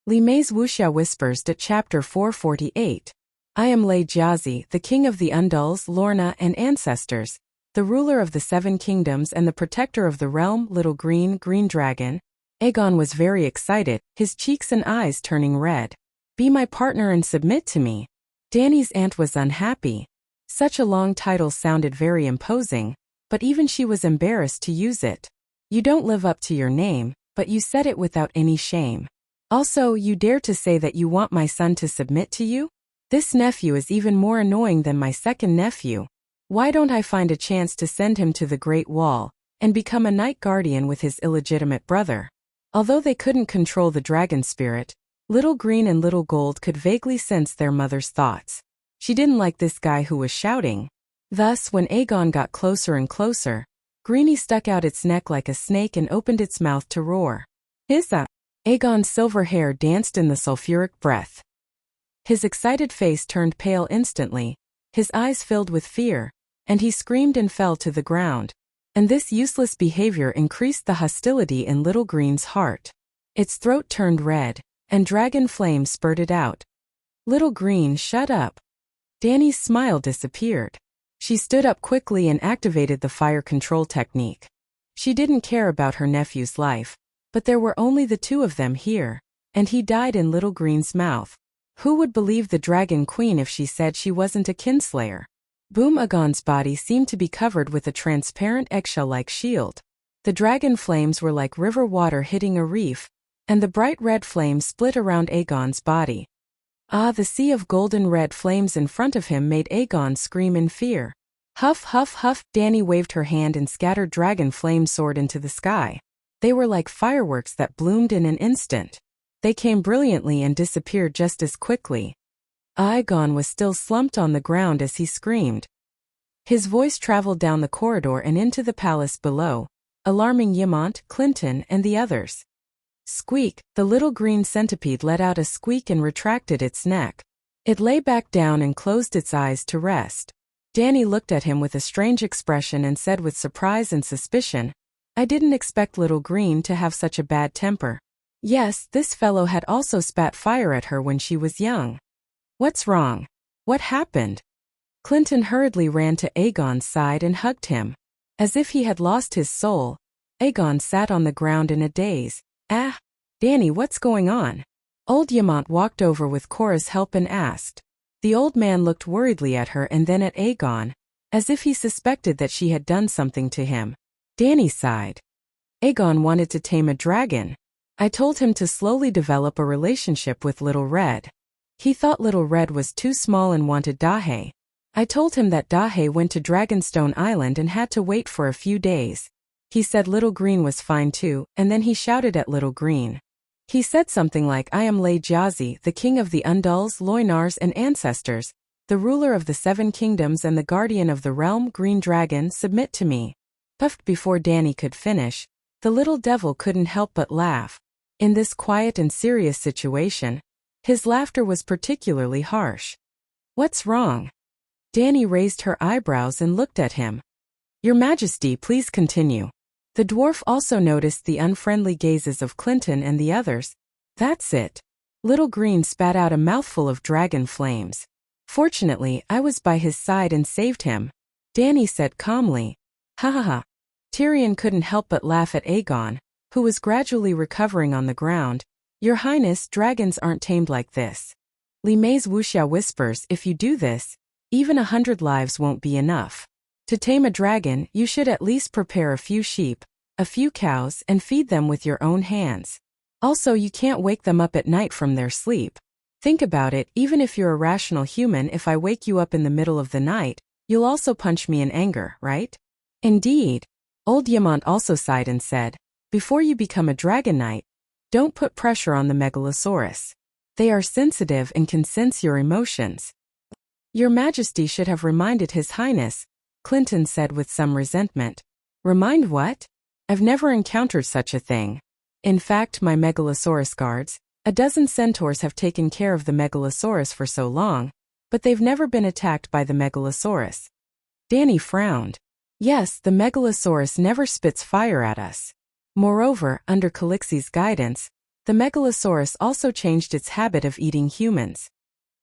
Li Mei's Wuxia whispers to Chapter 448. I am Lei Jiazi, the king of the Undulls, Lorna, and ancestors, the ruler of the seven kingdoms and the protector of the realm, little green dragon. Aegon was very excited, his cheeks and eyes turning red. Be my partner and submit to me. Dany's aunt was unhappy. Such a long title sounded very imposing, but even she was embarrassed to use it. You don't live up to your name, but you said it without any shame. Also, you dare to say that you want my son to submit to you? This nephew is even more annoying than my second nephew. Why don't I find a chance to send him to the Great Wall, and become a night guardian with his illegitimate brother? Although they couldn't control the dragon spirit, Little Green and Little Gold could vaguely sense their mother's thoughts. She didn't like this guy who was shouting. Thus, when Aegon got closer and closer, Greenie stuck out its neck like a snake and opened its mouth to roar. Hissa! Aegon's silver hair danced in the sulfuric breath. His excited face turned pale instantly, his eyes filled with fear, and he screamed and fell to the ground. And this useless behavior increased the hostility in Little Green's heart. Its throat turned red, and dragon flames spurted out. Little Green, shut up. Dany's smile disappeared. She stood up quickly and activated the fire control technique. She didn't care about her nephew's life, but there were only the two of them here, and he died in Little Green's mouth. Who would believe the Dragon Queen if she said she wasn't a kinslayer? Boom! Aegon's body seemed to be covered with a transparent eggshell-like shield. The dragon flames were like river water hitting a reef, and the bright red flames split around Aegon's body. Ah, the sea of golden red flames in front of him made Aegon scream in fear. Huff, huff, huff! Dany waved her hand and scattered dragon flames soared into the sky. They were like fireworks that bloomed in an instant. They came brilliantly and disappeared just as quickly. Aegon was still slumped on the ground as he screamed. His voice traveled down the corridor and into the palace below, alarming Ymont, Clinton, and the others. Squeak! The little green centipede let out a squeak and retracted its neck. It lay back down and closed its eyes to rest. Dany looked at him with a strange expression and said with surprise and suspicion, I didn't expect Little Green to have such a bad temper. Yes, this fellow had also spat fire at her when she was young. What's wrong? What happened? Clinton hurriedly ran to Aegon's side and hugged him. As if he had lost his soul, Aegon sat on the ground in a daze. Ah! Dany, what's going on? Old Ymont walked over with Cora's help and asked. The old man looked worriedly at her and then at Aegon, as if he suspected that she had done something to him. Dany sighed. Aegon wanted to tame a dragon. I told him to slowly develop a relationship with Little Red. He thought Little Red was too small and wanted Dahe. I told him that Dahe went to Dragonstone Island and had to wait for a few days. He said Little Green was fine too, and then he shouted at Little Green. He said something like, I am Lei Jiazi, the king of the Undulls, Loinars, and ancestors, the ruler of the seven kingdoms and the guardian of the realm, green dragon, submit to me. Puffed before Dany could finish, the little devil couldn't help but laugh. In this quiet and serious situation, his laughter was particularly harsh. What's wrong? Dany raised her eyebrows and looked at him. Your Majesty, please continue. The dwarf also noticed the unfriendly gazes of Clinton and the others. That's it. Little Green spat out a mouthful of dragon flames. Fortunately, I was by his side and saved him. Dany said calmly. Ha ha ha. Tyrion couldn't help but laugh at Aegon, who was gradually recovering on the ground. Your Highness, dragons aren't tamed like this. Li Mei's Wuxia whispers, if you do this, even 100 lives won't be enough. To tame a dragon, you should at least prepare a few sheep, a few cows, and feed them with your own hands. Also, you can't wake them up at night from their sleep. Think about it, even if you're a rational human, if I wake you up in the middle of the night, you'll also punch me in anger, right? Indeed. Old Ymont also sighed and said, before you become a dragon knight, don't put pressure on the Megalosaurus. They are sensitive and can sense your emotions. Your Majesty should have reminded His Highness, Clinton said with some resentment. Remind what? I've never encountered such a thing. In fact, my Megalosaurus guards, a dozen centaurs have taken care of the Megalosaurus for so long, but they've never been attacked by the Megalosaurus. Dany frowned. Yes, the Megalosaurus never spits fire at us. Moreover, under Calixi's guidance, The megalosaurus also changed its habit of eating humans.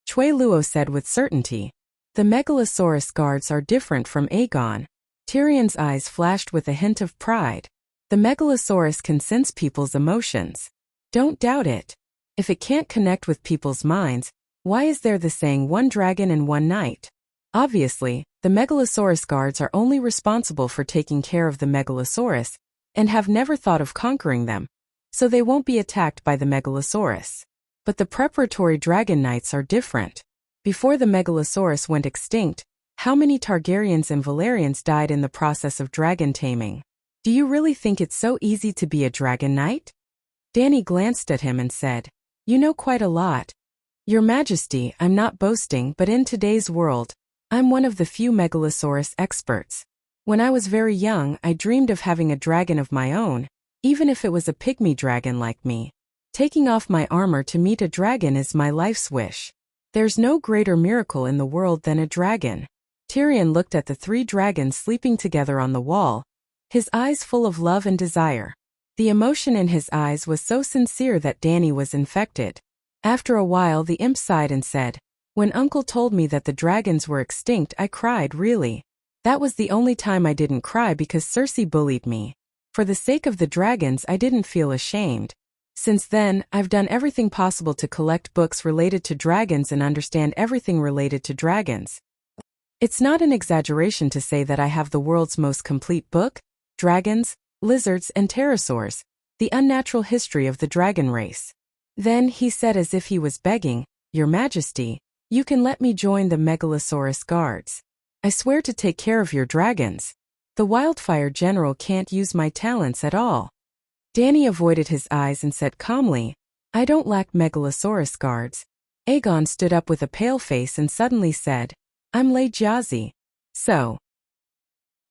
Chui Luo said with certainty. The megalosaurus guards are different from Aegon. Tyrion's eyes flashed with a hint of pride. The megalosaurus can sense people's emotions. Don't doubt it. If it can't connect with people's minds, why is there the saying one dragon and one night? Obviously, the megalosaurus guards are only responsible for taking care of the megalosaurus, and have never thought of conquering them, so they won't be attacked by the megalosaurus. But the preparatory dragon knights are different. Before the megalosaurus went extinct, how many Targaryens and Valerians died in the process of dragon taming? Do you really think it's so easy to be a dragon knight? Dany glanced at him and said, You know quite a lot. Your Majesty, I'm not boasting, but in today's world, I'm one of the few megalosaurus experts. When I was very young, I dreamed of having a dragon of my own, even if it was a pygmy dragon like me. Taking off my armor to meet a dragon is my life's wish. There's no greater miracle in the world than a dragon. Tyrion looked at the 3 dragons sleeping together on the wall, his eyes full of love and desire. The emotion in his eyes was so sincere that Dany was infected. After a while the imp sighed and said, When Uncle told me that the dragons were extinct, I cried, really. That was the only time I didn't cry because Cersei bullied me. For the sake of the dragons, I didn't feel ashamed. Since then, I've done everything possible to collect books related to dragons and understand everything related to dragons. It's not an exaggeration to say that I have the world's most complete book, Dragons, Lizards and Pterosaurs, the unnatural history of the dragon race. Then he said as if he was begging, Your Majesty, you can let me join the megalosaurus guards. I swear to take care of your dragons. The wildfire general can't use my talents at all. Dany avoided his eyes and said calmly, I don't lack megalosaurus guards. Aegon stood up with a pale face and suddenly said, I'm Lay Jazi. So.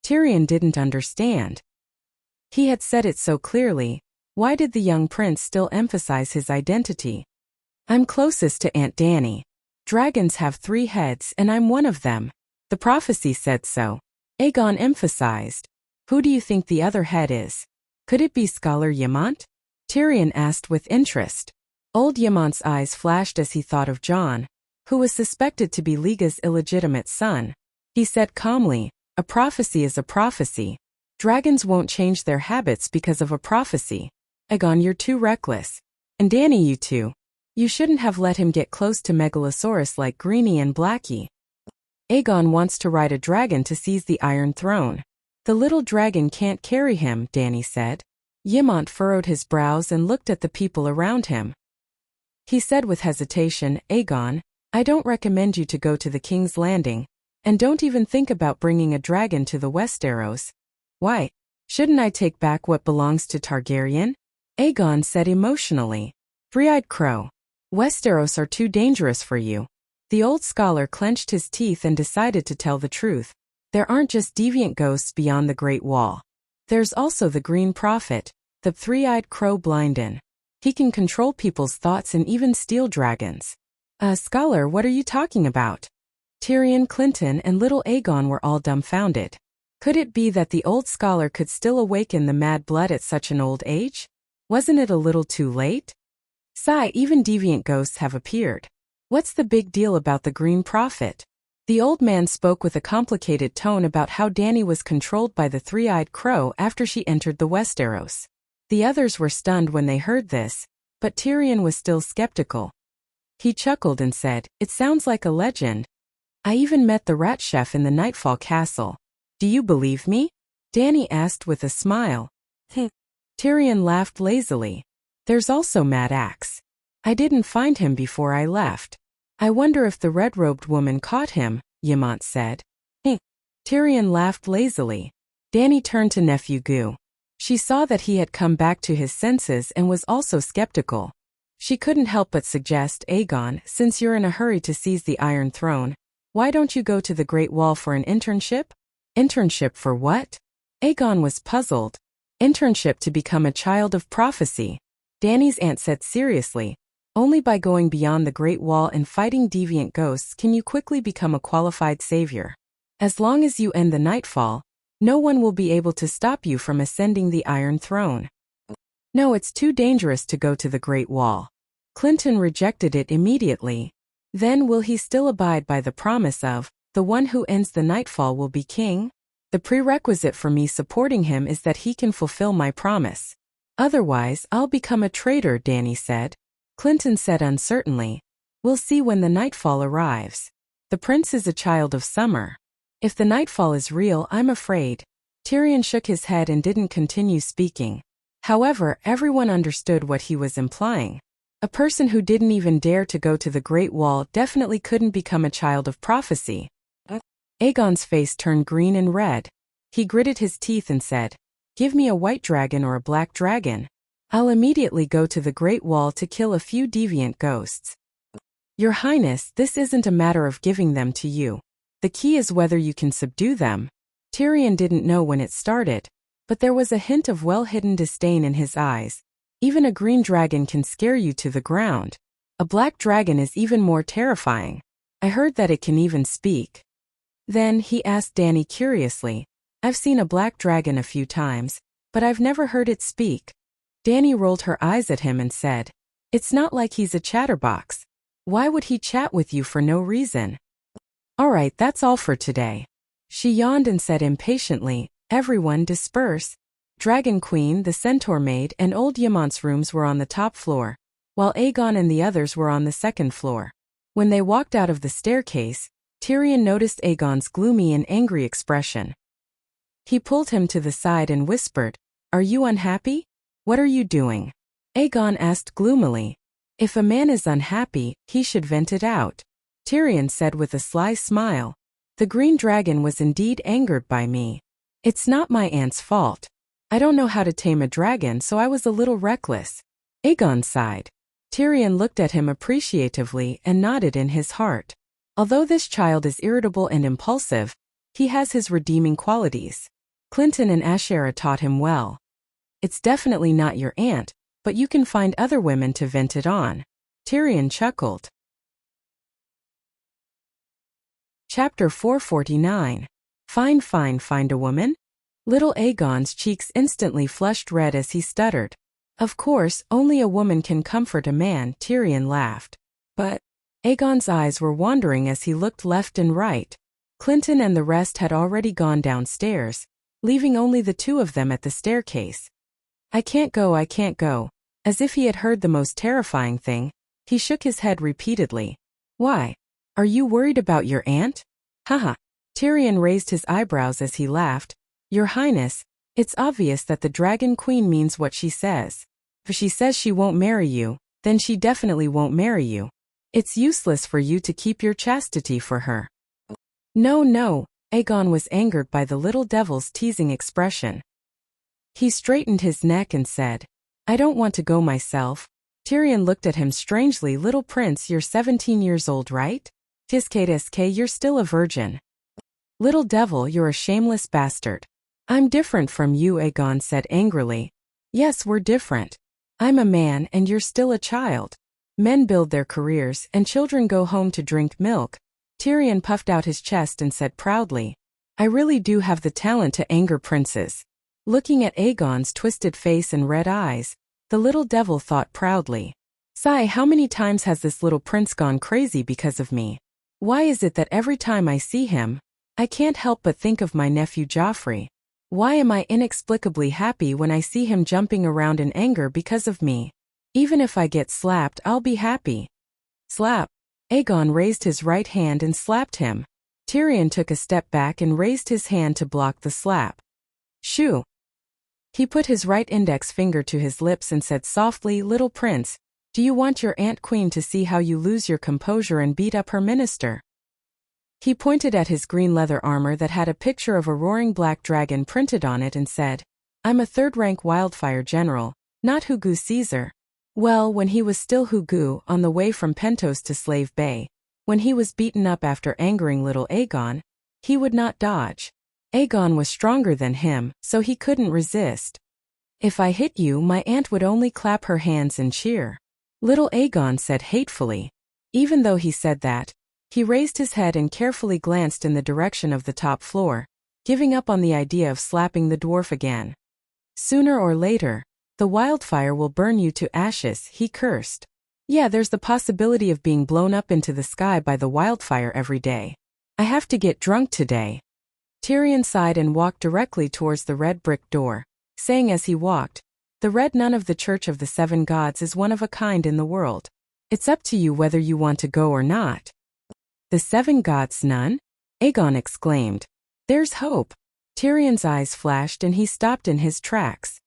Tyrion didn't understand. He had said it so clearly, why did the young prince still emphasize his identity? I'm closest to Aunt Dany. Dragons have 3 heads and I'm one of them. The prophecy said so. Aegon emphasized. Who do you think the other head is? Could it be Scholar Ymont? Tyrion asked with interest. Old Ymont's eyes flashed as he thought of Jon, who was suspected to be Liga's illegitimate son. He said calmly, A prophecy is a prophecy. Dragons won't change their habits because of a prophecy. Aegon, you're too reckless. And Dany, you too. You shouldn't have let him get close to Megalosaurus like Greenie and Blackie. Aegon wants to ride a dragon to seize the Iron Throne. The little dragon can't carry him, Dany said. Ymont furrowed his brows and looked at the people around him. He said with hesitation, Aegon, I don't recommend you to go to the King's Landing, and don't even think about bringing a dragon to the Westeros. Why? Shouldn't I take back what belongs to Targaryen? Aegon said emotionally. 3-eyed crow. Westeros are too dangerous for you. The old scholar clenched his teeth and decided to tell the truth. There aren't just deviant ghosts beyond the Great Wall. There's also the Green Prophet, the 3-eyed crow Blinden. He can control people's thoughts and even steal dragons. Scholar, what are you talking about? Tyrion, Clinton, and little Aegon were all dumbfounded. Could it be that the old scholar could still awaken the mad blood at such an old age? Wasn't it a little too late? Sigh, even deviant ghosts have appeared. What's the big deal about the Green Prophet? The old man spoke with a complicated tone about how Dany was controlled by the 3-eyed crow after she entered the Westeros. The others were stunned when they heard this, but Tyrion was still skeptical. He chuckled and said, It sounds like a legend. I even met the rat chef in the Nightfall Castle. Do you believe me? Dany asked with a smile. Tyrion laughed lazily. There's also Mad Axe. I didn't find him before I left. I wonder if the red-robed woman caught him, Ymont said. Tyrion laughed lazily. Dany turned to nephew Gu. She saw that he had come back to his senses and was also skeptical. She couldn't help but suggest, Aegon, since you're in a hurry to seize the Iron Throne, why don't you go to the Great Wall for an internship? Internship for what? Aegon was puzzled. Internship to become a child of prophecy. Dany's aunt said seriously. Only by going beyond the Great Wall and fighting deviant ghosts can you quickly become a qualified savior. As long as you end the Nightfall, no one will be able to stop you from ascending the Iron Throne. No, it's too dangerous to go to the Great Wall. Clinton rejected it immediately. Then will he still abide by the promise of, the one who ends the nightfall will be king? The prerequisite for me supporting him is that he can fulfill my promise. Otherwise, I'll become a traitor, Danny said. Clinton said uncertainly. We'll see when the nightfall arrives. The prince is a child of summer. If the nightfall is real, I'm afraid. Tyrion shook his head and didn't continue speaking. However, everyone understood what he was implying. A person who didn't even dare to go to the Great Wall definitely couldn't become a child of prophecy. Aegon's face turned green and red. He gritted his teeth and said, "Give me a white dragon or a black dragon. I'll immediately go to the Great Wall to kill a few deviant ghosts." Your Highness, this isn't a matter of giving them to you. The key is whether you can subdue them. Tyrion didn't know when it started, but there was a hint of well-hidden disdain in his eyes. Even a green dragon can scare you to the ground. A black dragon is even more terrifying. I heard that it can even speak. Then he asked Danny curiously, "I've seen a black dragon a few times, but I've never heard it speak." Danny rolled her eyes at him and said, "It's not like he's a chatterbox. Why would he chat with you for no reason?" "Alright, that's all for today." She yawned and said impatiently, "Everyone disperse." Dragon Queen, the Centaur Maid, and Old Yamont's rooms were on the top floor, while Aegon and the others were on the second floor. When they walked out of the staircase, Tyrion noticed Aegon's gloomy and angry expression. He pulled him to the side and whispered, "Are you unhappy? What are you doing?" Aegon asked gloomily. "If a man is unhappy, he should vent it out," Tyrion said with a sly smile. "The green dragon was indeed angered by me. It's not my aunt's fault. I don't know how to tame a dragon, so I was a little reckless." Aegon sighed. Tyrion looked at him appreciatively and nodded in his heart. Although this child is irritable and impulsive, he has his redeeming qualities. Clinton and Ashera taught him well. It's definitely not your aunt, but you can find other women to vent it on. Tyrion chuckled. Chapter 449. Find a woman? Little Aegon's cheeks instantly flushed red as he stuttered. "Of course, only a woman can comfort a man," Tyrion laughed. "But..." Aegon's eyes were wandering as he looked left and right. Clinton and the rest had already gone downstairs, leaving only the two of them at the staircase. I can't go. As if he had heard the most terrifying thing, he shook his head repeatedly. "Why? Are you worried about your aunt?" Haha. Tyrion raised his eyebrows as he laughed. "Your Highness, it's obvious that the Dragon Queen means what she says. If she says she won't marry you, then she definitely won't marry you. It's useless for you to keep your chastity for her." No, Aegon was angered by the little devil's teasing expression. He straightened his neck and said, "I don't want to go myself." Tyrion looked at him strangely. "Little prince, you're 17 years old, right? Tisksk, you're still a virgin. Little devil, you're a shameless bastard." "I'm different from you," Aegon said angrily. "Yes, we're different. I'm a man and you're still a child. Men build their careers and children go home to drink milk." Tyrion puffed out his chest and said proudly, "I really do have the talent to anger princes." Looking at Aegon's twisted face and red eyes, the little devil thought proudly, "Sigh, how many times has this little prince gone crazy because of me? Why is it that every time I see him, I can't help but think of my nephew Joffrey? Why am I inexplicably happy when I see him jumping around in anger because of me? Even if I get slapped, I'll be happy." Slap. Aegon raised his right hand and slapped him. Tyrion took a step back and raised his hand to block the slap. "Shoo." He put his right index finger to his lips and said softly, "Little prince, do you want your Aunt Queen to see how you lose your composure and beat up her minister?" He pointed at his green leather armor that had a picture of a roaring black dragon printed on it and said, "I'm a third-rank wildfire general, not Hugu Caesar." Well, when he was still Hugu, on the way from Pentos to Slave Bay, when he was beaten up after angering little Aegon, he would not dodge. Aegon was stronger than him, so he couldn't resist. "If I hit you, my aunt would only clap her hands and cheer," little Aegon said hatefully. Even though he said that, he raised his head and carefully glanced in the direction of the top floor, giving up on the idea of slapping the dwarf again. Sooner or later, The wildfire will burn you to ashes, he cursed. Yeah, there's the possibility of being blown up into the sky by the wildfire every day. I have to get drunk today. Tyrion sighed and walked directly towards the red brick door, saying as he walked, the red nun of the Church of the Seven Gods is one of a kind in the world. It's up to you whether you want to go or not. The Seven Gods nun? Aegon exclaimed. There's hope. Tyrion's eyes flashed and he stopped in his tracks.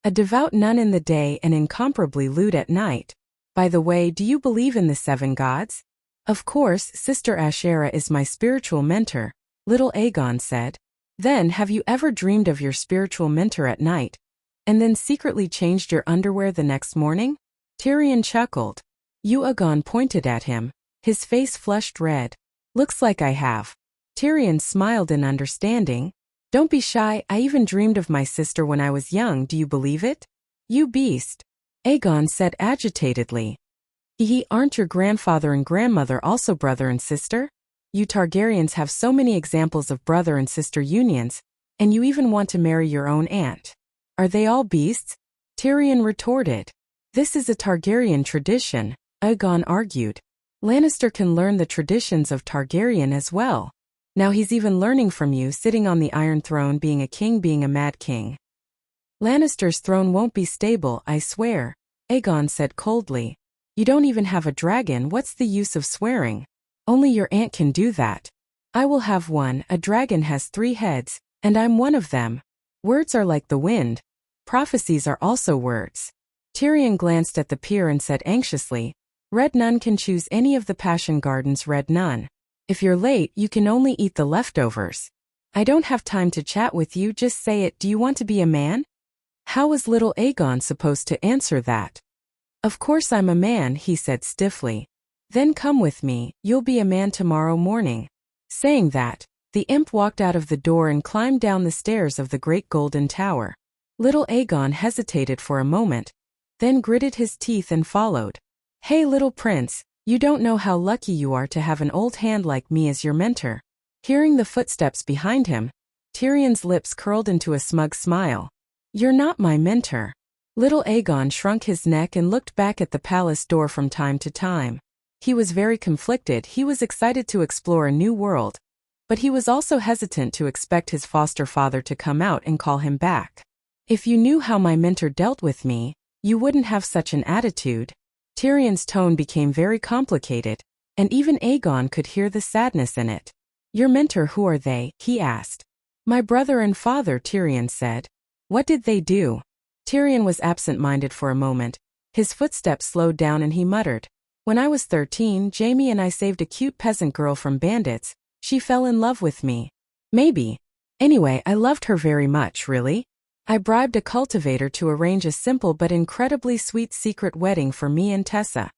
A devout nun in the day and incomparably lewd at night. By the way, do you believe in the Seven Gods? Of course, Sister Ashera is my spiritual mentor, little Aegon said. Then have you ever dreamed of your spiritual mentor at night, and then secretly changed your underwear the next morning? Tyrion chuckled. Aegon pointed at him, his face flushed red. Looks like I have. Tyrion smiled in understanding. Don't be shy, I even dreamed of my sister when I was young, do you believe it? You beast. Aegon said agitatedly. Aren't your grandfather and grandmother also brother and sister? You Targaryens have so many examples of brother and sister unions, and you even want to marry your own aunt. Are they all beasts? Tyrion retorted. This is a Targaryen tradition, Aegon argued. Lannister can learn the traditions of Targaryen as well. Now he's even learning from you, sitting on the Iron Throne, being a king, being a mad king. Lannister's throne won't be stable, I swear, Aegon said coldly. You don't even have a dragon, what's the use of swearing? Only your aunt can do that. I will have one, a dragon has 3 heads, and I'm one of them. Words are like the wind. Prophecies are also words. Tyrion glanced at the peer and said anxiously, Red Nun can choose any of the Passion Garden's Red Nun. If you're late, you can only eat the leftovers. I don't have time to chat with you, just say it, do you want to be a man? How was little Aegon supposed to answer that? Of course I'm a man, he said stiffly. Then come with me, you'll be a man tomorrow morning. Saying that, the imp walked out of the door and climbed down the stairs of the great golden tower. Little Aegon hesitated for a moment, then gritted his teeth and followed. Hey little prince, you don't know how lucky you are to have an old hand like me as your mentor. Hearing the footsteps behind him, Tyrion's lips curled into a smug smile. You're not my mentor. Little Aegon shrunk his neck and looked back at the palace door from time to time. He was very conflicted, he was excited to explore a new world, but he was also hesitant to expect his foster father to come out and call him back. If you knew how my mentor dealt with me, you wouldn't have such an attitude. Tyrion's tone became very complicated, and even Aegon could hear the sadness in it. Your mentor, who are they? He asked. My brother and father, Tyrion said. What did they do? Tyrion was absent-minded for a moment. His footsteps slowed down and he muttered. When I was 13, Jaime and I saved a cute peasant girl from bandits. She fell in love with me. Maybe. Anyway, I loved her very much, really. I bribed a cultivator to arrange a simple but incredibly sweet secret wedding for me and Tessa.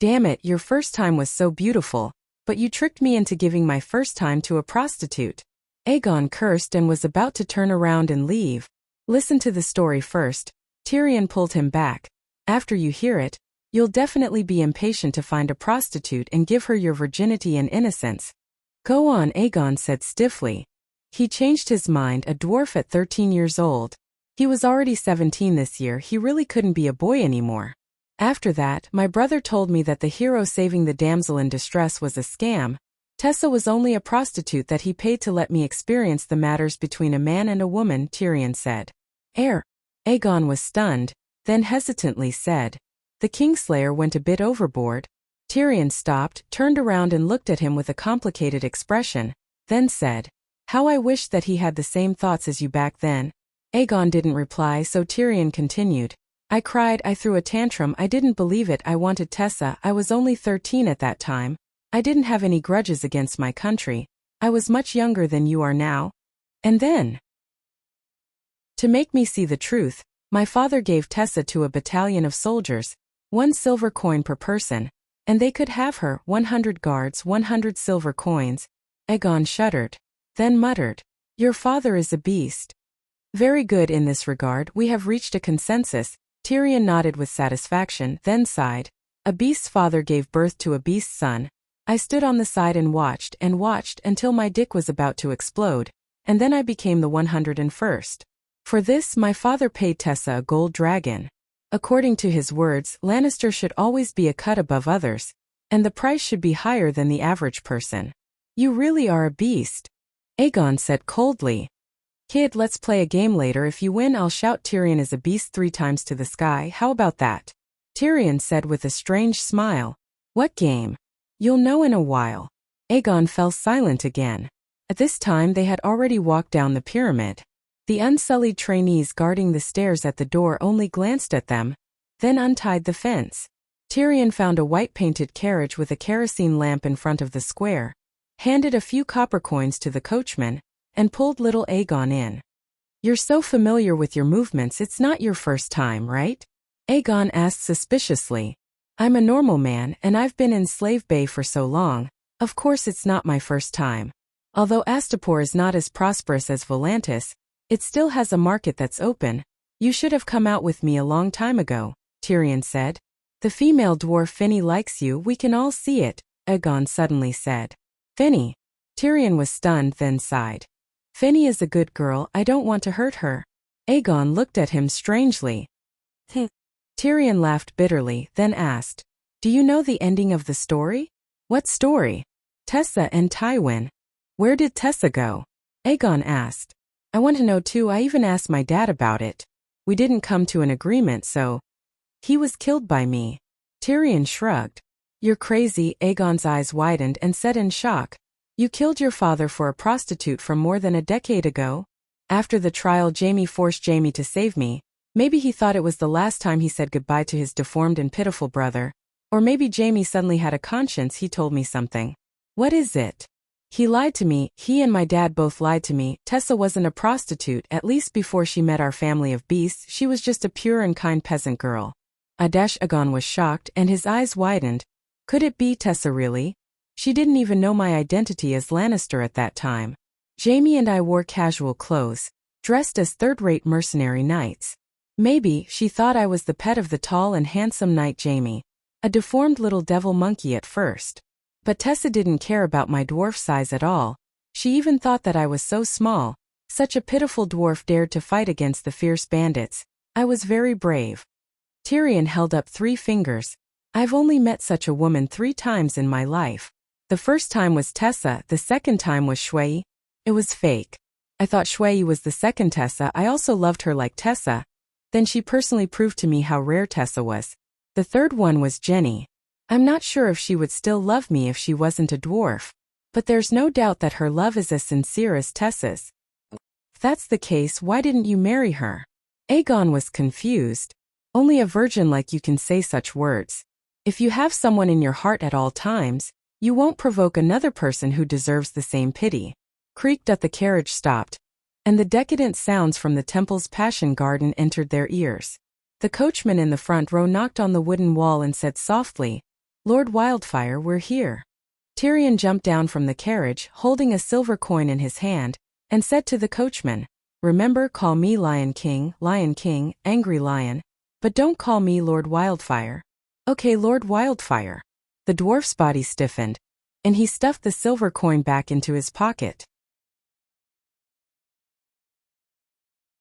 Damn it, your first time was so beautiful, but you tricked me into giving my first time to a prostitute. Aegon cursed and was about to turn around and leave. Listen to the story first. Tyrion pulled him back. After you hear it, you'll definitely be impatient to find a prostitute and give her your virginity and innocence. Go on, Aegon said stiffly. He changed his mind, a dwarf at 13 years old. He was already 17 this year, he really couldn't be a boy anymore. After that, my brother told me that the hero saving the damsel in distress was a scam. Tessa was only a prostitute that he paid to let me experience the matters between a man and a woman, Tyrion said. Aegon was stunned, then hesitantly said. The Kingslayer went a bit overboard. Tyrion stopped, turned around and looked at him with a complicated expression, then said, How I wish that he had the same thoughts as you back then. Aegon didn't reply, so Tyrion continued. I cried, I threw a tantrum, I didn't believe it, I wanted Tessa, I was only 13 at that time. I didn't have any grudges against my country. I was much younger than you are now. And then, to make me see the truth, my father gave Tessa to a battalion of soldiers, 1 silver coin per person, and they could have her, 100 guards, 100 silver coins. Aegon shuddered, then muttered, Your father is a beast. Very good in this regard, we have reached a consensus. Tyrion nodded with satisfaction, then sighed. A beast's father gave birth to a beast's son. I stood on the side and watched until my dick was about to explode, and then I became the 101st. For this, my father paid Tessa a gold dragon. According to his words, Lannister should always be a cut above others, and the price should be higher than the average person. You really are a beast, Aegon said coldly. Kid, let's play a game later. If you win, I'll shout Tyrion is a beast 3 times to the sky. How about that? Tyrion said with a strange smile. What game? You'll know in a while. Aegon fell silent again. At this time they had already walked down the pyramid. The unsullied trainees guarding the stairs at the door only glanced at them, then untied the fence. Tyrion found a white-painted carriage with a kerosene lamp in front of the square, handed a few copper coins to the coachman, and pulled little Aegon in. You're so familiar with your movements, it's not your first time, right? Aegon asked suspiciously. I'm a normal man, and I've been in Slave Bay for so long. Of course it's not my first time. Although Astapor is not as prosperous as Volantis, it still has a market that's open. You should have come out with me a long time ago, Tyrion said. The female dwarf Finny likes you, we can all see it, Aegon suddenly said. Finny? Tyrion was stunned, then sighed. Finny is a good girl, I don't want to hurt her. Aegon looked at him strangely. Tyrion laughed bitterly, then asked, do you know the ending of the story? What story? Tessa and Tywin. Where did Tessa go? Aegon asked. I want to know too, I even asked my dad about it. We didn't come to an agreement, so. He was killed by me. Tyrion shrugged. You're crazy, Aegon's eyes widened and said in shock. You killed your father for a prostitute from more than a decade ago? After the trial, Jaime forced Jaime to save me. Maybe he thought it was the last time he said goodbye to his deformed and pitiful brother. Or maybe Jaime suddenly had a conscience, he told me something. What is it? He lied to me, he and my dad both lied to me. Tessa wasn't a prostitute, at least before she met our family of beasts. She was just a pure and kind peasant girl. Aegon was shocked and his eyes widened. Could it be Tessa really? She didn't even know my identity as Lannister at that time. Jaime and I wore casual clothes, dressed as third-rate mercenary knights. Maybe she thought I was the pet of the tall and handsome knight Jaime, a deformed little devil monkey at first. But Tessa didn't care about my dwarf size at all. She even thought that I was so small. Such a pitiful dwarf dared to fight against the fierce bandits. I was very brave. Tyrion held up 3 fingers. I've only met such a woman 3 times in my life. The first time was Tessa, the second time was Shui. It was fake. I thought Shui was the second Tessa. I also loved her like Tessa. Then she personally proved to me how rare Tessa was. The third one was Jenny. I'm not sure if she would still love me if she wasn't a dwarf. But there's no doubt that her love is as sincere as Tessa's. If that's the case, why didn't you marry her? Aegon was confused. Only a virgin like you can say such words. If you have someone in your heart at all times, you won't provoke another person who deserves the same pity. Creaked at the carriage stopped, and the decadent sounds from the temple's passion garden entered their ears. The coachman in the front row knocked on the wooden wall and said softly, Lord Wildfire, we're here. Tyrion jumped down from the carriage, holding a silver coin in his hand, and said to the coachman, remember, call me Lion King, Angry Lion, but don't call me Lord Wildfire. Okay, Lord Wildfire. The dwarf's body stiffened, and he stuffed the silver coin back into his pocket.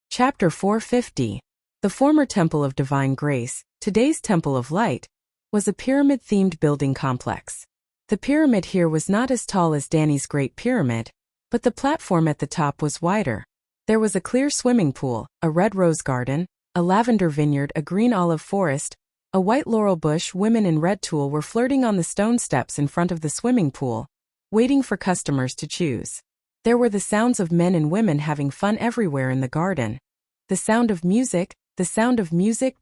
Chapter 450. The former Temple of Divine Grace, today's Temple of Light, was a pyramid-themed building complex. The pyramid here was not as tall as Dany's Great Pyramid, but the platform at the top was wider. There was a clear swimming pool, a red rose garden, a lavender vineyard, a green olive forest, a white laurel bush. Women in red tulle were flirting on the stone steps in front of the swimming pool, waiting for customers to choose. There were the sounds of men and women having fun everywhere in the garden. The sound of music,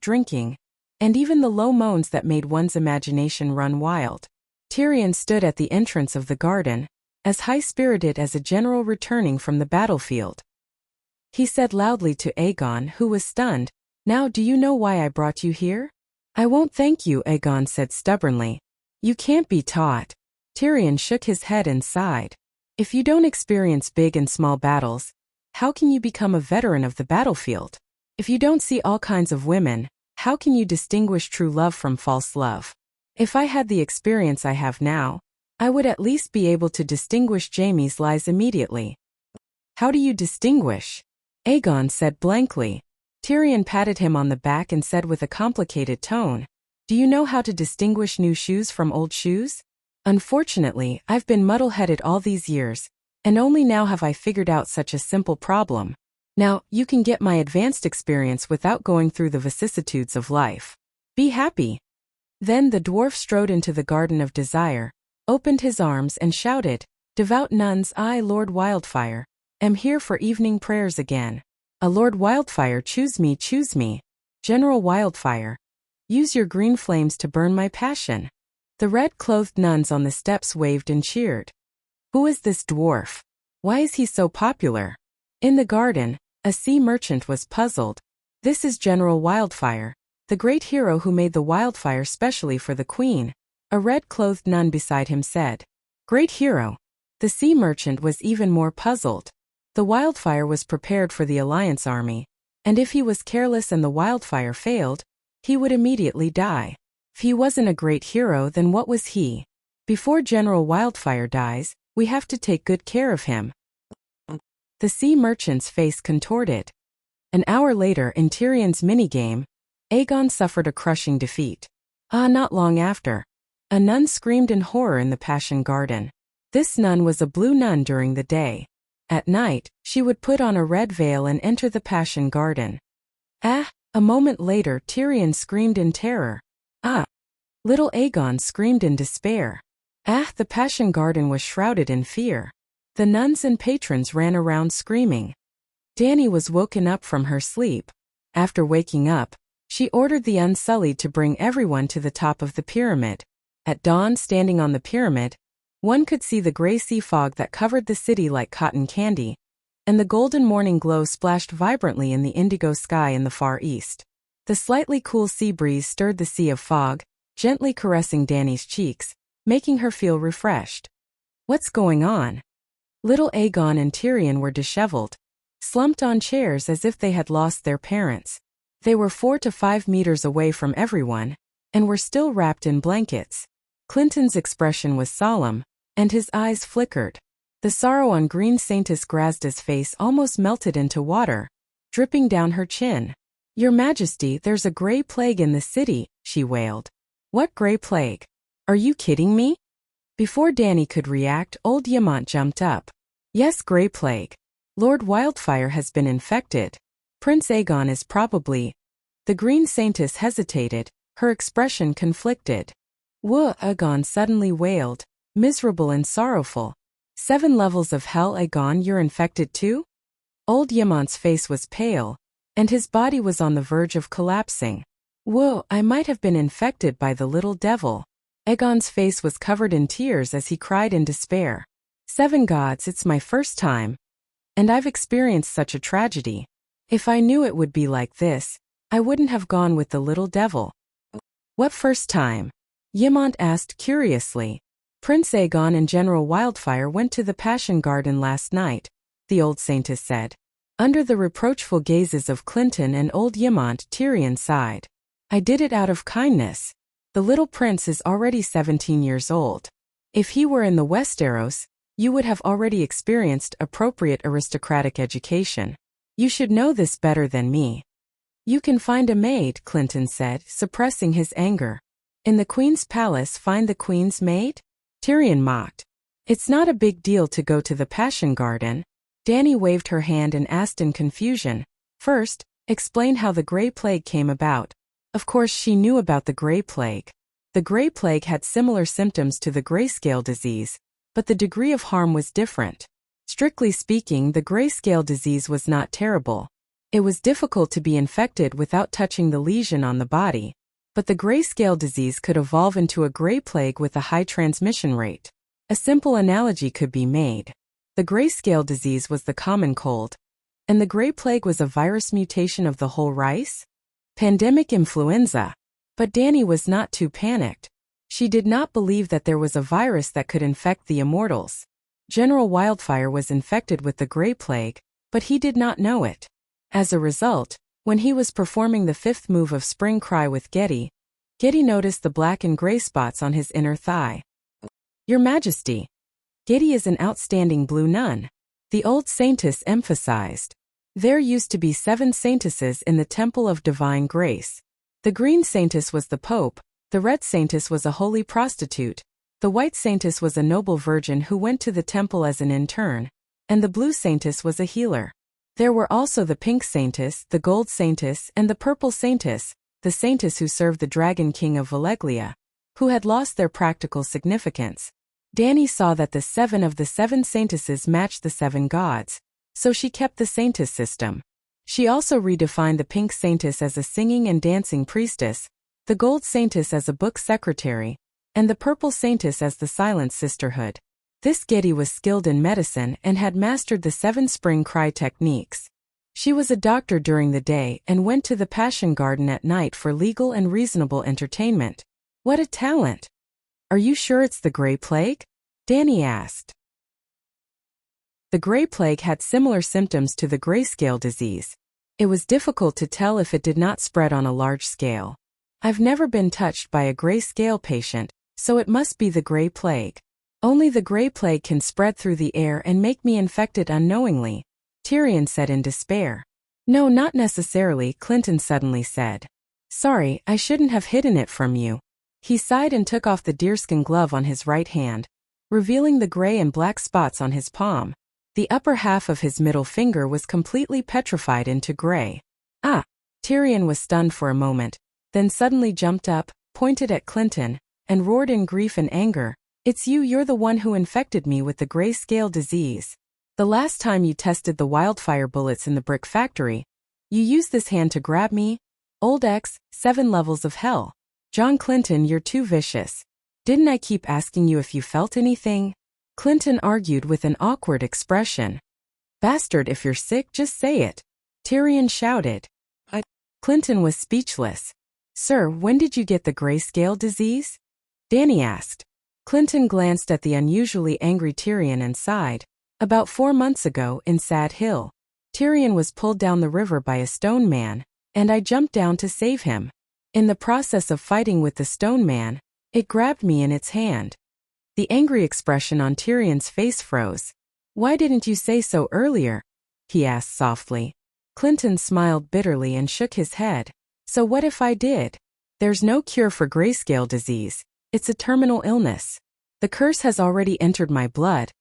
drinking, and even the low moans that made one's imagination run wild. Tyrion stood at the entrance of the garden, as high-spirited as a general returning from the battlefield. He said loudly to Aegon, who was stunned, Now do you know why I brought you here? I won't thank you, Aegon said stubbornly. You can't be taught. Tyrion shook his head and sighed. If you don't experience big and small battles, how can you become a veteran of the battlefield? If you don't see all kinds of women, how can you distinguish true love from false love? If I had the experience I have now, I would at least be able to distinguish Jaime's lies immediately. How do you distinguish? Aegon said blankly. Tyrion patted him on the back and said with a complicated tone, "Do you know how to distinguish new shoes from old shoes? Unfortunately, I've been muddle-headed all these years, and only now have I figured out such a simple problem. Now, you can get my advanced experience without going through the vicissitudes of life. Be happy." Then the dwarf strode into the Garden of Desire, opened his arms and shouted, "Devout nuns, I, Lord Wildfire, am here for evening prayers again. A Lord Wildfire, choose me, choose me. General Wildfire. Use your green flames to burn my passion." The red-clothed nuns on the steps waved and cheered. Who is this dwarf? Why is he so popular? In the garden, a sea merchant was puzzled. This is General Wildfire, the great hero who made the wildfire specially for the queen, a red-clothed nun beside him said. Great hero. The sea merchant was even more puzzled. The wildfire was prepared for the Alliance army, and if he was careless and the wildfire failed, he would immediately die. If he wasn't a great hero, then what was he? Before General Wildfire dies, we have to take good care of him. The sea merchant's face contorted. An hour later in Tyrion's minigame, Aegon suffered a crushing defeat. Not long after, a nun screamed in horror in the Passion Garden. This nun was a blue nun during the day. At night, she would put on a red veil and enter the Passion Garden. A moment later Tyrion screamed in terror. Little Aegon screamed in despair. The Passion Garden was shrouded in fear. The nuns and patrons ran around screaming. Dany was woken up from her sleep. After waking up, she ordered the Unsullied to bring everyone to the top of the pyramid. At dawn, standing on the pyramid, one could see the gray sea fog that covered the city like cotton candy, and the golden morning glow splashed vibrantly in the indigo sky in the far east. The slightly cool sea breeze stirred the sea of fog, gently caressing Dany's cheeks, making her feel refreshed. What's going on? Little Aegon and Tyrion were disheveled, slumped on chairs as if they had lost their parents. They were 4 to 5 meters away from everyone, and were still wrapped in blankets. Clinton's expression was solemn, and his eyes flickered. The sorrow on Green Saintess Grazda's face almost melted into water, dripping down her chin. Your Majesty, there's a gray plague in the city, she wailed. What gray plague? Are you kidding me? Before Dany could react, old Yamant jumped up. Yes, gray plague. Lord Wildfire has been infected. Prince Aegon is probably... The Green Saintess hesitated, her expression conflicted. Aegon suddenly wailed, miserable and sorrowful. 7 levels of hell, Aegon, you're infected too? Old Yamant's face was pale, and his body was on the verge of collapsing. I might have been infected by the little devil. Aegon's face was covered in tears as he cried in despair. 7 gods, it's my first time. And I've experienced such a tragedy. If I knew it would be like this, I wouldn't have gone with the little devil. What first time? Yamant asked curiously. Prince Aegon and General Wildfire went to the Passion Garden last night, the old Saintess said. Under the reproachful gazes of Clinton and old Yamant, Tyrion sighed. I did it out of kindness. The little prince is already 17 years old. If he were in the Westeros, you would have already experienced appropriate aristocratic education. You should know this better than me. You can find a maid, Clinton said, suppressing his anger. In the Queen's palace, find the Queen's maid? Tyrion mocked. It's not a big deal to go to the Passion Garden. Dany waved her hand and asked in confusion. First, explain how the Grey Plague came about. Of course she knew about the Grey Plague. The Grey Plague had similar symptoms to the grayscale disease, but the degree of harm was different. Strictly speaking, the grayscale disease was not terrible. It was difficult to be infected without touching the lesion on the body, but the grayscale disease could evolve into a Grey Plague with a high transmission rate. A simple analogy could be made. The grayscale disease was the common cold, and the Grey Plague was a virus mutation of the whole rice? Pandemic influenza. But Dany was not too panicked. She did not believe that there was a virus that could infect the immortals. General Wildfire was infected with the Grey Plague, but he did not know it. As a result, when he was performing the 5th move of Spring Cry with Getty noticed the black and gray spots on his inner thigh. Your Majesty. Getty is an outstanding blue nun, the old Saintess emphasized. There used to be 7 saintesses in the Temple of Divine Grace. The green saintess was the Pope, the red saintess was a holy prostitute, the white saintess was a noble virgin who went to the temple as an intern, and the blue saintess was a healer. There were also the pink saintess, the gold saintess, and the purple saintess, the saintess who served the Dragon King of Valeglia, who had lost their practical significance. Danny saw that the 7 of the 7 saintesses matched the 7 gods, so she kept the saintess system. She also redefined the pink saintess as a singing and dancing priestess, the gold saintess as a book secretary, and the purple saintess as the silent sisterhood. This Getty was skilled in medicine and had mastered the 7 spring cry techniques. She was a doctor during the day and went to the Passion Garden at night for legal and reasonable entertainment. What a talent! Are you sure it's the Gray Plague? Danny asked. The Gray Plague had similar symptoms to the grayscale disease. It was difficult to tell if it did not spread on a large scale. I've never been touched by a grayscale patient, so it must be the Gray Plague. Only the Gray Plague can spread through the air and make me infected unknowingly, Tyrion said in despair. No, not necessarily, Clinton suddenly said. Sorry, I shouldn't have hidden it from you. He sighed and took off the deerskin glove on his right hand, revealing the gray and black spots on his palm. The upper half of his middle finger was completely petrified into gray. Ah! Tyrion was stunned for a moment, then suddenly jumped up, pointed at Clinton, and roared in grief and anger. It's you're the one who infected me with the grayscale disease. The last time you tested the wildfire bullets in the brick factory, you used this hand to grab me? Old X, 7 levels of hell. John Clinton, you're too vicious. Didn't I keep asking you if you felt anything? Clinton argued with an awkward expression. Bastard, if you're sick, just say it. Tyrion shouted. Clinton was speechless. Sir, when did you get the grayscale disease? Danny asked. Clinton glanced at the unusually angry Tyrion and sighed. About 4 months ago, in Sad Hill. Tyrion was pulled down the river by a stone man, and I jumped down to save him. In the process of fighting with the stone man, it grabbed me in its hand. The angry expression on Tyrion's face froze. Why didn't you say so earlier? He asked softly. Clinton smiled bitterly and shook his head. So what if I did? There's no cure for grayscale disease. It's a terminal illness. The curse has already entered my blood,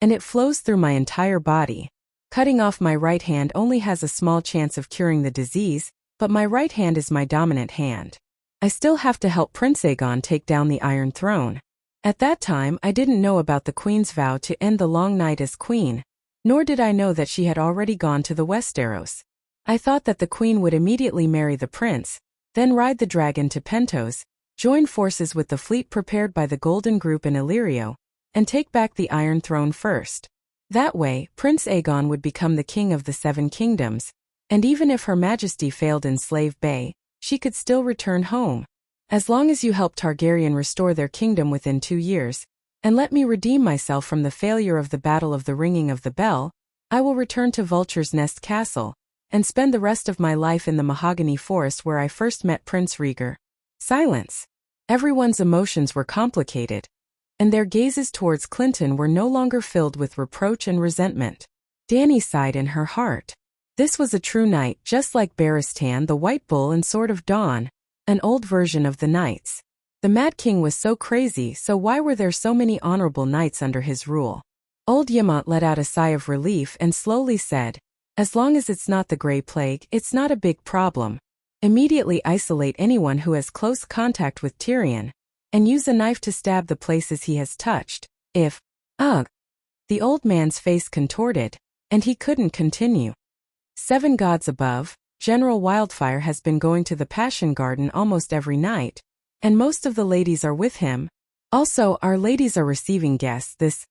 and it flows through my entire body. Cutting off my right hand only has a small chance of curing the disease, but my right hand is my dominant hand. I still have to help Prince Aegon take down the Iron Throne. At that time, I didn't know about the Queen's vow to end the long night as Queen, nor did I know that she had already gone to the Westeros. I thought that the Queen would immediately marry the prince, then ride the dragon to Pentos, join forces with the fleet prepared by the Golden Group in Illyrio, and take back the Iron Throne first. That way, Prince Aegon would become the king of the 7 kingdoms, and even if Her Majesty failed in Slave Bay, she could still return home. As long as you help Targaryen restore their kingdom within 2 years, and let me redeem myself from the failure of the Battle of the Ringing of the Bell, I will return to Vulture's Nest Castle, and spend the rest of my life in the Mahogany Forest where I first met Prince Rhaegar. Silence. Everyone's emotions were complicated, and their gazes towards Clinton were no longer filled with reproach and resentment. Danny sighed in her heart. This was a true knight, just like Barristan the White Bull and Sword of Dawn, an old version of the knights. The Mad King was so crazy, so why were there so many honorable knights under his rule? Old Ymont let out a sigh of relief and slowly said, as long as it's not the Grey Plague, it's not a big problem. Immediately isolate anyone who has close contact with Tyrion, and use a knife to stab the places he has touched. Ugh. The old man's face contorted, and he couldn't continue. 7 gods above, General Wildfire has been going to the Passion Garden almost every night, and most of the ladies are with him. Also, our ladies are receiving guests.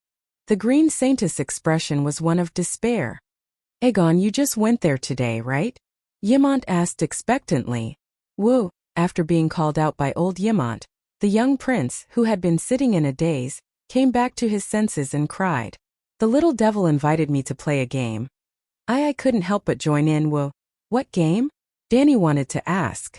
The Green Saintess expression was one of despair. Aegon, you just went there today, right? Ymont asked expectantly. Woo, after being called out by old Ymont, the young prince, who had been sitting in a daze, came back to his senses and cried. The little devil invited me to play a game. I couldn't help but join in. Whoa. What game? Danny wanted to ask.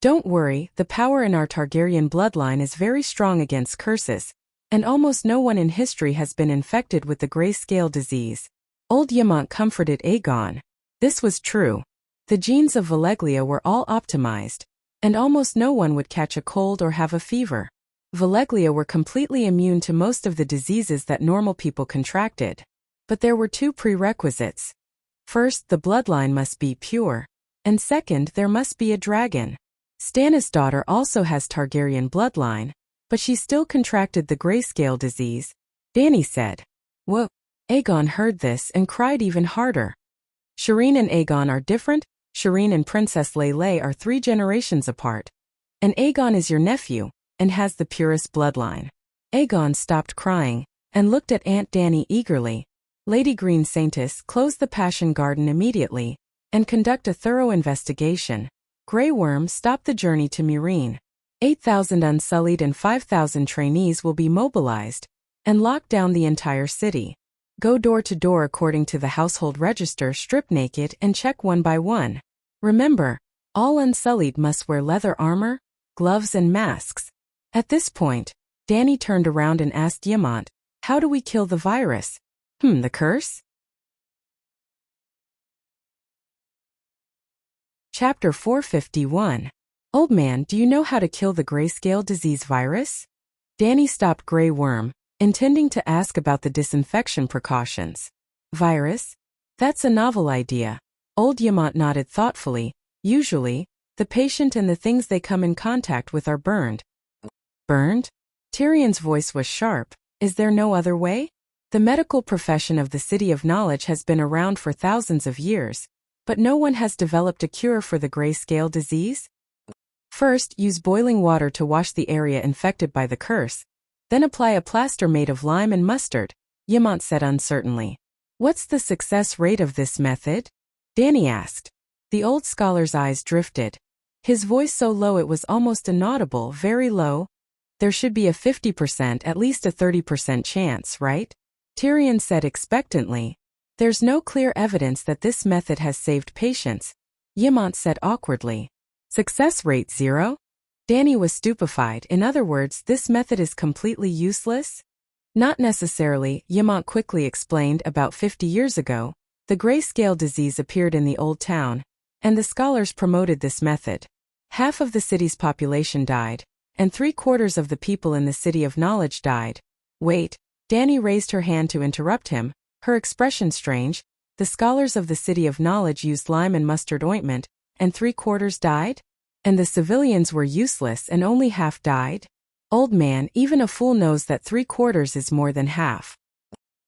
Don't worry, the power in our Targaryen bloodline is very strong against curses, and almost no one in history has been infected with the grayscale disease. Old Ymont comforted Aegon. This was true. The genes of Valeglia were all optimized, and almost no one would catch a cold or have a fever. Valeglia were completely immune to most of the diseases that normal people contracted. But there were two prerequisites. First, the bloodline must be pure, and second, there must be a dragon. Stannis' daughter also has Targaryen bloodline, but she still contracted the grayscale disease, Dany said. Whoa! Aegon heard this and cried even harder. Shireen and Aegon are different. Shireen and Princess Lele are 3 generations apart. And Aegon is your nephew, and has the purest bloodline. Aegon stopped crying, and looked at Aunt Dany eagerly. Lady Green Saintess closed the Passion Garden immediately, and conduct a thorough investigation. Grey Worm stopped the journey to Meereen. 8,000 Unsullied and 5,000 trainees will be mobilized, and lock down the entire city. Go door to door according to the household register, strip naked and check one by one. Remember, all Unsullied must wear leather armor, gloves and masks. At this point, Dany turned around and asked Ymont, how do we kill the virus? The curse? Chapter 451. Old man, do you know how to kill the grayscale disease virus? Dany stopped Grey Worm, intending to ask about the disinfection precautions. Virus? That's a novel idea. Old Ymont nodded thoughtfully. Usually, the patient and the things they come in contact with are burned. Burned? Tyrion's voice was sharp. Is there no other way? The medical profession of the City of Knowledge has been around for thousands of years, but no one has developed a cure for the grayscale disease. First, use boiling water to wash the area infected by the curse. Then apply a plaster made of lime and mustard, Ymont said uncertainly. What's the success rate of this method? Dany asked. The old scholar's eyes drifted. His voice so low it was almost inaudible, very low. There should be a 50%, at least a 30% chance, right? Tyrion said expectantly. There's no clear evidence that this method has saved patients, Ymont said awkwardly. Success rate 0? Dany was stupefied. In other words, this method is completely useless? Not necessarily, Ymont quickly explained. About 50 years ago, the grayscale disease appeared in the old town, and the scholars promoted this method. Half of the city's population died, and 3/4 of the people in the City of Knowledge died. Wait, Dany raised her hand to interrupt him, her expression strange. The scholars of the City of Knowledge used lime and mustard ointment, and 3/4 died? And the civilians were useless and only half died? Old man, even a fool knows that 3/4 is more than half.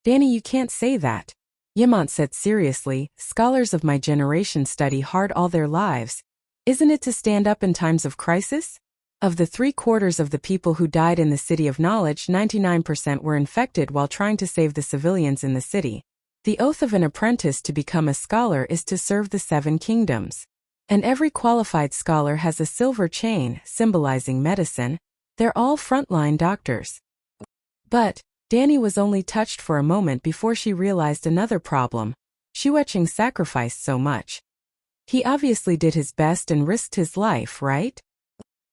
Dany, you can't say that. Ymont said seriously, scholars of my generation study hard all their lives. Isn't it to stand up in times of crisis? Of the 3/4 of the people who died in the City of Knowledge, 99% were infected while trying to save the civilians in the city. The oath of an apprentice to become a scholar is to serve the 7 kingdoms. And every qualified scholar has a silver chain, symbolizing medicine. They're all frontline doctors. But Dany was only touched for a moment before she realized another problem. Shueching sacrificed so much. He obviously did his best and risked his life, right?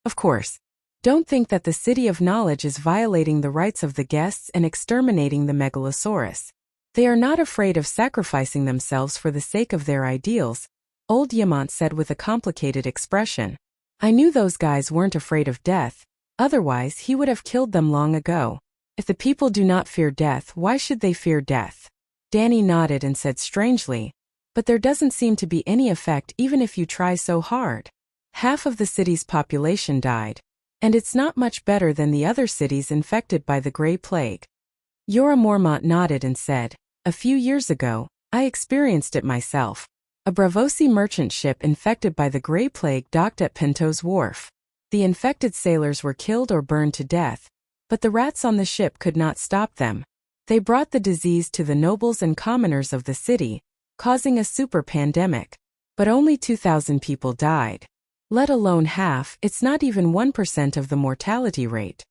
Of course. Don't think that the City of Knowledge is violating the rights of the guests and exterminating the Megalosaurus. They are not afraid of sacrificing themselves for the sake of their ideals, Old Ymont said with a complicated expression. I knew those guys weren't afraid of death, otherwise he would have killed them long ago. If the people do not fear death, why should they fear death? Dany nodded and said strangely, but there doesn't seem to be any effect even if you try so hard. Half of the city's population died, and it's not much better than the other cities infected by the Grey Plague. Jorah Mormont nodded and said, a few years ago, I experienced it myself. A Braavosi merchant ship infected by the Grey Plague docked at Pinto's Wharf. The infected sailors were killed or burned to death, but the rats on the ship could not stop them. They brought the disease to the nobles and commoners of the city, causing a super pandemic. But only 2,000 people died. Let alone half, it's not even 1% of the mortality rate.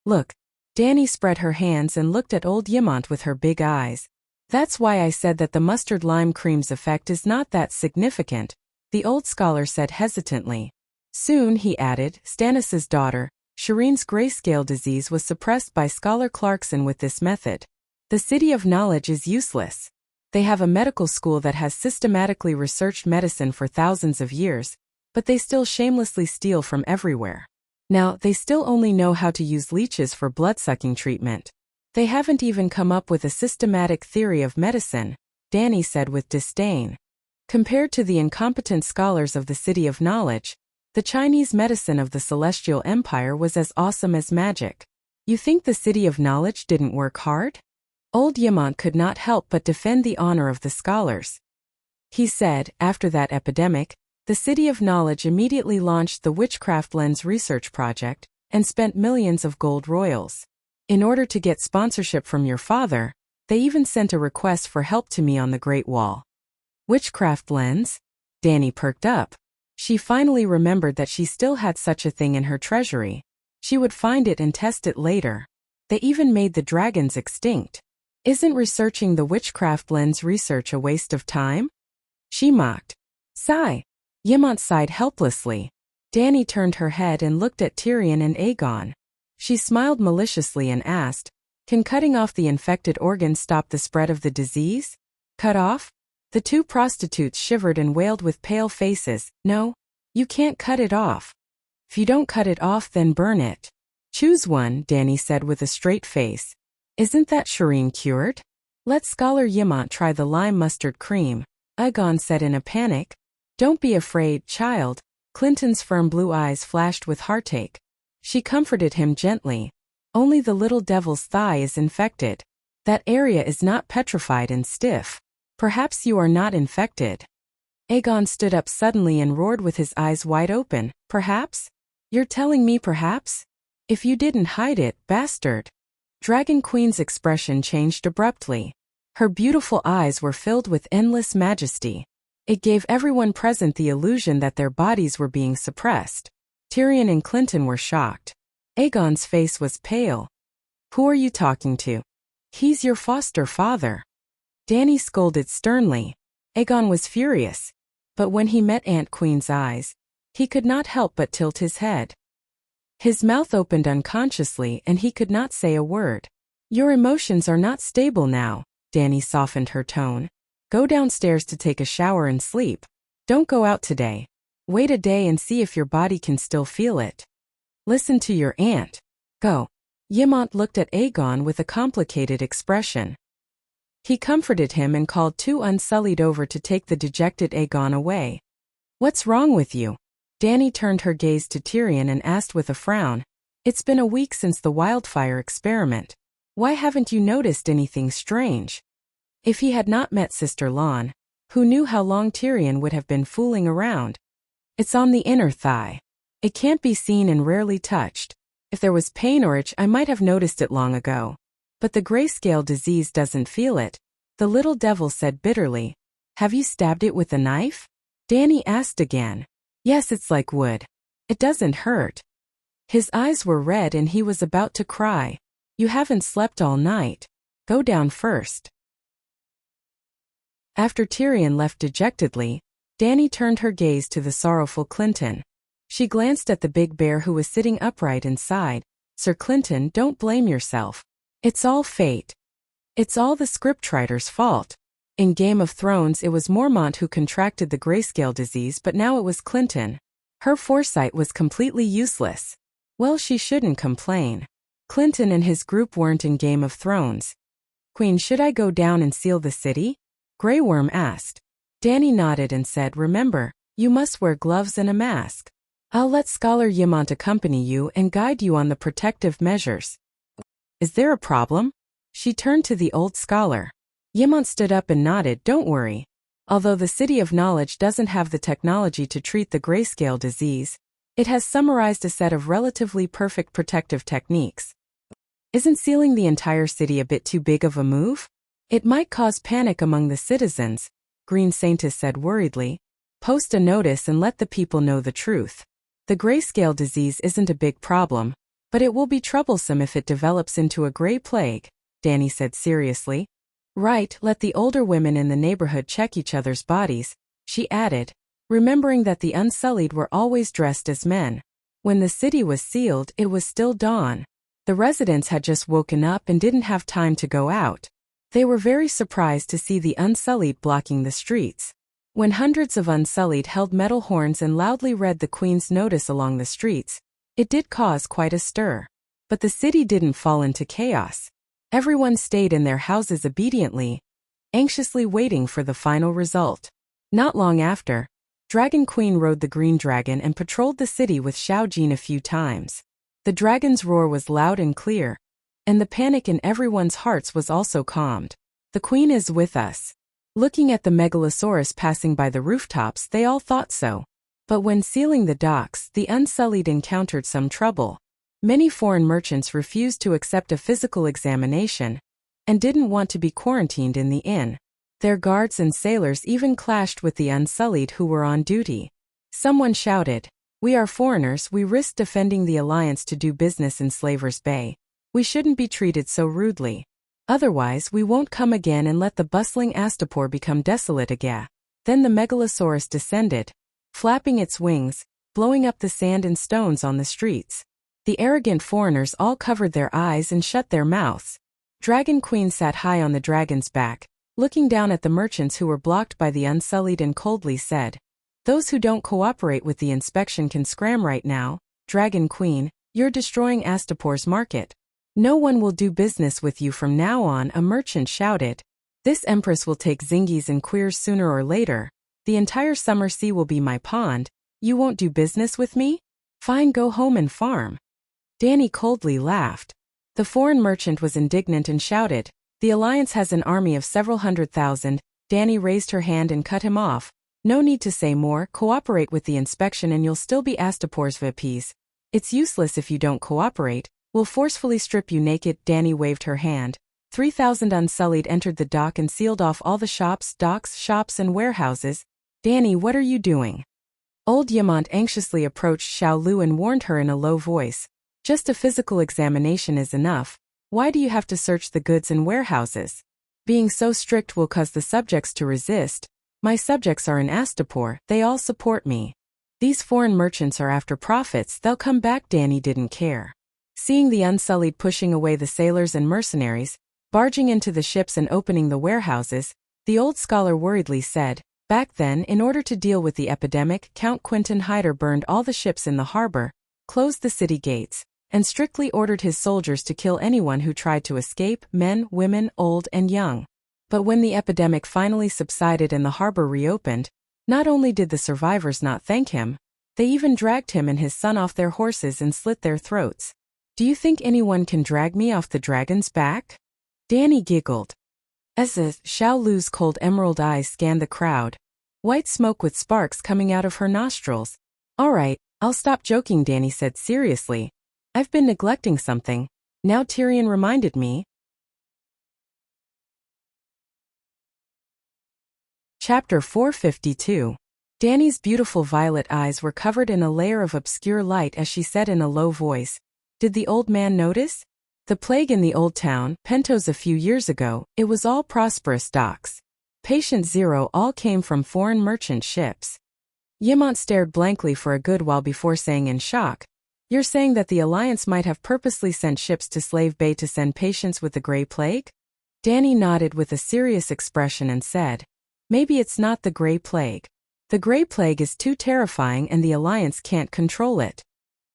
Look, Dany spread her hands and looked at old Ymont with her big eyes. That's why I said that the mustard lime cream's effect is not that significant, the old scholar said hesitantly. Soon, he added, Stannis's daughter, Shireen's grayscale disease was suppressed by Scholar Clarkson with this method. The City of Knowledge is useless. They have a medical school that has systematically researched medicine for thousands of years, but they still shamelessly steal from everywhere. Now, they still only know how to use leeches for blood-sucking treatment. They haven't even come up with a systematic theory of medicine, Danny said with disdain. Compared to the incompetent scholars of the City of Knowledge, the Chinese medicine of the Celestial Empire was as awesome as magic. You think the City of Knowledge didn't work hard? Old Yamant could not help but defend the honor of the scholars. He said, after that epidemic, the City of Knowledge immediately launched the Witchcraft Lens Research Project and spent millions of gold royals. In order to get sponsorship from your father, they even sent a request for help to me on the Great Wall. Witchcraft Lens? Danny perked up. She finally remembered that she still had such a thing in her treasury. She would find it and test it later. They even made the dragons extinct. Isn't researching the Witchcraft Lens research a waste of time? She mocked. Sigh. Yamant sighed helplessly. Danny turned her head and looked at Tyrion and Aegon. She smiled maliciously and asked, "Can cutting off the infected organ stop the spread of the disease?" Cut off? The two prostitutes shivered and wailed with pale faces. No, you can't cut it off. If you don't cut it off, then burn it. Choose one, Danny said with a straight face. Isn't that Shireen cured? Let Scholar Yamant try the lime mustard cream, Aegon said in a panic. Don't be afraid, child. Clinton's firm blue eyes flashed with heartache. She comforted him gently. Only the little devil's thigh is infected. That area is not petrified and stiff. Perhaps you are not infected. Aegon stood up suddenly and roared with his eyes wide open. Perhaps? You're telling me perhaps? If you didn't hide it, bastard. Dragon Queen's expression changed abruptly. Her beautiful eyes were filled with endless majesty. It gave everyone present the illusion that their bodies were being suppressed. Tyrion and Clinton were shocked. Aegon's face was pale. Who are you talking to? He's your foster father. Danny scolded sternly. Aegon was furious. But when he met Ant Queen's eyes, he could not help but tilt his head. His mouth opened unconsciously and he could not say a word. Your emotions are not stable now, Danny softened her tone. Go downstairs to take a shower and sleep. Don't go out today. Wait a day and see if your body can still feel it. Listen to your aunt. Go. Yamant looked at Aegon with a complicated expression. He comforted him and called two Unsullied over to take the dejected Aegon away. What's wrong with you? Danny turned her gaze to Tyrion and asked with a frown. It's been a week since the wildfire experiment. Why haven't you noticed anything strange? If he had not met Sister Lon, who knew how long Tyrion would have been fooling around? It's on the inner thigh. It can't be seen and rarely touched. If there was pain or itch, I might have noticed it long ago. But the grayscale disease doesn't feel it, the little devil said bitterly. Have you stabbed it with a knife? Danny asked again. Yes, it's like wood. It doesn't hurt. His eyes were red and he was about to cry. You haven't slept all night. Go down first. After Tyrion left dejectedly, Danny turned her gaze to the sorrowful Clinton. She glanced at the big bear who was sitting upright and sighed. Sir Clinton, don't blame yourself. It's all fate. It's all the scriptwriter's fault. In Game of Thrones it was Mormont who contracted the grayscale disease, but now it was Clinton. Her foresight was completely useless. Well, she shouldn't complain. Clinton and his group weren't in Game of Thrones. Queen, should I go down and seal the city? Grey Worm asked. Danny nodded and said, remember, you must wear gloves and a mask. I'll let Scholar Yamant accompany you and guide you on the protective measures. Is there a problem? She turned to the old scholar. Yamant stood up and nodded. Don't worry. Although the City of Knowledge doesn't have the technology to treat the grayscale disease, it has summarized a set of relatively perfect protective techniques. Isn't sealing the entire city a bit too big of a move? It might cause panic among the citizens, Green Saintess said worriedly. Post a notice and let the people know the truth. The grayscale disease isn't a big problem, but it will be troublesome if it develops into a gray plague, Danny said seriously. Right, let the older women in the neighborhood check each other's bodies, she added, remembering that the Unsullied were always dressed as men. When the city was sealed, it was still dawn. The residents had just woken up and didn't have time to go out. They were very surprised to see the Unsullied blocking the streets. When hundreds of Unsullied held metal horns and loudly read the Queen's notice along the streets, it did cause quite a stir. But the city didn't fall into chaos. Everyone stayed in their houses obediently, anxiously waiting for the final result. Not long after, Dragon Queen rode the green dragon and patrolled the city with Xiao Jin a few times. The dragon's roar was loud and clear, and the panic in everyone's hearts was also calmed. The Queen is with us. Looking at the Megalosaurus passing by the rooftops, they all thought so. But when sealing the docks, the Unsullied encountered some trouble. Many foreign merchants refused to accept a physical examination and didn't want to be quarantined in the inn. Their guards and sailors even clashed with the Unsullied who were on duty. Someone shouted, "We are foreigners, we risk defending the alliance to do business in Slaver's Bay. We shouldn't be treated so rudely. Otherwise we won't come again and let the bustling Astapor become desolate again." Then the Megalosaurus descended, flapping its wings, blowing up the sand and stones on the streets. The arrogant foreigners all covered their eyes and shut their mouths. Dragon Queen sat high on the dragon's back, looking down at the merchants who were blocked by the Unsullied and coldly said, "Those who don't cooperate with the inspection can scram right now. Dragon Queen, you're destroying Astapor's market. No one will do business with you from now on," a merchant shouted. "This empress will take zingies and queers sooner or later. The entire summer sea will be my pond. You won't do business with me? Fine, go home and farm." Danny coldly laughed. The foreign merchant was indignant and shouted, "The alliance has an army of several 100,000. Danny raised her hand and cut him off. "No need to say more, cooperate with the inspection and you'll still be Astapor's VIPs. It's useless if you don't cooperate. We'll forcefully strip you naked." Danny waved her hand. 3,000 Unsullied entered the dock and sealed off all the shops, docks, shops and warehouses. "Danny, what are you doing?" Old Yamant anxiously approached Xiao Lu and warned her in a low voice, "Just a physical examination is enough. Why do you have to search the goods and warehouses? Being so strict will cause the subjects to resist. My subjects are in Astapor, they all support me. These foreign merchants are after profits, they'll come back." Danny didn't care. Seeing the Unsullied pushing away the sailors and mercenaries, barging into the ships and opening the warehouses, the old scholar worriedly said, "Back then, in order to deal with the epidemic, Count Quinton Hyder burned all the ships in the harbor, closed the city gates, and strictly ordered his soldiers to kill anyone who tried to escape, men, women, old and young. But when the epidemic finally subsided and the harbor reopened, not only did the survivors not thank him, they even dragged him and his son off their horses and slit their throats. Do you think anyone can drag me off the dragon's back?" Danny giggled. As Xiao Lu's cold emerald eyes scanned the crowd, white smoke with sparks coming out of her nostrils. "All right, I'll stop joking," Danny said seriously. "I've been neglecting something. Now Tyrion reminded me." Chapter 452. Danny's beautiful violet eyes were covered in a layer of obscure light as she said in a low voice, "Did the old man notice? The plague in the old town, Pentos a few years ago, it was all prosperous docks. Patient zero all came from foreign merchant ships." Yamant stared blankly for a good while before saying in shock, "You're saying that the Alliance might have purposely sent ships to Slave Bay to send patients with the Grey Plague?" Danny nodded with a serious expression and said, "Maybe it's not the Grey Plague. The Grey Plague is too terrifying and the Alliance can't control it."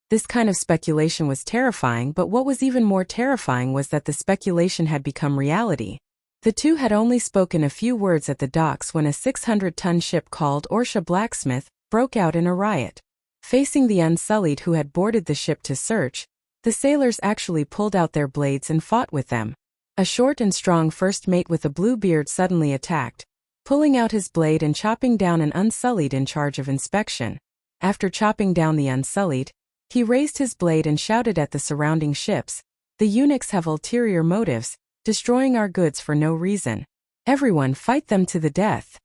This kind of speculation was terrifying, but what was even more terrifying was that the speculation had become reality. The two had only spoken a few words at the docks when a 600-ton ship called Orsha Blacksmith broke out in a riot. Facing the Unsullied who had boarded the ship to search, the sailors actually pulled out their blades and fought with them. A short and strong first mate with a blue beard suddenly attacked, pulling out his blade and chopping down an Unsullied in charge of inspection. After chopping down the Unsullied, he raised his blade and shouted at the surrounding ships, "The eunuchs have ulterior motives, destroying our goods for no reason. Everyone fight them to the death."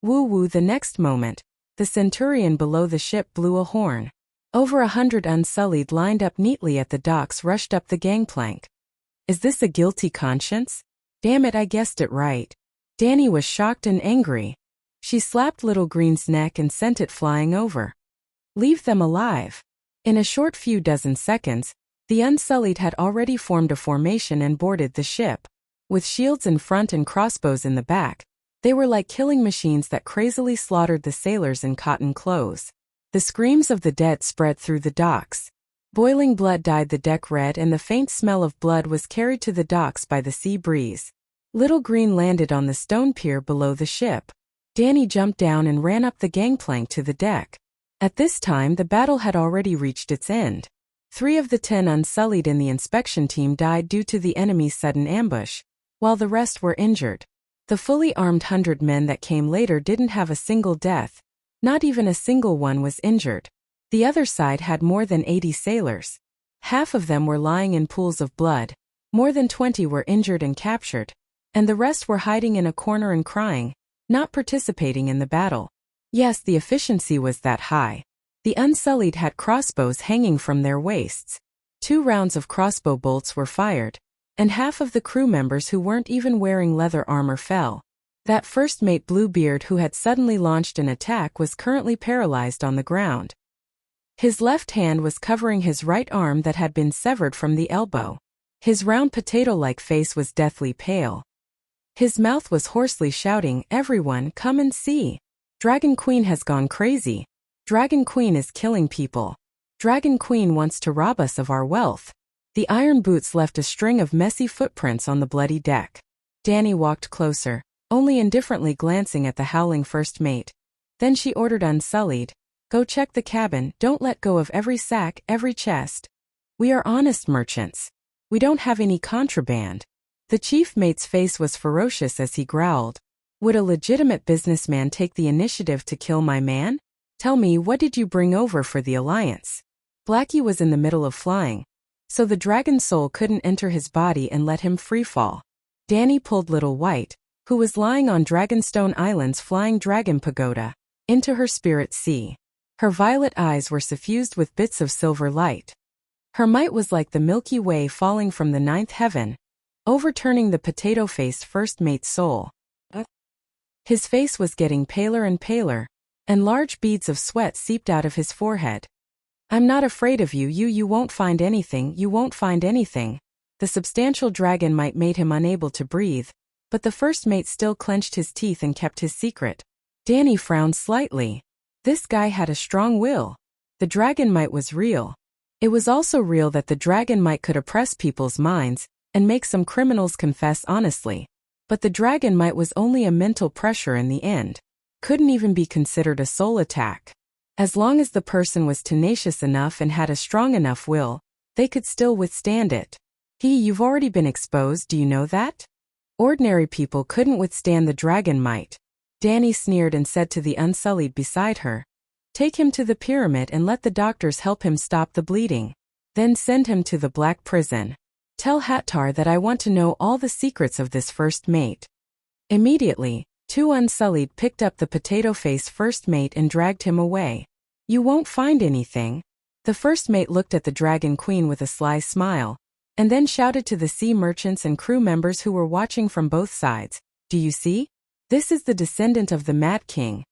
Woo-woo. The next moment, the centurion below the ship blew a horn. Over 100 Unsullied lined up neatly at the docks rushed up the gangplank. "Is this a guilty conscience? Damn it, I guessed it right." Danny was shocked and angry. She slapped Little Green's neck and sent it flying over. "Leave them alive." In a short few dozen seconds, the Unsullied had already formed a formation and boarded the ship. With shields in front and crossbows in the back, they were like killing machines that crazily slaughtered the sailors in cotton clothes. The screams of the dead spread through the docks. Boiling blood dyed the deck red, and the faint smell of blood was carried to the docks by the sea breeze. Little Green landed on the stone pier below the ship. Danny jumped down and ran up the gangplank to the deck. At this time the battle had already reached its end. 3 of the 10 Unsullied in the inspection team died due to the enemy's sudden ambush, while the rest were injured. The fully armed 100 men that came later didn't have a single death. Not even a single one was injured. The other side had more than 80 sailors. Half of them were lying in pools of blood, more than 20 were injured and captured, and the rest were hiding in a corner and crying, not participating in the battle. Yes, the efficiency was that high. The Unsullied had crossbows hanging from their waists. 2 rounds of crossbow bolts were fired, and half of the crew members who weren't even wearing leather armor fell. That first mate Bluebeard, who had suddenly launched an attack, was currently paralyzed on the ground. His left hand was covering his right arm that had been severed from the elbow. His round potato-like face was deathly pale. His mouth was hoarsely shouting, "Everyone, come and see! Dragon Queen has gone crazy. Dragon Queen is killing people. Dragon Queen wants to rob us of our wealth." The iron boots left a string of messy footprints on the bloody deck. Danny walked closer, only indifferently glancing at the howling first mate. Then she ordered Unsullied, "Go check the cabin, don't let go of every sack, every chest. We are honest merchants. We don't have any contraband." The chief mate's face was ferocious as he growled, "Would a legitimate businessman take the initiative to kill my man? Tell me, what did you bring over for the Alliance?" Blackie was in the middle of flying, so the dragon soul couldn't enter his body and let him freefall. Danny pulled Little White, who was lying on Dragonstone Island's flying dragon pagoda, into her spirit sea. Her violet eyes were suffused with bits of silver light. Her might was like the Milky Way falling from the 9th heaven, overturning the potato-faced first mate's soul. His face was getting paler and paler, and large beads of sweat seeped out of his forehead. "I'm not afraid of you, you won't find anything, you won't find anything." The substantial dragon might made him unable to breathe, but the first mate still clenched his teeth and kept his secret. Danny frowned slightly. This guy had a strong will. The dragon might was real. It was also real that the dragon might could oppress people's minds and make some criminals confess honestly. But the dragon might was only a mental pressure in the end. Couldn't even be considered a soul attack. As long as the person was tenacious enough and had a strong enough will, they could still withstand it. You've already been exposed, do you know that? Ordinary people couldn't withstand the dragon might. Danny sneered and said to the Unsullied beside her, "Take him to the pyramid and let the doctors help him stop the bleeding. Then send him to the Black Prison. Tell Hattar that I want to know all the secrets of this first mate." Immediately, 2 Unsullied picked up the potato-faced first mate and dragged him away. "You won't find anything." The first mate looked at the Dragon Queen with a sly smile, and then shouted to the sea merchants and crew members who were watching from both sides, "Do you see? This is the descendant of the Mad King,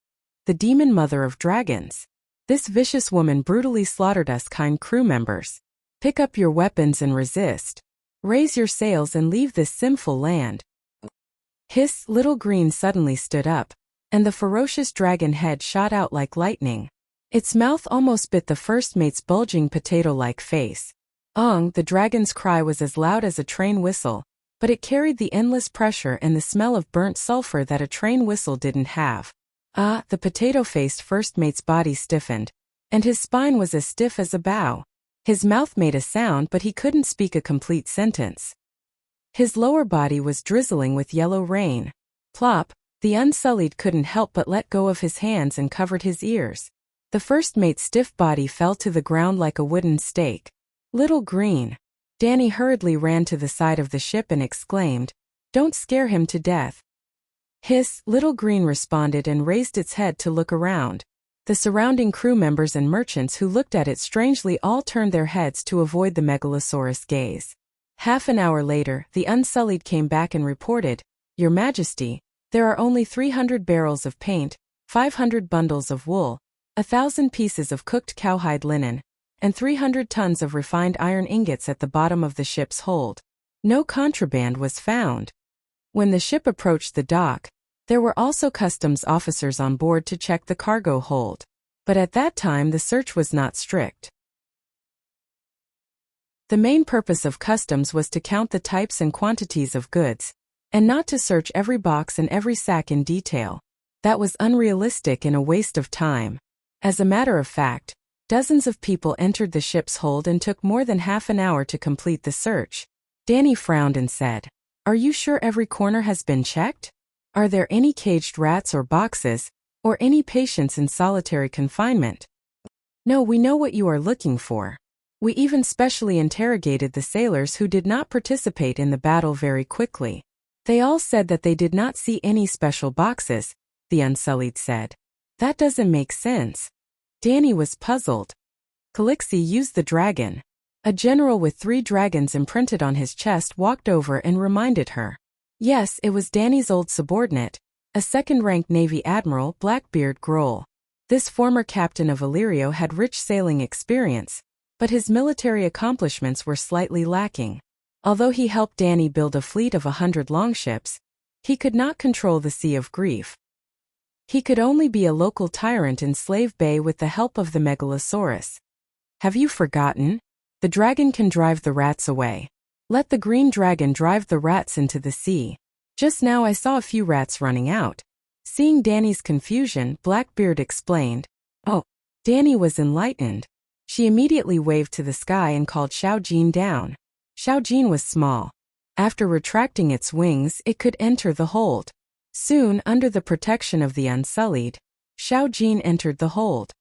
the demon mother of dragons. This vicious woman brutally slaughtered us kind crew members. Pick up your weapons and resist. Raise your sails and leave this sinful land." Hiss! Little Green suddenly stood up, and the ferocious dragon head shot out like lightning. Its mouth almost bit the first mate's bulging potato-like face. The dragon's cry was as loud as a train whistle, but it carried the endless pressure and the smell of burnt sulfur that a train whistle didn't have. The potato-faced first mate's body stiffened, and his spine was as stiff as a bow. His mouth made a sound, but he couldn't speak a complete sentence. His lower body was drizzling with yellow rain. Plop! The Unsullied couldn't help but let go of his hands and covered his ears. The first mate's stiff body fell to the ground like a wooden stake. Little Green! Danny hurriedly ran to the side of the ship and exclaimed, "Don't scare him to death." Hiss! Little Green responded and raised its head to look around. The surrounding crew members and merchants who looked at it strangely all turned their heads to avoid the megalosaurus gaze. Half an hour later, the Unsullied came back and reported, "Your Majesty, there are only 300 barrels of paint, 500 bundles of wool, 1,000 pieces of cooked cowhide linen, and 300 tons of refined iron ingots at the bottom of the ship's hold. No contraband was found." When the ship approached the dock, there were also customs officers on board to check the cargo hold. But at that time the search was not strict. The main purpose of customs was to count the types and quantities of goods, and not to search every box and every sack in detail. That was unrealistic and a waste of time. As a matter of fact, dozens of people entered the ship's hold and took more than half an hour to complete the search. Danny frowned and said, "Are you sure every corner has been checked? Are there any caged rats or boxes, or any patients in solitary confinement?" "No, we know what you are looking for. We even specially interrogated the sailors who did not participate in the battle very quickly. They all said that they did not see any special boxes," the Unsullied said. "That doesn't make sense." Danny was puzzled. Calixi used the dragon. A general with 3 dragons imprinted on his chest walked over and reminded her. Yes, it was Danny's old subordinate, a second-ranked Navy Admiral, Blackbeard Grohl. This former captain of Illyrio had rich sailing experience, but his military accomplishments were slightly lacking. Although he helped Danny build a fleet of 100 longships, he could not control the Sea of Grief. He could only be a local tyrant in Slave Bay with the help of the Megalosaurus. "Have you forgotten? The dragon can drive the rats away. Let the green dragon drive the rats into the sea. Just now I saw a few rats running out." Seeing Danny's confusion, Blackbeard explained. Oh, Danny was enlightened. She immediately waved to the sky and called Xiaojin down. Xiaojin was small. After retracting its wings, it could enter the hold. Soon, under the protection of the Unsullied, Xiaojin entered the hold.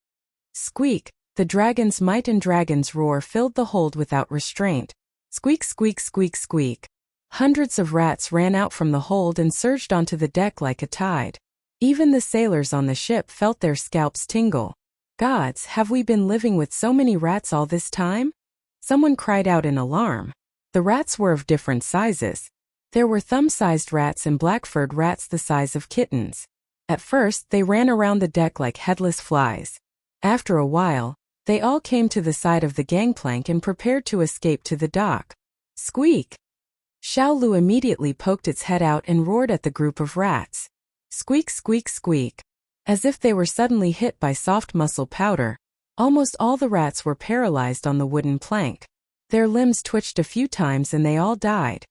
Squeak! The dragon's might and dragon's roar filled the hold without restraint. Squeak, squeak, squeak, squeak. Hundreds of rats ran out from the hold and surged onto the deck like a tide. Even the sailors on the ship felt their scalps tingle. "Gods, have we been living with so many rats all this time?" Someone cried out in alarm. The rats were of different sizes. There were thumb-sized rats and black-furred rats the size of kittens. At first, they ran around the deck like headless flies. After a while, they all came to the side of the gangplank and prepared to escape to the dock. Squeak! Xiaolu immediately poked its head out and roared at the group of rats. Squeak, squeak, squeak. As if they were suddenly hit by soft muscle powder, almost all the rats were paralyzed on the wooden plank. Their limbs twitched a few times and they all died.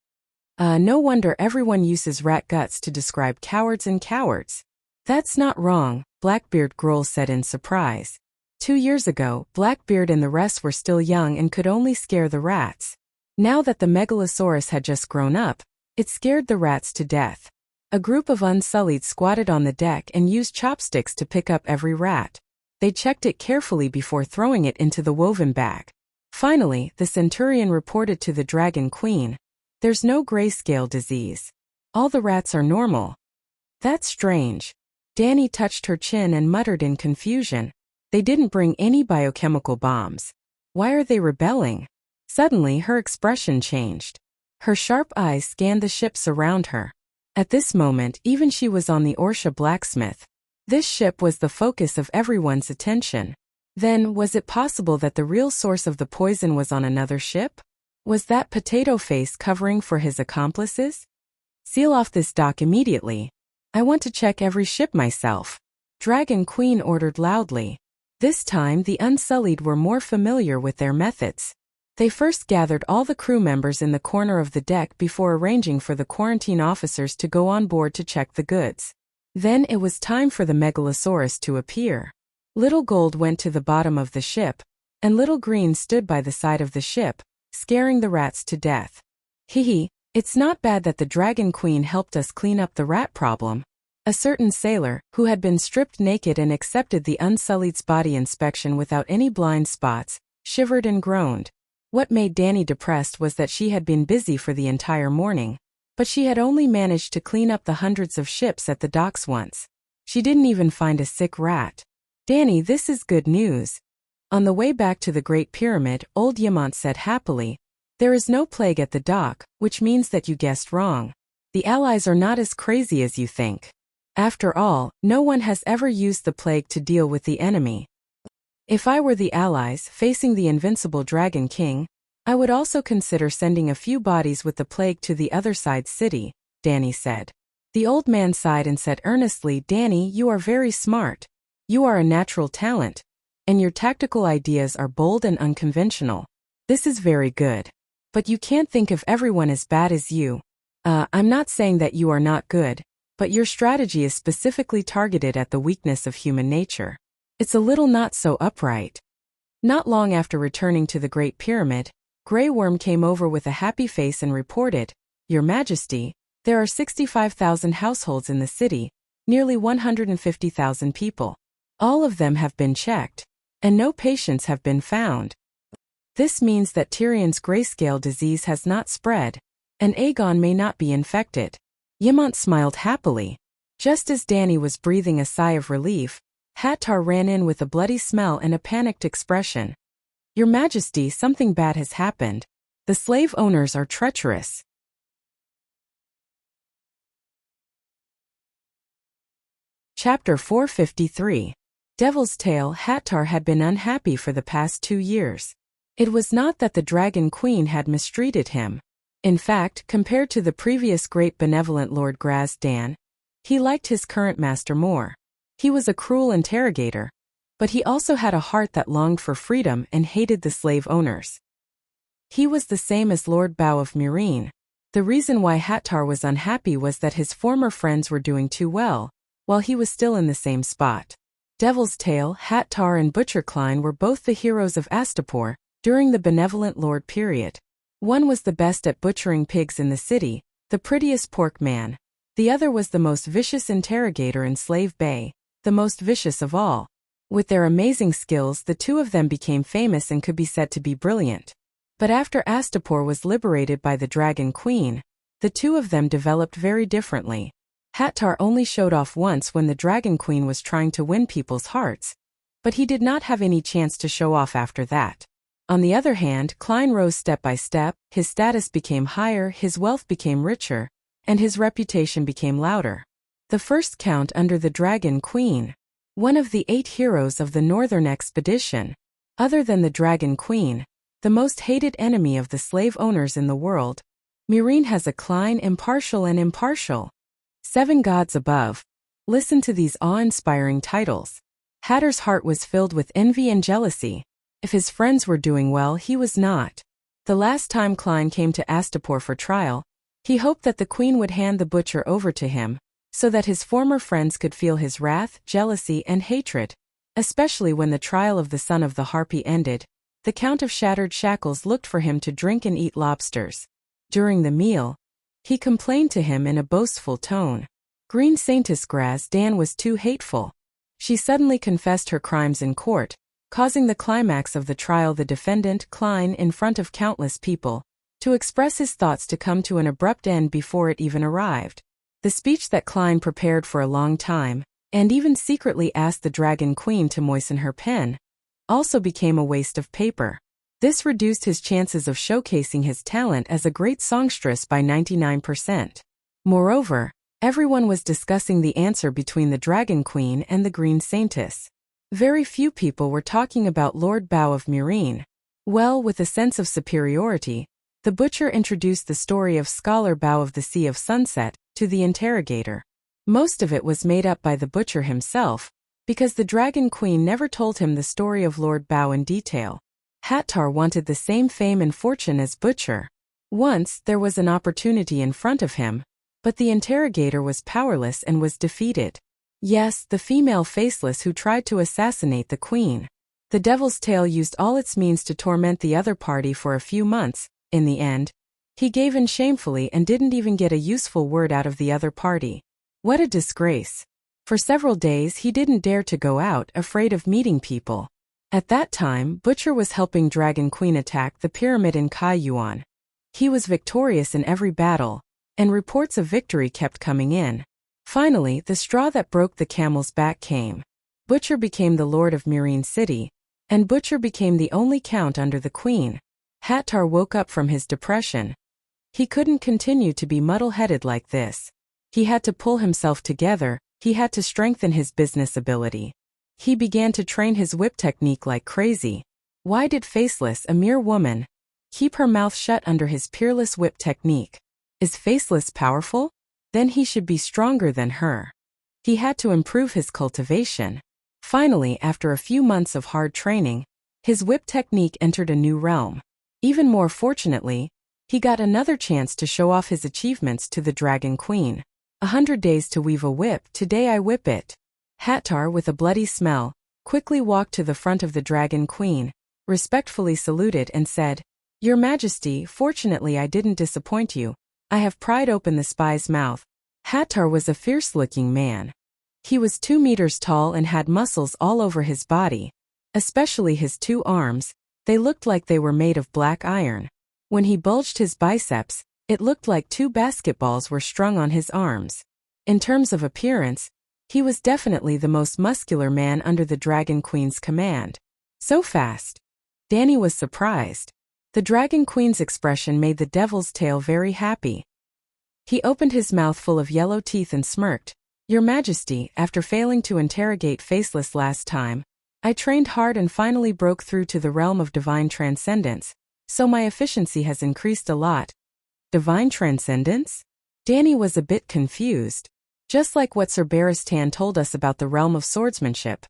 No wonder everyone uses rat guts to describe cowards and cowards. "That's not wrong," Blackbeard Grohl said in surprise. 2 years ago, Blackbeard and the rest were still young and could only scare the rats. Now that the Megalosaurus had just grown up, it scared the rats to death. A group of Unsullied squatted on the deck and used chopsticks to pick up every rat. They checked it carefully before throwing it into the woven bag. Finally, the Centurion reported to the Dragon Queen. "There's no grayscale disease. All the rats are normal." "That's strange." Danny touched her chin and muttered in confusion. "They didn't bring any biochemical bombs. Why are they rebelling?" Suddenly her expression changed. Her sharp eyes scanned the ships around her. At this moment, even she was on the Orsha blacksmith. This ship was the focus of everyone's attention. Then, was it possible that the real source of the poison was on another ship? Was that potato face covering for his accomplices? "Seal off this dock immediately. I want to check every ship myself," Dragon Queen ordered loudly. This time the Unsullied were more familiar with their methods. They first gathered all the crew members in the corner of the deck before arranging for the quarantine officers to go on board to check the goods. Then it was time for the Megalosaurus to appear. Little Gold went to the bottom of the ship, and Little Green stood by the side of the ship, scaring the rats to death. "Hee, it's not bad that the Dragon Queen helped us clean up the rat problem." A certain sailor, who had been stripped naked and accepted the Unsullied's body inspection without any blind spots, shivered and groaned. What made Danny depressed was that she had been busy for the entire morning, but she had only managed to clean up the hundreds of ships at the docks once. She didn't even find a sick rat. "Danny, this is good news." On the way back to the Great Pyramid, old Yamant said happily, "There is no plague at the dock, which means that you guessed wrong. The Allies are not as crazy as you think. After all, no one has ever used the plague to deal with the enemy. If I were the Allies facing the invincible Dragon King, I would also consider sending a few bodies with the plague to the other side city. Danny said. The old man sighed and said earnestly, Danny, you are very smart. You are a natural talent. And your tactical ideas are bold and unconventional. This is very good. But you can't think of everyone as bad as you. I'm not saying that you are not good, but your strategy is specifically targeted at the weakness of human nature. It's a little not so upright. Not long after returning to the Great Pyramid, Grey Worm came over with a happy face and reported, Your Majesty, there are 65,000 households in the city, nearly 150,000 people. All of them have been checked, and no patients have been found. This means that Tyrion's grayscale disease has not spread, and Aegon may not be infected. Ymont smiled happily. Just as Danny was breathing a sigh of relief, Hattar ran in with a bloody smell and a panicked expression. Your Majesty, something bad has happened. The slave owners are treacherous. Chapter 453. Devil's Tale. Hattar had been unhappy for the past 2 years. It was not that the Dragon Queen had mistreated him. In fact, compared to the previous great benevolent Lord Grazdan, he liked his current master more. He was a cruel interrogator, but he also had a heart that longed for freedom and hated the slave owners. He was the same as Lord Bow of Meereen. The reason why Hattar was unhappy was that his former friends were doing too well, while he was still in the same spot. Devil's Tale, Hattar and Butcher Klein were both the heroes of Astapor during the benevolent lord period. One was the best at butchering pigs in the city, the prettiest pork man. The other was the most vicious interrogator in Slave Bay, the most vicious of all. With their amazing skills, the two of them became famous and could be said to be brilliant. But after Astapor was liberated by the Dragon Queen, the two of them developed very differently. Hattar only showed off once when the Dragon Queen was trying to win people's hearts, but he did not have any chance to show off after that. On the other hand, Klein rose step by step, his status became higher, his wealth became richer, and his reputation became louder. The first count under the Dragon Queen, one of the 8 heroes of the Northern Expedition. Other than the Dragon Queen, the most hated enemy of the slave owners in the world, Meereen has a Klein impartial and impartial. 7 gods above. Listen to these awe-inspiring titles. Hattar's heart was filled with envy and jealousy. If his friends were doing well, he was not. The last time Klein came to Astapor for trial, he hoped that the queen would hand the butcher over to him, so that his former friends could feel his wrath, jealousy, and hatred. Especially when the trial of the son of the Harpy ended, the Count of Shattered Shackles looked for him to drink and eat lobsters. During the meal, he complained to him in a boastful tone. Green Saintess Grazdan was too hateful. She suddenly confessed her crimes in court, causing the climax of the trial, the defendant, Klein, in front of countless people, to express his thoughts to come to an abrupt end before it even arrived. The speech that Klein prepared for a long time, and even secretly asked the Dragon Queen to moisten her pen, also became a waste of paper. This reduced his chances of showcasing his talent as a great songstress by 99%. Moreover, everyone was discussing the answer between the Dragon Queen and the Green Saintess. Very few people were talking about Lord Bow of Meereen. Well, with a sense of superiority, the butcher introduced the story of Scholar Bow of the Sea of Sunset to the interrogator. Most of it was made up by the butcher himself, because the Dragon Queen never told him the story of Lord Bow in detail. Hattar wanted the same fame and fortune as Butcher. Once, there was an opportunity in front of him, but the interrogator was powerless and was defeated. Yes, the female faceless who tried to assassinate the queen. The Devil's Tale used all its means to torment the other party for a few months. In the end, he gave in shamefully and didn't even get a useful word out of the other party. What a disgrace. For several days he didn't dare to go out, afraid of meeting people. At that time, Butcher was helping Dragon Queen attack the pyramid in Kaiyuan. He was victorious in every battle, and reports of victory kept coming in. Finally, the straw that broke the camel's back came. Butcher became the lord of Meereen City, and Butcher became the only count under the queen. Hattar woke up from his depression. He couldn't continue to be muddle-headed like this. He had to pull himself together, he had to strengthen his business ability. He began to train his whip technique like crazy. Why did Faceless, a mere woman, keep her mouth shut under his peerless whip technique? Is Faceless powerful? then he should be stronger than her. He had to improve his cultivation. Finally, after a few months of hard training, his whip technique entered a new realm. Even more fortunately, he got another chance to show off his achievements to the Dragon Queen. 100 days to weave a whip, today I whip it. Hattar, with a bloody smell, quickly walked to the front of the Dragon Queen, respectfully saluted and said, "Your Majesty, fortunately I didn't disappoint you. I have pried open the spy's mouth." Hattar was a fierce-looking man. He was 2 meters tall and had muscles all over his body, especially his 2 arms. They looked like they were made of black iron. When he bulged his biceps, it looked like 2 basketballs were strung on his arms. In terms of appearance, he was definitely the most muscular man under the Dragon Queen's command. So fast. Danny was surprised. The Dragon Queen's expression made the Devil's Tail very happy. He opened his mouth full of yellow teeth and smirked. "Your Majesty, after failing to interrogate Faceless last time, I trained hard and finally broke through to the realm of divine transcendence, so my efficiency has increased a lot." Divine transcendence? Danny was a bit confused. Just like what Sir Barristan told us about the realm of swordsmanship.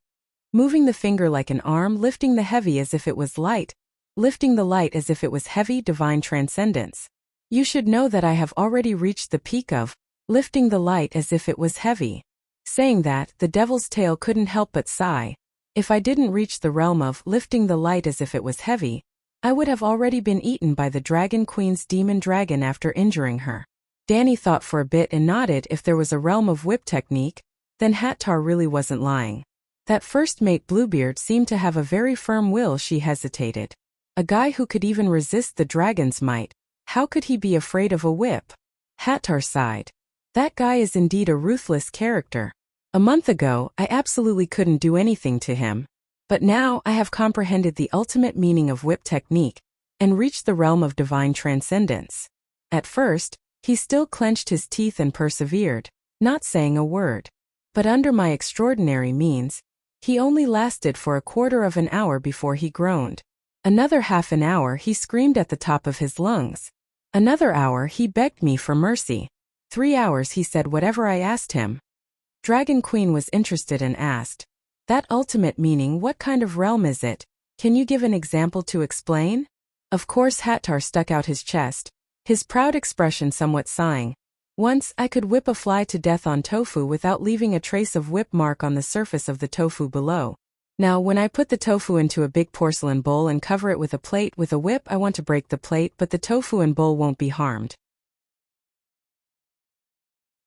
Moving the finger like an arm, lifting the heavy as if it was light, lifting the light as if it was heavy, divine transcendence. You should know that I have already reached the peak of lifting the light as if it was heavy. Saying that, the Devil's Tail couldn't help but sigh. If I didn't reach the realm of lifting the light as if it was heavy, I would have already been eaten by the Dragon Queen's demon dragon after injuring her. Danny thought for a bit and nodded. If there was a realm of whip technique, then Hattar really wasn't lying. That first mate Bluebeard seemed to have a very firm will. She hesitated. A guy who could even resist the dragon's might, how could he be afraid of a whip? Hattar sighed. That guy is indeed a ruthless character. A month ago, I absolutely couldn't do anything to him. But now I have comprehended the ultimate meaning of whip technique and reached the realm of divine transcendence. At first, he still clenched his teeth and persevered, not saying a word. But under my extraordinary means, he only lasted for a quarter of an hour before he groaned. Another half an hour he screamed at the top of his lungs. Another hour he begged me for mercy. 3 hours he said whatever I asked him. Dragon Queen was interested and asked, "That ultimate meaning, what kind of realm is it? Can you give an example to explain?" Of course Hattar stuck out his chest, his proud expression somewhat sighing. "Once I could whip a fly to death on tofu without leaving a trace of whip mark on the surface of the tofu below. Now when I put the tofu into a big porcelain bowl and cover it with a plate with a whip, I want to break the plate, but the tofu and bowl won't be harmed.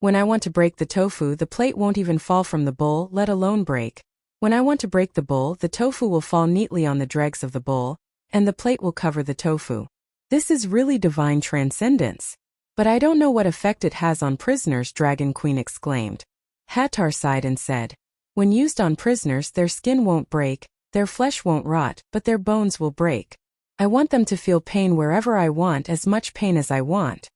When I want to break the tofu, the plate won't even fall from the bowl, let alone break. When I want to break the bowl, the tofu will fall neatly on the dregs of the bowl, and the plate will cover the tofu. This is really divine transcendence. But I don't know what effect it has on prisoners," Dragon Queen exclaimed. Hattar sighed and said, "When used on prisoners, their skin won't break, their flesh won't rot, but their bones will break. I want them to feel pain wherever I want, as much pain as I want.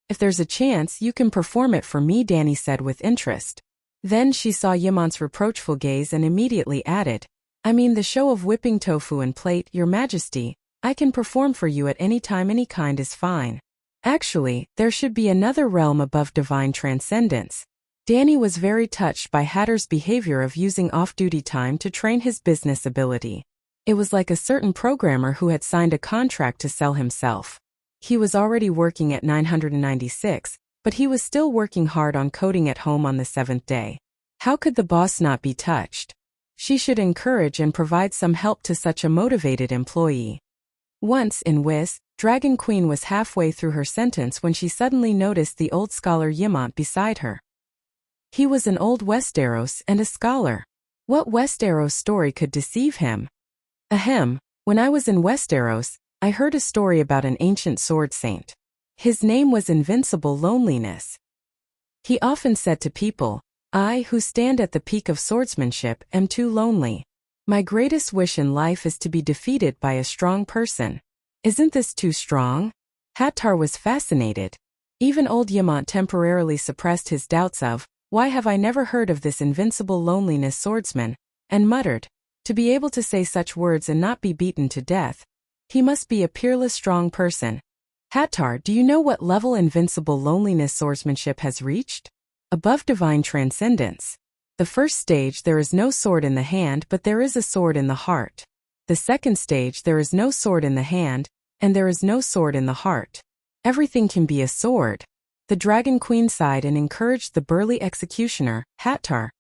If there's a chance, you can perform it for me," Danny said with interest. Then she saw Yamont's reproachful gaze and immediately added, "I mean the show of whipping tofu and plate, Your Majesty, I can perform for you at any time, any kind is fine. Actually, there should be another realm above divine transcendence." Danny was very touched by Hattar's behavior of using off-duty time to train his business ability. It was like a certain programmer who had signed a contract to sell himself. He was already working at 996, but he was still working hard on coding at home on the 7th day. How could the boss not be touched? She should encourage and provide some help to such a motivated employee. Once in Whis, Dragon Queen was halfway through her sentence when she suddenly noticed the old scholar Yamont beside her. He was an old Westeros and a scholar. What Westeros story could deceive him? Ahem, when I was in Westeros, I heard a story about an ancient sword saint. His name was Invincible Loneliness. He often said to people, "I, who stand at the peak of swordsmanship, am too lonely. My greatest wish in life is to be defeated by a strong person. Isn't this too strong?" Hattar was fascinated. Even old Yamont temporarily suppressed his doubts of, "Why have I never heard of this invincible loneliness swordsman?" and muttered, "To be able to say such words and not be beaten to death. He must be a peerless strong person." "Hattar, do you know what level invincible loneliness swordsmanship has reached?" Above divine transcendence. The first stage, there is no sword in the hand, but there is a sword in the heart. The second stage, there is no sword in the hand, and there is no sword in the heart. Everything can be a sword. The Dragon Queen sighed and encouraged the burly executioner, Hattar.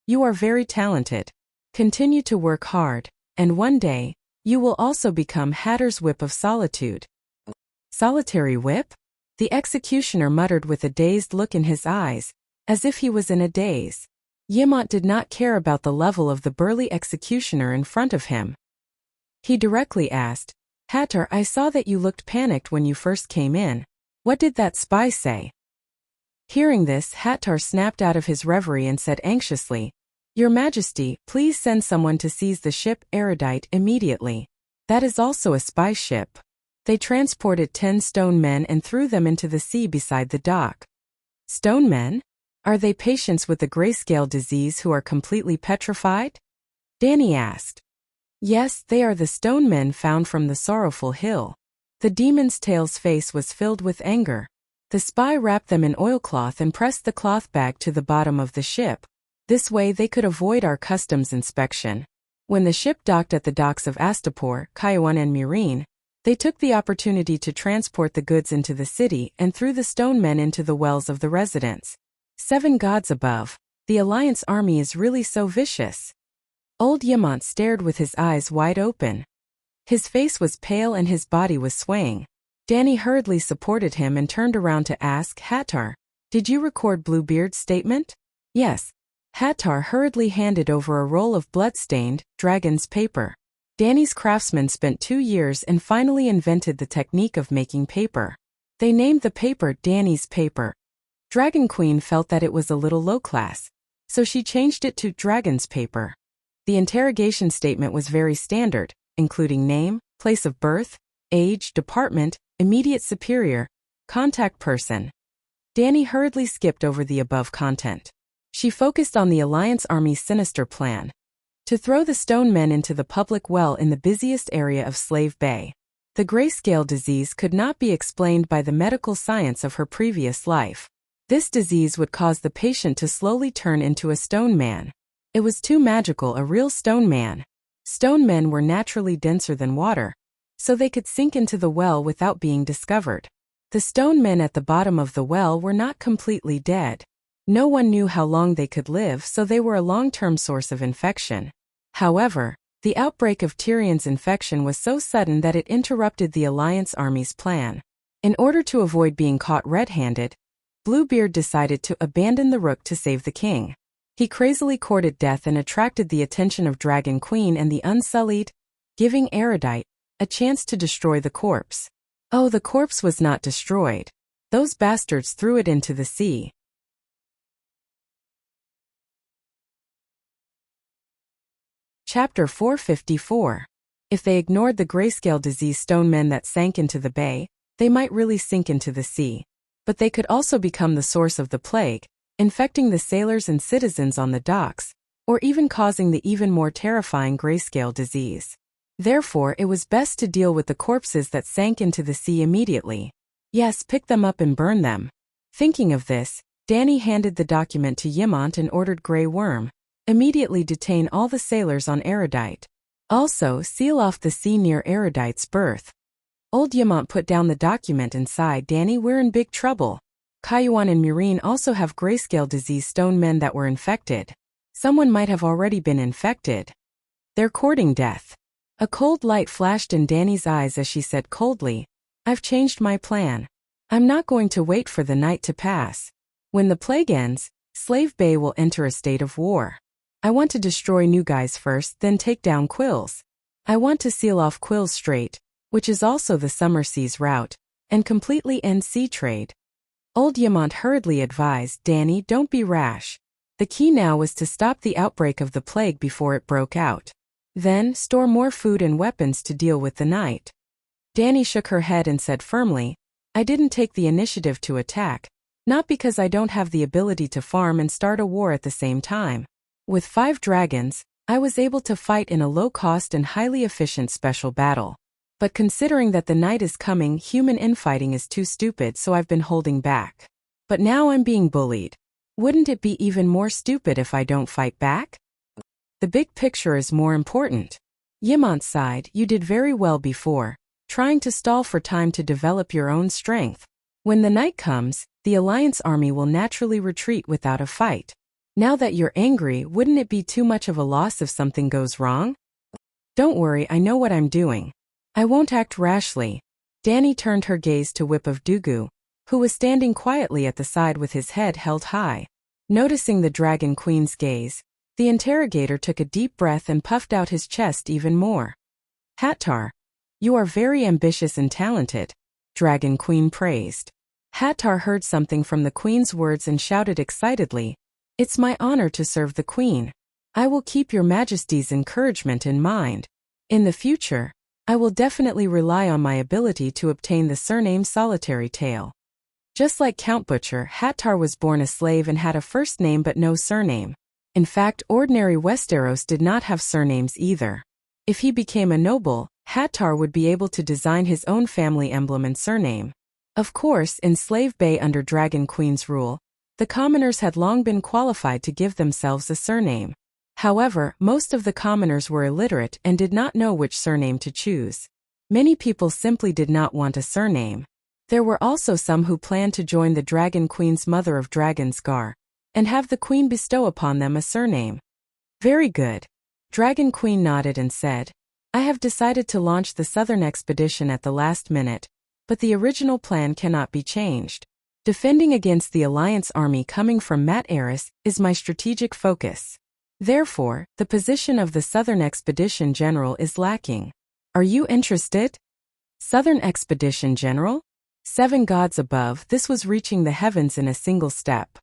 You are very talented. Continue to work hard, and one day, you will also become Hattar's Whip of Solitude. Solitary whip? The executioner muttered with a dazed look in his eyes, as if he was in a daze. Yimont did not care about the level of the burly executioner in front of him. He directly asked, Hattar, I saw that you looked panicked when you first came in. What did that spy say? Hearing this, Hattar snapped out of his reverie and said anxiously, Your Majesty, please send someone to seize the ship Erudite immediately. That is also a spy ship. They transported 10 stone men and threw them into the sea beside the dock. Stone men? Are they patients with the grayscale disease who are completely petrified? Danny asked. Yes, they are the stone men found from the Sorrowful Hill. The demon's tail's face was filled with anger. The spy wrapped them in oilcloth and pressed the cloth bag to the bottom of the ship. This way they could avoid our customs inspection. When the ship docked at the docks of Astapor, Kaiwan and Murine, they took the opportunity to transport the goods into the city and threw the stone men into the wells of the residents. 7 gods above, the Alliance army is really so vicious. Old Yimont stared with his eyes wide open. His face was pale and his body was swaying. Danny hurriedly supported him and turned around to ask Hattar, Did you record Bluebeard's statement? Yes. Hattar hurriedly handed over a roll of blood-stained, dragon's paper. Danny's craftsmen spent 2 years and finally invented the technique of making paper. They named the paper Danny's paper. Dragon Queen felt that it was a little low-class, so she changed it to Dragon's paper. The interrogation statement was very standard, including name, place of birth, age, department, immediate superior, contact person. Danny hurriedly skipped over the above content. She focused on the Alliance Army's sinister plan to throw the stone men into the public well in the busiest area of Slave Bay. The grayscale disease could not be explained by the medical science of her previous life. This disease would cause the patient to slowly turn into a stone man. It was too magical, a real stone man. Stone men were naturally denser than water, so they could sink into the well without being discovered. The stone men at the bottom of the well were not completely dead. No one knew how long they could live, so they were a long-term source of infection. However, the outbreak of Tyrion's infection was so sudden that it interrupted the Alliance army's plan. In order to avoid being caught red-handed, Bluebeard decided to abandon the Rook to save the king. He crazily courted death and attracted the attention of Dragon Queen and the Unsullied, giving Erudite a chance to destroy the corpse. Oh, the corpse was not destroyed. Those bastards threw it into the sea. Chapter 454. If they ignored the grayscale disease stone men that sank into the bay, they might really sink into the sea. But they could also become the source of the plague, infecting the sailors and citizens on the docks, or even causing the even more terrifying grayscale disease. Therefore, it was best to deal with the corpses that sank into the sea immediately. Yes, pick them up and burn them. Thinking of this, Danny handed the document to Yimont and ordered Grey Worm, immediately detain all the sailors on Erudite. Also, seal off the sea near Erudite's berth. Old Yimont put down the document and sighed, Danny, we're in big trouble. Kaiwan and Murine also have grayscale disease stone men that were infected. Someone might have already been infected. They're courting death. A cold light flashed in Danny's eyes as she said coldly, I've changed my plan. I'm not going to wait for the night to pass. When the plague ends, Slave Bay will enter a state of war. I want to destroy New Guys first, then take down Quills. I want to seal off Quills Strait, which is also the Summer Seas route, and completely end sea trade. Old Yimont hurriedly advised, Danny, don't be rash. The key now was to stop the outbreak of the plague before it broke out. Then, store more food and weapons to deal with the night. Danny shook her head and said firmly, I didn't take the initiative to attack, not because I don't have the ability to farm and start a war at the same time. With 5 dragons, I was able to fight in a low-cost and highly efficient special battle. But considering that the night is coming, human infighting is too stupid, so I've been holding back. But now I'm being bullied. Wouldn't it be even more stupid if I don't fight back? The big picture is more important. Yimont sighed, you did very well before, trying to stall for time to develop your own strength. When the night comes, the Alliance army will naturally retreat without a fight. Now that you're angry, wouldn't it be too much of a loss if something goes wrong? Don't worry, I know what I'm doing. I won't act rashly. Danny turned her gaze to Whip of Dugu, who was standing quietly at the side with his head held high. Noticing the Dragon Queen's gaze, the interrogator took a deep breath and puffed out his chest even more. Hattar, you are very ambitious and talented, Dragon Queen praised. Hattar heard something from the Queen's words and shouted excitedly, it's my honor to serve the Queen. I will keep your Majesty's encouragement in mind. In the future, I will definitely rely on my ability to obtain the surname Solitary Tail. Just like Count Butcher, Hattar was born a slave and had a first name but no surname. In fact, ordinary Westeros did not have surnames either. If he became a noble, Hattar would be able to design his own family emblem and surname. Of course, in Slave Bay under Dragon Queen's rule, the commoners had long been qualified to give themselves a surname. However, most of the commoners were illiterate and did not know which surname to choose. Many people simply did not want a surname. There were also some who planned to join the Dragon Queen's Mother of Dragons Gar, and have the Queen bestow upon them a surname. Very good. Dragon Queen nodded and said, I have decided to launch the southern expedition at the last minute, but the original plan cannot be changed. Defending against the Alliance army coming from Mat Aris is my strategic focus. Therefore, the position of the Southern Expedition General is lacking. Are you interested? Southern Expedition General? 7 gods above, this was reaching the heavens in a single step.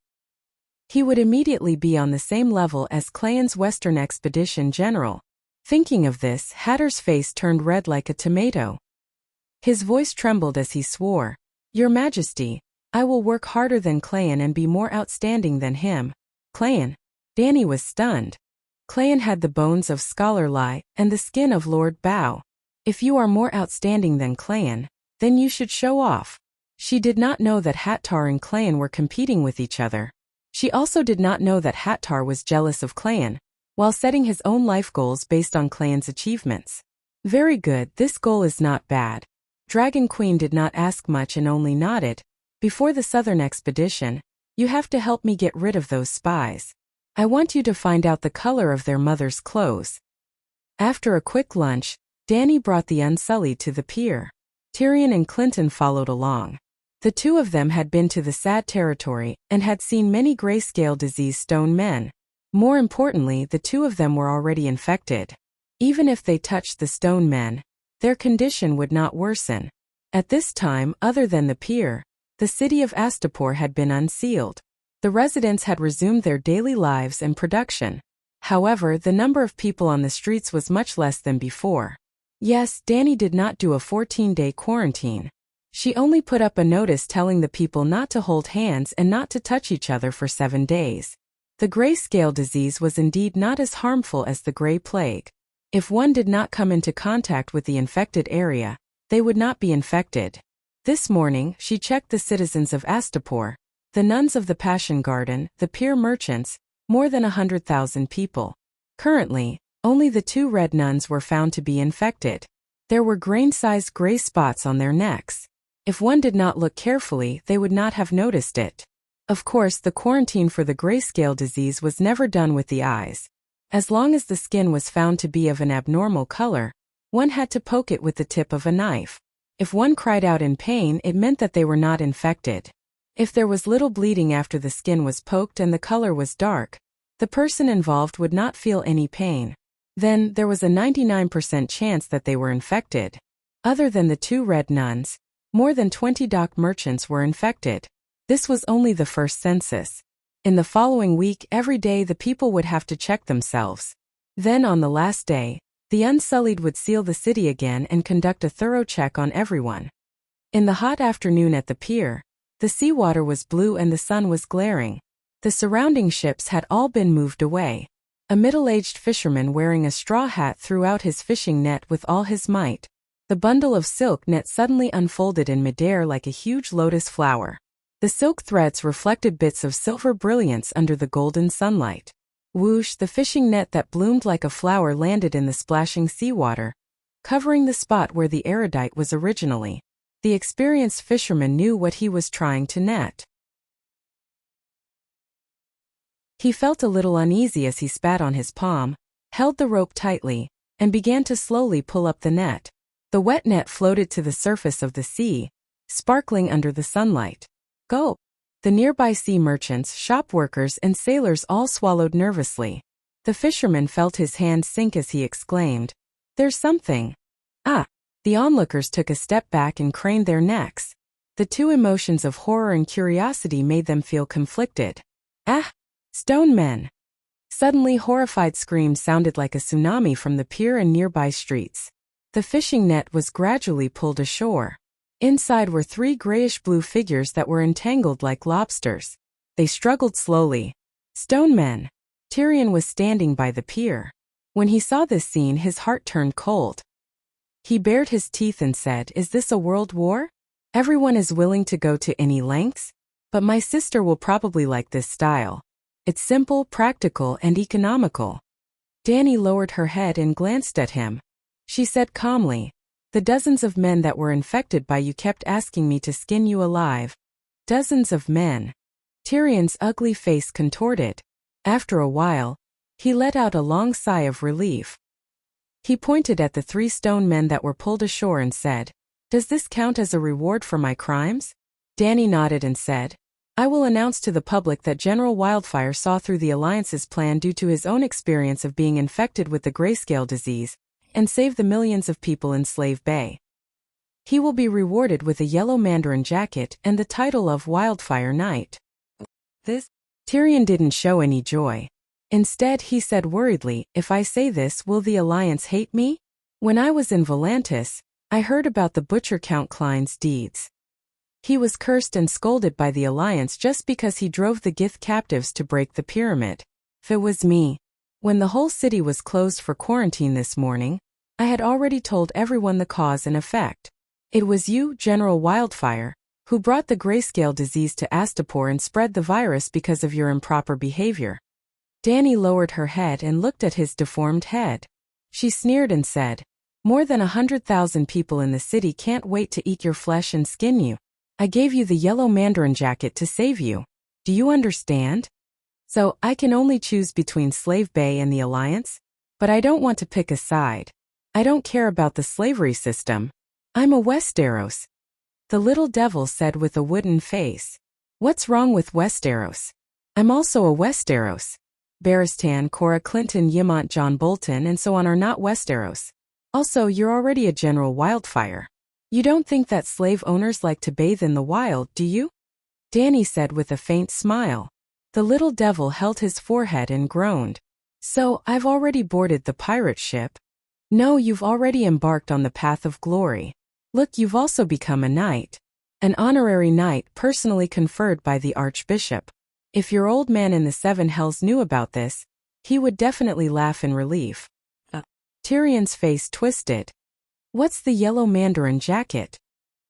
He would immediately be on the same level as Clayton's Western Expedition General. Thinking of this, Hatter's face turned red like a tomato. His voice trembled as he swore, Your Majesty, I will work harder than Clayton and be more outstanding than him. Clayton? Danny was stunned. Clayton had the bones of Scholar Lai and the skin of Lord Bao. If you are more outstanding than Clayton, then you should show off. She did not know that Hattar and Clayton were competing with each other. She also did not know that Hattar was jealous of Clayton, while setting his own life goals based on Clayton's achievements. Very good, this goal is not bad. Dragon Queen did not ask much and only nodded. Before the Southern Expedition, you have to help me get rid of those spies. I want you to find out the color of their mother's clothes. After a quick lunch, Danny brought the Unsullied to the pier. Tyrion and Clinton followed along. The two of them had been to the Sad Territory and had seen many grayscale disease stone men. More importantly, the two of them were already infected. Even if they touched the stone men, their condition would not worsen. At this time, other than the pier, the city of Astapor had been unsealed. The residents had resumed their daily lives and production. However, the number of people on the streets was much less than before. Yes, Danny did not do a 14-day quarantine. She only put up a notice telling the people not to hold hands and not to touch each other for 7 days. The grayscale disease was indeed not as harmful as the Gray Plague. If one did not come into contact with the infected area, they would not be infected. This morning, she checked the citizens of Astapor, the nuns of the Passion Garden, the pier merchants, more than 100,000 people. Currently, only the 2 red nuns were found to be infected. There were grain-sized gray spots on their necks. If one did not look carefully, they would not have noticed it. Of course, the quarantine for the grayscale disease was never done with the eyes. As long as the skin was found to be of an abnormal color, one had to poke it with the tip of a knife. If one cried out in pain, it meant that they were not infected. If there was little bleeding after the skin was poked and the color was dark, the person involved would not feel any pain. Then, there was a 99% chance that they were infected. Other than the 2 red nuns, more than 20 dock merchants were infected. This was only the first census. In the following week, every day the people would have to check themselves. Then on the last day, the Unsullied would seal the city again and conduct a thorough check on everyone. In the hot afternoon at the pier, the seawater was blue and the sun was glaring. The surrounding ships had all been moved away. A middle-aged fisherman wearing a straw hat threw out his fishing net with all his might. The bundle of silk net suddenly unfolded in midair like a huge lotus flower. The silk threads reflected bits of silver brilliance under the golden sunlight. Whoosh, the fishing net that bloomed like a flower landed in the splashing seawater, covering the spot where the erudite was originally. The experienced fisherman knew what he was trying to net. He felt a little uneasy as he spat on his palm, held the rope tightly, and began to slowly pull up the net. The wet net floated to the surface of the sea, sparkling under the sunlight. Gulp! The nearby sea merchants, shop workers, and sailors all swallowed nervously. The fisherman felt his hand sink as he exclaimed, "There's something." Ah! The onlookers took a step back and craned their necks. The two emotions of horror and curiosity made them feel conflicted. Ah! Stone men! Suddenly, horrified screams sounded like a tsunami from the pier and nearby streets. The fishing net was gradually pulled ashore. Inside were three grayish-blue figures that were entangled like lobsters. They struggled slowly. Stone men! Tyrion was standing by the pier. When he saw this scene, his heart turned cold. He bared his teeth and said, "Is this a world war? Everyone is willing to go to any lengths? But my sister will probably like this style. It's simple, practical, and economical." Dany lowered her head and glanced at him. She said calmly, "The dozens of men that were infected by you kept asking me to skin you alive." Dozens of men. Tyrion's ugly face contorted. After a while, he let out a long sigh of relief. He pointed at the 3 stone men that were pulled ashore and said, "Does this count as a reward for my crimes?" Dany nodded and said, "I will announce to the public that General Wildfire saw through the Alliance's plan due to his own experience of being infected with the grayscale disease, and save the millions of people in Slave Bay. He will be rewarded with a yellow mandarin jacket and the title of Wildfire Knight." Tyrion didn't show any joy. Instead, he said worriedly, "If I say this, will the Alliance hate me? When I was in Volantis, I heard about the Butcher Count Klein's deeds. He was cursed and scolded by the Alliance just because he drove the Gith captives to break the pyramid. If it was me, when the whole city was closed for quarantine this morning, I had already told everyone the cause and effect. It was you, General Wildfire, who brought the grayscale disease to Astapor and spread the virus because of your improper behavior." Dany lowered her head and looked at his deformed head. She sneered and said, "More than 100,000 people in the city can't wait to eat your flesh and skin you. I gave you the yellow mandarin jacket to save you. Do you understand? So, I can only choose between Slave Bay and the Alliance? But I don't want to pick a side. I don't care about the slavery system. I'm a Westeros." The little devil said with a wooden face. "What's wrong with Westeros? I'm also a Westeros. Barristan, Cora Clinton, Ymont, John Bolton, and so on are not Westeros. Also, you're already a General Wildfire. You don't think that slave owners like to bathe in the wild, do you?" Dany said with a faint smile. The little devil held his forehead and groaned. "So, I've already boarded the pirate ship?" "No, you've already embarked on the path of glory. Look, you've also become a knight. An honorary knight personally conferred by the Archbishop. If your old man in the 7 Hells knew about this, he would definitely laugh in relief." Tyrion's face twisted. "What's the yellow mandarin jacket?"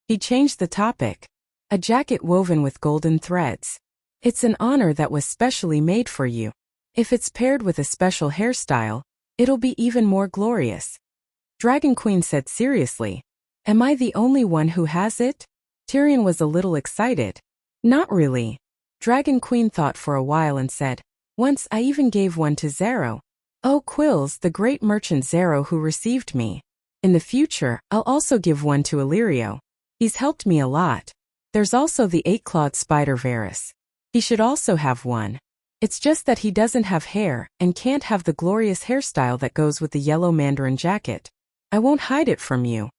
He changed the topic. "A jacket woven with golden threads. It's an honor that was specially made for you. If it's paired with a special hairstyle, it'll be even more glorious." Dragon Queen said seriously, "Am I the only one who has it?" Tyrion was a little excited. "Not really." Dragon Queen thought for a while and said, "Once I even gave one to Zero. Oh, Quills, the great merchant Zero who received me. In the future, I'll also give one to Illyrio. He's helped me a lot. There's also the 8-clawed spider Varys. He should also have one. It's just that he doesn't have hair and can't have the glorious hairstyle that goes with the yellow mandarin jacket. I won't hide it from you.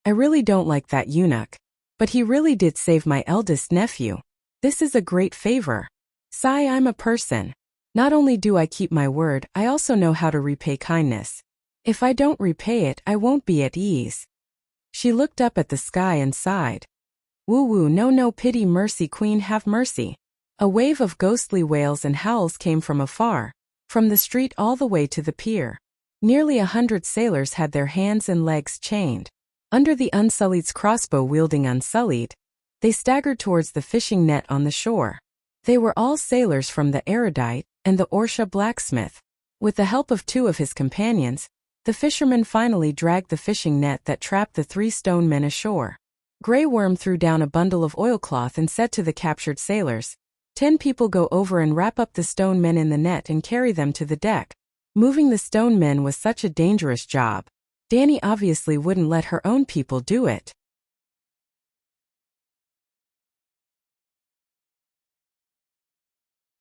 I really don't like that eunuch. But he really did save my eldest nephew. This is a great favor. Sigh, I'm a person. Not only do I keep my word, I also know how to repay kindness. If I don't repay it, I won't be at ease." She looked up at the sky and sighed. "Woo-woo, no pity, mercy, queen, have mercy." A wave of ghostly wails and howls came from afar, from the street all the way to the pier. Nearly 100 sailors had their hands and legs chained. Under the Unsullied's crossbow-wielding Unsullied, They staggered towards the fishing net on the shore. They were all sailors from the Erudite and the Orsha blacksmith. With the help of 2 of his companions, the fisherman finally dragged the fishing net that trapped the 3 stone men ashore. Grey Worm threw down a bundle of oilcloth and said to the captured sailors, 10 people go over and wrap up the stone men in the net and carry them to the deck. Moving the stone men was such a dangerous job. Dani obviously wouldn't let her own people do it.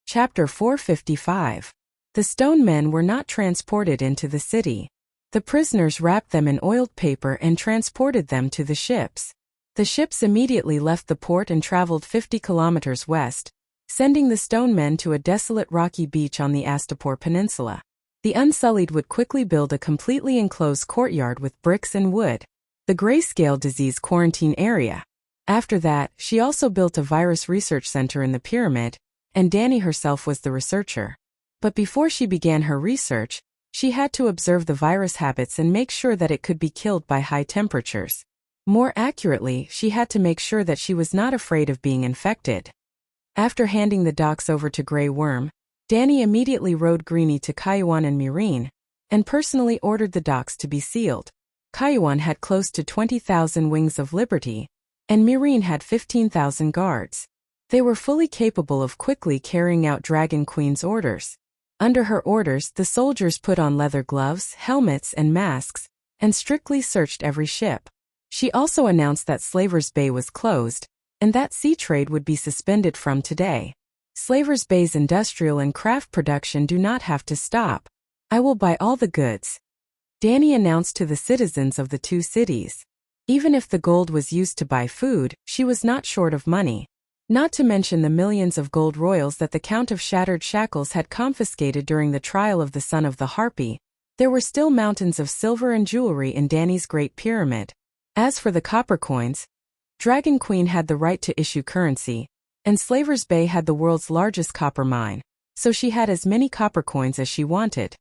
Chapter 455. The stone men were not transported into the city. The prisoners wrapped them in oiled paper and transported them to the ships. The ships immediately left the port and traveled 50 kilometers west, sending the stone men to a desolate rocky beach on the Astapor Peninsula. The Unsullied would quickly build a completely enclosed courtyard with bricks and wood, the grayscale disease quarantine area. After that, she also built a virus research center in the pyramid, and Dani herself was the researcher. But before she began her research, she had to observe the virus habits and make sure that it could be killed by high temperatures. More accurately, she had to make sure that she was not afraid of being infected. After handing the docks over to Grey Worm, Dani immediately rode Greenie to Kayuan and Myrine, and personally ordered the docks to be sealed. Kayuan had close to 20,000 wings of liberty, and Myrine had 15,000 guards. They were fully capable of quickly carrying out Dragon Queen's orders. Under her orders, the soldiers put on leather gloves, helmets, and masks, and strictly searched every ship. She also announced that Slavers Bay was closed, and that sea trade would be suspended from today. Slavers Bay's industrial and craft production do not have to stop. I will buy all the goods, Dani announced to the citizens of the 2 cities. Even if the gold was used to buy food, she was not short of money. Not to mention the millions of gold royals that the Count of Shattered Shackles had confiscated during the trial of the son of the Harpy, there were still mountains of silver and jewelry in Dani's Great Pyramid. As for the copper coins, Dragon Queen had the right to issue currency, and Slavers Bay had the world's largest copper mine, so she had as many copper coins as she wanted.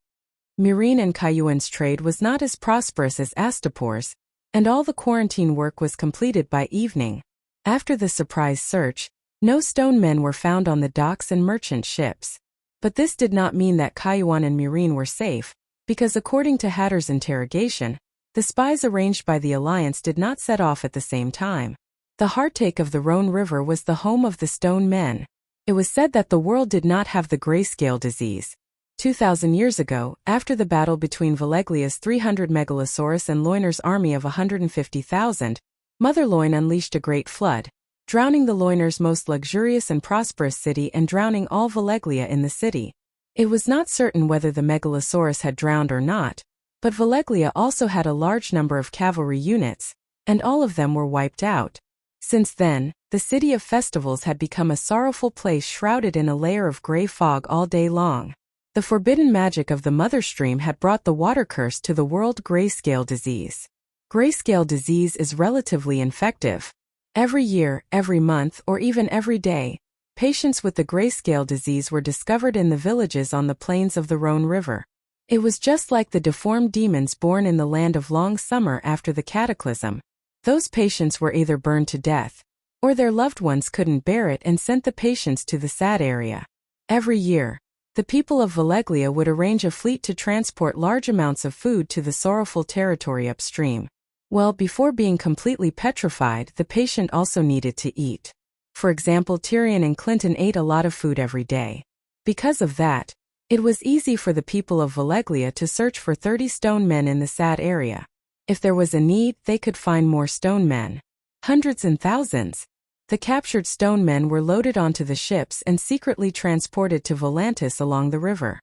Myrine and Kayuan's trade was not as prosperous as Astapor's, and all the quarantine work was completed by evening. After the surprise search, no stone men were found on the docks and merchant ships. But this did not mean that Kayuan and Myrine were safe, because according to Hatter's interrogation, the spies arranged by the Alliance did not set off at the same time. The heartache of the Rhone River was the home of the stone men. It was said that the world did not have the grayscale disease. 2,000 years ago, after the battle between Valeglia's 300 Megalosaurus and Loiner's army of 150,000, Mother Loin unleashed a great flood, drowning the Loiner's most luxurious and prosperous city and drowning all Valeglia in the city. It was not certain whether the Megalosaurus had drowned or not, but Valeglia also had a large number of cavalry units, and all of them were wiped out. Since then, the city of festivals had become a sorrowful place shrouded in a layer of gray fog all day long. The forbidden magic of the Mother Stream had brought the water curse to the world grayscale disease. Grayscale disease is relatively infective. Every year, every month, or even every day, patients with the grayscale disease were discovered in the villages on the plains of the Rhone River. It was just like the deformed demons born in the land of long summer after the cataclysm. Those patients were either burned to death, or their loved ones couldn't bear it and sent the patients to the sad area. Every year, the people of Valeglia would arrange a fleet to transport large amounts of food to the sorrowful territory upstream. Well, before being completely petrified, the patient also needed to eat. For example, Tyrion and Clinton ate a lot of food every day. Because of that, it was easy for the people of Valeglia to search for 30 stone men in the sad area. If there was a need, they could find more stone men. Hundreds and thousands. The captured stone men were loaded onto the ships and secretly transported to Volantis along the river.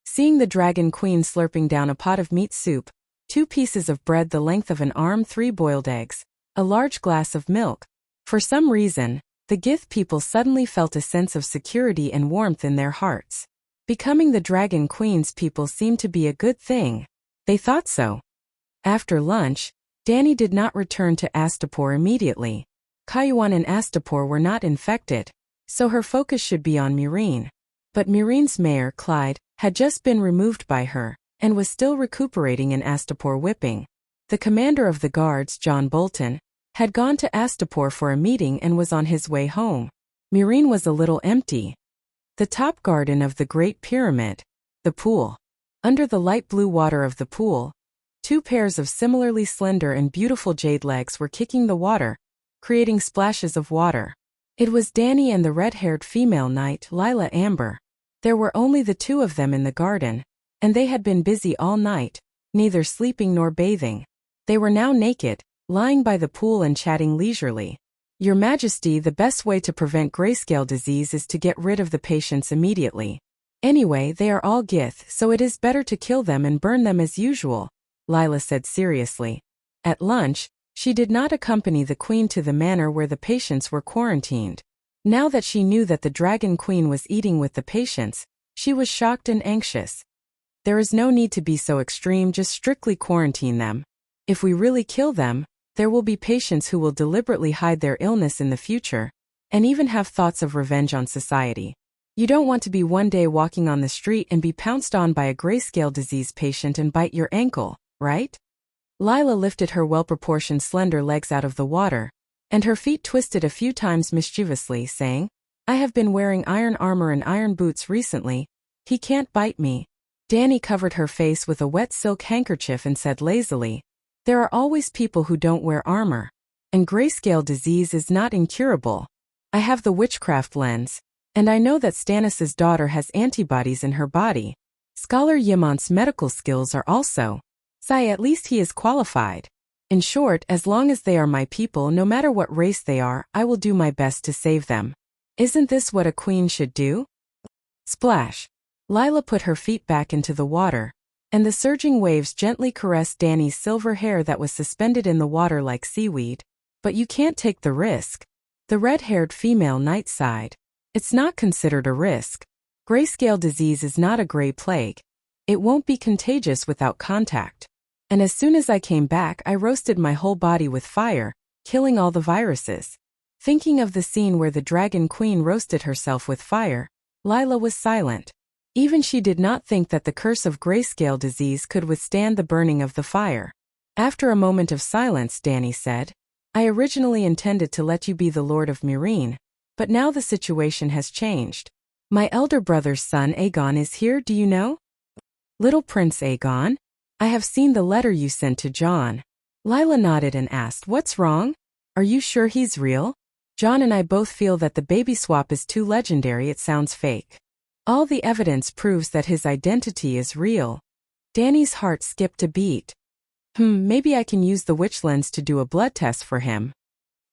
Seeing the Dragon Queen slurping down a pot of meat soup, 2 pieces of bread the length of an arm, 3 boiled eggs, a large glass of milk. For some reason, the Gith people suddenly felt a sense of security and warmth in their hearts. Becoming the Dragon Queen's people seemed to be a good thing. They thought so. After lunch, Dani did not return to Astapor immediately. Kayuan and Astapor were not infected, so her focus should be on Myrine. But Myrine's mayor, Clyde, had just been removed by her, and was still recuperating in Astapor whipping. The commander of the guards, John Bolton, had gone to Astapor for a meeting and was on his way home. Murine was a little empty. The top garden of the Great Pyramid. The pool. Under the light blue water of the pool, two pairs of similarly slender and beautiful jade legs were kicking the water, creating splashes of water. It was Danny and the red-haired female knight, Lila Amber. There were only the two of them in the garden, and they had been busy all night, neither sleeping nor bathing. They were now naked, lying by the pool and chatting leisurely. Your Majesty, the best way to prevent grayscale disease is to get rid of the patients immediately. Anyway, they are all Gith, so it is better to kill them and burn them as usual, Lila said seriously. At lunch, she did not accompany the queen to the manor where the patients were quarantined. Now that she knew that the Dragon Queen was eating with the patients, she was shocked and anxious. There is no need to be so extreme, just strictly quarantine them. If we really kill them, there will be patients who will deliberately hide their illness in the future, and even have thoughts of revenge on society. You don't want to be one day walking on the street and be pounced on by a grayscale disease patient and bite your ankle, right? Lila lifted her well-proportioned slender legs out of the water, and her feet twisted a few times mischievously, saying, I have been wearing iron armor and iron boots recently. He can't bite me. Danny covered her face with a wet silk handkerchief and said lazily, there are always people who don't wear armor. And grayscale disease is not incurable. I have the witchcraft lens, and I know that Stannis's daughter has antibodies in her body. Scholar Yimont's medical skills are also. At least he is qualified. In short, as long as they are my people, no matter what race they are, I will do my best to save them. Isn't this what a queen should do? Splash. Lila put her feet back into the water, and the surging waves gently caressed Danny's silver hair that was suspended in the water like seaweed. But you can't take the risk. The red-haired female knight sighed. It's not considered a risk. Grayscale disease is not a gray plague. It won't be contagious without contact. And as soon as I came back, I roasted my whole body with fire, killing all the viruses. Thinking of the scene where the Dragon Queen roasted herself with fire, Lila was silent. Even she did not think that the curse of grayscale disease could withstand the burning of the fire. After a moment of silence, Danny said, I originally intended to let you be the Lord of Murine, but now the situation has changed. My elder brother's son Aegon is here, do you know? Little Prince Aegon? I have seen the letter you sent to John. Lila nodded and asked, what's wrong? Are you sure he's real? John and I both feel that the baby swap is too legendary, it sounds fake. All the evidence proves that his identity is real. Danny's heart skipped a beat. Maybe I can use the witch lens to do a blood test for him.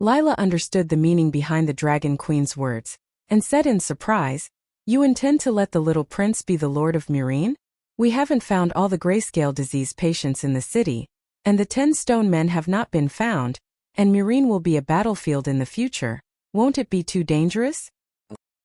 Lila understood the meaning behind the Dragon Queen's words, and said in surprise, you intend to let the little prince be the Lord of Murine? We haven't found all the grayscale disease patients in the city, and the 10 stone men have not been found, and Murine will be a battlefield in the future. Won't it be too dangerous?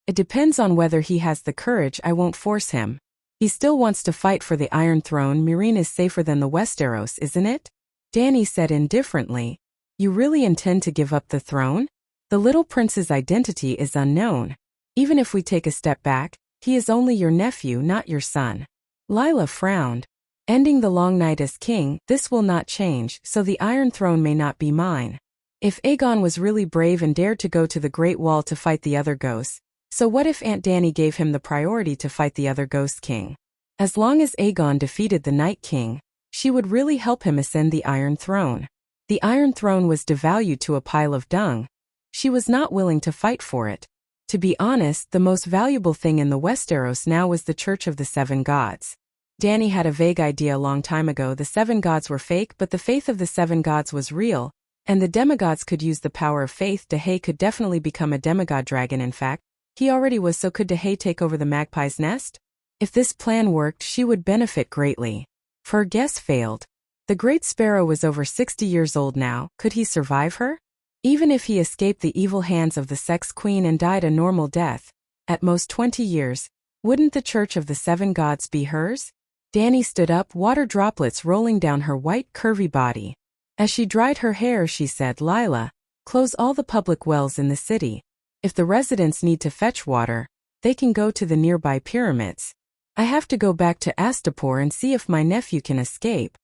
It depends on whether he has the courage. I won't force him. He still wants to fight for the Iron Throne. Murine is safer than the Westeros, isn't it? Danny said indifferently. You really intend to give up the throne? The little prince's identity is unknown. Even if we take a step back, he is only your nephew, not your son. Lila frowned. Ending the long night as king, this will not change, so the Iron Throne may not be mine. If Aegon was really brave and dared to go to the Great Wall to fight the other ghosts, so what if Aunt Dany gave him the priority to fight the other Ghost King? As long as Aegon defeated the Night King, she would really help him ascend the Iron Throne. The Iron Throne was devalued to a pile of dung. She was not willing to fight for it. To be honest, the most valuable thing in the Westeros now was the Church of the Seven Gods. Dany had a vague idea a long time ago the seven gods were fake, but the faith of the seven gods was real, and the demigods could use the power of faith. Dahay could definitely become a demigod dragon. In fact, he already was. So could Dahay take over the Magpie's Nest? If this plan worked, she would benefit greatly. Her guess failed. The Great Sparrow was over 60 years old now. Could he survive her? Even if he escaped the evil hands of the Sex Queen and died a normal death, at most 20 years, wouldn't the Church of the Seven Gods be hers? Dany stood up, water droplets rolling down her white, curvy body. As she dried her hair, she said, Lila, close all the public wells in the city. If the residents need to fetch water, they can go to the nearby pyramids. I have to go back to Astapor and see if my nephew can escape.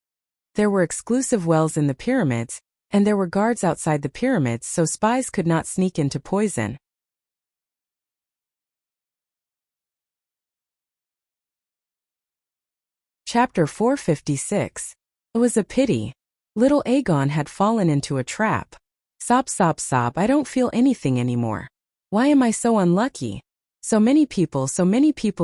There were exclusive wells in the pyramids, and there were guards outside the pyramids so spies could not sneak into poison. Chapter 456. It was a pity. Little Aegon had fallen into a trap. Sob, sob, sob, I don't feel anything anymore. Why am I so unlucky? So many people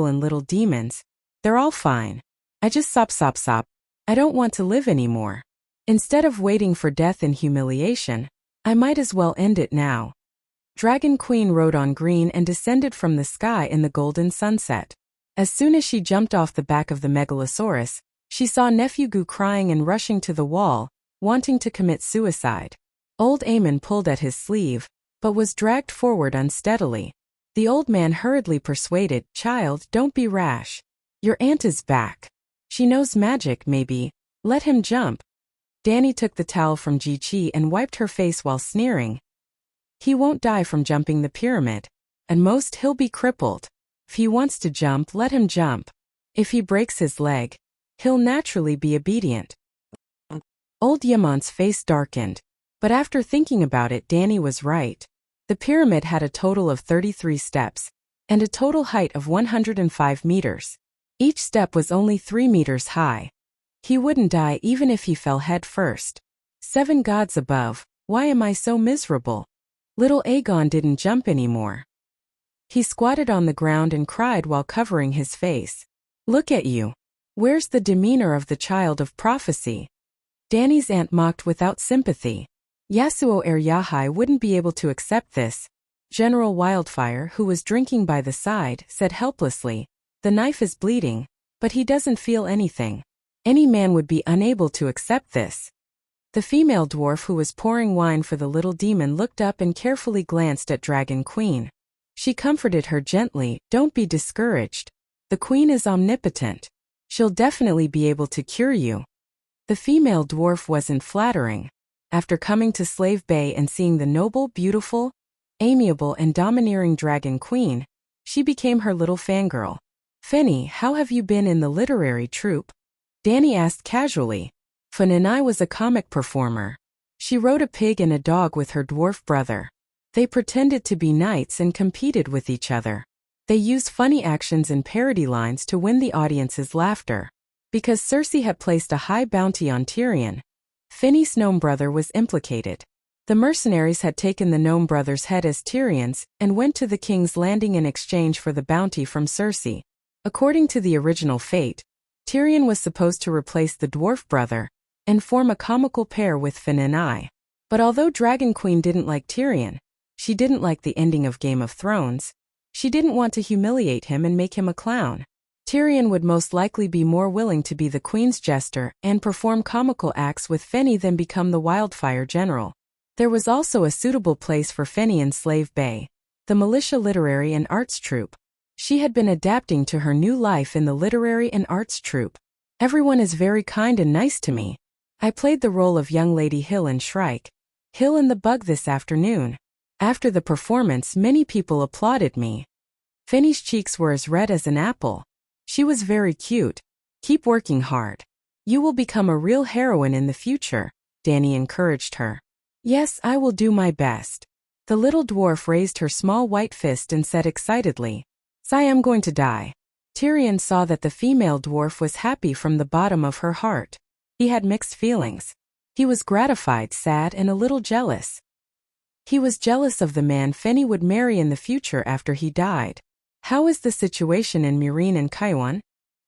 and little demons. They're all fine. I just sob, sob, sob. I don't want to live anymore. Instead of waiting for death and humiliation, I might as well end it now. Dragon Queen rode on green and descended from the sky in the golden sunset. As soon as she jumped off the back of the Megalosaurus, she saw Nephew Gu crying and rushing to the wall, wanting to commit suicide. Old Aemon pulled at his sleeve, but was dragged forward unsteadily. The old man hurriedly persuaded, "Child, don't be rash. Your aunt is back. She knows magic, maybe. Let him jump." Dany took the towel from Ji-Chi and wiped her face while sneering. "He won't die from jumping the pyramid. At most he'll be crippled. If he wants to jump, let him jump. If he breaks his leg, he'll naturally be obedient." Old Yamont's face darkened, but after thinking about it, Dany was right. The pyramid had a total of 33 steps, and a total height of 105 meters. Each step was only 3 meters high. He wouldn't die even if he fell head first. 7 gods above, why am I so miserable? Little Aegon didn't jump anymore. He squatted on the ground and cried while covering his face. "Look at you. Where's the demeanor of the child of prophecy?" Dany's aunt mocked without sympathy. Yasuo Yahai wouldn't be able to accept this. General Wildfire, who was drinking by the side, said helplessly, "The knife is bleeding, but he doesn't feel anything. Any man would be unable to accept this." The female dwarf who was pouring wine for the little demon looked up and carefully glanced at Dragon Queen. She comforted her gently, "Don't be discouraged. The queen is omnipotent. She'll definitely be able to cure you." The female dwarf wasn't flattering. After coming to Slave Bay and seeing the noble, beautiful, amiable and domineering Dragon Queen, she became her little fangirl. "Fenny, how have you been in the literary troupe?" Dany asked casually. Fenny was a comic performer. She rode a pig and a dog with her dwarf brother. They pretended to be knights and competed with each other. They used funny actions and parody lines to win the audience's laughter. Because Cersei had placed a high bounty on Tyrion, Fenny's gnome brother was implicated. The mercenaries had taken the gnome brother's head as Tyrion's and went to the King's Landing in exchange for the bounty from Cersei. According to the original fate, Tyrion was supposed to replace the dwarf brother and form a comical pair with Fenny. But although Dragon Queen didn't like Tyrion, she didn't like the ending of Game of Thrones. She didn't want to humiliate him and make him a clown. Tyrion would most likely be more willing to be the queen's jester and perform comical acts with Fenny than become the Wildfire General. There was also a suitable place for Fenny in Slave Bay, the Militia Literary and Arts Troupe. She had been adapting to her new life in the Literary and Arts Troupe. "Everyone is very kind and nice to me. I played the role of young Lady Hill in Shrike, Hill and the Bug this afternoon. After the performance, many people applauded me." Fenny's cheeks were as red as an apple. She was very cute. "Keep working hard. You will become a real heroine in the future," Dany encouraged her. "Yes, I will do my best." The little dwarf raised her small white fist and said excitedly, "I am going to die." Tyrion saw that the female dwarf was happy from the bottom of her heart. He had mixed feelings. He was gratified, sad, and a little jealous. He was jealous of the man Fenny would marry in the future after he died. "How is the situation in Meereen and Kaiwan?"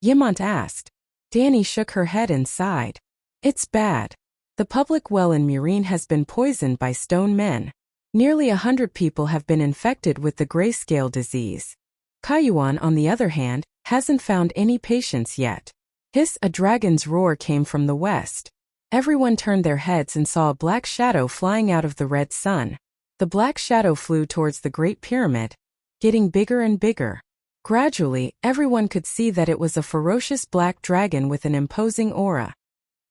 Yamont asked. Dany shook her head and sighed. "It's bad. The public well in Meereen has been poisoned by stone men. Nearly 100 people have been infected with the grayscale disease. Kaiwan, on the other hand, hasn't found any patients yet." Hiss, a dragon's roar came from the west. Everyone turned their heads and saw a black shadow flying out of the red sun. The black shadow flew towards the Great Pyramid, getting bigger and bigger. Gradually, everyone could see that it was a ferocious black dragon with an imposing aura.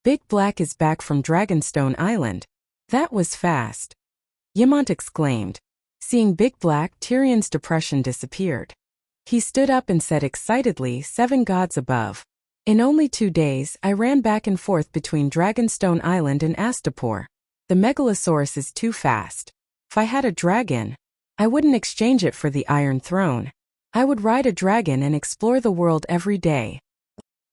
"Big Black is back from Dragonstone Island. That was fast," Yamont exclaimed. Seeing Big Black, Tyrion's depression disappeared. He stood up and said excitedly, "7 gods above. In only 2 days, I ran back and forth between Dragonstone Island and Astapor. The megalosaurus is too fast. If I had a dragon, I wouldn't exchange it for the Iron Throne. I would ride a dragon and explore the world every day.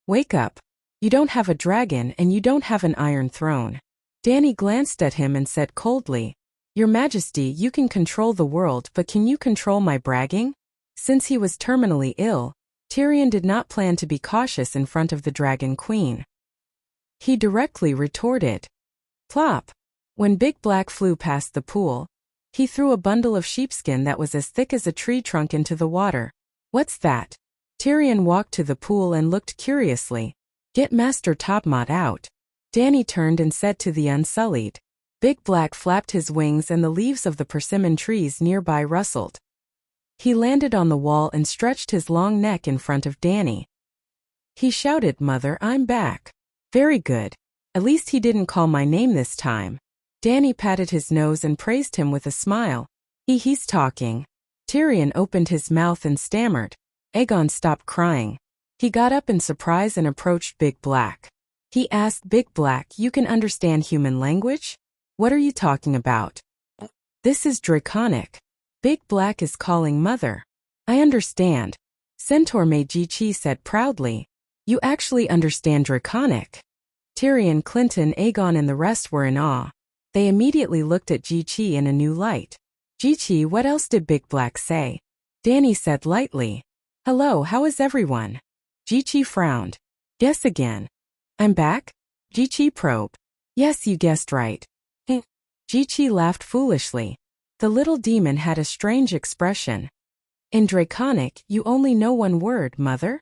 Wake up. You don't have a dragon and you don't have an Iron Throne. Danny glanced at him and said coldly, Your Majesty, you can control the world, but can you control my bragging? Since he was terminally ill, Tyrion did not plan to be cautious in front of the Dragon Queen. He directly retorted. Plop! When Big Black flew past the pool, he threw a bundle of sheepskin that was as thick as a tree trunk into the water. What's that? Tyrion walked to the pool and looked curiously. Get Master Topmot out. Danny turned and said to the Unsullied. Big Black flapped his wings and the leaves of the persimmon trees nearby rustled. He landed on the wall and stretched his long neck in front of Danny. He shouted, Mother, I'm back. Very good. At least he didn't call my name this time. Danny patted his nose and praised him with a smile. He's talking. Tyrion opened his mouth and stammered. Aegon stopped crying. He got up in surprise and approached Big Black. He asked, Big Black, you can understand human language? What are you talking about? This is Draconic. Big Black is calling Mother. I understand. Centaur Meiji said proudly. You actually understand Draconic. Tyrion, Clinton, Aegon and the rest were in awe. They immediately looked at Ji-Chi in a new light. Ji-Chi, what else did Big Black say? Danny said lightly. Hello, how is everyone? Ji-Chi frowned. Guess again. I'm back? Ji-Chi probed. Yes, you guessed right. Ji-Chi laughed foolishly. The little demon had a strange expression. In Draconic, you only know one word, Mother?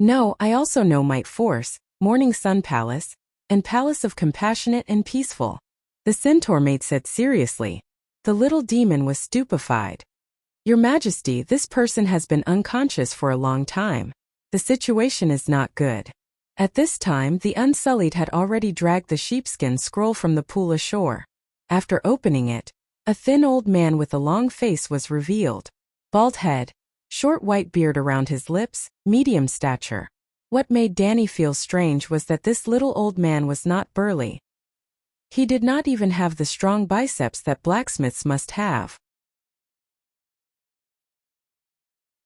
No, I also know Might Force, Morning Sun Palace, and Palace of Compassionate and Peaceful. The centaur maid said seriously. The little demon was stupefied. Your Majesty, this person has been unconscious for a long time. The situation is not good. At this time, the Unsullied had already dragged the sheepskin scroll from the pool ashore. After opening it, a thin old man with a long face was revealed. Bald head, short white beard around his lips, medium stature. What made Danny feel strange was that this little old man was not burly. He did not even have the strong biceps that blacksmiths must have.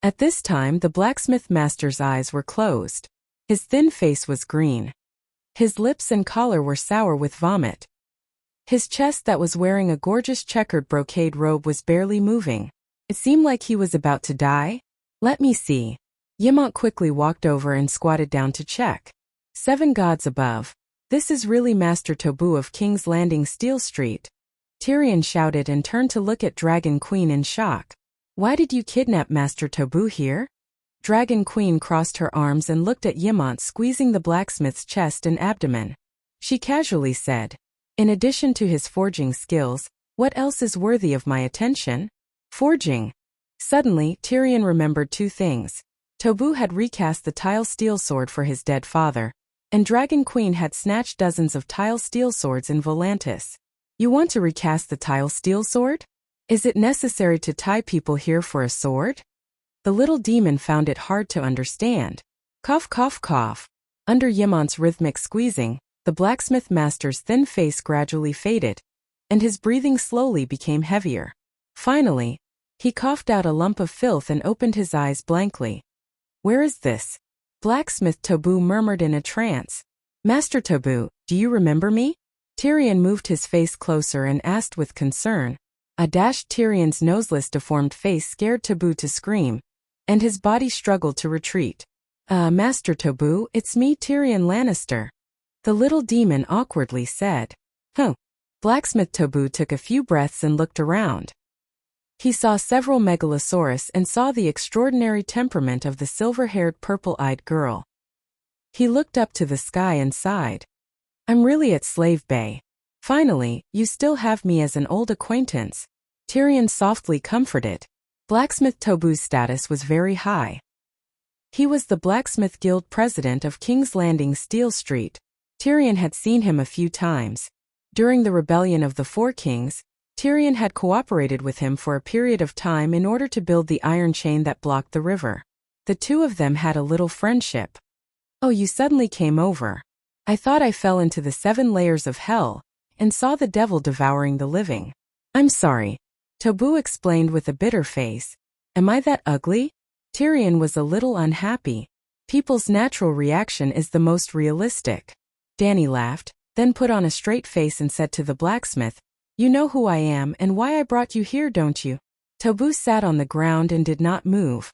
At this time, the blacksmith master's eyes were closed. His thin face was green. His lips and collar were sour with vomit. His chest that was wearing a gorgeous checkered brocade robe was barely moving. It seemed like he was about to die. Let me see. Ymont quickly walked over and squatted down to check. 7 gods above. This is really Master Tobu of King's Landing Steel Street. Tyrion shouted and turned to look at Dragon Queen in shock. Why did you kidnap Master Tobu here? Dragon Queen crossed her arms and looked at Ymont squeezing the blacksmith's chest and abdomen. She casually said, in addition to his forging skills, what else is worthy of my attention? Forging. Suddenly, Tyrion remembered 2 things. Tobu had recast the tile steel sword for his dead father, and Dragon Queen had snatched dozens of tile steel swords in Volantis. You want to recast the tile steel sword? Is it necessary to tie people here for a sword? The little demon found it hard to understand. Cough, cough, cough. Under Ymont's rhythmic squeezing, the blacksmith master's thin face gradually faded, and his breathing slowly became heavier. Finally, he coughed out a lump of filth and opened his eyes blankly. Where is this? Blacksmith Tobu murmured in a trance. Master Tobu, do you remember me? Tyrion moved his face closer and asked with concern. Tyrion's noseless deformed face scared Tobu to scream, and his body struggled to retreat. Master Tobu, it's me, Tyrion Lannister. The little demon awkwardly said. Blacksmith Tobu took a few breaths and looked around. He saw several megalosaurus and saw the extraordinary temperament of the silver-haired purple-eyed girl. He looked up to the sky and sighed. I'm really at Slave Bay. Finally, you still have me as an old acquaintance. Tyrion softly comforted. Blacksmith Tobu's status was very high. He was the Blacksmith Guild president of King's Landing Steel Street. Tyrion had seen him a few times. During the rebellion of the 4 kings, Tyrion had cooperated with him for a period of time in order to build the iron chain that blocked the river. The 2 of them had a little friendship. Oh, you suddenly came over. I thought I fell into the 7 layers of hell, and saw the devil devouring the living. "I'm sorry," Tobu explained with a bitter face. "Am I that ugly?" Tyrion was a little unhappy. People's natural reaction is the most realistic. Dany laughed, then put on a straight face and said to the blacksmith, "You know who I am and why I brought you here, don't you?" Tobu sat on the ground and did not move.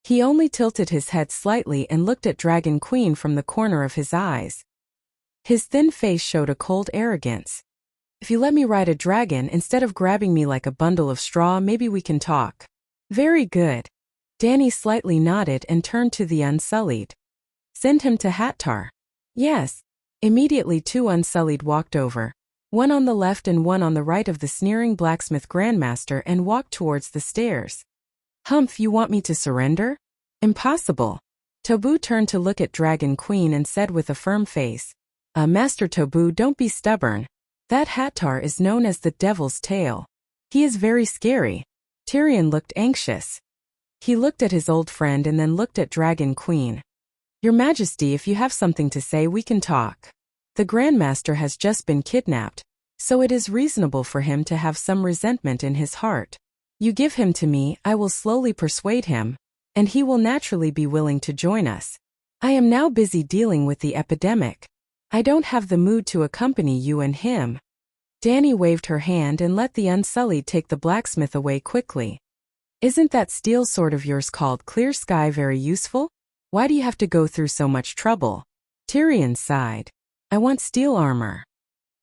He only tilted his head slightly and looked at Dragon Queen from the corner of his eyes. His thin face showed a cold arrogance. "If you let me ride a dragon instead of grabbing me like a bundle of straw, maybe we can talk." "Very good." Dany slightly nodded and turned to the Unsullied. "Send him to Hattar." "Yes." Immediately 2 Unsullied walked over, one on the left and one on the right of the sneering blacksmith grandmaster, and walked towards the stairs. "Humph, you want me to surrender?" "Impossible." Tobu turned to look at Dragon Queen and said with a firm face, Master Tobu, don't be stubborn. That Hattar is known as the Devil's Tail. He is very scary." Tyrion looked anxious. He looked at his old friend and then looked at Dragon Queen. "Your Majesty, if you have something to say, we can talk. The Grandmaster has just been kidnapped, so it is reasonable for him to have some resentment in his heart. You give him to me, I will slowly persuade him, and he will naturally be willing to join us. I am now busy dealing with the epidemic. I don't have the mood to accompany you and him." Dany waved her hand and let the Unsullied take the blacksmith away quickly. "Isn't that steel sword of yours called Clear Sky very useful? Why do you have to go through so much trouble?" Tyrion sighed. "I want steel armor.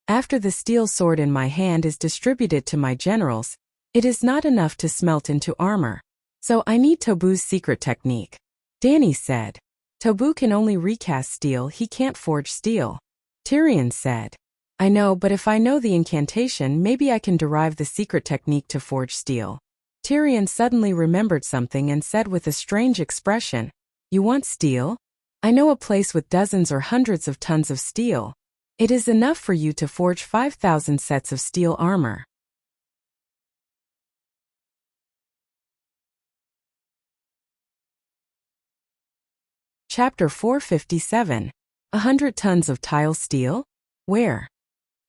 After the steel sword in my hand is distributed to my generals, it is not enough to smelt into armor. So I need Tobu's secret technique." Dany said. "Tobu can only recast steel, he can't forge steel." Tyrion said. "I know, but if I know the incantation, maybe I can derive the secret technique to forge steel." Tyrion suddenly remembered something and said with a strange expression, "You want steel? I know a place with dozens or hundreds of tons of steel. It is enough for you to forge 5,000 sets of steel armor." Chapter 457. 100 tons of tile steel? Where?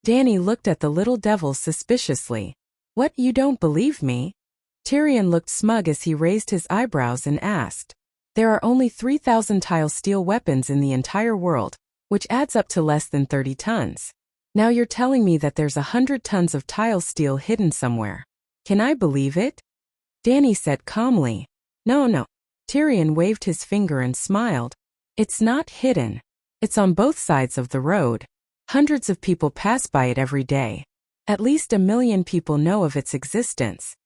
Dany looked at the little devil suspiciously. "What, you don't believe me?" Tyrion looked smug as he raised his eyebrows and asked. "There are only 3,000 tile steel weapons in the entire world, which adds up to less than 30 tons. Now you're telling me that there's 100 tons of tile steel hidden somewhere. Can I believe it?" Dany said calmly. No. Tyrion waved his finger and smiled. "It's not hidden. It's on both sides of the road. Hundreds of people pass by it every day. At least 1 million people know of its existence."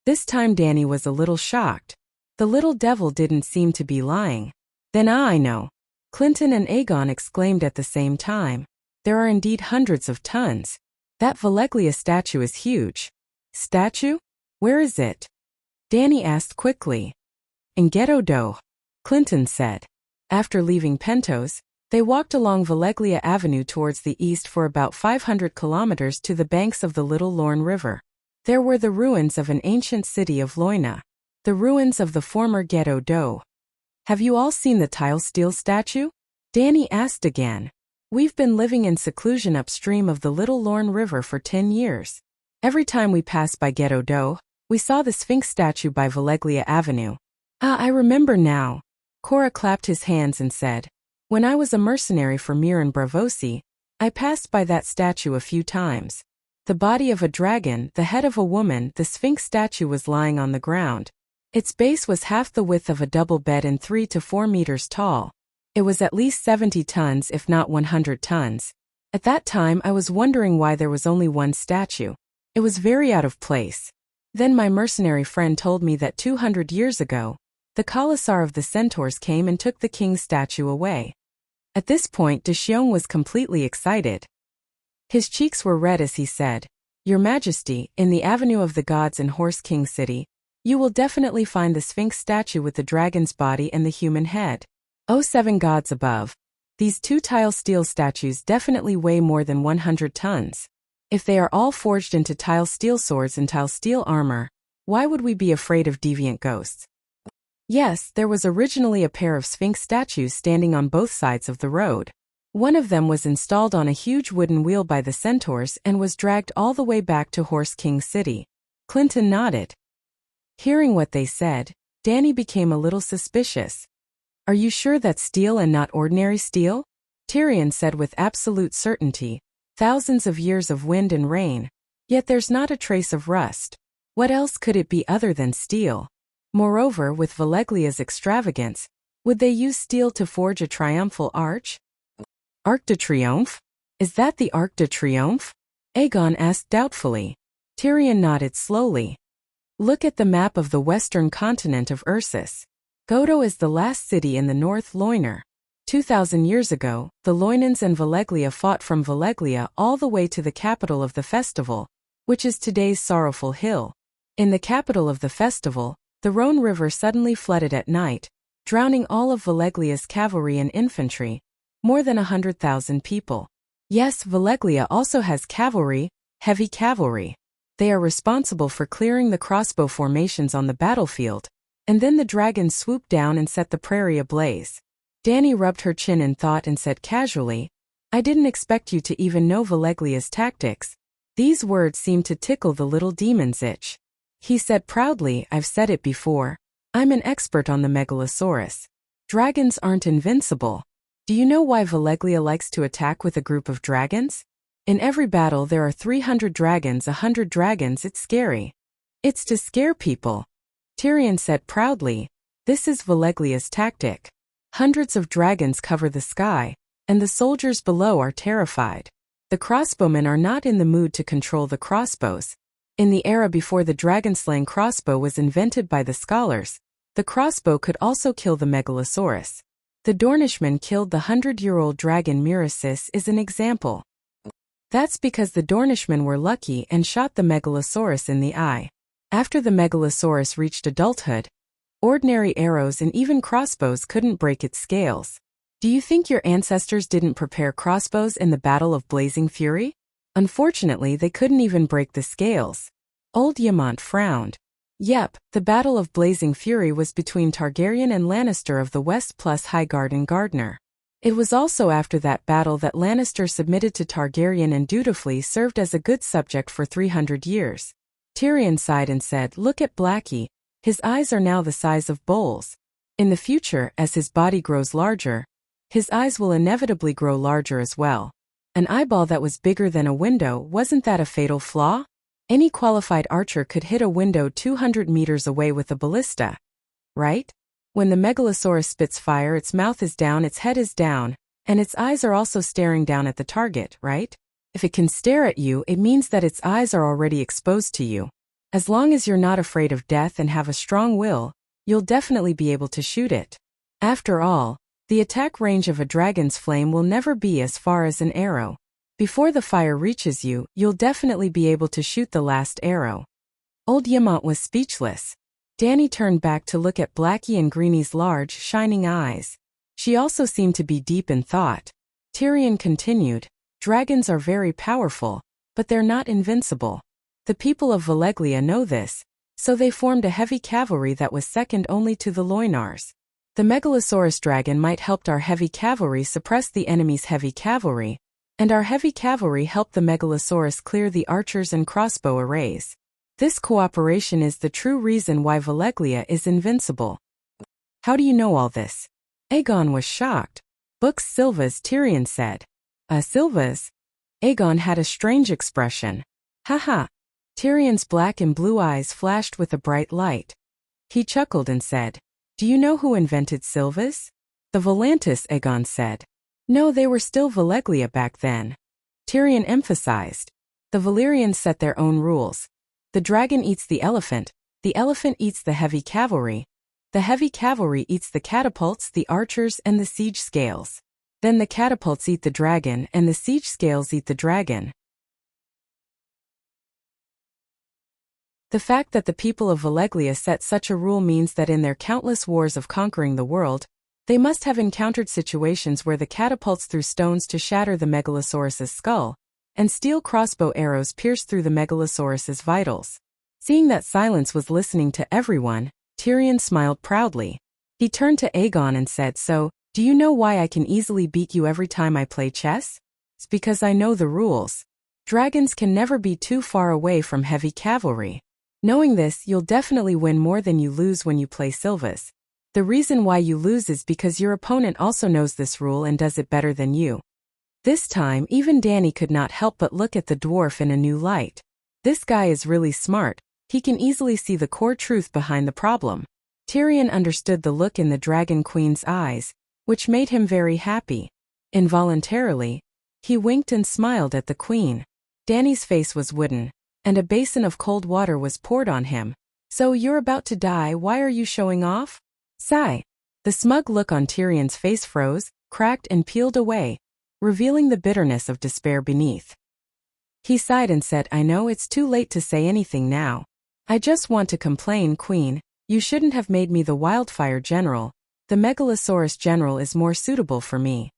This time Dany was a little shocked. The little devil didn't seem to be lying. "Then I know." Clinton and Aegon exclaimed at the same time. "There are indeed hundreds of tons. That Valeglia statue is huge." "Statue? Where is it?" Dany asked quickly. "In Ghetto Do," Clinton said. After leaving Pentos, they walked along Valeglia Avenue towards the east for about 500 kilometers to the banks of the Little Lorne River. There were the ruins of an ancient city of Loina, the ruins of the former Ghetto Do. "Have you all seen the tile steel statue?" Dany asked again. "We've been living in seclusion upstream of the Little Lorne River for 10 years. Every time we passed by Ghetto Do, we saw the Sphinx statue by Valeglia Avenue." "Ah, I remember now." Cora clapped his hands and said, "When I was a mercenary for Miran Bravosi, I passed by that statue a few times. The body of a dragon, the head of a woman, the Sphinx statue was lying on the ground. Its base was half the width of a double bed and 3 to 4 meters tall. It was at least 70 tons if not 100 tons. At that time I was wondering why there was only one statue. It was very out of place. Then my mercenary friend told me that 200 years ago, the Khalasar of the Centaurs came and took the king's statue away." At this point Deshiong was completely excited. His cheeks were red as he said, "Your Majesty, in the Avenue of the Gods in Horse King City, you will definitely find the Sphinx statue with the dragon's body and the human head. Oh, 7 gods above. These 2 tile steel statues definitely weigh more than 100 tons. If they are all forged into tile steel swords and tile steel armor, why would we be afraid of deviant ghosts?" Yes, there was originally a pair of Sphinx statues standing on both sides of the road. One of them was installed on a huge wooden wheel by the centaurs and was dragged all the way back to Horse King City. Clinton nodded. Hearing what they said, Danny became a little suspicious. Are you sure that's steel and not ordinary steel? Tyrion said with absolute certainty. Thousands of years of wind and rain. Yet there's not a trace of rust. What else could it be other than steel? Moreover, with Valeglia's extravagance, would they use steel to forge a triumphal arch? Arc de Triomphe? Is that the Arc de Triomphe? Aegon asked doubtfully. Tyrion nodded slowly. Look at the map of the western continent of Ursus. Godo is the last city in the North Loiner. 2,000 years ago, the Loinans and Valeglia fought from Valeglia all the way to the capital of the festival, which is today's Sorrowful Hill. In the capital of the festival, the Rhone River suddenly flooded at night, drowning all of Valeglia's cavalry and infantry, more than 100,000 people. Yes, Valeglia also has cavalry, heavy cavalry. They are responsible for clearing the crossbow formations on the battlefield, and then the dragons swooped down and set the prairie ablaze. Danny rubbed her chin in thought and said casually, I didn't expect you to even know Valeglia's tactics. These words seemed to tickle the little demon's itch. He said proudly, I've said it before. I'm an expert on the Megalosaurus. Dragons aren't invincible. Do you know why Valeglia likes to attack with a group of dragons? In every battle there are 300 dragons, 100 dragons, it's scary. It's to scare people. Tyrion said proudly, this is Valeglia's tactic. Hundreds of dragons cover the sky, and the soldiers below are terrified. The crossbowmen are not in the mood to control the crossbows. In the era before the dragon-slaying crossbow was invented by the scholars, the crossbow could also kill the Megalosaurus. The Dornishman killed the 100-year-old dragon Muricis is an example. That's because the Dornishmen were lucky and shot the Megalosaurus in the eye. After the Megalosaurus reached adulthood, ordinary arrows and even crossbows couldn't break its scales. Do you think your ancestors didn't prepare crossbows in the Battle of Blazing Fury? Unfortunately, they couldn't even break the scales. Old Yamant frowned. Yep, the Battle of Blazing Fury was between Targaryen and Lannister of the West plus Highgarden and Gardner. It was also after that battle that Lannister submitted to Targaryen and dutifully served as a good subject for 300 years. Tyrion sighed and said, look at Blackie. His eyes are now the size of bowls. In the future, as his body grows larger, his eyes will inevitably grow larger as well. An eyeball that was bigger than a window, wasn't that a fatal flaw? Any qualified archer could hit a window 200 meters away with a ballista. Right? When the Megalosaurus spits fire, its mouth is down, its head is down, and its eyes are also staring down at the target, right? If it can stare at you, it means that its eyes are already exposed to you. As long as you're not afraid of death and have a strong will, you'll definitely be able to shoot it. After all, the attack range of a dragon's flame will never be as far as an arrow. Before the fire reaches you, you'll definitely be able to shoot the last arrow. Old Yamant was speechless. Danny turned back to look at Blackie and Greenie's large, shining eyes. She also seemed to be deep in thought. Tyrion continued, dragons are very powerful, but they're not invincible. The people of Valeglia know this, so they formed a heavy cavalry that was second only to the Loinars. The Megalosaurus dragon might help our heavy cavalry suppress the enemy's heavy cavalry, and our heavy cavalry helped the Megalosaurus clear the archers and crossbow arrays. This cooperation is the true reason why Valeglia is invincible. How do you know all this? Aegon was shocked. Books Silvas, Tyrion said. Silvas? Aegon had a strange expression. Haha. Tyrion's black and blue eyes flashed with a bright light. He chuckled and said, do you know who invented Silvas? The Volantis, Aegon said. No, they were still Valeglia back then. Tyrion emphasized. The Valyrians set their own rules. The dragon eats the elephant eats the heavy cavalry eats the catapults, the archers, and the siege scales. Then the catapults eat the dragon, and the siege scales eat the dragon. The fact that the people of Valeglia set such a rule means that in their countless wars of conquering the world, they must have encountered situations where the catapults threw stones to shatter the Megalosaurus's skull, and steel crossbow arrows pierced through the Megalosaurus's vitals. Seeing that silence was listening to everyone, Tyrion smiled proudly. He turned to Aegon and said, so, Do you know why I can easily beat you every time I play chess? It's because I know the rules. Dragons can never be too far away from heavy cavalry. Knowing this, you'll definitely win more than you lose when you play Silvas. The reason why you lose is because your opponent also knows this rule and does it better than you. This time, even Danny could not help but look at the dwarf in a new light. This guy is really smart. He can easily see the core truth behind the problem. Tyrion understood the look in the Dragon Queen's eyes, which made him very happy. Involuntarily, he winked and smiled at the queen. Danny's face was wooden, and a basin of cold water was poured on him. So you're about to die, why are you showing off? Sigh. The smug look on Tyrion's face froze, cracked and peeled away, revealing the bitterness of despair beneath. He sighed and said, I know it's too late to say anything now. I just want to complain, Queen. You shouldn't have made me the Wildfire General. The Megalosaurus General is more suitable for me.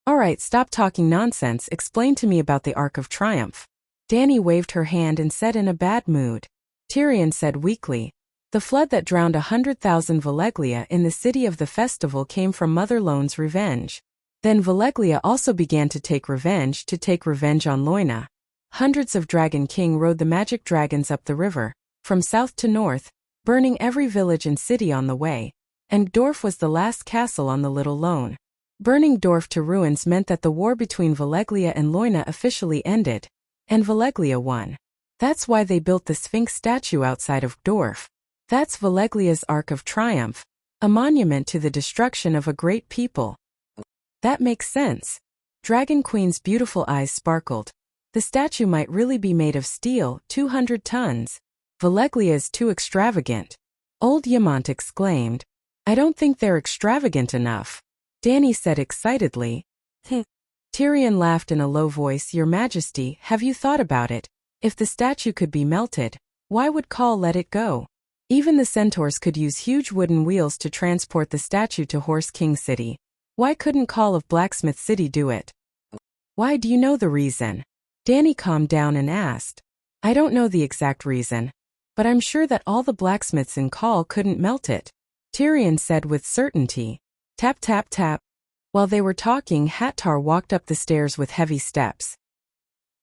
Alright, stop talking nonsense, explain to me about the Arc of Triumph. Danny waved her hand and said in a bad mood. Tyrion said weakly, the flood that drowned 100,000 Valeglia in the city of the festival came from Mother Lone's revenge. Then Valeglia also began to take revenge on Loina. Hundreds of Dragon King rode the magic dragons up the river, from south to north, burning every village and city on the way. And Dorf was the last castle on the Little Lone. Burning Dorf to ruins meant that the war between Valeglia and Loina officially ended, and Valeglia won. That's why they built the Sphinx statue outside of Dorf. That's Valeglia's Arc of Triumph, a monument to the destruction of a great people. That makes sense. Dragon Queen's beautiful eyes sparkled. The statue might really be made of steel, 200 tons. Valeglia is too extravagant. Old Yamant exclaimed. I don't think they're extravagant enough. Danny said excitedly. Tyrion laughed in a low voice. Your Majesty, have you thought about it? If the statue could be melted, why would Khal let it go? Even the centaurs could use huge wooden wheels to transport the statue to Horse King City. Why couldn't Khal of Blacksmith City do it? Why, do you know the reason? Danny calmed down and asked. I don't know the exact reason, but I'm sure that all the blacksmiths in Khal couldn't melt it. Tyrion said with certainty. Tap tap tap. While they were talking, Hattar walked up the stairs with heavy steps.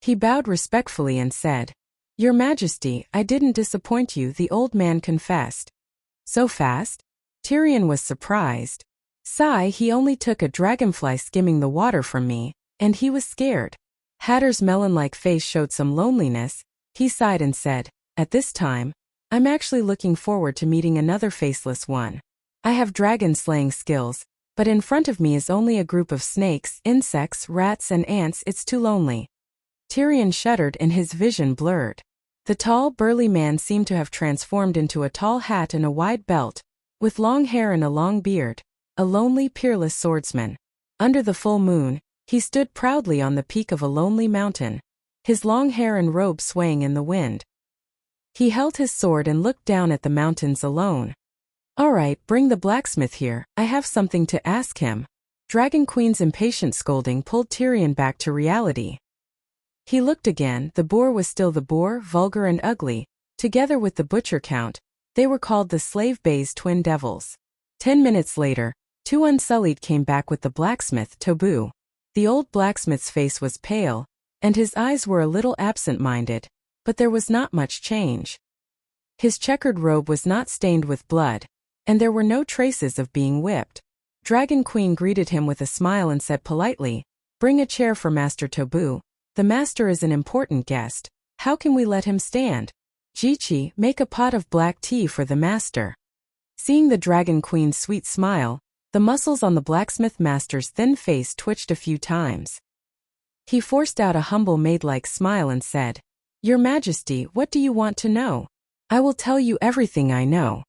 He bowed respectfully and said, Your Majesty, I didn't disappoint you, the old man confessed. So fast? Tyrion was surprised. Sigh, he only took a dragonfly skimming the water from me, and he was scared. Hatter's melon-like face showed some loneliness. He sighed and said, At this time, I'm actually looking forward to meeting another faceless one. I have dragon-slaying skills, but in front of me is only a group of snakes, insects, rats and ants. It's too lonely. Tyrion shuddered and his vision blurred. The tall, burly man seemed to have transformed into a tall hat and a wide belt, with long hair and a long beard, a lonely, peerless swordsman. Under the full moon, he stood proudly on the peak of a lonely mountain, his long hair and robe swaying in the wind. He held his sword and looked down at the mountains alone. All right, bring the blacksmith here, I have something to ask him. Dragon Queen's impatient scolding pulled Tyrion back to reality. He looked again. The boar was still the boar, vulgar and ugly. Together with the butcher count, they were called the Slave Bay's twin devils. 10 minutes later, two Unsullied came back with the blacksmith, Tobu. The old blacksmith's face was pale, and his eyes were a little absent-minded, but there was not much change. His checkered robe was not stained with blood, and there were no traces of being whipped. Dragon Queen greeted him with a smile and said politely, Bring a chair for Master Tobu. The master is an important guest. How can we let him stand? Jichi, make a pot of black tea for the master. Seeing the Dragon Queen's sweet smile, the muscles on the blacksmith master's thin face twitched a few times. He forced out a humble maid-like smile and said, Your Majesty, what do you want to know? I will tell you everything I know.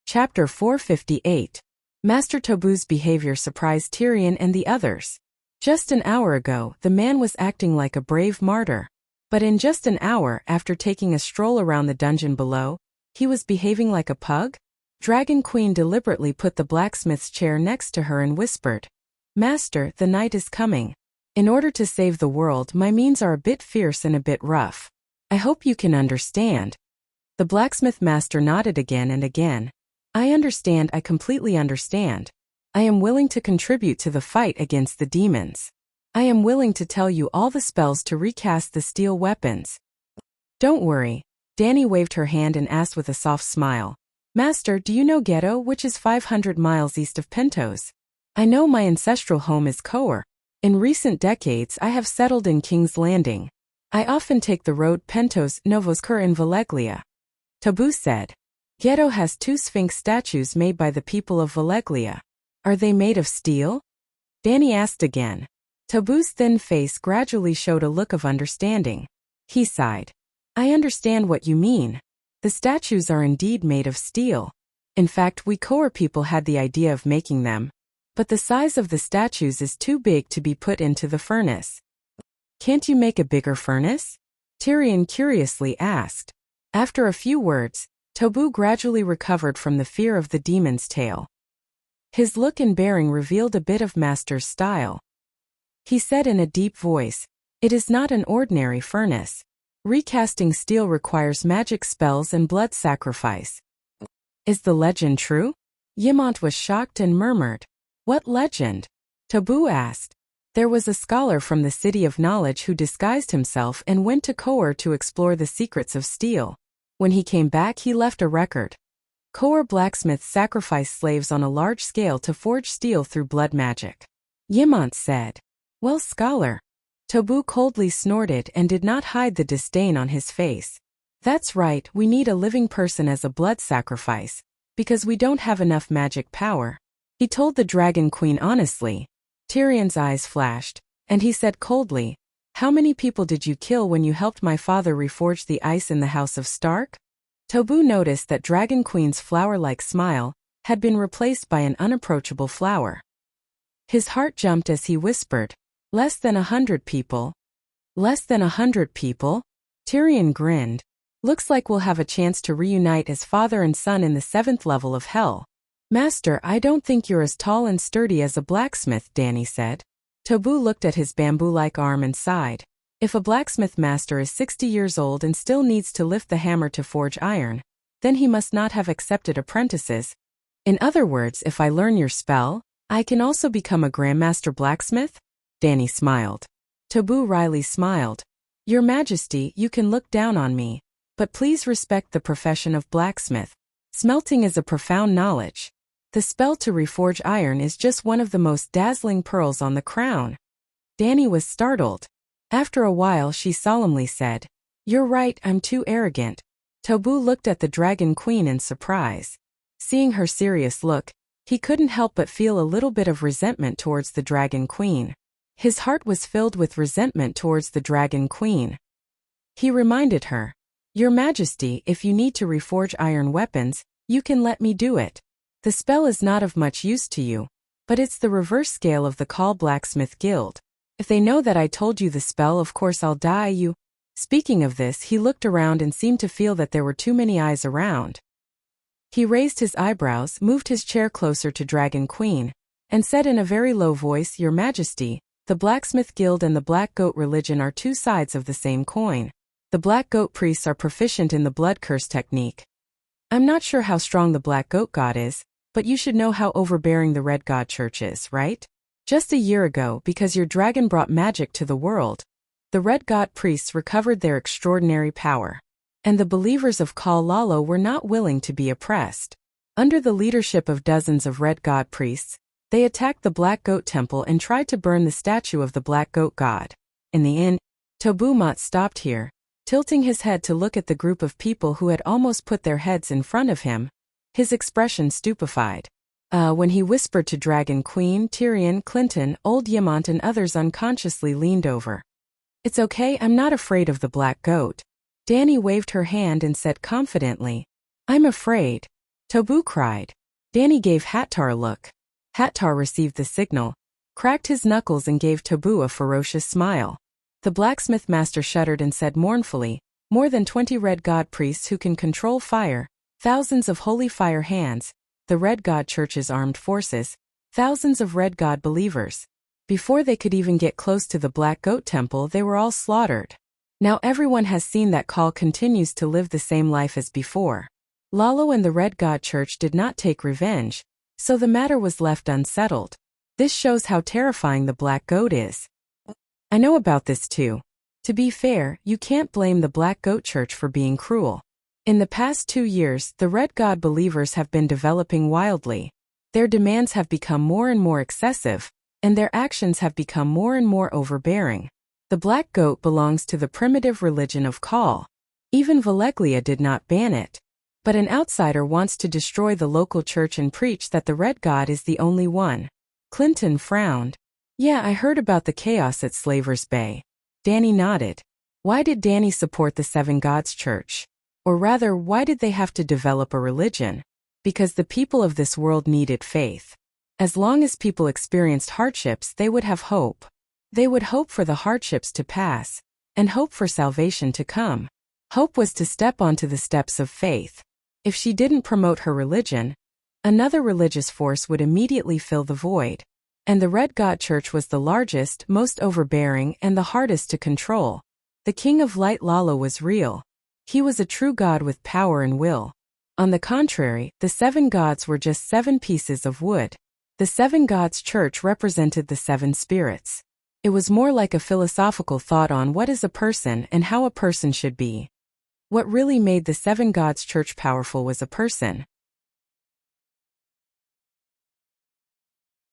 Chapter 458. Master Tobu's behavior surprised Tyrion and the others. Just an hour ago, the man was acting like a brave martyr. But in just an hour after taking a stroll around the dungeon below, he was behaving like a pug? Dragon Queen deliberately put the blacksmith's chair next to her and whispered, Master, the night is coming. In order to save the world, my means are a bit fierce and a bit rough. I hope you can understand. The blacksmith master nodded again and again. I understand, I completely understand. I am willing to contribute to the fight against the demons. I am willing to tell you all the spells to recast the steel weapons. Don't worry. Danny waved her hand and asked with a soft smile. Master, do you know Ghetto, which is 500 miles east of Pentos? I know my ancestral home is Koer. In recent decades I have settled in King's Landing. I often take the road Pentos Novoskur in Valeglia. Taboo said. Ghetto has 2 Sphinx statues made by the people of Valeglia. Are they made of steel? Danny asked again. Taboo's thin face gradually showed a look of understanding. He sighed. I understand what you mean. The statues are indeed made of steel. In fact, we Koer people had the idea of making them. But the size of the statues is too big to be put into the furnace. Can't you make a bigger furnace? Tyrion curiously asked. After a few words, Taboo gradually recovered from the fear of the demon's tail. His look and bearing revealed a bit of master's style. He said in a deep voice, "It is not an ordinary furnace. Recasting steel requires magic spells and blood sacrifice." Is the legend true? Ymont was shocked and murmured. What legend? Taboo asked. There was a scholar from the City of Knowledge who disguised himself and went to Koer to explore the secrets of steel. When he came back, he left a record. Koer blacksmiths sacrifice slaves on a large scale to forge steel through blood magic. Ymont said. Well, scholar. Taboo coldly snorted and did not hide the disdain on his face. That's right, we need a living person as a blood sacrifice, because we don't have enough magic power. He told the Dragon Queen honestly. Tyrion's eyes flashed, and he said coldly, How many people did you kill when you helped my father reforge the ice in the House of Stark? Taboo noticed that Dragon Queen's flower-like smile had been replaced by an unapproachable flower. His heart jumped as he whispered, Less than 100 people. Less than 100 people? Tyrion grinned. Looks like we'll have a chance to reunite as father and son in the 7th level of hell. Master, I don't think you're as tall and sturdy as a blacksmith, Danny said. Taboo looked at his bamboo-like arm and sighed. If a blacksmith master is 60 years old and still needs to lift the hammer to forge iron, then he must not have accepted apprentices. In other words, if I learn your spell, I can also become a grandmaster blacksmith? Danny smiled. Taboo wryly smiled. Your Majesty, you can look down on me, but please respect the profession of blacksmith. Smelting is a profound knowledge. The spell to reforge iron is just one of the most dazzling pearls on the crown. Danny was startled. After a while she solemnly said, You're right, I'm too arrogant. Taboo looked at the Dragon Queen in surprise. Seeing her serious look, he couldn't help but feel a little bit of resentment towards the Dragon Queen. His heart was filled with resentment towards the Dragon Queen. He reminded her, Your Majesty, if you need to reforge iron weapons, you can let me do it. The spell is not of much use to you, but it's the reverse scale of the Call Blacksmith Guild. If they know that I told you the spell, of course I'll die you. Speaking of this, he looked around and seemed to feel that there were too many eyes around. He raised his eyebrows, moved his chair closer to Dragon Queen, and said in a very low voice, Your Majesty, the Blacksmith Guild and the Black Goat religion are two sides of the same coin. The Black Goat priests are proficient in the blood curse technique. I'm not sure how strong the Black Goat god is, but you should know how overbearing the Red God Church is, right? Just a year ago, because your dragon brought magic to the world, the Red God priests recovered their extraordinary power. And the believers of Kal Lalo were not willing to be oppressed. Under the leadership of dozens of Red God priests, they attacked the Black Goat Temple and tried to burn the statue of the Black Goat God. In the end, Taboo stopped here, tilting his head to look at the group of people who had almost put their heads in front of him, his expression stupefied. When he whispered to Dragon Queen, Tyrion, Clinton, Old Ymont and others unconsciously leaned over. It's okay, I'm not afraid of the Black Goat. Danny waved her hand and said confidently, I'm afraid. Taboo cried. Danny gave Hattar a look. Hattar received the signal, cracked his knuckles and gave Taboo a ferocious smile. The blacksmith master shuddered and said mournfully, More than 20 Red God priests who can control fire, thousands of holy fire hands, the Red God Church's armed forces, thousands of Red God believers. Before they could even get close to the Black Goat Temple, they were all slaughtered. Now everyone has seen that Call continues to live the same life as before. Lalo and the Red God Church did not take revenge, so the matter was left unsettled. This shows how terrifying the Black Goat is. I know about this too. To be fair, you can't blame the Black Goat Church for being cruel. In the past 2 years, the Red God believers have been developing wildly. Their demands have become more and more excessive, and their actions have become more and more overbearing. The Black Goat belongs to the primitive religion of Call. Even Valeglia did not ban it. But an outsider wants to destroy the local church and preach that the Red God is the only one. Clinton frowned. Yeah, I heard about the chaos at Slavers Bay. Danny nodded. Why did Danny support the Seven Gods Church? Or rather, why did they have to develop a religion? Because the people of this world needed faith. As long as people experienced hardships, they would have hope. They would hope for the hardships to pass, and hope for salvation to come. Hope was to step onto the steps of faith. If she didn't promote her religion, another religious force would immediately fill the void. And the Red God Church was the largest, most overbearing, and the hardest to control. The King of Light Lalo was real. He was a true god with power and will. On the contrary, the 7 gods were just 7 pieces of wood. The 7 Gods Church represented the 7 spirits. It was more like a philosophical thought on what is a person and how a person should be. What really made the 7 Gods Church powerful was a person.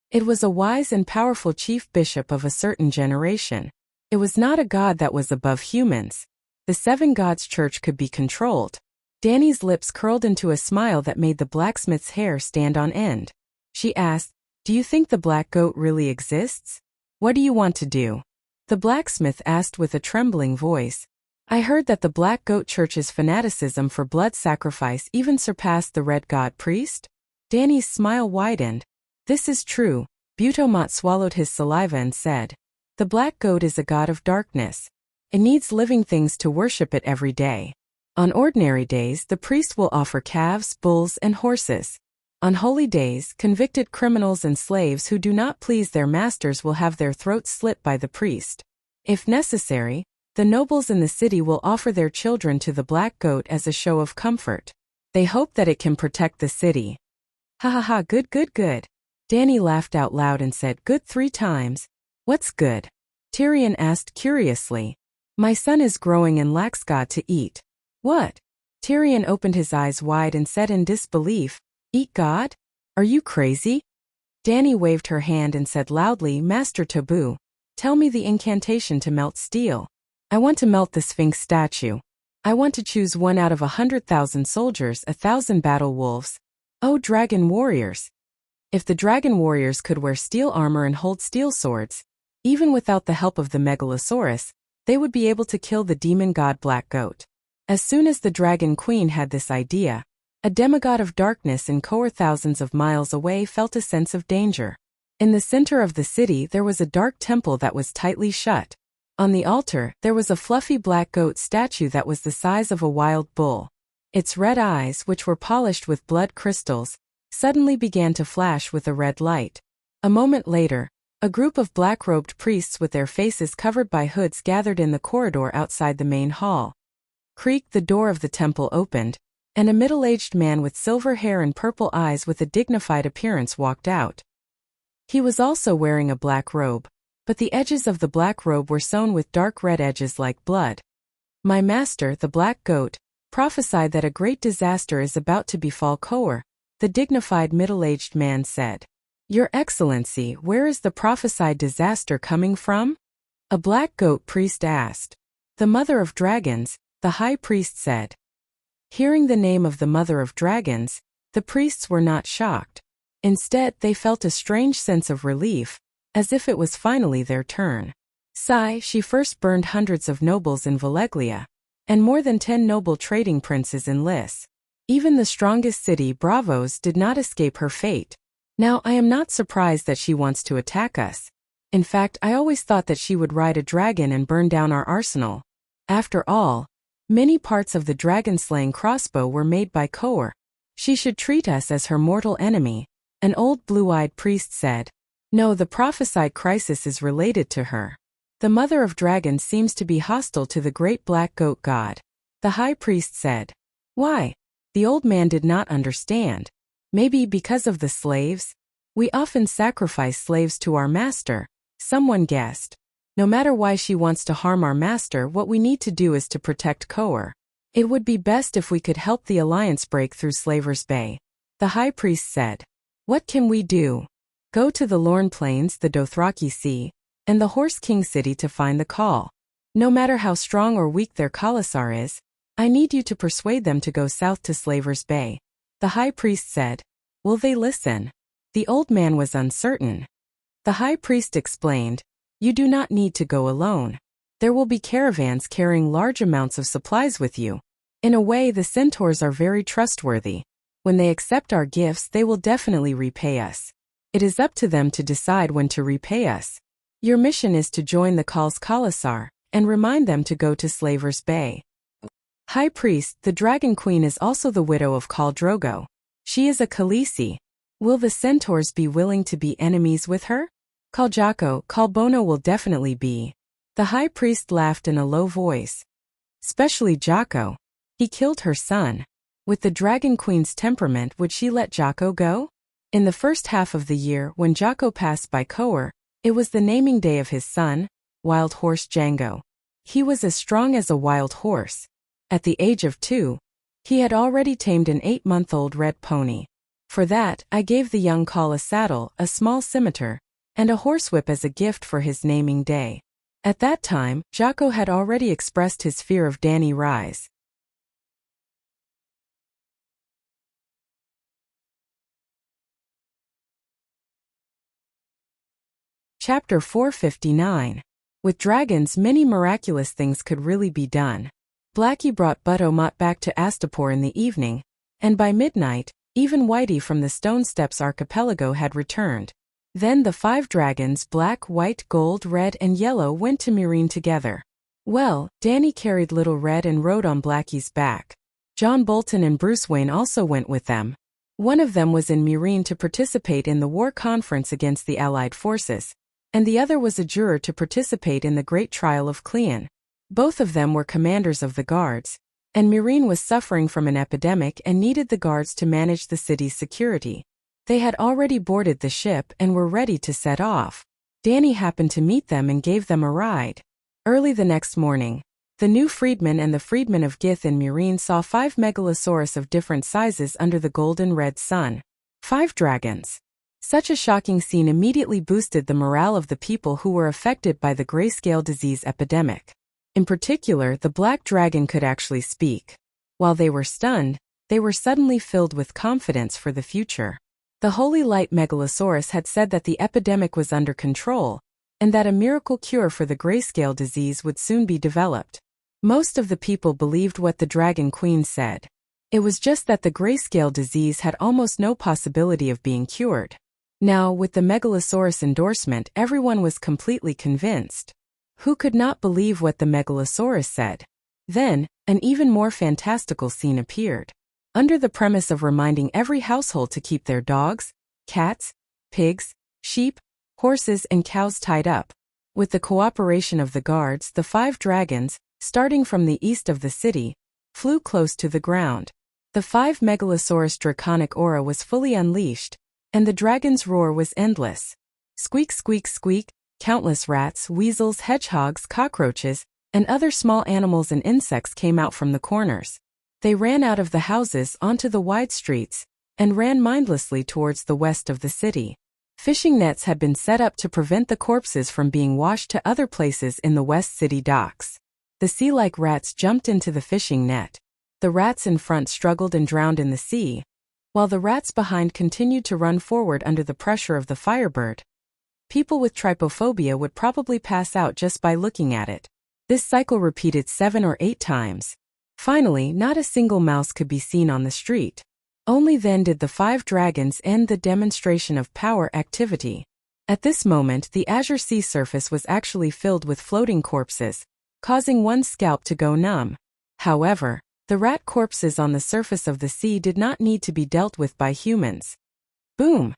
It was a wise and powerful chief bishop of a certain generation. It was not a god that was above humans. The 7 Gods Church could be controlled. Danny's lips curled into a smile that made the blacksmith's hair stand on end. She asked, "Do you think the Black Goat really exists? What do you want to do?" The blacksmith asked with a trembling voice. I heard that the Black Goat Church's fanaticism for blood sacrifice even surpassed the Red God priest? Danny's smile widened. This is true. Butomat swallowed his saliva and said, "The Black Goat is a god of darkness. It needs living things to worship it every day. On ordinary days, the priest will offer calves, bulls, and horses. On holy days, convicted criminals and slaves who do not please their masters will have their throats slit by the priest. If necessary, the nobles in the city will offer their children to the Black Goat as a show of comfort. They hope that it can protect the city." Ha ha ha, good, good, good. Danny laughed out loud and said good 3 times. What's good? Tyrion asked curiously. My son is growing and lacks God to eat. What? Tyrion opened his eyes wide and said in disbelief, Eat God? Are you crazy? Danny waved her hand and said loudly, Master Taboo, tell me the incantation to melt steel. I want to melt the Sphinx statue. I want to choose one out of 100,000 soldiers, 1,000 battle wolves. Oh, dragon warriors! If the dragon warriors could wear steel armor and hold steel swords, even without the help of the Megalosaurus, they would be able to kill the demon god Black Goat. As soon as the dragon queen had this idea, a demigod of darkness in Koor thousands of miles away felt a sense of danger. In the center of the city there was a dark temple that was tightly shut. On the altar, there was a fluffy black goat statue that was the size of a wild bull. Its red eyes, which were polished with blood crystals, suddenly began to flash with a red light. A moment later, a group of black-robed priests with their faces covered by hoods gathered in the corridor outside the main hall. Creak, the door of the temple opened, and a middle-aged man with silver hair and purple eyes with a dignified appearance walked out. He was also wearing a black robe, but the edges of the black robe were sewn with dark red edges like blood. My master, the Black Goat, prophesied that a great disaster is about to befall Koor, the dignified middle-aged man said. Your Excellency, where is the prophesied disaster coming from? A black goat priest asked. The Mother of Dragons, the high priest said. Hearing the name of the Mother of Dragons, the priests were not shocked. Instead, they felt a strange sense of relief, as if it was finally their turn. Sigh, she first burned hundreds of nobles in Valeglia, and more than 10 noble trading princes in Lys. Even the strongest city, Bravos, did not escape her fate. Now I am not surprised that she wants to attack us. In fact, I always thought that she would ride a dragon and burn down our arsenal. After all, many parts of the dragon-slaying crossbow were made by Koor. She should treat us as her mortal enemy, an old blue-eyed priest said. No, the prophesied crisis is related to her. The mother of dragons seems to be hostile to the great black goat god. The high priest said. Why? The old man did not understand. Maybe because of the slaves? We often sacrifice slaves to our master, someone guessed. No matter why she wants to harm our master, what we need to do is to protect Koer. It would be best if we could help the alliance break through Slaver's Bay. The high priest said. What can we do? Go to the Lorne Plains, the Dothraki Sea, and the Horse King City to find the call. No matter how strong or weak their Khalasar is, I need you to persuade them to go south to Slaver's Bay. The high priest said. Will they listen? The old man was uncertain. The high priest explained. You do not need to go alone. There will be caravans carrying large amounts of supplies with you. In a way, the centaurs are very trustworthy. When they accept our gifts, they will definitely repay us. It is up to them to decide when to repay us. Your mission is to join the Khal's Khalasar, and remind them to go to Slaver's Bay. High Priest, the Dragon Queen is also the widow of Khal Drogo. She is a Khaleesi. Will the centaurs be willing to be enemies with her? Khal Jocko, Khal Bono will definitely be. The High Priest laughed in a low voice. Especially Jocko. He killed her son. With the Dragon Queen's temperament, would she let Jocko go? In the first half of the year, when Jocko passed by Koer, it was the naming day of his son, Wild Horse Django. He was as strong as a wild horse. At the age of 2, he had already tamed an 8-month-old red pony. For that, I gave the young Khal a saddle, a small scimitar, and a horsewhip as a gift for his naming day. At that time, Jocko had already expressed his fear of Dany Rise. Chapter 459. With dragons, many miraculous things could really be done. Blackie brought But-O-Mat back to Astapor in the evening, and by midnight, even Whitey from the Stone Steps archipelago had returned. Then the 5 dragons, black, white, gold, red, and yellow, went to Meereen together. Well, Dany carried Little Red and rode on Blackie's back. John Bolton and Bruce Wayne also went with them. One of them was in Meereen to participate in the war conference against the Allied forces, and the other was a juror to participate in the Great Trial of Cleon. Both of them were commanders of the guards, and Meereen was suffering from an epidemic and needed the guards to manage the city's security. They had already boarded the ship and were ready to set off. Dany happened to meet them and gave them a ride. Early the next morning, the new freedmen and the freedmen of Gith in Meereen saw 5 megalosaurus of different sizes under the golden red sun. 5 dragons. Such a shocking scene immediately boosted the morale of the people who were affected by the grayscale disease epidemic. In particular, the black dragon could actually speak. While they were stunned, they were suddenly filled with confidence for the future. The Holy Light Megalosaurus had said that the epidemic was under control, and that a miracle cure for the grayscale disease would soon be developed. Most of the people believed what the Dragon Queen said. It was just that the grayscale disease had almost no possibility of being cured. Now, with the Megalosaurus endorsement, everyone was completely convinced. Who could not believe what the Megalosaurus said? Then, an even more fantastical scene appeared. Under the premise of reminding every household to keep their dogs, cats, pigs, sheep, horses and cows tied up. With the cooperation of the guards, the 5 dragons, starting from the east of the city, flew close to the ground. The 5 Megalosaurus draconic aura was fully unleashed, and the dragon's roar was endless. Squeak, squeak, squeak, countless rats, weasels, hedgehogs, cockroaches, and other small animals and insects came out from the corners. They ran out of the houses onto the wide streets, and ran mindlessly towards the west of the city. Fishing nets had been set up to prevent the corpses from being washed to other places in the West City docks. The sea-like rats jumped into the fishing net. The rats in front struggled and drowned in the sea, while the rats behind continued to run forward under the pressure of the Firebird. People with trypophobia would probably pass out just by looking at it. This cycle repeated 7 or 8 times. Finally, not a single mouse could be seen on the street. Only then did the 5 dragons end the demonstration of power activity. At this moment, the azure sea surface was actually filled with floating corpses, causing one's scalp to go numb. However, the rat corpses on the surface of the sea did not need to be dealt with by humans. Boom!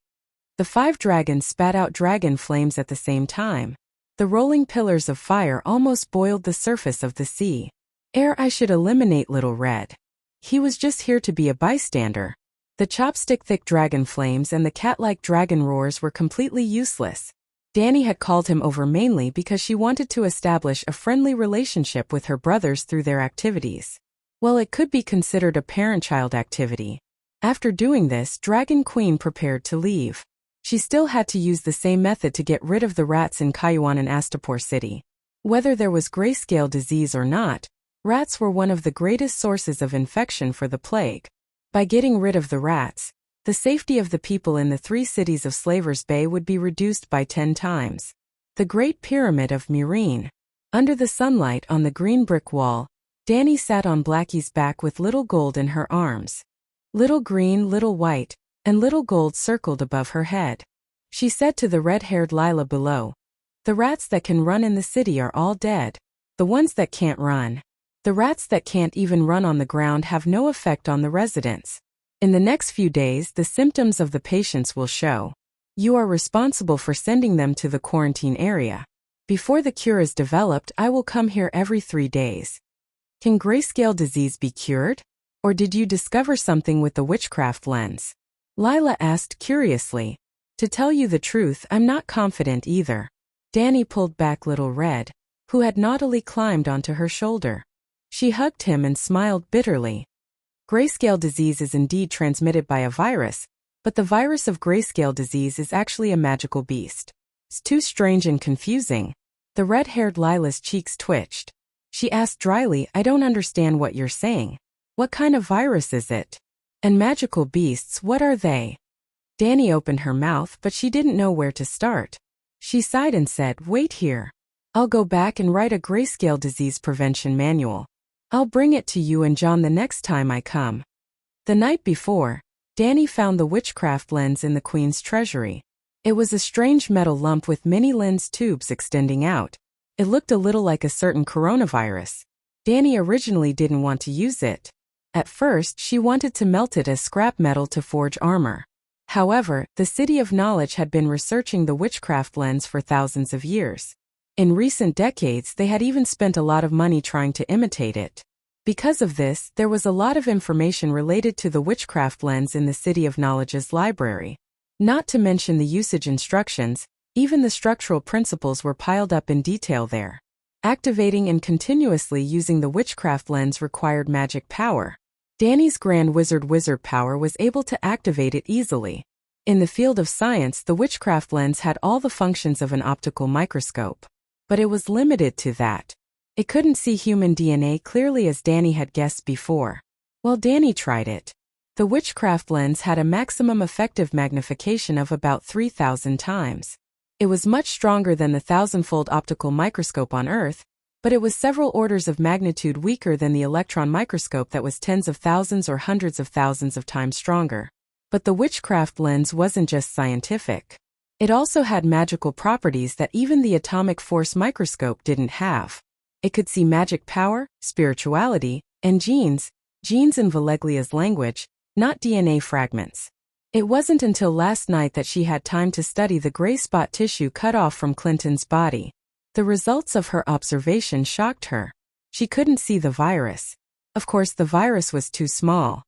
The 5 dragons spat out dragon flames at the same time. The rolling pillars of fire almost boiled the surface of the sea. Ere I should eliminate Little Red. He was just here to be a bystander. The chopstick-thick dragon flames and the cat-like dragon roars were completely useless. Danny had called him over mainly because she wanted to establish a friendly relationship with her brothers through their activities. Well, it could be considered a parent-child activity. After doing this, Dragon Queen prepared to leave. She still had to use the same method to get rid of the rats in Kayuan and Astapor City. Whether there was grayscale disease or not, rats were one of the greatest sources of infection for the plague. By getting rid of the rats, the safety of the people in the 3 cities of Slaver's Bay would be reduced by 10 times. The Great Pyramid of Murine. Under the sunlight on the green brick wall, Danny sat on Blackie's back with Little Gold in her arms. Little Green, Little White, and Little Gold circled above her head. She said to the red-haired Lila below, "The rats that can run in the city are all dead. The ones that can't run. The rats that can't even run on the ground have no effect on the residents. In the next few days, the symptoms of the patients will show. You are responsible for sending them to the quarantine area. Before the cure is developed, I will come here every 3 days." Can grayscale disease be cured? Or did you discover something with the witchcraft lens? Lila asked curiously. To tell you the truth, I'm not confident either. Danny pulled back Little Red, who had naughtily climbed onto her shoulder. She hugged him and smiled bitterly. Grayscale disease is indeed transmitted by a virus, but the virus of grayscale disease is actually a magical beast. It's too strange and confusing. The red-haired Lila's cheeks twitched. She asked dryly, "I don't understand what you're saying. What kind of virus is it? And magical beasts, what are they?" Danny opened her mouth, but she didn't know where to start. She sighed and said, "Wait here. I'll go back and write a grayscale disease prevention manual. I'll bring it to you and John the next time I come." The night before, Danny found the witchcraft lens in the Queen's treasury. It was a strange metal lump with many lens tubes extending out. It looked a little like a certain coronavirus. Danny originally didn't want to use it. At first, she wanted to melt it as scrap metal to forge armor. However, the City of Knowledge had been researching the witchcraft lens for thousands of years. In recent decades, they had even spent a lot of money trying to imitate it. Because of this, there was a lot of information related to the witchcraft lens in the City of Knowledge's library. Not to mention the usage instructions, even the structural principles were piled up in detail there. Activating and continuously using the witchcraft lens required magic power. Danny's Grand Wizard power was able to activate it easily. In the field of science, the witchcraft lens had all the functions of an optical microscope. But it was limited to that. It couldn't see human DNA clearly as Danny had guessed before. Well, Danny tried it. The witchcraft lens had a maximum effective magnification of about 3,000 times. It was much stronger than the 1,000-fold optical microscope on Earth, but it was several orders of magnitude weaker than the electron microscope that was tens of thousands or hundreds of thousands of times stronger. But the witchcraft lens wasn't just scientific. It also had magical properties that even the atomic force microscope didn't have. It could see magic power, spirituality, and genes in Valeglia's language, not DNA fragments. It wasn't until last night that she had time to study the gray spot tissue cut off from Clinton's body. The results of her observation shocked her. She couldn't see the virus. Of course, the virus was too small.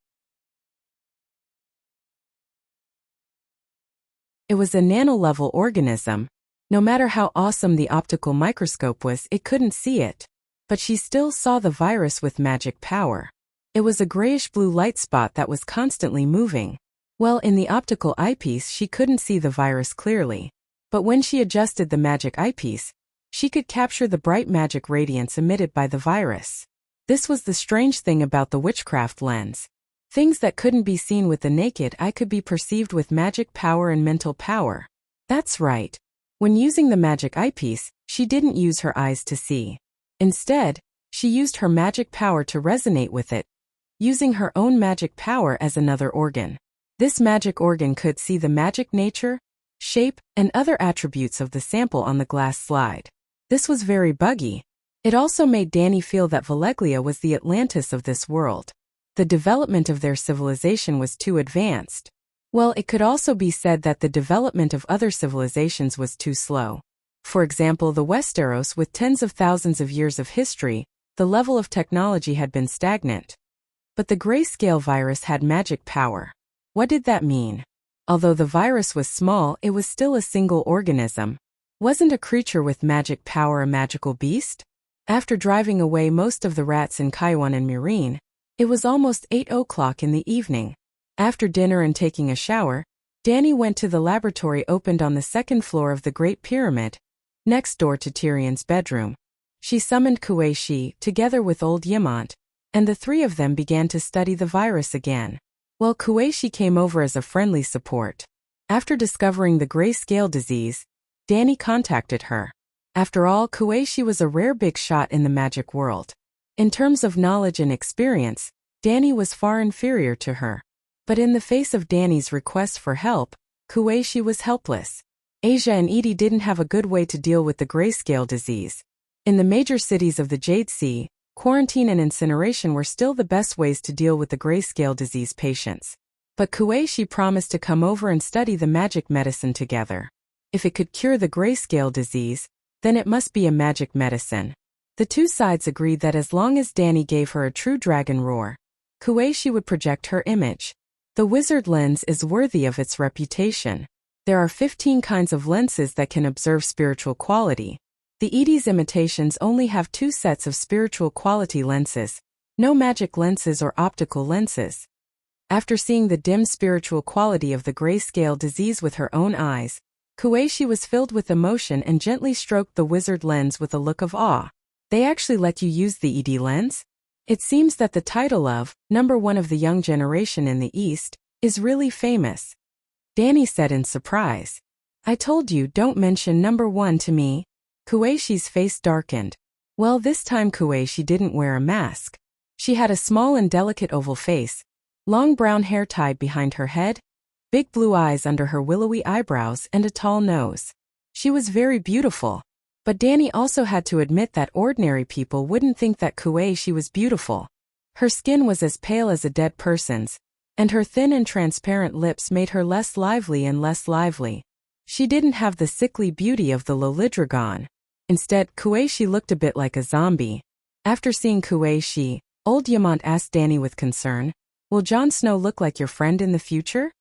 It was a nano-level organism. No matter how awesome the optical microscope was, it couldn't see it. But she still saw the virus with magic power. It was a grayish-blue light spot that was constantly moving. Well, in the optical eyepiece, she couldn't see the virus clearly. But when she adjusted the magic eyepiece, she could capture the bright magic radiance emitted by the virus. This was the strange thing about the witchcraft lens. Things that couldn't be seen with the naked eye could be perceived with magic power and mental power. That's right. When using the magic eyepiece, she didn't use her eyes to see. Instead, she used her magic power to resonate with it, using her own magic power as another organ. This magic organ could see the magic nature, shape, and other attributes of the sample on the glass slide. This was very buggy. It also made Danny feel that Valeglia was the Atlantis of this world. The development of their civilization was too advanced. Well, it could also be said that the development of other civilizations was too slow. For example, the Westeros, with tens of thousands of years of history, the level of technology had been stagnant. But the grayscale virus had magic power. What did that mean? Although the virus was small, it was still a single organism. Wasn't a creature with magic power a magical beast? After driving away most of the rats in Kaiwan and Meereen, it was almost 8 o'clock in the evening. After dinner and taking a shower, Dany went to the laboratory opened on the second floor of the Great Pyramid, next door to Tyrion's bedroom. She summoned Kuei Shi, together with old Yamant, and the three of them began to study the virus again. Well, Kuei Shi came over as a friendly support. After discovering the grayscale disease, Dany contacted her. After all, Kuei Shi was a rare big shot in the magic world. In terms of knowledge and experience, Dany was far inferior to her. But in the face of Dany's request for help, Kuei Shi was helpless. Asia and Edie didn't have a good way to deal with the grayscale disease. In the major cities of the Jade Sea, quarantine and incineration were still the best ways to deal with the grayscale disease patients. But Kuei Shi promised to come over and study the magic medicine together. If it could cure the grayscale disease, then it must be a magic medicine. The two sides agreed that as long as Dany gave her a true dragon roar, Kuei Shi would project her image. The wizard lens is worthy of its reputation. There are 15 kinds of lenses that can observe spiritual quality. The Edie's imitations only have 2 sets of spiritual quality lenses, no magic lenses or optical lenses. After seeing the dim spiritual quality of the grayscale disease with her own eyes, Kuei Shi was filled with emotion and gently stroked the wizard lens with a look of awe. They actually let you use the ED lens? It seems that the title of number 1 of the young generation in the East is really famous. Dany said in surprise. I told you don't mention number 1 to me. Kuei Shi's face darkened. Well, this time Kuei Shi didn't wear a mask. She had a small and delicate oval face, long brown hair tied behind her head, big blue eyes under her willowy eyebrows, and a tall nose. She was very beautiful. But Dany also had to admit that ordinary people wouldn't think that Kuei Shi was beautiful. Her skin was as pale as a dead person's, and her thin and transparent lips made her less lively and less lively. She didn't have the sickly beauty of the Lollydragon. Instead, Kuei Shi looked a bit like a zombie. After seeing Kuei Shi, old Yamant asked Dany with concern, will Jon Snow look like your friend in the future?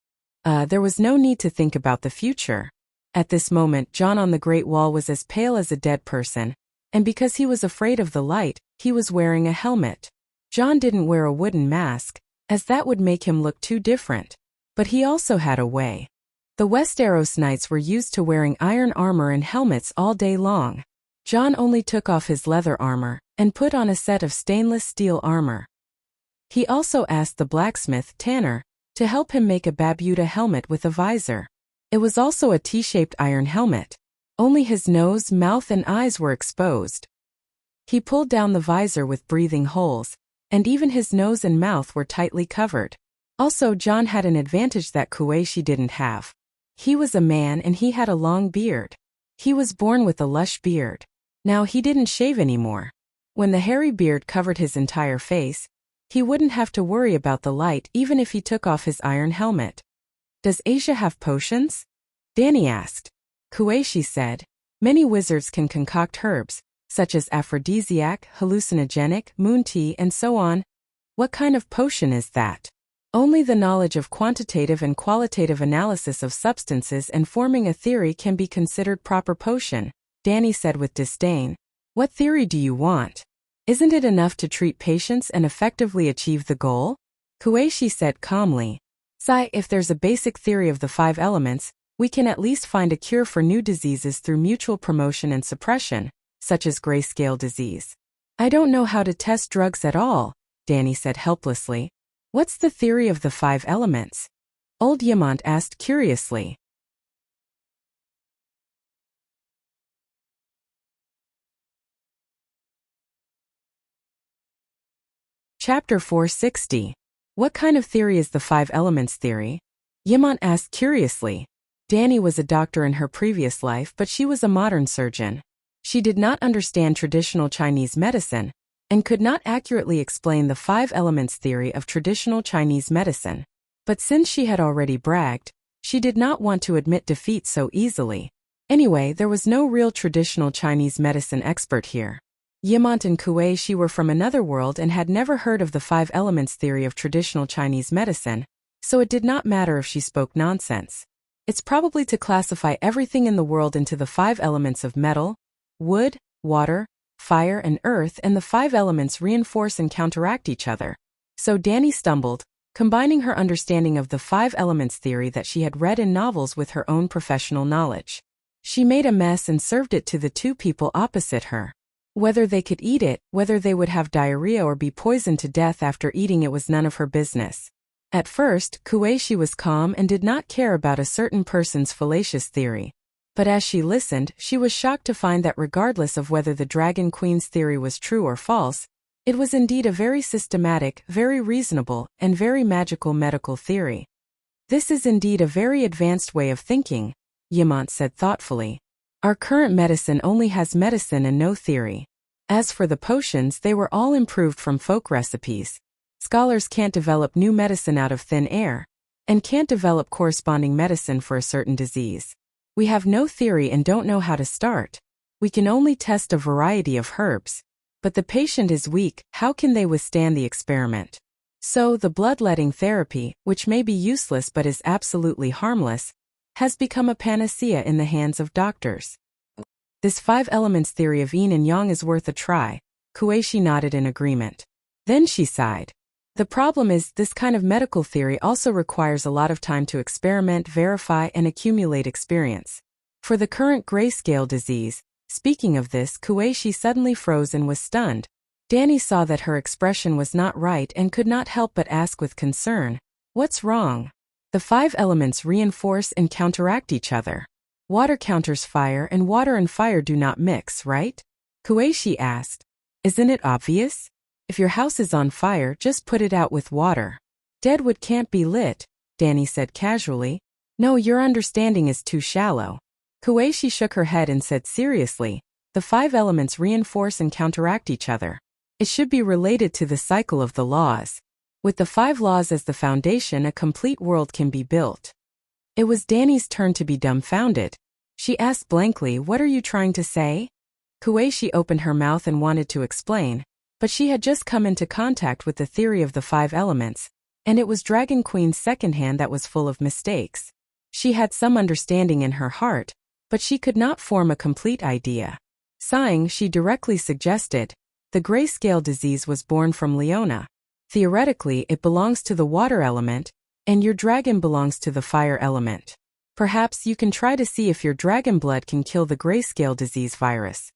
There was no need to think about the future. At this moment, Jon on the Great Wall was as pale as a dead person, and because he was afraid of the light, he was wearing a helmet. Jon didn't wear a wooden mask, as that would make him look too different. But he also had a way. The Westeros knights were used to wearing iron armor and helmets all day long. Jon only took off his leather armor and put on a set of stainless steel armor. He also asked the blacksmith, Tanner, to help him make a Babuta helmet with a visor. It was also a T-shaped iron helmet. Only his nose, mouth, and eyes were exposed. He pulled down the visor with breathing holes, and even his nose and mouth were tightly covered. Also, Jon had an advantage that Kuei Shi didn't have. He was a man and he had a long beard. He was born with a lush beard. Now he didn't shave anymore. When the hairy beard covered his entire face, he wouldn't have to worry about the light even if he took off his iron helmet. Does Asia have potions? Dany asked. Kuei Shi said, many wizards can concoct herbs, such as aphrodisiac, hallucinogenic, moon tea, and so on. What kind of potion is that? Only the knowledge of quantitative and qualitative analysis of substances and forming a theory can be considered proper potion, Dany said with disdain. What theory do you want? Isn't it enough to treat patients and effectively achieve the goal? Kuei Shi said calmly. Sai, if there's a basic theory of the 5 elements, we can at least find a cure for new diseases through mutual promotion and suppression, such as grayscale disease. I don't know how to test drugs at all, Dany said helplessly. What's the theory of the 5 elements? Old Yamant asked curiously. Chapter 460. What kind of theory is the 5 elements theory? Yamant asked curiously. Dany was a doctor in her previous life, but she was a modern surgeon. She did not understand traditional Chinese medicine, and could not accurately explain the 5 elements theory of traditional Chinese medicine. But since she had already bragged, she did not want to admit defeat so easily. Anyway, there was no real traditional Chinese medicine expert here. Yimont and Kuei were from another world and had never heard of the 5 elements theory of traditional Chinese medicine, so it did not matter if she spoke nonsense. It's probably to classify everything in the world into the 5 elements of metal, wood, water, fire and earth, and the 5 elements reinforce and counteract each other. So Danny stumbled, combining her understanding of the 5 elements theory that she had read in novels with her own professional knowledge. She made a mess and served it to the 2 people opposite her. Whether they could eat it, whether they would have diarrhea or be poisoned to death after eating it was none of her business. At first, Kuei was calm and did not care about a certain person's fallacious theory. But as she listened, she was shocked to find that regardless of whether the Dragon Queen's theory was true or false, it was indeed a very systematic, very reasonable, and very magical medical theory. This is indeed a very advanced way of thinking, Yimont said thoughtfully. Our current medicine only has medicine and no theory. As for the potions, they were all improved from folk recipes. Scholars can't develop new medicine out of thin air, and can't develop corresponding medicine for a certain disease. We have no theory and don't know how to start. We can only test a variety of herbs. But the patient is weak, how can they withstand the experiment? So the bloodletting therapy, which may be useless but is absolutely harmless, has become a panacea in the hands of doctors. This 5 elements theory of yin and yang is worth a try. Kuei nodded in agreement. Then she sighed. The problem is, this kind of medical theory also requires a lot of time to experiment, verify, and accumulate experience. For the current grayscale disease, speaking of this, Kuei suddenly froze and was stunned. Danny saw that her expression was not right and could not help but ask with concern, "What's wrong?" The 5 elements reinforce and counteract each other. Water counters fire and water and fire do not mix, right? Kuei asked. Isn't it obvious? If your house is on fire, just put it out with water. Dead wood can't be lit, Danny said casually. No, your understanding is too shallow. Kuei shook her head and said seriously, the 5 elements reinforce and counteract each other. It should be related to the cycle of the laws. With the 5 laws as the foundation, a complete world can be built. It was Danny's turn to be dumbfounded. She asked blankly, "What are you trying to say?" Kuei opened her mouth and wanted to explain, but she had just come into contact with the theory of the 5 elements, and it was Dragon Queen's second hand that was full of mistakes. She had some understanding in her heart, but she could not form a complete idea. Sighing, she directly suggested, the grayscale disease was born from Leona. Theoretically, it belongs to the water element, and your dragon belongs to the fire element. Perhaps you can try to see if your dragon blood can kill the grayscale disease virus.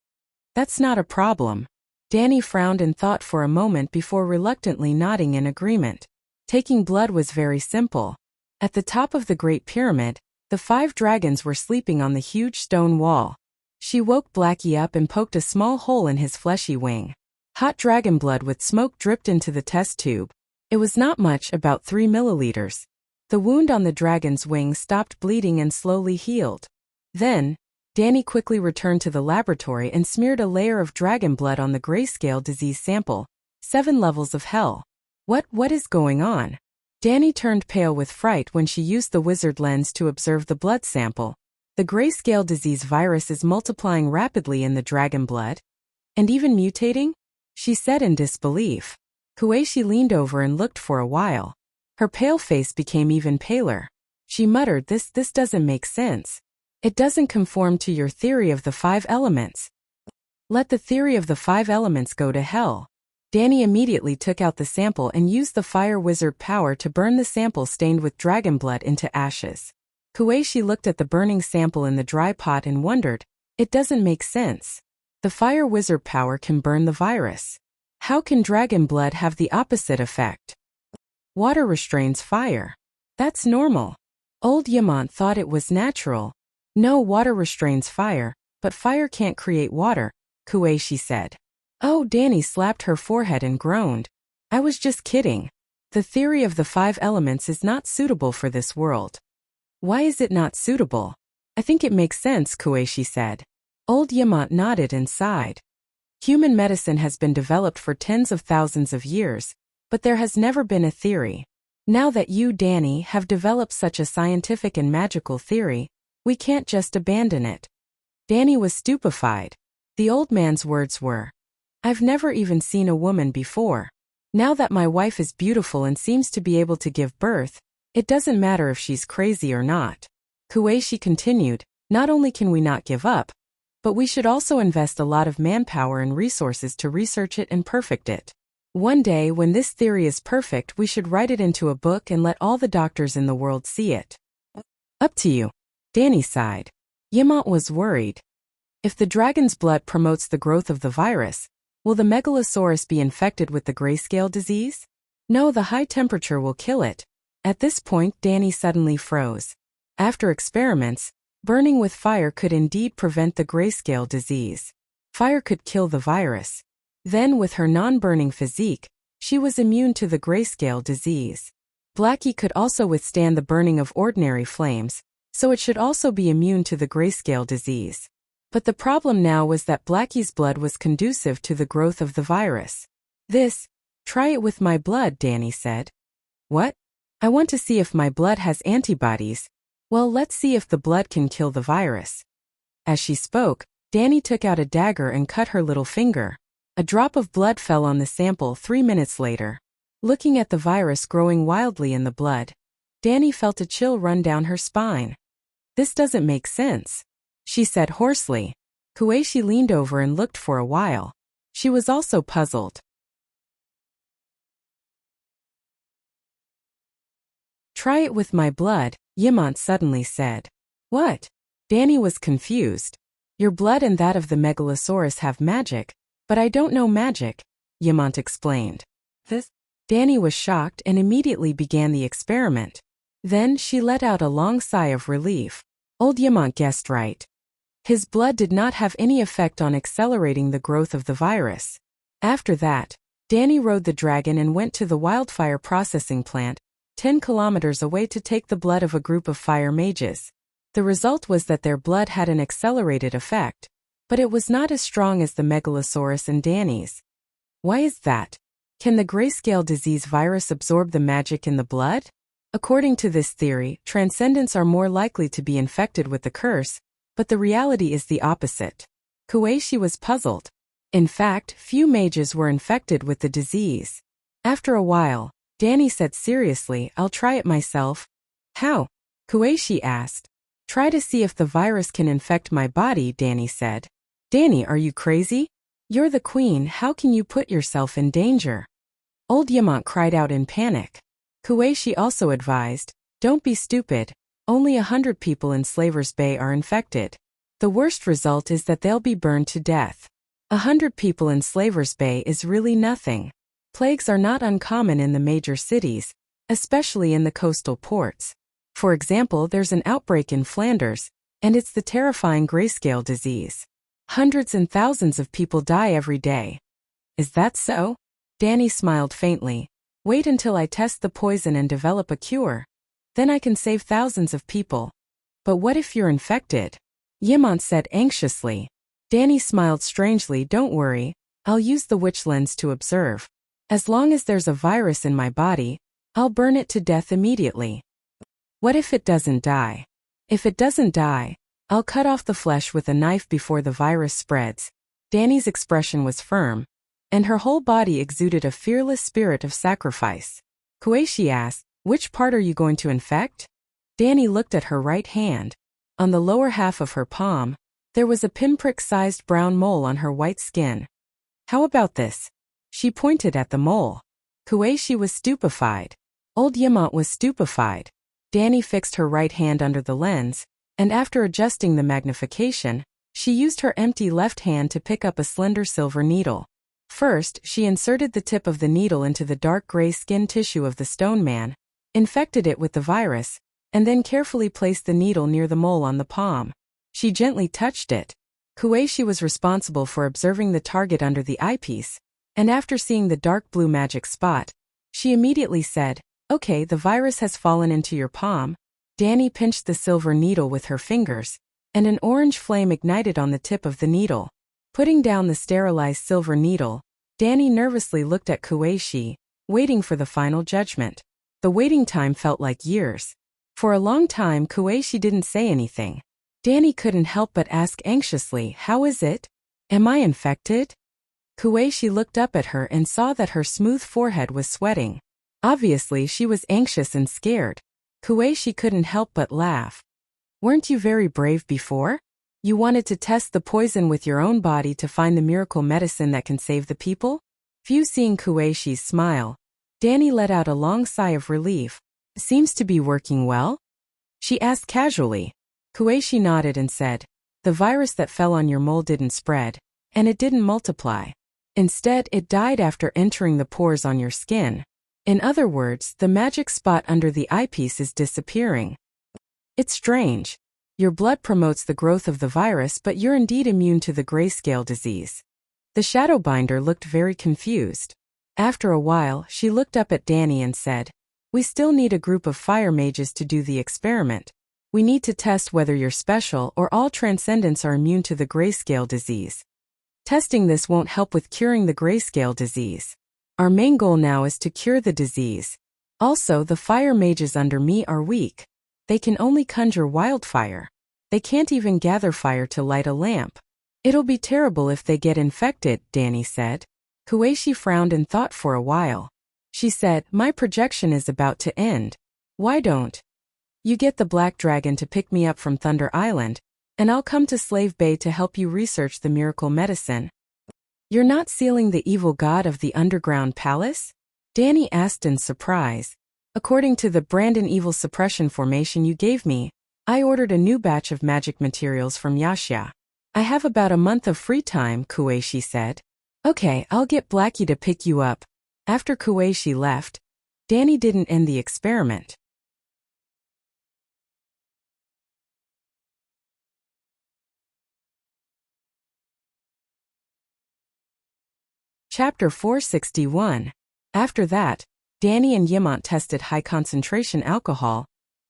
That's not a problem. Danny frowned and thought for a moment before reluctantly nodding in agreement. Taking blood was very simple. At the top of the Great Pyramid, the 5 dragons were sleeping on the huge stone wall. She woke Blackie up and poked a small hole in his fleshy wing. Hot dragon blood with smoke dripped into the test tube. It was not much, about 3 milliliters. The wound on the dragon's wing stopped bleeding and slowly healed. Then, Danny quickly returned to the laboratory and smeared a layer of dragon blood on the grayscale disease sample. 7 levels of hell. What is going on? Danny turned pale with fright when she used the wizard lens to observe the blood sample. The grayscale disease virus is multiplying rapidly in the dragon blood. And even mutating? She said in disbelief. Kuei leaned over and looked for a while. Her pale face became even paler. She muttered, This doesn't make sense. It doesn't conform to your theory of the 5 elements. Let the theory of the 5 elements go to hell. Danny immediately took out the sample and used the fire wizard power to burn the sample stained with dragon blood into ashes. Kuei looked at the burning sample in the dry pot and wondered, it doesn't make sense. The fire wizard power can burn the virus. How can dragon blood have the opposite effect? Water restrains fire. That's normal. Old Yimont thought it was natural. No, water restrains fire, but fire can't create water, Kuei said. Oh, Danny slapped her forehead and groaned. I was just kidding. The theory of the 5 elements is not suitable for this world. Why is it not suitable? I think it makes sense, Kuei said. Old Yimont nodded and sighed. Human medicine has been developed for tens of thousands of years, but there has never been a theory. Now that you, Danny, have developed such a scientific and magical theory, we can't just abandon it. Danny was stupefied. The old man's words were, "I've never even seen a woman before. Now that my wife is beautiful and seems to be able to give birth, it doesn't matter if she's crazy or not." Kueishi continued, "Not only can we not give up, but we should also invest a lot of manpower and resources to research it and perfect it. One day when this theory is perfect, we should write it into a book and let all the doctors in the world see it." "Up to you," Danny sighed. Yamant was worried. If the dragon's blood promotes the growth of the virus, will the megalosaurus be infected with the grayscale disease? No, the high temperature will kill it. At this point, Danny suddenly froze. After experiments, burning with fire could indeed prevent the grayscale disease. Fire could kill the virus. Then, with her non-burning physique, she was immune to the grayscale disease. Blackie could also withstand the burning of ordinary flames, so it should also be immune to the grayscale disease. But the problem now was that Blackie's blood was conducive to the growth of the virus. Try it with my blood," Danny said. "What? I want to see if my blood has antibodies. Well, let's see if the blood can kill the virus." As she spoke, Danny took out a dagger and cut her little finger. A drop of blood fell on the sample 3 minutes later. Looking at the virus growing wildly in the blood, Danny felt a chill run down her spine. "This doesn't make sense," she said hoarsely. Kueishi leaned over and looked for a while. She was also puzzled. "Try it with my blood," Yamant suddenly said. "What?" Danny was confused. "Your blood and that of the megalosaurus have magic, but I don't know magic," Yamant explained. Danny was shocked and immediately began the experiment. Then she let out a long sigh of relief. Old Yamant guessed right. His blood did not have any effect on accelerating the growth of the virus. After that, Danny rode the dragon and went to the wildfire processing plant, 10 kilometers away, to take the blood of a group of fire mages. The result was that their blood had an accelerated effect, but it was not as strong as the megalosaurus and Danny's. Why is that? Can the grayscale disease virus absorb the magic in the blood? According to this theory, transcendents are more likely to be infected with the curse, but the reality is the opposite. Kueishi was puzzled. In fact, few mages were infected with the disease. After a while, Danny said seriously, "I'll try it myself." "How?" Kueishi asked. "Try to see if the virus can infect my body," Danny said. "Danny, are you crazy? You're the queen, how can you put yourself in danger?" Old Yamant cried out in panic. Kueishi also advised, "Don't be stupid, only 100 people in Slaver's Bay are infected. The worst result is that they'll be burned to death. 100 people in Slaver's Bay is really nothing. Plagues are not uncommon in the major cities, especially in the coastal ports. For example, there's an outbreak in Flanders, and it's the terrifying grayscale disease. Hundreds and thousands of people die every day." "Is that so?" Danny smiled faintly. "Wait until I test the poison and develop a cure. Then I can save thousands of people." "But what if you're infected?" Yamant said anxiously. Danny smiled strangely. "Don't worry, I'll use the witch lens to observe. As long as there's a virus in my body, I'll burn it to death immediately." "What if it doesn't die?" "If it doesn't die, I'll cut off the flesh with a knife before the virus spreads." Danny's expression was firm, and her whole body exuded a fearless spirit of sacrifice. Kueishi asked, "Which part are you going to infect?" Danny looked at her right hand. On the lower half of her palm, there was a pinprick-sized brown mole on her white skin. "How about this?" She pointed at the mole. Kueishi was stupefied. Old Yamant was stupefied. Danny fixed her right hand under the lens, and after adjusting the magnification, she used her empty left hand to pick up a slender silver needle. First, she inserted the tip of the needle into the dark gray skin tissue of the stone man, infected it with the virus, and then carefully placed the needle near the mole on the palm. She gently touched it. Kueishi was responsible for observing the target under the eyepiece, and after seeing the dark blue magic spot, she immediately said, "Okay, the virus has fallen into your palm." Danny pinched the silver needle with her fingers, and an orange flame ignited on the tip of the needle. Putting down the sterilized silver needle, Danny nervously looked at Kueishi, waiting for the final judgment. The waiting time felt like years. For a long time, Kueishi didn't say anything. Danny couldn't help but ask anxiously, "How is it? Am I infected?" Kuwei looked up at her and saw that her smooth forehead was sweating. Obviously she was anxious and scared. Kuwei couldn't help but laugh. "Weren't you very brave before? You wanted to test the poison with your own body to find the miracle medicine that can save the people?" Seeing Kuwei's smile, Danny let out a long sigh of relief. "Seems to be working well?" she asked casually. Kuwei nodded and said, "The virus that fell on your mole didn't spread, and it didn't multiply. Instead, it died after entering the pores on your skin. In other words, the magic spot under the eyepiece is disappearing. It's strange. Your blood promotes the growth of the virus, but you're indeed immune to the grayscale disease." The Shadowbinder looked very confused. After a while, she looked up at Danny and said, "We still need a group of fire mages to do the experiment. We need to test whether you're special or all transcendents are immune to the grayscale disease. Testing this won't help with curing the grayscale disease. Our main goal now is to cure the disease. Also, the fire mages under me are weak. They can only conjure wildfire. They can't even gather fire to light a lamp. It'll be terrible if they get infected," Danny said. Kuwei frowned and thought for a while. She said, "My projection is about to end. Why don't you get the Black Dragon to pick me up from Thunder Island, and I'll come to Slave Bay to help you research the miracle medicine." "You're not sealing the evil god of the underground palace?" Danny asked in surprise. "According to the Brandon Evil Suppression formation you gave me, I ordered a new batch of magic materials from Wuxia. I have about a month of free time," Kuwei said. "Okay, I'll get Blackie to pick you up." After Kuwei left, Danny didn't end the experiment. Chapter 461. After that, Danny and Yimont tested high-concentration alcohol,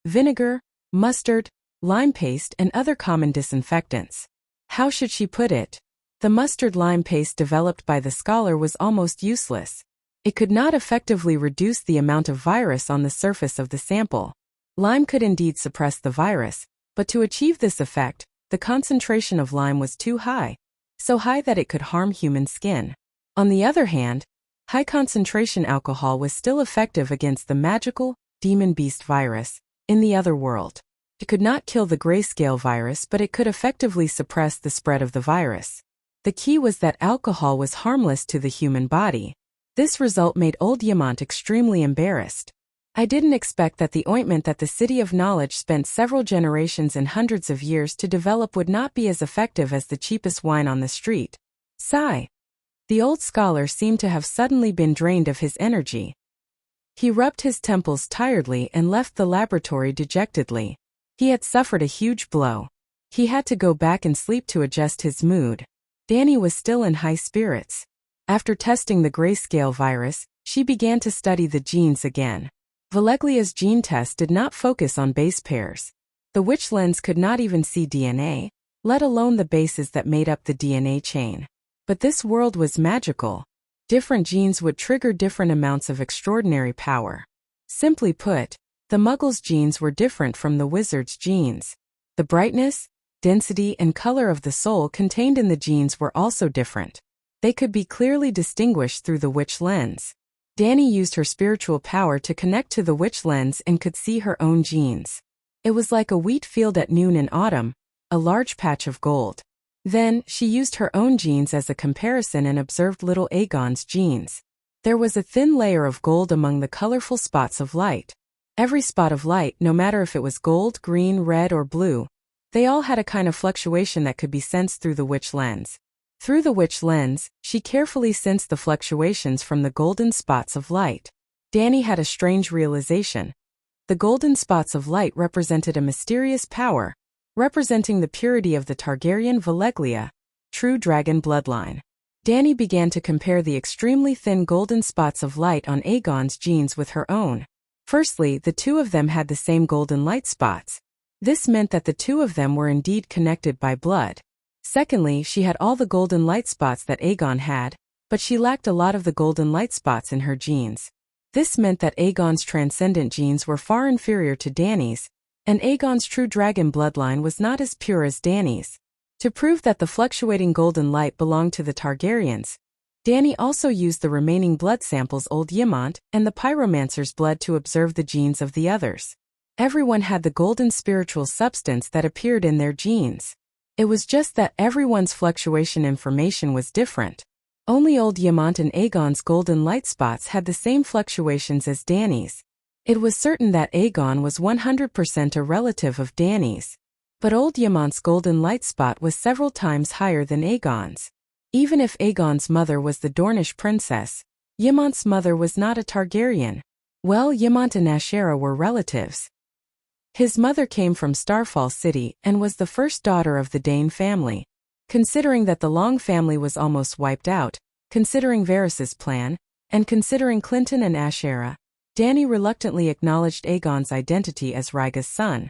vinegar, mustard, lime paste, and other common disinfectants. How should she put it? The mustard lime paste developed by the scholar was almost useless. It could not effectively reduce the amount of virus on the surface of the sample. Lime could indeed suppress the virus, but to achieve this effect, the concentration of lime was too high, so high that it could harm human skin. On the other hand, high-concentration alcohol was still effective against the magical, demon beast virus in the other world. It could not kill the grayscale virus, but it could effectively suppress the spread of the virus. The key was that alcohol was harmless to the human body. This result made old Yimont extremely embarrassed. "I didn't expect that the ointment that the City of Knowledge spent several generations and hundreds of years to develop would not be as effective as the cheapest wine on the street." Sigh. The old scholar seemed to have suddenly been drained of his energy. He rubbed his temples tiredly and left the laboratory dejectedly. He had suffered a huge blow. He had to go back and sleep to adjust his mood. Danny was still in high spirits. After testing the grayscale virus, she began to study the genes again. Valeglia's gene test did not focus on base pairs. The witch lens could not even see DNA, let alone the bases that made up the DNA chain. But this world was magical. Different genes would trigger different amounts of extraordinary power. Simply put, the Muggle's genes were different from the Wizard's genes. The brightness, density, and color of the soul contained in the genes were also different. They could be clearly distinguished through the witch lens. Danny used her spiritual power to connect to the witch lens and could see her own genes. It was like a wheat field at noon in autumn, a large patch of gold. Then, she used her own genes as a comparison and observed little Aegon's genes. There was a thin layer of gold among the colorful spots of light. Every spot of light, no matter if it was gold, green, red, or blue, they all had a kind of fluctuation that could be sensed through the witch lens. Through the witch lens, she carefully sensed the fluctuations from the golden spots of light. Danny had a strange realization. The golden spots of light represented a mysterious power, representing the purity of the Targaryen Valeglia, true dragon bloodline. Danny began to compare the extremely thin golden spots of light on Aegon's genes with her own. Firstly, the two of them had the same golden light spots. This meant that the two of them were indeed connected by blood. Secondly, she had all the golden light spots that Aegon had, but she lacked a lot of the golden light spots in her genes. This meant that Aegon's transcendent genes were far inferior to Danny's, and Aegon's true dragon bloodline was not as pure as Dany's. To prove that the fluctuating golden light belonged to the Targaryens, Dany also used the remaining blood samples Old Ymont and the pyromancer's blood to observe the genes of the others. Everyone had the golden spiritual substance that appeared in their genes. It was just that everyone's fluctuation information was different. Only Old Ymont and Aegon's golden light spots had the same fluctuations as Dany's. It was certain that Aegon was 100% a relative of Dany's. But Old Ymont's golden light spot was several times higher than Aegon's. Even if Aegon's mother was the Dornish princess, Ymont's mother was not a Targaryen. Well, Ymont and Ashera were relatives. His mother came from Starfall City and was the first daughter of the Dane family. Considering that the Long family was almost wiped out, considering Varys's plan, and considering Clinton and Ashera, Dany reluctantly acknowledged Aegon's identity as Rhaega's son.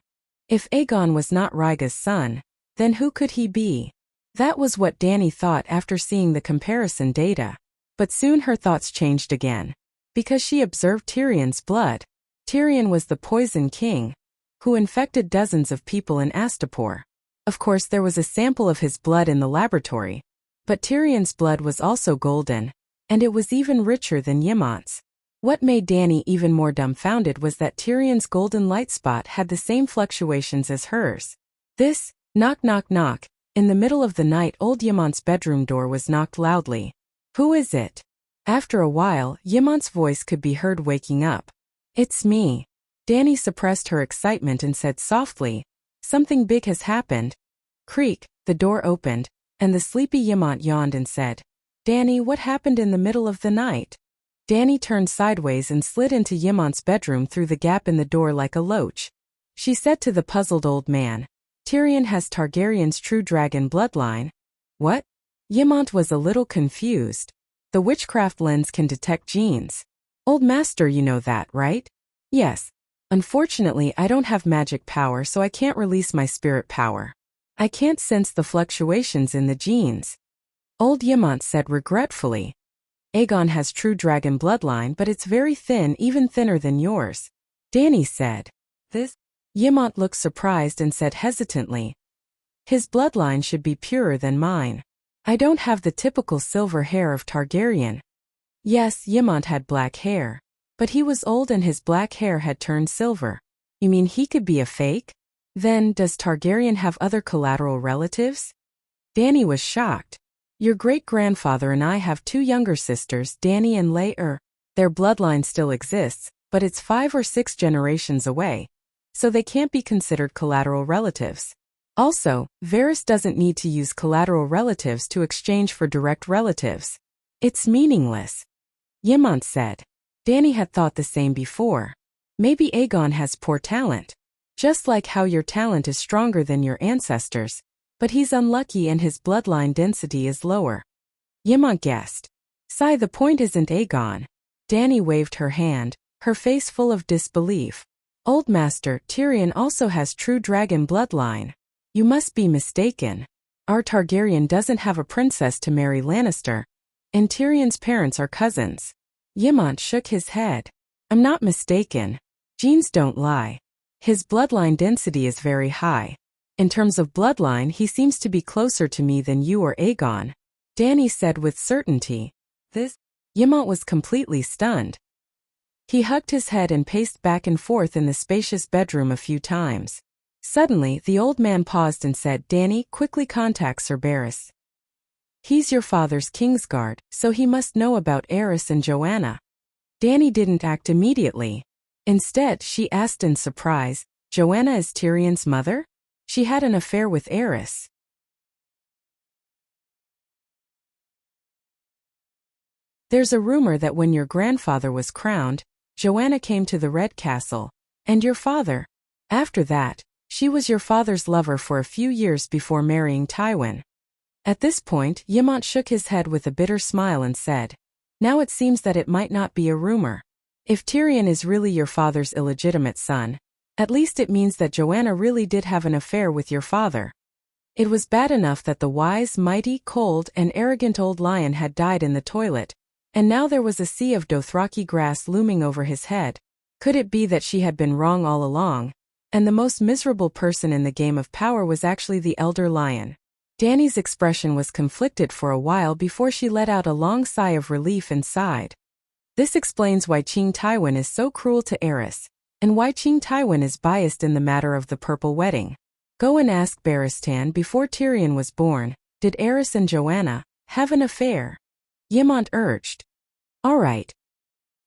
If Aegon was not Rhaega's son, then who could he be? That was what Dany thought after seeing the comparison data. But soon her thoughts changed again. Because she observed Tyrion's blood. Tyrion was the Poison King, who infected dozens of people in Astapor. Of course there was a sample of his blood in the laboratory. But Tyrion's blood was also golden, and it was even richer than Ymont's. What made Dany even more dumbfounded was that Tyrion's golden light spot had the same fluctuations as hers. This, knock knock knock, in the middle of the night Old Ymont's bedroom door was knocked loudly. Who is it? After a while, Ymont's voice could be heard waking up. It's me. Dany suppressed her excitement and said softly, something big has happened. Creak, the door opened, and the sleepy Ymont yawned and said, Dany, what happened in the middle of the night? Dany turned sideways and slid into Ymont's bedroom through the gap in the door like a loach. She said to the puzzled old man, Tyrion has Targaryen's true dragon bloodline. What? Ymont was a little confused. The witchcraft lens can detect genes. Old master, you know that, right? Yes. Unfortunately, I don't have magic power, so I can't release my spirit power. I can't sense the fluctuations in the genes. Old Ymont said regretfully. Aegon has true dragon bloodline, but it's very thin, even thinner than yours. Dany said. This? Ymont looked surprised and said hesitantly. His bloodline should be purer than mine. I don't have the typical silver hair of Targaryen. Yes, Ymont had black hair. But he was old and his black hair had turned silver. You mean he could be a fake? Then, does Targaryen have other collateral relatives? Dany was shocked. Your great-grandfather and I have two younger sisters, Dany and Laer. Their bloodline still exists, but it's 5 or 6 generations away. So they can't be considered collateral relatives. Also, Varys doesn't need to use collateral relatives to exchange for direct relatives. It's meaningless. Ymont said. Dany had thought the same before. Maybe Aegon has poor talent. Just like how your talent is stronger than your ancestors. But he's unlucky and his bloodline density is lower. Ymont guessed. Sigh, the point isn't Aegon. Dany waved her hand, her face full of disbelief. Old master, Tyrion also has true dragon bloodline. You must be mistaken. Our Targaryen doesn't have a princess to marry Lannister. And Tyrion's parents are cousins. Ymont shook his head. I'm not mistaken. Genes don't lie. His bloodline density is very high. In terms of bloodline, he seems to be closer to me than you or Aegon. Dany said with certainty. This? Ymont was completely stunned. He hugged his head and paced back and forth in the spacious bedroom a few times. Suddenly, the old man paused and said, Dany, quickly contact Sir Barris. He's your father's Kingsguard, so he must know about Aerys and Joanna. Dany didn't act immediately. Instead, she asked in surprise, Joanna is Tyrion's mother? She had an affair with Aerys. There's a rumor that when your grandfather was crowned, Joanna came to the Red Castle. And your father. After that, she was your father's lover for a few years before marrying Tywin. At this point, Ymont shook his head with a bitter smile and said, Now it seems that it might not be a rumor. If Tyrion is really your father's illegitimate son, at least it means that Joanna really did have an affair with your father. It was bad enough that the wise, mighty, cold, and arrogant old lion had died in the toilet, and now there was a sea of Dothraki grass looming over his head. Could it be that she had been wrong all along? And the most miserable person in the game of power was actually the elder lion. Danny's expression was conflicted for a while before she let out a long sigh of relief and sighed. This explains why Qing Taiwan is so cruel to Eris, and why Qing Taiwan is biased in the matter of the purple wedding. Go and ask Barristan. Before Tyrion was born, did Eris and Joanna have an affair? Yimont urged. All right.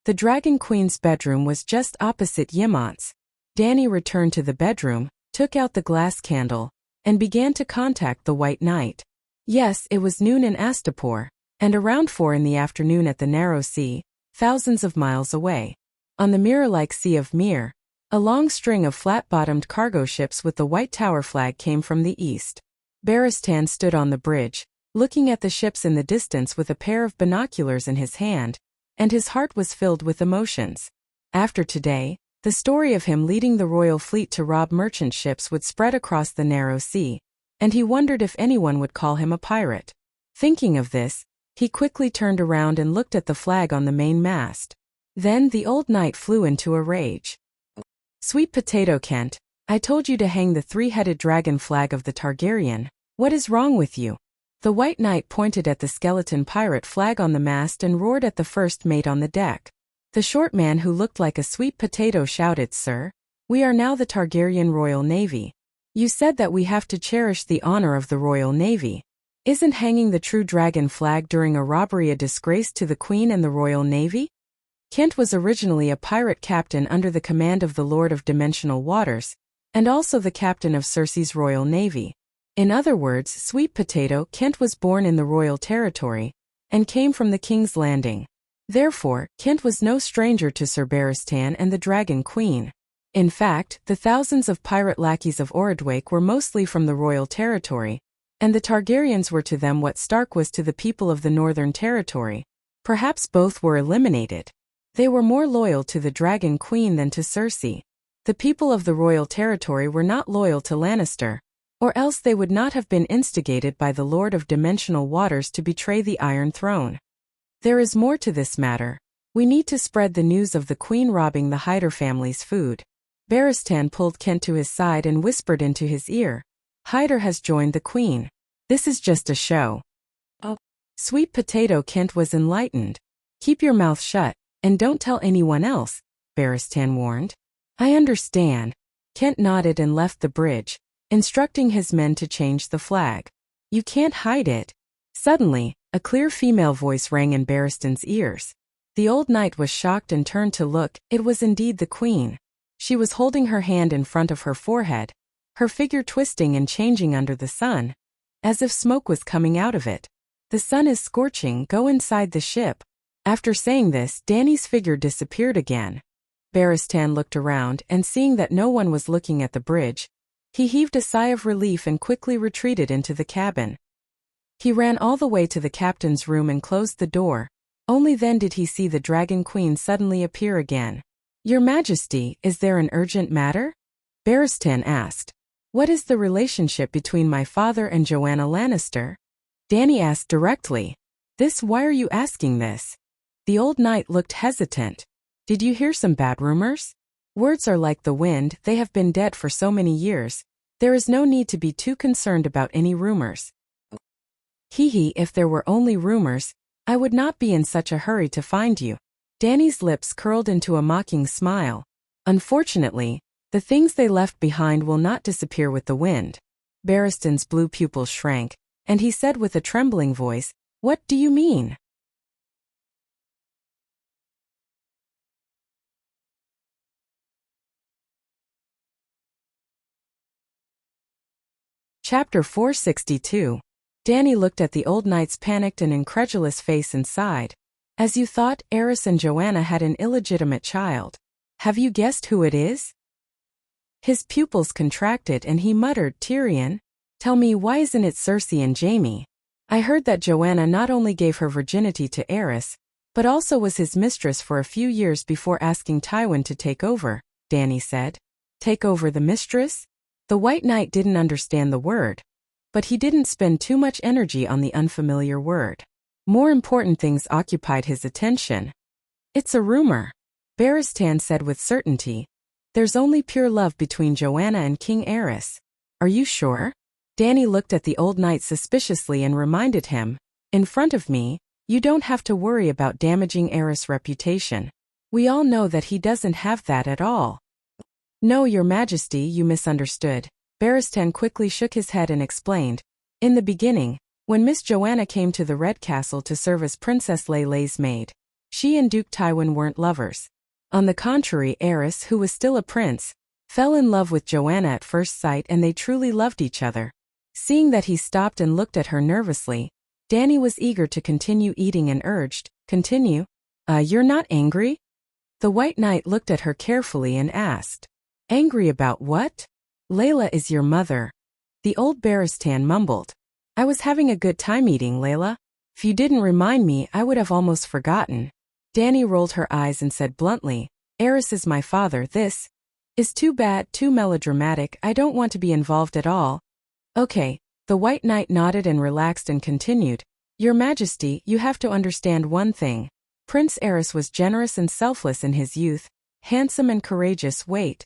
The Dragon Queen's bedroom was just opposite Yimont's. Danny returned to the bedroom, took out the glass candle, and began to contact the White Knight. Yes, it was noon in Astapor, and around 4 in the afternoon at the Narrow Sea, thousands of miles away. On the mirror-like Sea of Mir, a long string of flat-bottomed cargo ships with the White Tower flag came from the east. Barristan stood on the bridge, looking at the ships in the distance with a pair of binoculars in his hand, and his heart was filled with emotions. After today, the story of him leading the royal fleet to rob merchant ships would spread across the Narrow Sea, and he wondered if anyone would call him a pirate. Thinking of this, he quickly turned around and looked at the flag on the main mast. Then the old knight flew into a rage. Sweet potato Kent, I told you to hang the 3-headed dragon flag of the Targaryen. What is wrong with you? The White Knight pointed at the skeleton pirate flag on the mast and roared at the first mate on the deck. The short man who looked like a sweet potato shouted, Sir, we are now the Targaryen Royal Navy. You said that we have to cherish the honor of the Royal Navy. Isn't hanging the true dragon flag during a robbery a disgrace to the Queen and the Royal Navy? Kent was originally a pirate captain under the command of the Lord of Dimensional Waters, and also the captain of Cersei's Royal Navy. In other words, Sweet Potato Kent was born in the royal territory, and came from the King's Landing. Therefore, Kent was no stranger to Sir Barristan and the Dragon Queen. In fact, the thousands of pirate lackeys of Orodwake were mostly from the royal territory, and the Targaryens were to them what Stark was to the people of the Northern Territory. Perhaps both were eliminated. They were more loyal to the Dragon Queen than to Cersei. The people of the royal territory were not loyal to Lannister, or else they would not have been instigated by the Lord of Dimensional Waters to betray the Iron Throne. There is more to this matter. We need to spread the news of the Queen robbing the Hyder family's food. Barristan pulled Kent to his side and whispered into his ear, Hyder has joined the Queen. This is just a show. Oh. Sweet Potato Kent was enlightened. Keep your mouth shut, and don't tell anyone else, Barristan warned. I understand. Kent nodded and left the bridge, instructing his men to change the flag. You can't hide it. Suddenly, a clear female voice rang in Barristan's ears. The old knight was shocked and turned to look. It was indeed the Queen. She was holding her hand in front of her forehead, her figure twisting and changing under the sun, as if smoke was coming out of it. The sun is scorching, go inside the ship. After saying this, Dany's figure disappeared again. Barristan looked around, and seeing that no one was looking at the bridge, he heaved a sigh of relief and quickly retreated into the cabin. He ran all the way to the captain's room and closed the door. Only then did he see the Dragon Queen suddenly appear again. Your Majesty, is there an urgent matter? Barristan asked. What is the relationship between my father and Joanna Lannister? Dany asked directly. Why are you asking this? The old knight looked hesitant. Did you hear some bad rumors? Words are like the wind, they have been dead for so many years. There is no need to be too concerned about any rumors. If there were only rumors, I would not be in such a hurry to find you. Dany's lips curled into a mocking smile. Unfortunately, the things they left behind will not disappear with the wind. Barristan's blue pupils shrank, and he said with a trembling voice, What do you mean? Chapter 462. Dany looked at the old knight's panicked and incredulous face and sighed. As you thought, Eris and Joanna had an illegitimate child. Have you guessed who it is? His pupils contracted and he muttered, Tyrion? Tell me, why isn't it Cersei and Jaime? I heard that Joanna not only gave her virginity to Eris, but also was his mistress for a few years before asking Tywin to take over, Dany said. Take over the mistress? The White Knight didn't understand the word, but he didn't spend too much energy on the unfamiliar word. More important things occupied his attention. It's a rumor, Barristan said with certainty. There's only pure love between Joanna and King Aerys. Are you sure? Dany looked at the old knight suspiciously and reminded him, in front of me, you don't have to worry about damaging Aerys' reputation. We all know that he doesn't have that at all. No, Your Majesty, you misunderstood. Barristan quickly shook his head and explained. In the beginning, when Miss Joanna came to the Red Castle to serve as Princess Lele's maid, she and Duke Tywin weren't lovers. On the contrary, Aerys, who was still a prince, fell in love with Joanna at first sight and they truly loved each other. Seeing that he stopped and looked at her nervously, Dany was eager to continue eating and urged, continue. You're not angry? The White Knight looked at her carefully and asked, angry about what? Layla is your mother. The old Barristan mumbled. I was having a good time eating, Layla. If you didn't remind me, I would have almost forgotten. Dany rolled her eyes and said bluntly, Aerys is my father. This is too bad, too melodramatic. I don't want to be involved at all. Okay. The White Knight nodded and relaxed and continued. Your Majesty, you have to understand one thing. Prince Aerys was generous and selfless in his youth, handsome and courageous. Wait.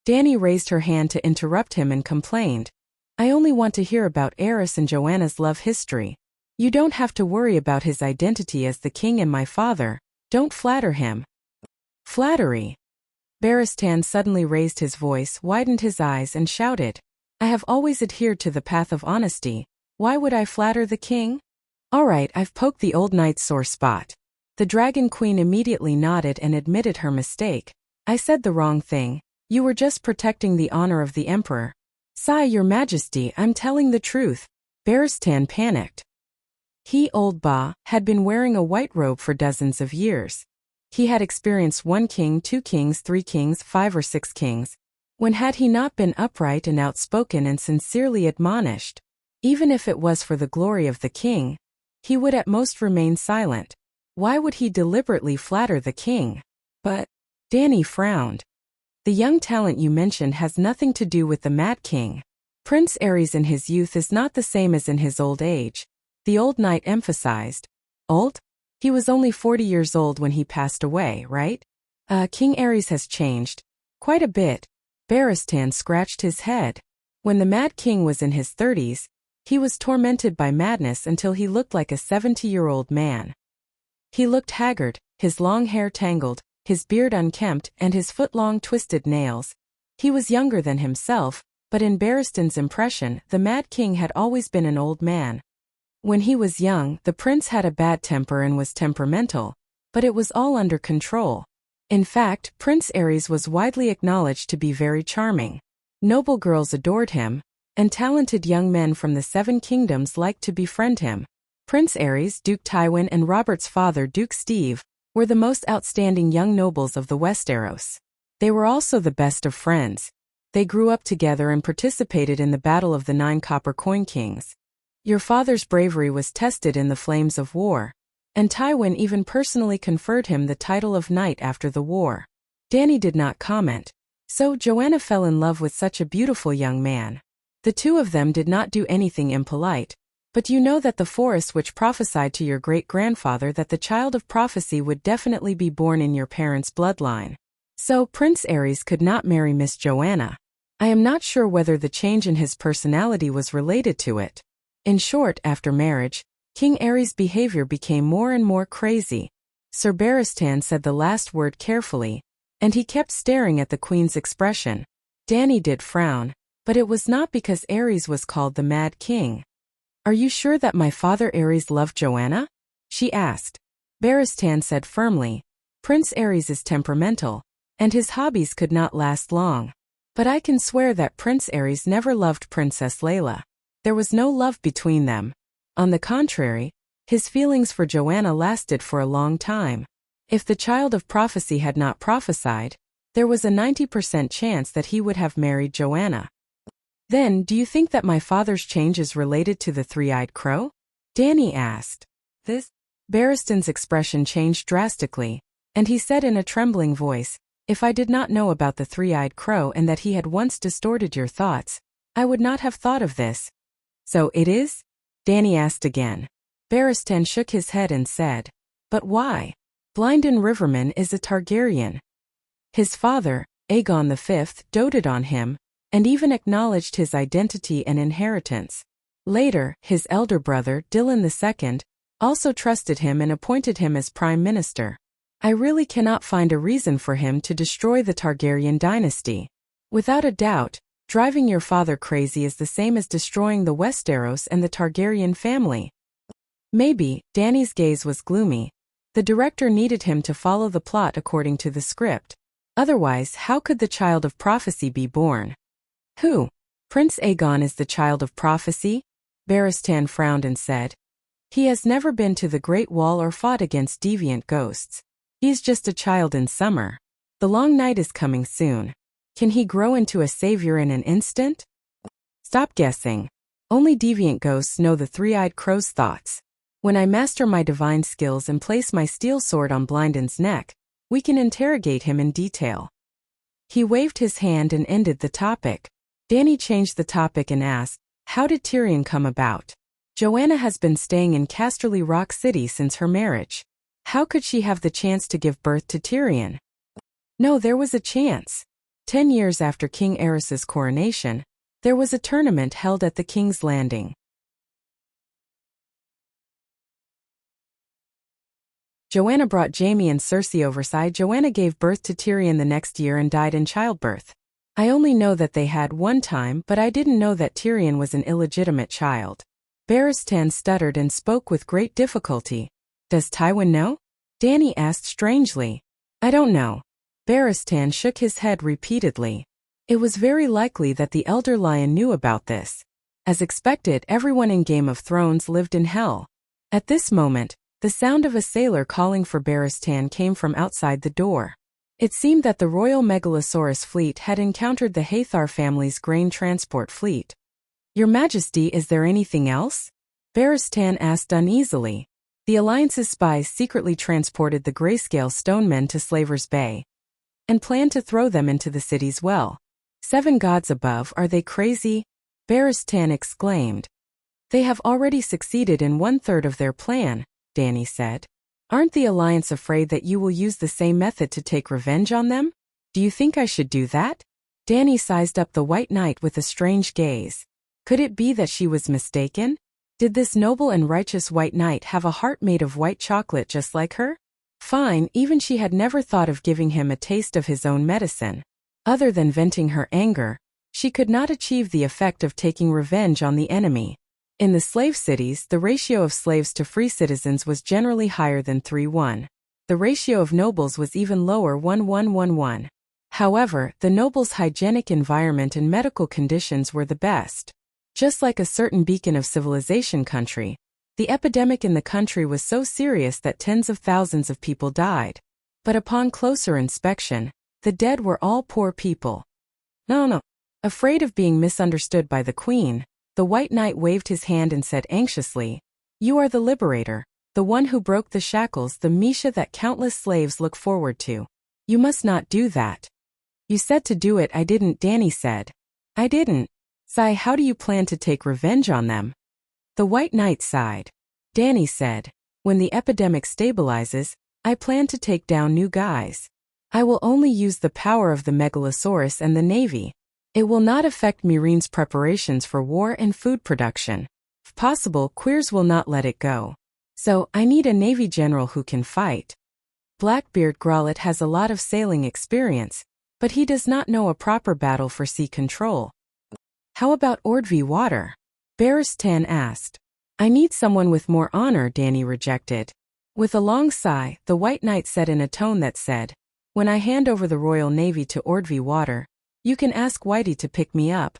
Dany raised her hand to interrupt him and complained. I only want to hear about Aerys and Joanna's love history. You don't have to worry about his identity as the king and my father. Don't flatter him. Flattery. Barristan suddenly raised his voice, widened his eyes and shouted. I have always adhered to the path of honesty. Why would I flatter the king? All right, I've poked the old knight's sore spot. The Dragon Queen immediately nodded and admitted her mistake. I said the wrong thing. You were just protecting the honor of the Emperor. Sigh, Your Majesty, I'm telling the truth. Barristan panicked. He, old Ba, had been wearing a white robe for dozens of years. He had experienced 1 king, 2 kings, 3 kings, 5 or 6 kings. When had he not been upright and outspoken and sincerely admonished? Even if it was for the glory of the king, he would at most remain silent. Why would he deliberately flatter the king? But Dany frowned. The young talent you mentioned has nothing to do with the Mad King. Prince Aerys in his youth is not the same as in his old age. The old knight emphasized. Old? He was only 40 years old when he passed away, right? King Aerys has changed. Quite a bit. Barristan scratched his head. When the Mad King was in his 30s, he was tormented by madness until he looked like a 70-year-old man. He looked haggard, his long hair tangled, his beard unkempt, and his foot-long twisted nails. He was younger than himself, but in Barristan's impression, the Mad King had always been an old man. When he was young, the prince had a bad temper and was temperamental, but it was all under control. In fact, Prince Aerys was widely acknowledged to be very charming. Noble girls adored him, and talented young men from the 7 kingdoms liked to befriend him. Prince Aerys, Duke Tywin, and Robert's father, Duke Steve, were the most outstanding young nobles of the Westeros. They were also the best of friends. They grew up together and participated in the Battle of the 9 Copper Coin Kings. Your father's bravery was tested in the flames of war, and Tywin even personally conferred him the title of knight after the war. Dany did not comment. So Joanna fell in love with such a beautiful young man. The two of them did not do anything impolite. But you know that the forest which prophesied to your great-grandfather that the child of prophecy would definitely be born in your parents' bloodline. So Prince Aerys could not marry Miss Joanna. I am not sure whether the change in his personality was related to it. In short, after marriage, King Aerys' behavior became more and more crazy. Sir Barristan said the last word carefully, and he kept staring at the Queen's expression. Dany did frown, but it was not because Aerys was called the Mad King. Are you sure that my father Aerys loved Joanna? She asked. Barristan said firmly. Prince Aerys is temperamental, and his hobbies could not last long. But I can swear that Prince Aerys never loved Princess Layla. There was no love between them. On the contrary, his feelings for Joanna lasted for a long time. If the child of prophecy had not prophesied, there was a 90% chance that he would have married Joanna. Then, do you think that my father's change is related to the three-eyed crow? Dany asked. Barristan's expression changed drastically, and he said in a trembling voice, if I did not know about the three-eyed crow and that he had once distorted your thoughts, I would not have thought of this. So it is? Dany asked again. Barristan shook his head and said, but why? Blynden Riverman is a Targaryen. His father, Aegon V, doted on him, and even acknowledged his identity and inheritance. Later, his elder brother, Dylan II, also trusted him and appointed him as prime minister. I really cannot find a reason for him to destroy the Targaryen dynasty. Without a doubt, driving your father crazy is the same as destroying the Westeros and the Targaryen family. Maybe. Dany's gaze was gloomy. The director needed him to follow the plot according to the script. Otherwise, how could the child of prophecy be born? Who? Prince Aegon is the child of prophecy? Barristan frowned and said. He has never been to the Great Wall or fought against deviant ghosts. He's just a child in summer. The long night is coming soon. Can he grow into a savior in an instant? Stop guessing. Only deviant ghosts know the three-eyed crow's thoughts. When I master my divine skills and place my steel sword on Blindon's neck, we can interrogate him in detail. He waved his hand and ended the topic. Dany changed the topic and asked, how did Tyrion come about? Joanna has been staying in Casterly Rock City since her marriage. How could she have the chance to give birth to Tyrion? No, there was a chance. 10 years after King Aerys's coronation, there was a tournament held at the King's Landing. Joanna brought Jaime and Cersei overside. Joanna gave birth to Tyrion the next year and died in childbirth. I only know that they had one time, but I didn't know that Tyrion was an illegitimate child. Barristan stuttered and spoke with great difficulty. Does Tywin know? Dany asked strangely. I don't know. Barristan shook his head repeatedly. It was very likely that the Elder Lion knew about this. As expected, everyone in Game of Thrones lived in hell. At this moment, the sound of a sailor calling for Barristan came from outside the door. It seemed that the Royal Megalosaurus fleet had encountered the Hathor family's grain transport fleet. Your Majesty, is there anything else? Barristan asked uneasily. The Alliance's spies secretly transported the Grayscale Stonemen to Slaver's Bay and planned to throw them into the city's well. 7 gods above, are they crazy? Barristan exclaimed. They have already succeeded in 1/3 of their plan, Dany said. Aren't the Alliance afraid that you will use the same method to take revenge on them? Do you think I should do that? Dany sized up the White Knight with a strange gaze. Could it be that she was mistaken? Did this noble and righteous White Knight have a heart made of white chocolate just like her? Fine, even she had never thought of giving him a taste of his own medicine. Other than venting her anger, she could not achieve the effect of taking revenge on the enemy. In the slave cities, the ratio of slaves to free citizens was generally higher than 3:1. The ratio of nobles was even lower, 1:1:1:1. However, the nobles' hygienic environment and medical conditions were the best. Just like a certain beacon of civilization country, the epidemic in the country was so serious that tens of thousands of people died. But upon closer inspection, the dead were all poor people. No. Afraid of being misunderstood by the Queen, the White Knight waved his hand and said anxiously, You are the liberator, the one who broke the shackles, the Misha that countless slaves look forward to. You must not do that. You said to do it. I didn't, Dany said. I didn't. Sigh, how do you plan to take revenge on them? The White Knight sighed. Dany said, when the epidemic stabilizes, I plan to take down new guys. I will only use the power of the Megalosaurus and the Navy. It will not affect Meereen's preparations for war and food production. If possible, Queers will not let it go. So, I need a Navy general who can fight. Blackbeard Growlithe has a lot of sailing experience, but he does not know a proper battle for sea control. How about Ordvi Water? Barristan asked. I need someone with more honor, Dany rejected. With a long sigh, the White Knight said in a tone that said, When I hand over the Royal Navy to Ordvi Water, you can ask Whitey to pick me up.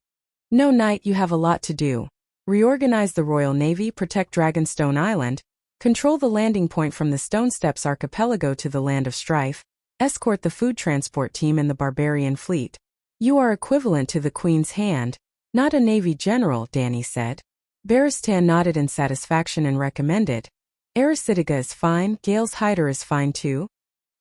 No, Knight, you have a lot to do. Reorganize the Royal Navy, protect Dragonstone Island, control the landing point from the Stone Steps Archipelago to the Land of Strife, escort the food transport team and the Barbarian fleet. You are equivalent to the Queen's hand, not a Navy general, Dany said. Barristan nodded in satisfaction and recommended. Aerysitiga is fine, Gale's Hider is fine too.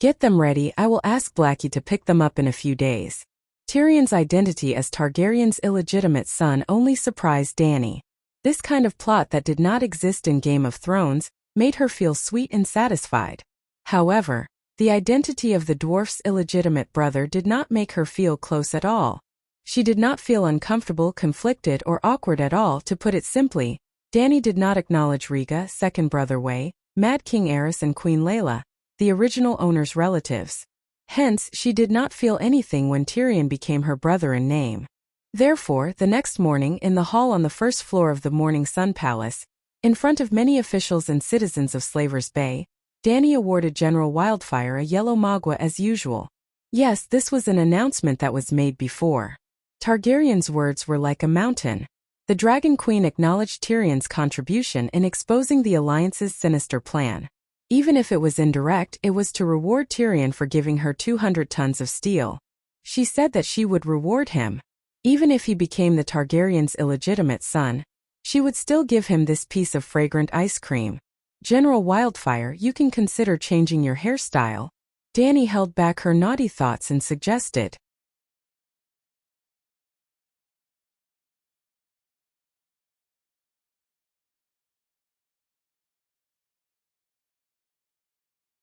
Get them ready, I will ask Blackie to pick them up in a few days. Tyrion's identity as Targaryen's illegitimate son only surprised Dany. This kind of plot that did not exist in Game of Thrones made her feel sweet and satisfied. However, The identity of the dwarf's illegitimate brother did not make her feel close at all. She did not feel uncomfortable, conflicted, or awkward at all. To put it simply, Dany did not acknowledge Rhaega, second brother Way, Mad King Aerys and Queen Layla, the original owner's relatives. Hence, she did not feel anything when Tyrion became her brother in name. Therefore, the next morning, in the hall on the first floor of the Morning Sun Palace, in front of many officials and citizens of Slavers Bay, Dany awarded General Wildfire a yellow magua as usual. Yes, this was an announcement that was made before. Targaryen's words were like a mountain. The Dragon Queen acknowledged Tyrion's contribution in exposing the Alliance's sinister plan. Even if it was indirect, it was to reward Tyrion for giving her 200 tons of steel. She said that she would reward him. Even if he became the Targaryen's illegitimate son, she would still give him this piece of fragrant ice cream. General Wildfire, you can consider changing your hairstyle. Dany held back her naughty thoughts and suggested.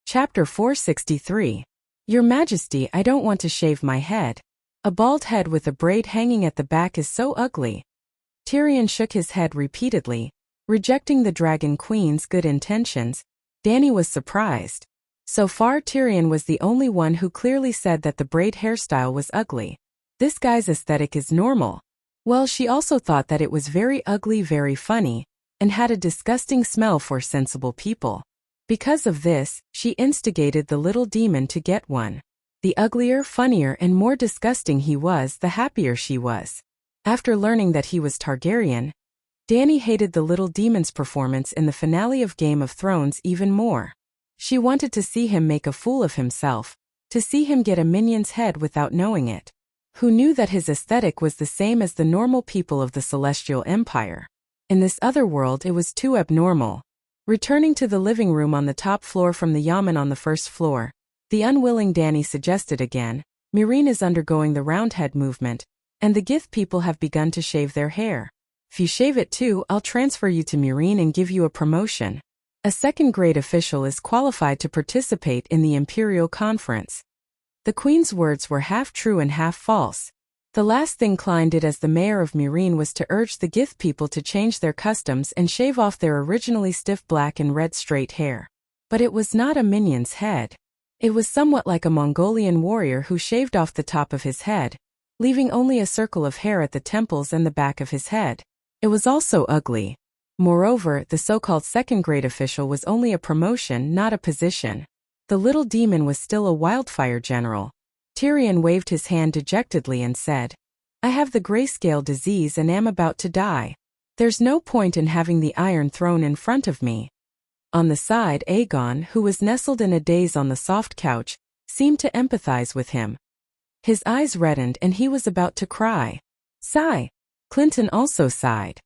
Chapter 463. Your Majesty, I don't want to shave my head. A bald head with a braid hanging at the back is so ugly. Tyrion shook his head repeatedly, rejecting the Dragon Queen's good intentions. Dany was surprised. So far, Tyrion was the only one who clearly said that the braid hairstyle was ugly. This guy's aesthetic is normal. Well, she also thought that it was very ugly, very funny, and had a disgusting smell for sensible people. Because of this, she instigated the little demon to get one. The uglier, funnier, and more disgusting he was, the happier she was. After learning that he was Targaryen, Dany hated the little demon's performance in the finale of Game of Thrones even more. She wanted to see him make a fool of himself, to see him get a minion's head without knowing it. Who knew that his aesthetic was the same as the normal people of the Celestial Empire? In this other world it was too abnormal. Returning to the living room on the top floor from the yamen on the first floor, the unwilling Dany suggested again, Meereen is undergoing the roundhead movement, and the Gith people have begun to shave their hair. If you shave it too, I'll transfer you to Meereen and give you a promotion. A second-grade official is qualified to participate in the Imperial Conference. The Queen's words were half true and half false. The last thing Clyne did as the mayor of Meereen was to urge the Gith people to change their customs and shave off their originally stiff black and red straight hair. But it was not a minion's head. It was somewhat like a Mongolian warrior who shaved off the top of his head, leaving only a circle of hair at the temples and the back of his head. It was also ugly. Moreover, the so-called second-grade official was only a promotion, not a position. The little demon was still a Wildfire general. Tyrion waved his hand dejectedly and said, I have the grayscale disease and am about to die. There's no point in having the Iron Throne in front of me. On the side, Aegon, who was nestled in a daze on the soft couch, seemed to empathize with him. His eyes reddened and he was about to cry. Sigh. Clinton also sighed.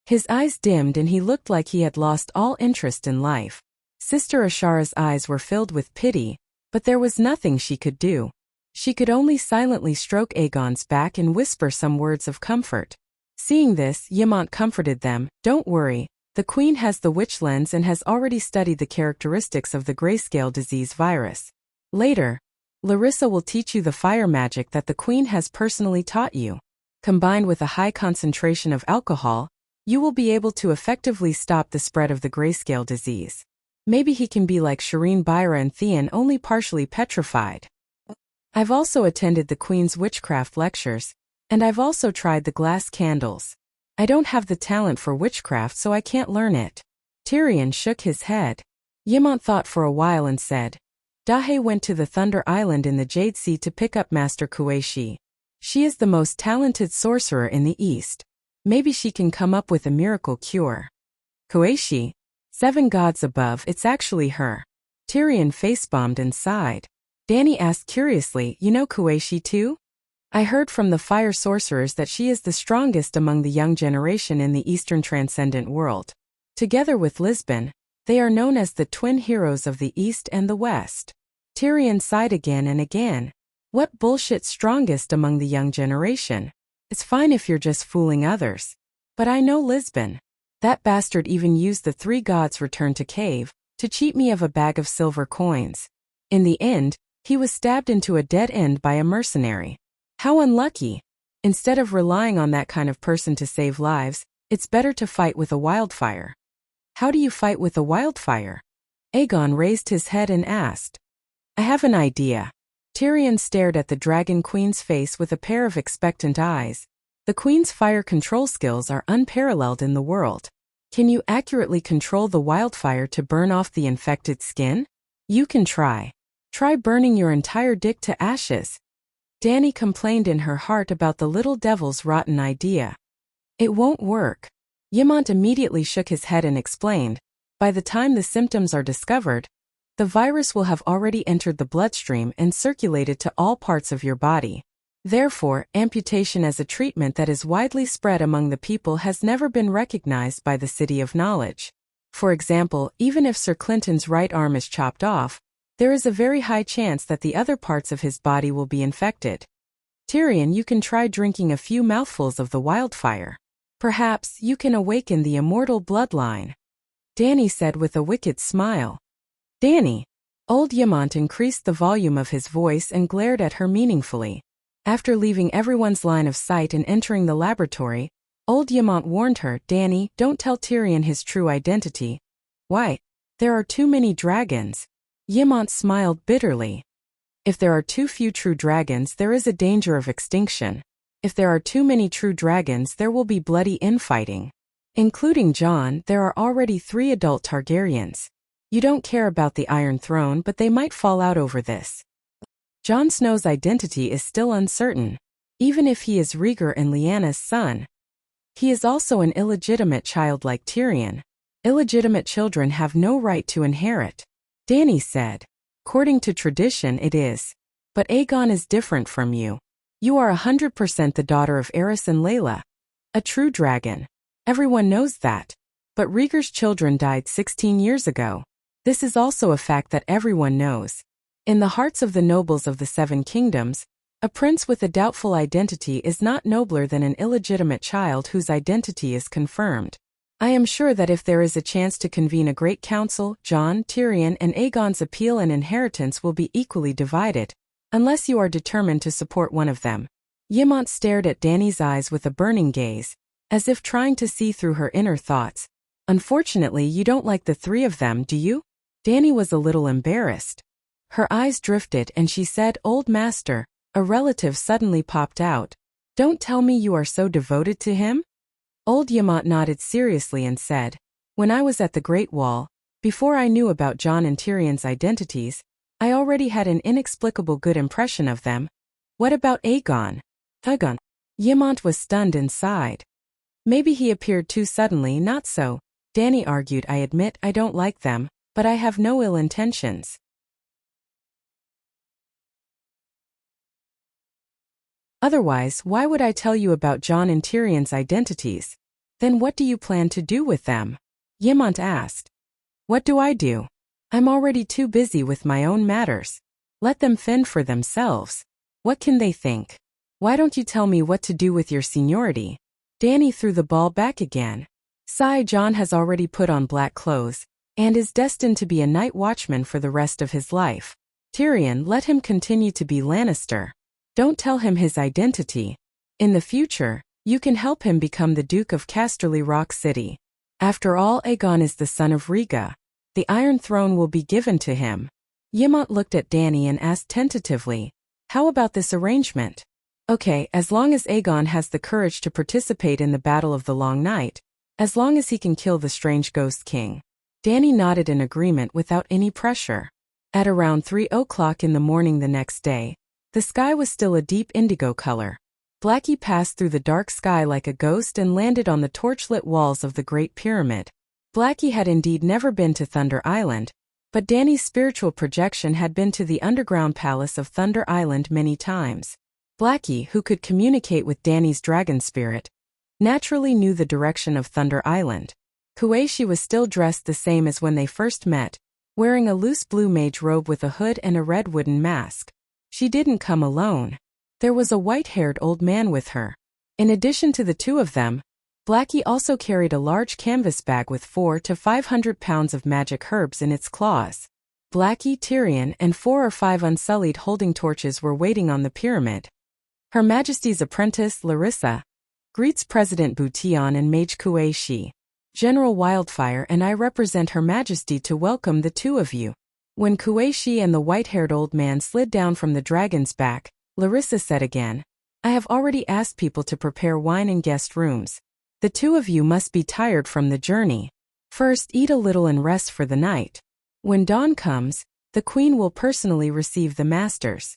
His eyes dimmed and he looked like he had lost all interest in life. Sister Ashara's eyes were filled with pity, but there was nothing she could do. She could only silently stroke Aegon's back and whisper some words of comfort. Seeing this, Ymont comforted them, Don't worry, the Queen has the witch lens and has already studied the characteristics of the grayscale disease virus. Later, Larissa will teach you the fire magic that the Queen has personally taught you. Combined with a high concentration of alcohol, you will be able to effectively stop the spread of the grayscale disease. Maybe he can be like Shireen Byra and Theon, only partially petrified. I've also attended the Queen's witchcraft lectures, and I've also tried the glass candles. I don't have the talent for witchcraft, so I can't learn it. Tyrion shook his head. Ymont thought for a while and said, Dahe went to the Thunder Island in the Jade Sea to pick up Master Kueishi. She is the most talented sorcerer in the East. Maybe she can come up with a miracle cure. Kueishi? 7 gods above, it's actually her. Tyrion facebombed and sighed. Dany asked curiously, You know Kueishi too? I heard from the fire sorcerers that she is the strongest among the young generation in the Eastern Transcendent world. Together with Lisbon, they are known as the twin heroes of the East and the West. Tyrion sighed again and again. What bullshit, strongest among the young generation? It's fine if you're just fooling others. But I know Lisbon. That bastard even used the 3 gods' return to cave to cheat me of a bag of silver coins. In the end, he was stabbed into a dead end by a mercenary. How unlucky! Instead of relying on that kind of person to save lives, it's better to fight with a wildfire. How do you fight with a wildfire? Aegon raised his head and asked. I have an idea. Tyrion stared at the Dragon Queen's face with a pair of expectant eyes. The Queen's fire control skills are unparalleled in the world. Can you accurately control the wildfire to burn off the infected skin? You can try. Try burning your entire dick to ashes. Dany complained in her heart about the little devil's rotten idea. It won't work. Ymont immediately shook his head and explained, by the time the symptoms are discovered, the virus will have already entered the bloodstream and circulated to all parts of your body. Therefore, amputation as a treatment that is widely spread among the people has never been recognized by the City of Knowledge. For example, even if Sir Clinton's right arm is chopped off, there is a very high chance that the other parts of his body will be infected. Tyrion, you can try drinking a few mouthfuls of the wildfire. Perhaps you can awaken the immortal bloodline. Dany said with a wicked smile. Dany! Old Ymont increased the volume of his voice and glared at her meaningfully. After leaving everyone's line of sight and entering the laboratory, old Ymont warned her, Dany, don't tell Tyrion his true identity. Why? There are too many dragons. Ymont smiled bitterly. If there are too few true dragons, there is a danger of extinction. If there are too many true dragons, there will be bloody infighting. Including Jon, there are already 3 adult Targaryens. You don't care about the Iron Throne, but they might fall out over this. Jon Snow's identity is still uncertain, even if he is Rhaegar and Lyanna's son. He is also an illegitimate child like Tyrion. Illegitimate children have no right to inherit. Dany said. According to tradition it is. But Aegon is different from you. You are 100% the daughter of Aerys and Layla. A true dragon. Everyone knows that. But Rhaegar's children died 16 years ago. This is also a fact that everyone knows. In the hearts of the nobles of the Seven Kingdoms, a prince with a doubtful identity is not nobler than an illegitimate child whose identity is confirmed. I am sure that if there is a chance to convene a great council, Jon, Tyrion, and Aegon's appeal and inheritance will be equally divided, unless you are determined to support one of them. Ymont stared at Dany's eyes with a burning gaze, as if trying to see through her inner thoughts. Unfortunately, you don't like the 3 of them, do you? Dany was a little embarrassed. Her eyes drifted and she said, Old Master, a relative suddenly popped out. Don't tell me you are so devoted to him? Old Ymont nodded seriously and said, When I was at the Great Wall, before I knew about Jon and Tyrion's identities, I already had an inexplicable good impression of them. What about Aegon? Aegon. Ymont was stunned and sighed. Maybe he appeared too suddenly, not so. Dany argued, I admit I don't like them, but I have no ill intentions. Otherwise, why would I tell you about Jon and Tyrion's identities? Then what do you plan to do with them? Ymont asked. What do I do? I'm already too busy with my own matters. Let them fend for themselves. What can they think? Why don't you tell me what to do with your seniority? Dany threw the ball back again. Jon has already put on black clothes, and is destined to be a night watchman for the rest of his life. Tyrion, let him continue to be Lannister. Don't tell him his identity. In the future, you can help him become the Duke of Casterly Rock City. After all, Aegon is the son of Rhaegar. The Iron Throne will be given to him. Ymont looked at Dany and asked tentatively, How about this arrangement? Okay, as long as Aegon has the courage to participate in the Battle of the Long Night, as long as he can kill the strange Ghost King. Dany nodded in agreement without any pressure. At around 3 o'clock in the morning the next day, the sky was still a deep indigo color. Blackie passed through the dark sky like a ghost and landed on the torchlit walls of the Great Pyramid. Blackie had indeed never been to Thunder Island, but Dany's spiritual projection had been to the underground palace of Thunder Island many times. Blackie, who could communicate with Dany's dragon spirit, naturally knew the direction of Thunder Island. Kueishi was still dressed the same as when they first met, wearing a loose blue mage robe with a hood and a red wooden mask. She didn't come alone. There was a white-haired old man with her. In addition to the 2 of them, Blackie also carried a large canvas bag with 400 to 500 pounds of magic herbs in its claws. Blackie, Tyrion, and 4 or 5 unsullied holding torches were waiting on the pyramid. Her Majesty's apprentice, Larissa, greets President Bouillon and Mage Kuei. General Wildfire and I represent Her Majesty to welcome the two of you. When Kuei and the white-haired old man slid down from the dragon's back, Larissa said again, I have already asked people to prepare wine in guest rooms. The two of you must be tired from the journey. First, eat a little and rest for the night. When dawn comes, the Queen will personally receive the masters.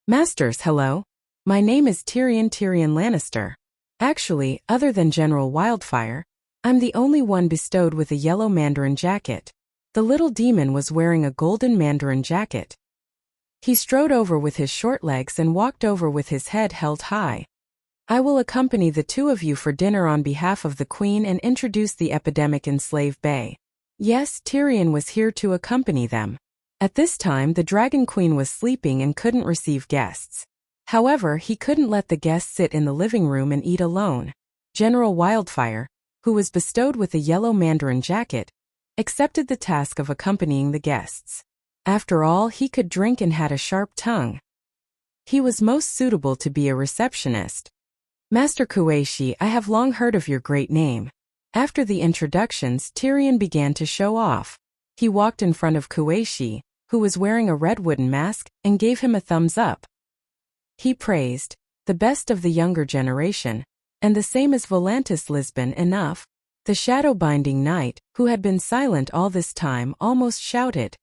Masters, hello. My name is Tyrion Lannister. Actually, other than General Wildfire, I'm the only one bestowed with a yellow mandarin jacket. The little demon was wearing a golden mandarin jacket. He strode over with his short legs and walked over with his head held high. I will accompany the two of you for dinner on behalf of the Queen and introduce the epidemic in Slave Bay. Yes, Tyrion was here to accompany them. At this time the Dragon Queen was sleeping and couldn't receive guests. However, he couldn't let the guests sit in the living room and eat alone. General Wildfire, who was bestowed with a yellow mandarin jacket, accepted the task of accompanying the guests. After all, he could drink and had a sharp tongue. He was most suitable to be a receptionist. Master Kuei, I have long heard of your great name. After the introductions, Tyrion began to show off. He walked in front of Kuei, who was wearing a red wooden mask, and gave him a thumbs up. He praised, the best of the younger generation, and the same as Volantis Lisbon enough. The shadow-binding knight, who had been silent all this time, almost shouted,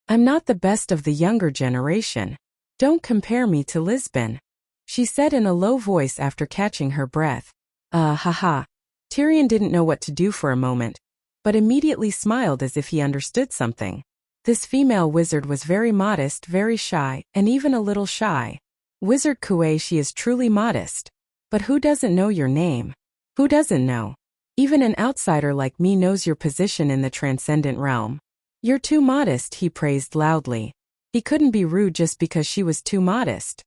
I'm not the best of the younger generation. Don't compare me to Lisbon, she said in a low voice after catching her breath. Haha. Tyrion didn't know what to do for a moment, but immediately smiled as if he understood something. This female wizard was very modest, very shy, and even a little shy. Wizard Kuei, she is truly modest. But who doesn't know your name? Who doesn't know? Even an outsider like me knows your position in the transcendent realm. You're too modest, he praised loudly. He couldn't be rude just because she was too modest.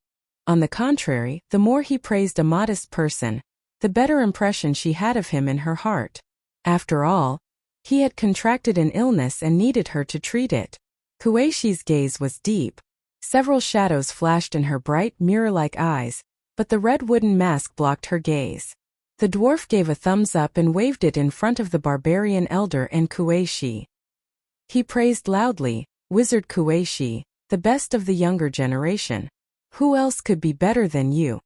On the contrary, the more he praised a modest person, the better impression she had of him in her heart. After all, he had contracted an illness and needed her to treat it. Kuei-shi's gaze was deep. Several shadows flashed in her bright, mirror-like eyes, but the red wooden mask blocked her gaze. The dwarf gave a thumbs up and waved it in front of the barbarian elder and Kuei-shi. He praised loudly, Wizard Kuei-shi, the best of the younger generation. Who else could be better than you?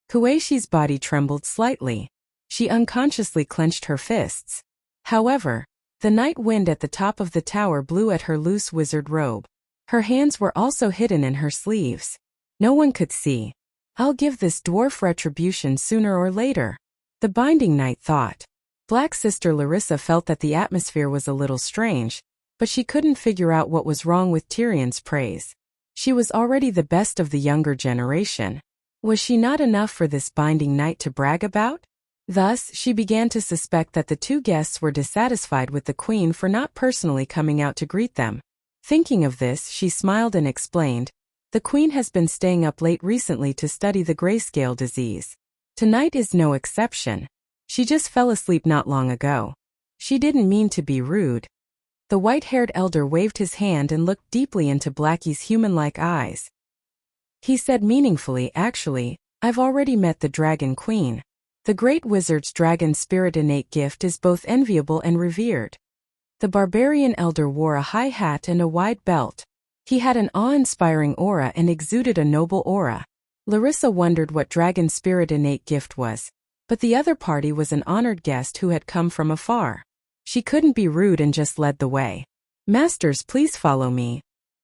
Kuei-shi's body trembled slightly. She unconsciously clenched her fists. However, the night wind at the top of the tower blew at her loose wizard robe. Her hands were also hidden in her sleeves. No one could see. I'll give this dwarf retribution sooner or later, the binding knight thought. Black Sister Larissa felt that the atmosphere was a little strange, but she couldn't figure out what was wrong with Tyrion's praise. She was already the best of the younger generation. Was she not enough for this binding knight to brag about? Thus, she began to suspect that the two guests were dissatisfied with the queen for not personally coming out to greet them. Thinking of this, she smiled and explained, the queen has been staying up late recently to study the grayscale disease. Tonight is no exception. She just fell asleep not long ago. She didn't mean to be rude. The white-haired elder waved his hand and looked deeply into Blackie's human-like eyes. He said meaningfully, actually, I've already met the Dragon Queen. The great wizard's dragon spirit innate gift is both enviable and revered. The barbarian elder wore a high hat and a wide belt. He had an awe-inspiring aura and exuded a noble aura. Larissa wondered what dragon spirit innate gift was, but the other party was an honored guest who had come from afar. She couldn't be rude and just led the way. Masters, please follow me.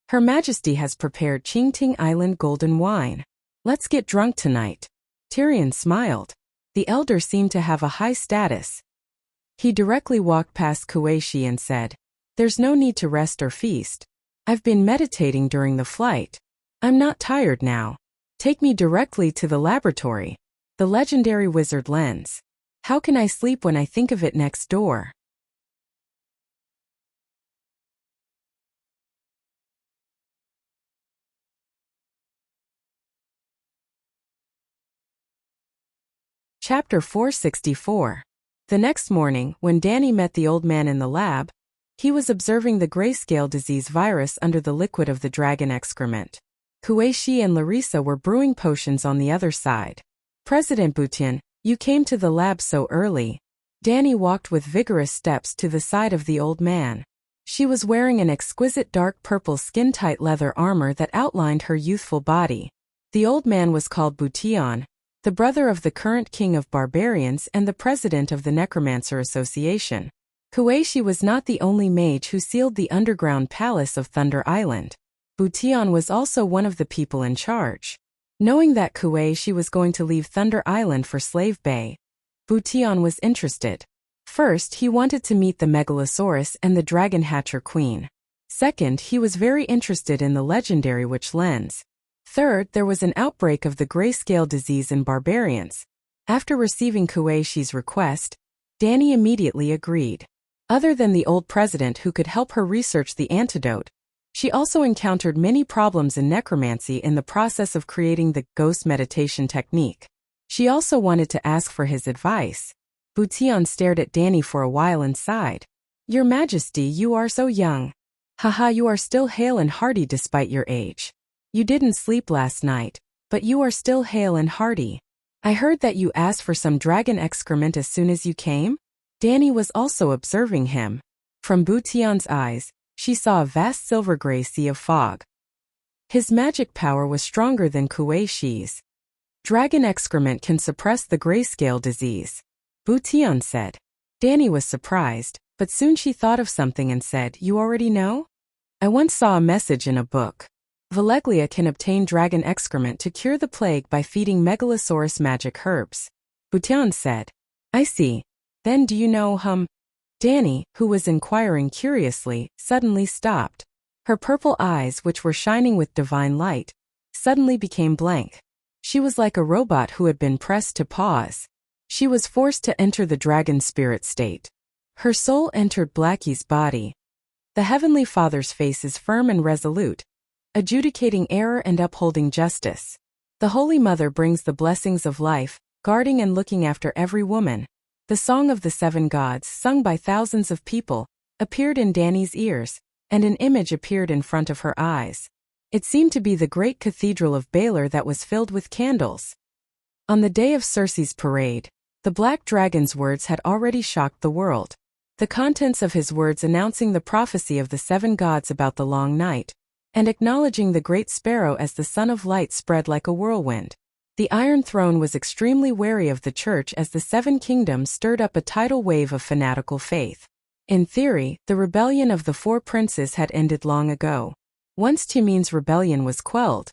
Her Majesty has prepared Qingting Island golden wine. Let's get drunk tonight. Tyrion smiled. The elder seemed to have a high status. He directly walked past Kuei-shi and said, there's no need to rest or feast. I've been meditating during the flight. I'm not tired now. Take me directly to the laboratory. The legendary wizard lens. How can I sleep when I think of it next door? Chapter 464. The next morning, when Danny met the old man in the lab, He was observing the grayscale disease virus under the liquid of the dragon excrement. Kuei and Larissa were brewing potions on the other side. President Butian, you came to the lab so early. Danny walked with vigorous steps to the side of the old man. She was wearing an exquisite dark purple skin-tight leather armor that outlined her youthful body. The old man was called Butian, the brother of the current king of barbarians and the president of the Necromancer Association. Kuei was not the only mage who sealed the underground palace of Thunder Island. Butian was also one of the people in charge. Knowing that Kuei was going to leave Thunder Island for Slave Bay, Butian was interested. First, he wanted to meet the Megalosaurus and the Dragon Hatcher Queen. Second, he was very interested in the legendary witch lens. Third, there was an outbreak of the grayscale disease in barbarians. After receiving Kuei's request, Danny immediately agreed. Other than the old president who could help her research the antidote, she also encountered many problems in necromancy in the process of creating the ghost meditation technique. She also wanted to ask for his advice. Butian stared at Danny for a while and sighed. Your Majesty, you are so young. Haha, you are still hale and hearty despite your age. You didn't sleep last night, but you are still hale and hearty. I heard that you asked for some dragon excrement as soon as you came? Danny was also observing him. From Butian's eyes, she saw a vast silver-gray sea of fog. His magic power was stronger than Kuei's. Dragon excrement can suppress the grayscale disease, Butian said. Danny was surprised, but soon she thought of something and said, You already know? I once saw a message in a book. Valeglia can obtain dragon excrement to cure the plague by feeding Megalosaurus magic herbs. Butian said. I see. Then do you know Danny, who was inquiring curiously, suddenly stopped. Her purple eyes, which were shining with divine light, suddenly became blank. She was like a robot who had been pressed to pause. She was forced to enter the dragon spirit state. Her soul entered Blackie's body. The Heavenly Father's face is firm and resolute, adjudicating error and upholding justice. The Holy Mother brings the blessings of life, guarding and looking after every woman. The Song of the Seven Gods, sung by thousands of people, appeared in Danny's ears, and an image appeared in front of her eyes. It seemed to be the great cathedral of Baylor that was filled with candles. On the day of Circe's parade, the Black Dragon's words had already shocked the world. The contents of his words announcing the prophecy of the seven gods about the long night, and acknowledging the great sparrow as the son of light spread like a whirlwind. The Iron Throne was extremely wary of the church as the Seven Kingdoms stirred up a tidal wave of fanatical faith. In theory, the rebellion of the four princes had ended long ago. Once Timin's rebellion was quelled,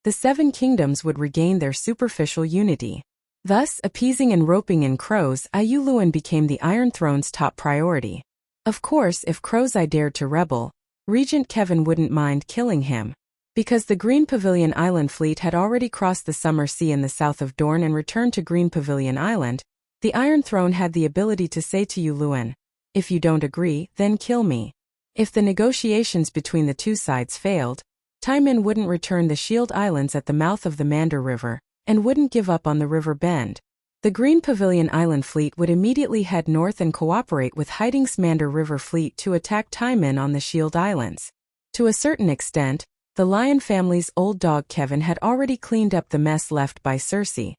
the Seven Kingdoms would regain their superficial unity. Thus, appeasing and roping in Crows Luan became the Iron Throne's top priority. Of course, if Crows dared to rebel, Regent Kevin wouldn't mind killing him. Because the Green Pavilion Island fleet had already crossed the Summer Sea in the south of Dorne and returned to Green Pavilion Island, the Iron Throne had the ability to say to Luan, if you don't agree, then kill me. If the negotiations between the two sides failed, Timon wouldn't return the Shield Islands at the mouth of the Mander River, and wouldn't give up on the River Bend. The Green Pavilion Island fleet would immediately head north and cooperate with Hiding's Mander River fleet to attack Timon on the Shield Islands. To a certain extent, the Lion family's old dog Kevin had already cleaned up the mess left by Cersei.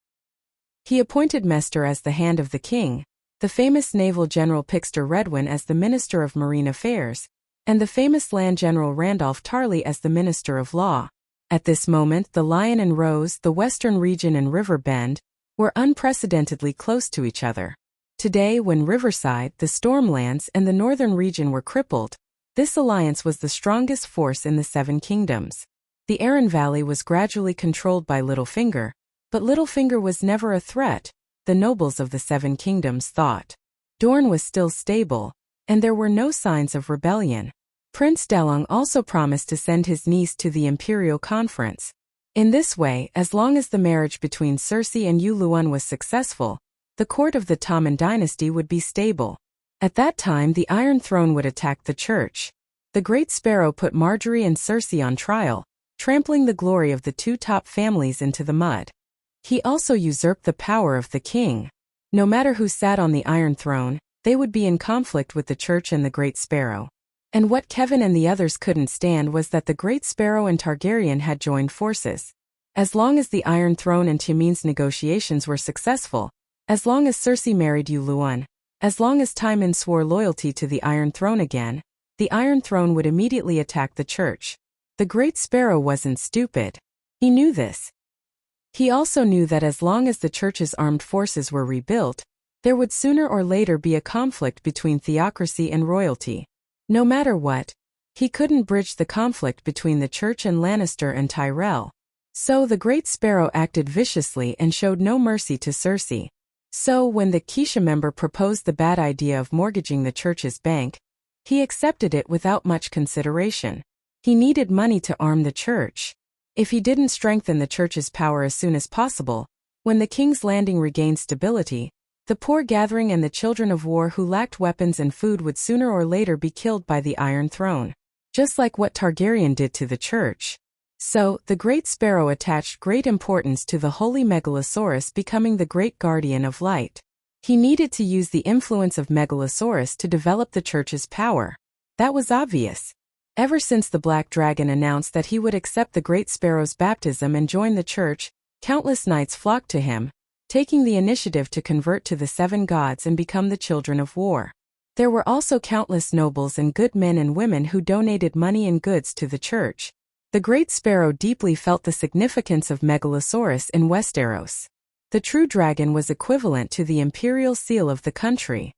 He appointed Mester as the Hand of the King, the famous naval general Pixter Redwyn as the Minister of Marine Affairs, and the famous land general Randolph Tarley as the Minister of Law. At this moment, the Lion and Rose, the Western region and River Bend, were unprecedentedly close to each other. Today, when Riverside, the Stormlands, and the Northern region were crippled, this alliance was the strongest force in the Seven Kingdoms. The Arryn Valley was gradually controlled by Littlefinger, but Littlefinger was never a threat, the nobles of the Seven Kingdoms thought. Dorne was still stable, and there were no signs of rebellion. Prince Delong also promised to send his niece to the Imperial Conference. In this way, as long as the marriage between Cersei and Luan was successful, the court of the Tommen dynasty would be stable. At that time, the Iron Throne would attack the church. The Great Sparrow put Marjorie and Cersei on trial, trampling the glory of the two top families into the mud. He also usurped the power of the king. No matter who sat on the Iron Throne, they would be in conflict with the church and the Great Sparrow. And what Kevin and the others couldn't stand was that the Great Sparrow and Targaryen had joined forces. As long as the Iron Throne and Tymene's negotiations were successful, as long as Cersei married Luon, as long as Tywin swore loyalty to the Iron Throne again, the Iron Throne would immediately attack the church. The Great Sparrow wasn't stupid. He knew this. He also knew that as long as the church's armed forces were rebuilt, there would sooner or later be a conflict between theocracy and royalty. No matter what, he couldn't bridge the conflict between the church and Lannister and Tyrell. So the Great Sparrow acted viciously and showed no mercy to Cersei. So when the Keisha member proposed the bad idea of mortgaging the church's bank, he accepted it without much consideration. He needed money to arm the church. If he didn't strengthen the church's power as soon as possible, when the King's Landing regained stability, the poor gathering and the children of war who lacked weapons and food would sooner or later be killed by the Iron Throne. Just like what Targaryen did to the church. So, the Great Sparrow attached great importance to the holy Megalosaurus becoming the Great Guardian of Light. He needed to use the influence of Megalosaurus to develop the church's power. That was obvious. Ever since the Black Dragon announced that he would accept the Great Sparrow's baptism and join the church, countless knights flocked to him, taking the initiative to convert to the Seven Gods and become the children of war. There were also countless nobles and good men and women who donated money and goods to the church. The Great Sparrow deeply felt the significance of Megalosaurus in Westeros. The true dragon was equivalent to the imperial seal of the country.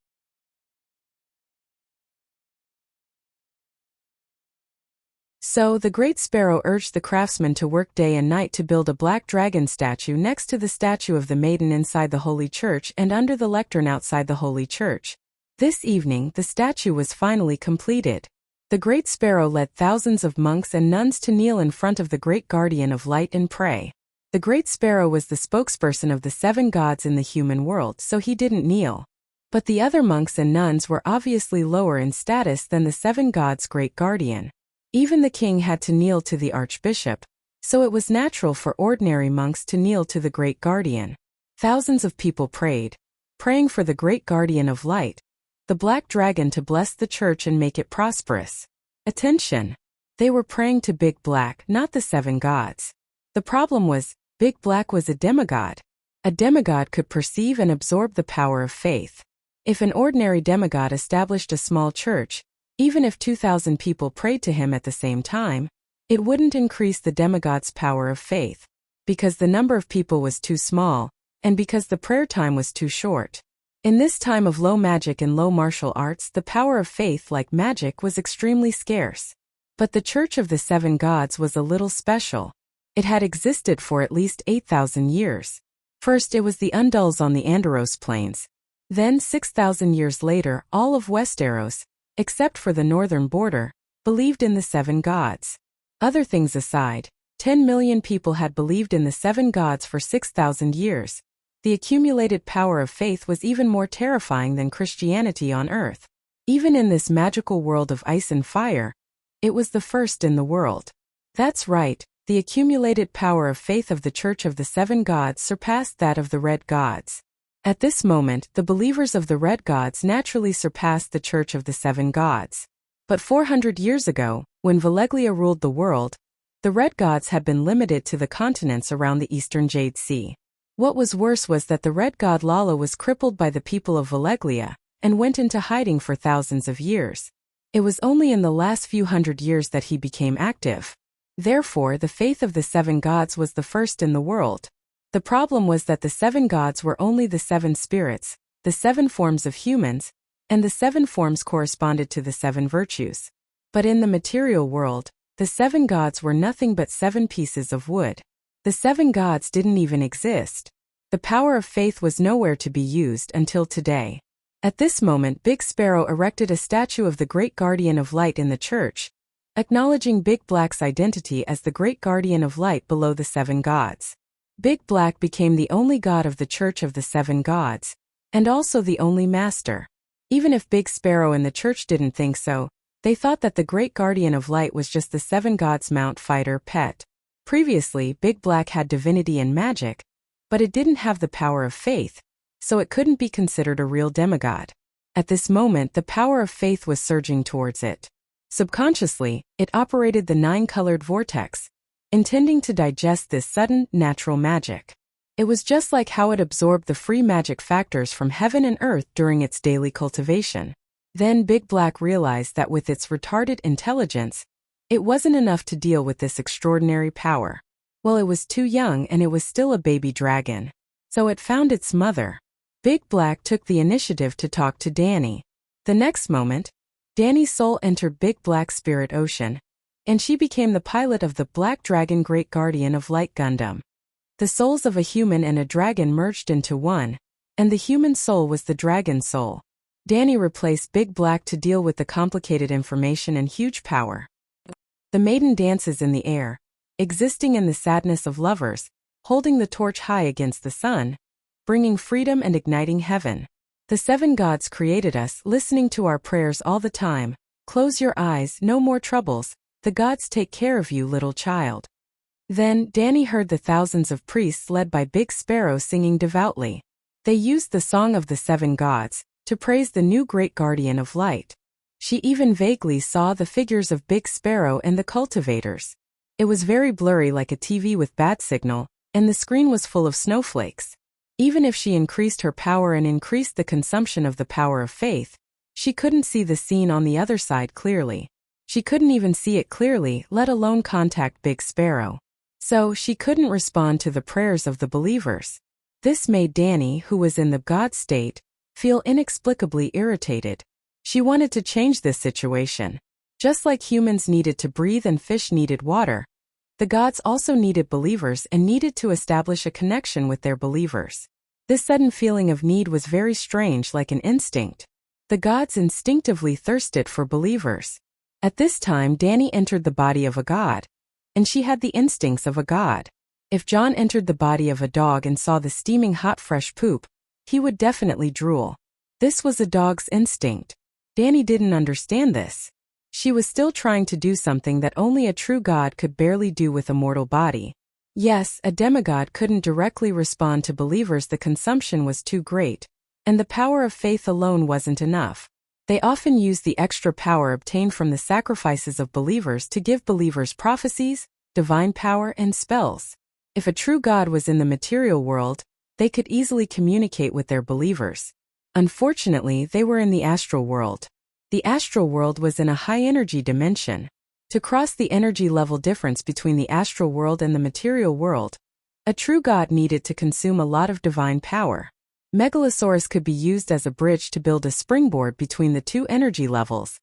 So the Great Sparrow urged the craftsmen to work day and night to build a black dragon statue next to the statue of the maiden inside the Holy Church and under the lectern outside the Holy Church. This evening, the statue was finally completed. The Great Sparrow led thousands of monks and nuns to kneel in front of the Great Guardian of Light and pray. The Great Sparrow was the spokesperson of the seven gods in the human world, so he didn't kneel. But the other monks and nuns were obviously lower in status than the seven gods' Great Guardian. Even the king had to kneel to the archbishop, so it was natural for ordinary monks to kneel to the Great Guardian. Thousands of people prayed, praying for the Great Guardian of Light, the Black Dragon, to bless the church and make it prosperous. Attention! They were praying to Big Black, not the seven gods. The problem was, Big Black was a demigod. A demigod could perceive and absorb the power of faith. If an ordinary demigod established a small church, even if 2,000 people prayed to him at the same time, it wouldn't increase the demigod's power of faith, because the number of people was too small, and because the prayer time was too short. In this time of low magic and low martial arts, the power of faith, like magic, was extremely scarce. But the Church of the Seven Gods was a little special. It had existed for at least 8,000 years. First it was the Undulls on the Andaros Plains. Then 6,000 years later, all of Westeros, except for the northern border, believed in the seven gods. Other things aside, 10 million people had believed in the seven gods for 6,000 years. The accumulated power of faith was even more terrifying than Christianity on earth. Even in this magical world of ice and fire, it was the first in the world. That's right, the accumulated power of faith of the Church of the Seven Gods surpassed that of the Red Gods. At this moment, the believers of the Red Gods naturally surpassed the Church of the Seven Gods. But 400 years ago, when Valeglia ruled the world, the Red Gods had been limited to the continents around the eastern Jade Sea. What was worse was that the Red God Lala was crippled by the people of Valeglia, and went into hiding for thousands of years. It was only in the last few hundred years that he became active. Therefore, the faith of the Seven Gods was the first in the world. The problem was that the seven gods were only the seven spirits, the seven forms of humans, and the seven forms corresponded to the seven virtues. But in the material world, the seven gods were nothing but seven pieces of wood. The seven gods didn't even exist. The power of faith was nowhere to be used until today. At this moment, Big Sparrow erected a statue of the Great Guardian of Light in the church, acknowledging Big Black's identity as the Great Guardian of Light below the seven gods. Big Black became the only god of the Church of the Seven Gods, and also the only master. Even if Big Sparrow and the church didn't think so, they thought that the Great Guardian of Light was just the Seven Gods' Mount Fighter pet. Previously, Big Black had divinity and magic, but it didn't have the power of faith, so it couldn't be considered a real demigod. At this moment, the power of faith was surging towards it. Subconsciously, it operated the 9-colored vortex, intending to digest this sudden, natural magic. It was just like how it absorbed the free magic factors from heaven and earth during its daily cultivation. Then Big Black realized that with its retarded intelligence, it wasn't enough to deal with this extraordinary power. Well, it was too young and it was still a baby dragon. So it found its mother. Big Black took the initiative to talk to Danny. The next moment, Danny's soul entered Big Black's spirit ocean, and she became the pilot of the Black Dragon Great Guardian of Light Gundam. The souls of a human and a dragon merged into one, and the human soul was the dragon soul. Danny replaced Big Black to deal with the complicated information and huge power. The maiden dances in the air, existing in the sadness of lovers, holding the torch high against the sun, bringing freedom and igniting heaven. The 7 gods created us, listening to our prayers all the time. Close your eyes, no more troubles. The gods take care of you, little child. Then, Danny heard the thousands of priests led by Big Sparrow singing devoutly. They used the Song of the 7 Gods to praise the new great guardian of light. She even vaguely saw the figures of Big Sparrow and the cultivators. It was very blurry, like a TV with bad signal, and the screen was full of snowflakes. Even if she increased her power and increased the consumption of the power of faith, she couldn't see the scene on the other side clearly. She couldn't even see it clearly, let alone contact Big Sparrow. So, she couldn't respond to the prayers of the believers. This made Danny, who was in the God state, feel inexplicably irritated. She wanted to change this situation. Just like humans needed to breathe and fish needed water, the gods also needed believers and needed to establish a connection with their believers. This sudden feeling of need was very strange, like an instinct. The gods instinctively thirsted for believers. At this time, Danny entered the body of a god, and she had the instincts of a god. If John entered the body of a dog and saw the steaming hot fresh poop, he would definitely drool. This was a dog's instinct. Danny didn't understand this. She was still trying to do something that only a true god could barely do with a mortal body. Yes, a demigod couldn't directly respond to believers. The consumption was too great, and the power of faith alone wasn't enough. They often used the extra power obtained from the sacrifices of believers to give believers prophecies, divine power, and spells. If a true god was in the material world, they could easily communicate with their believers. Unfortunately, they were in the astral world. The astral world was in a high-energy dimension. To cross the energy level difference between the astral world and the material world, a true god needed to consume a lot of divine power. Megalosaurus could be used as a bridge to build a springboard between the 2 energy levels,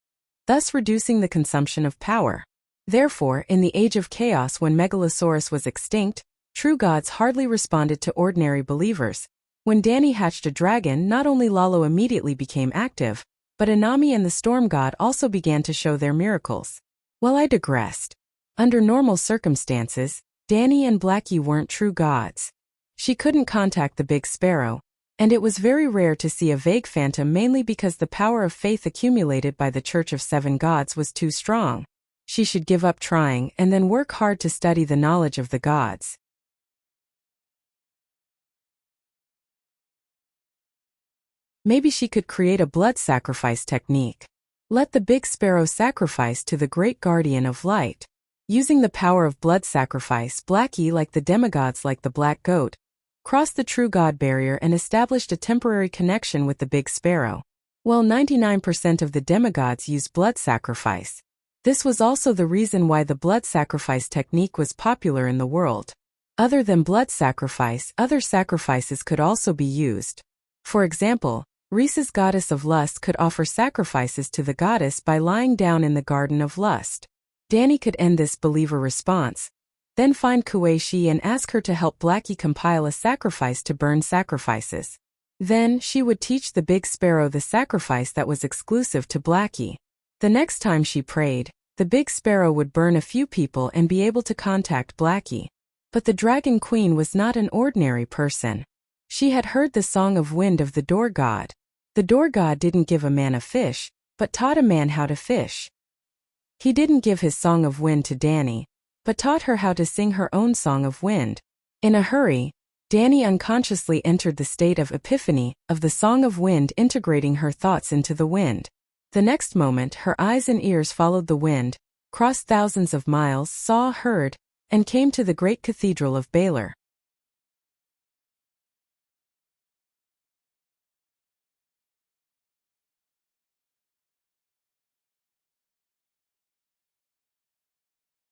thus reducing the consumption of power. Therefore, in the Age of Chaos, when Megalosaurus was extinct, true gods hardly responded to ordinary believers. When Danny hatched a dragon, not only Lalo immediately became active, but Anami and the storm god also began to show their miracles. Well, I digressed. Under normal circumstances, Danny and Blackie weren't true gods. She couldn't contact the Big Sparrow, and it was very rare to see a vague phantom, mainly because the power of faith accumulated by the Church of 7 Gods was too strong. She should give up trying and then work hard to study the knowledge of the gods. Maybe she could create a blood sacrifice technique. Let the Big Sparrow sacrifice to the Great Guardian of Light. Using the power of blood sacrifice, Blackie, like the demigods like the Black Goat, crossed the true god barrier and established a temporary connection with the Big Sparrow. Well, 99% of the demigods used blood sacrifice. This was also the reason why the blood sacrifice technique was popular in the world. Other than blood sacrifice, other sacrifices could also be used. For example, Reese's goddess of lust could offer sacrifices to the goddess by lying down in the garden of lust. Danny could end this believer response, then find Kuei-shi and ask her to help Blackie compile a sacrifice to burn sacrifices. Then, she would teach the Big Sparrow the sacrifice that was exclusive to Blackie. The next time she prayed, the Big Sparrow would burn a few people and be able to contact Blackie. But the Dragon Queen was not an ordinary person. She had heard the song of wind of the door god. The door god didn't give a man a fish, but taught a man how to fish. He didn't give his song of wind to Danny, but taught her how to sing her own song of wind. In a hurry, Danny unconsciously entered the state of epiphany of the song of wind, integrating her thoughts into the wind. The next moment her eyes and ears followed the wind, crossed thousands of miles, saw, heard, and came to the great cathedral of Baylor.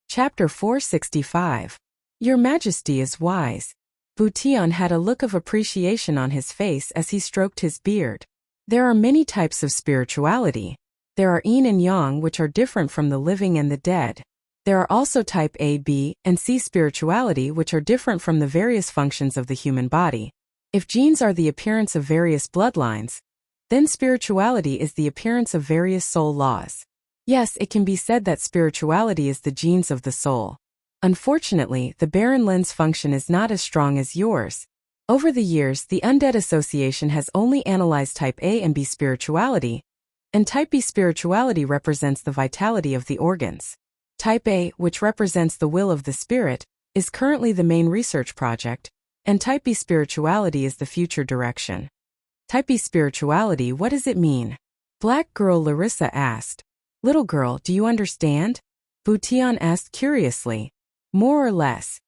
Chapter 465. Your Majesty is wise. Butian had a look of appreciation on his face as he stroked his beard. There are many types of spirituality. There are yin and yang, which are different from the living and the dead. There are also type A, B, and C spirituality, which are different from the various functions of the human body. If genes are the appearance of various bloodlines, then spirituality is the appearance of various soul laws. Yes, it can be said that spirituality is the genes of the soul. Unfortunately, the Baron lens function is not as strong as yours. Over the years, the Undead Association has only analyzed type A and B spirituality, and type B spirituality represents the vitality of the organs. Type A, which represents the will of the spirit, is currently the main research project, and type B spirituality is the future direction. Type B spirituality, what does it mean? Black girl Larissa asked. Little girl, do you understand? Butian asked curiously. More or less.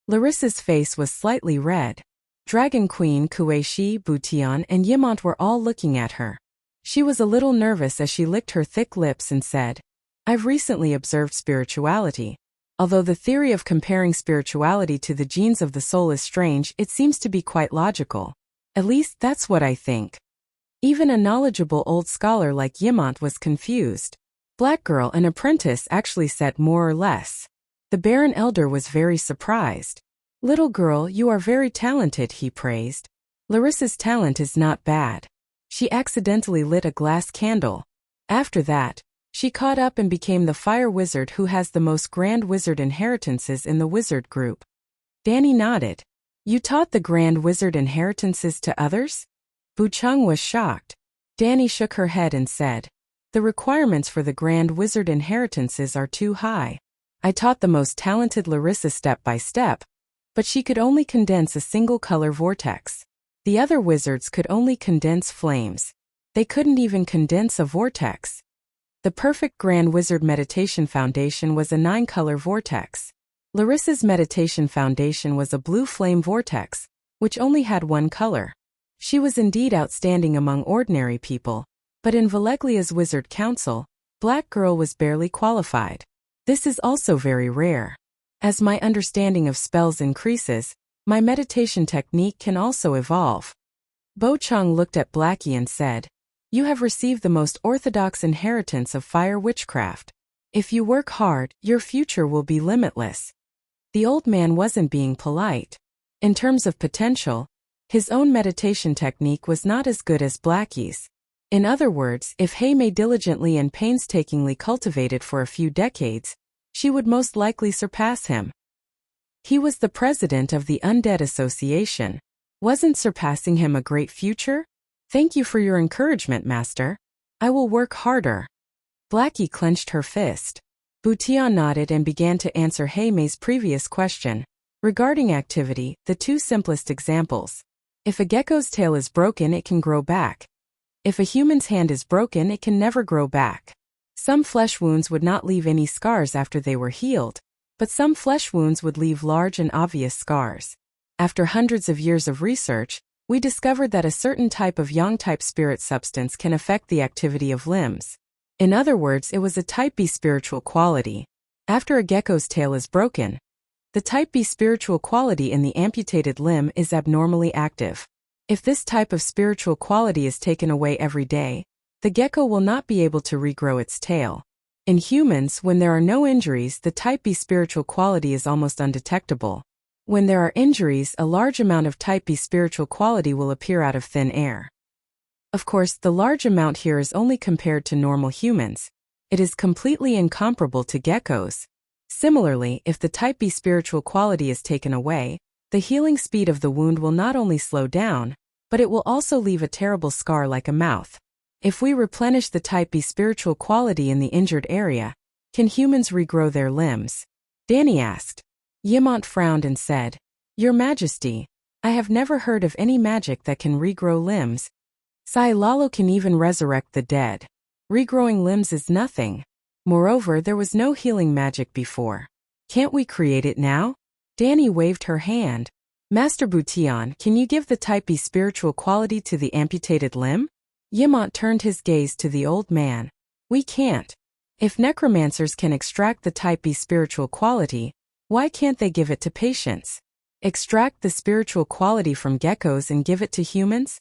Larissa's face was slightly red. Dragon Queen Kuei-shi, Butian, and Yimont were all looking at her. She was a little nervous as she licked her thick lips and said, I've recently observed spirituality. Although the theory of comparing spirituality to the genes of the soul is strange, it seems to be quite logical. At least that's what I think. Even a knowledgeable old scholar like Yimont was confused. Black girl, an apprentice, actually said more or less. The Baron Elder was very surprised. Little girl, you are very talented, he praised. Larissa's talent is not bad. She accidentally lit a glass candle. After that, she caught up and became the fire wizard who has the most grand wizard inheritances in the wizard group. Danny nodded. You taught the grand wizard inheritances to others? Buchung was shocked. Danny shook her head and said, the requirements for the grand wizard inheritances are too high. I taught the most talented Larissa step by step, but she could only condense a single color vortex. The other wizards could only condense flames. They couldn't even condense a vortex. The perfect Grand Wizard Meditation Foundation was a 9-color vortex. Larissa's Meditation Foundation was a blue flame vortex, which only had one color. She was indeed outstanding among ordinary people, but in Valeglia's Wizard Council, Black Girl was barely qualified. This is also very rare. As my understanding of spells increases, my meditation technique can also evolve. Bo Chung looked at Blackie and said, You have received the most orthodox inheritance of fire witchcraft. If you work hard, your future will be limitless. The old man wasn't being polite. In terms of potential, his own meditation technique was not as good as Blackie's. In other words, if May diligently and painstakingly cultivated for a few decades, she would most likely surpass him. He was the president of the Undead Association. Wasn't surpassing him a great future? Thank you for your encouragement, Master. I will work harder. Blackie clenched her fist. Butian nodded and began to answer May's previous question. Regarding activity, the two simplest examples. If a gecko's tail is broken, it can grow back. If a human's hand is broken, it can never grow back. Some flesh wounds would not leave any scars after they were healed, but some flesh wounds would leave large and obvious scars. After hundreds of years of research, we discovered that a certain type of yang-type spirit substance can affect the activity of limbs. In other words, it was a type B spiritual quality. After a gecko's tail is broken, the type B spiritual quality in the amputated limb is abnormally active. If this type of spiritual quality is taken away every day, the gecko will not be able to regrow its tail. In humans, when there are no injuries, the type B spiritual quality is almost undetectable. When there are injuries, a large amount of type B spiritual quality will appear out of thin air. Of course, the large amount here is only compared to normal humans. It is completely incomparable to geckos. Similarly, if the type B spiritual quality is taken away, the healing speed of the wound will not only slow down, but it will also leave a terrible scar like a mouth. If we replenish the type B spiritual quality in the injured area, can humans regrow their limbs? Danny asked. Yimont frowned and said, Your Majesty, I have never heard of any magic that can regrow limbs. Sai Lalo can even resurrect the dead. Regrowing limbs is nothing. Moreover, there was no healing magic before. Can't we create it now? Danny waved her hand. Master Butian, can you give the type B spiritual quality to the amputated limb? Yimont turned his gaze to the old man. We can't. If necromancers can extract the type B spiritual quality, why can't they give it to patients? Extract the spiritual quality from geckos and give it to humans?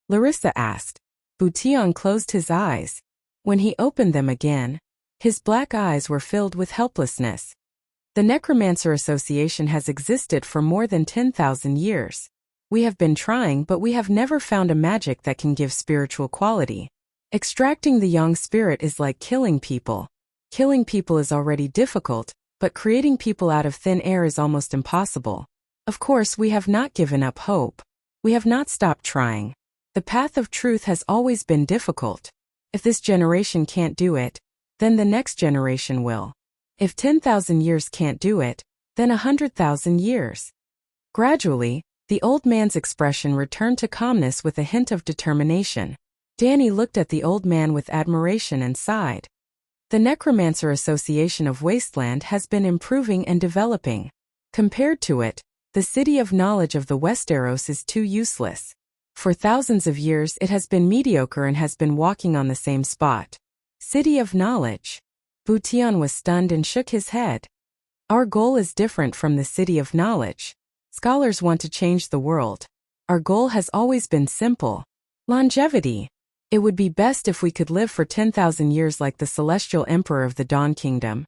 Larissa asked. Butian closed his eyes. When he opened them again, his black eyes were filled with helplessness. The Necromancer Association has existed for more than 10,000 years. We have been trying, but we have never found a magic that can give spiritual quality. Extracting the yang spirit is like killing people. Killing people is already difficult, but creating people out of thin air is almost impossible. Of course, we have not given up hope. We have not stopped trying. The path of truth has always been difficult. If this generation can't do it, then the next generation will. If 10,000 years can't do it, then 100,000 years. Gradually, the old man's expression returned to calmness with a hint of determination. Danny looked at the old man with admiration and sighed. The Necromancer Association of Wasteland has been improving and developing. Compared to it, the City of Knowledge of the Westeros is too useless. For thousands of years it has been mediocre and has been walking on the same spot. City of Knowledge. Butian was stunned and shook his head. Our goal is different from the City of Knowledge. Scholars want to change the world. Our goal has always been simple. Longevity. It would be best if we could live for 10,000 years like the Celestial Emperor of the Dawn Kingdom.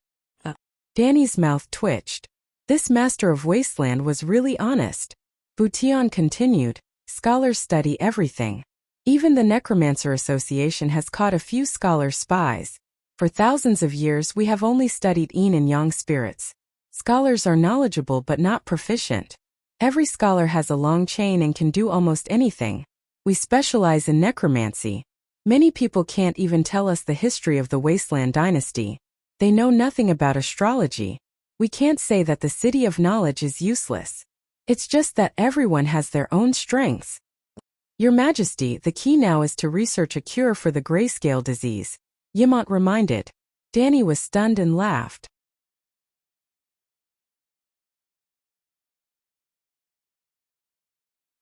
Danny's mouth twitched. This Master of Wasteland was really honest. Butian continued, scholars study everything. Even the Necromancer Association has caught a few scholar spies. For thousands of years we have only studied yin and yang spirits. Scholars are knowledgeable but not proficient. Every scholar has a long chain and can do almost anything. We specialize in necromancy. Many people can't even tell us the history of the Wasteland dynasty. They know nothing about astrology. We can't say that the City of Knowledge is useless. It's just that everyone has their own strengths. Your Majesty, the key now is to research a cure for the grayscale disease, Yimont reminded. Danny was stunned and laughed.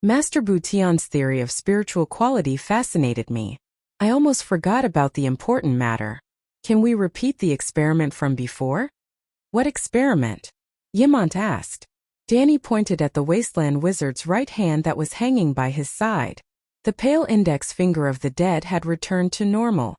Master Butian's theory of spiritual quality fascinated me. I almost forgot about the important matter. Can we repeat the experiment from before? What experiment? Yimont asked. Danny pointed at the Wasteland Wizard's right hand that was hanging by his side. The pale index finger of the dead had returned to normal.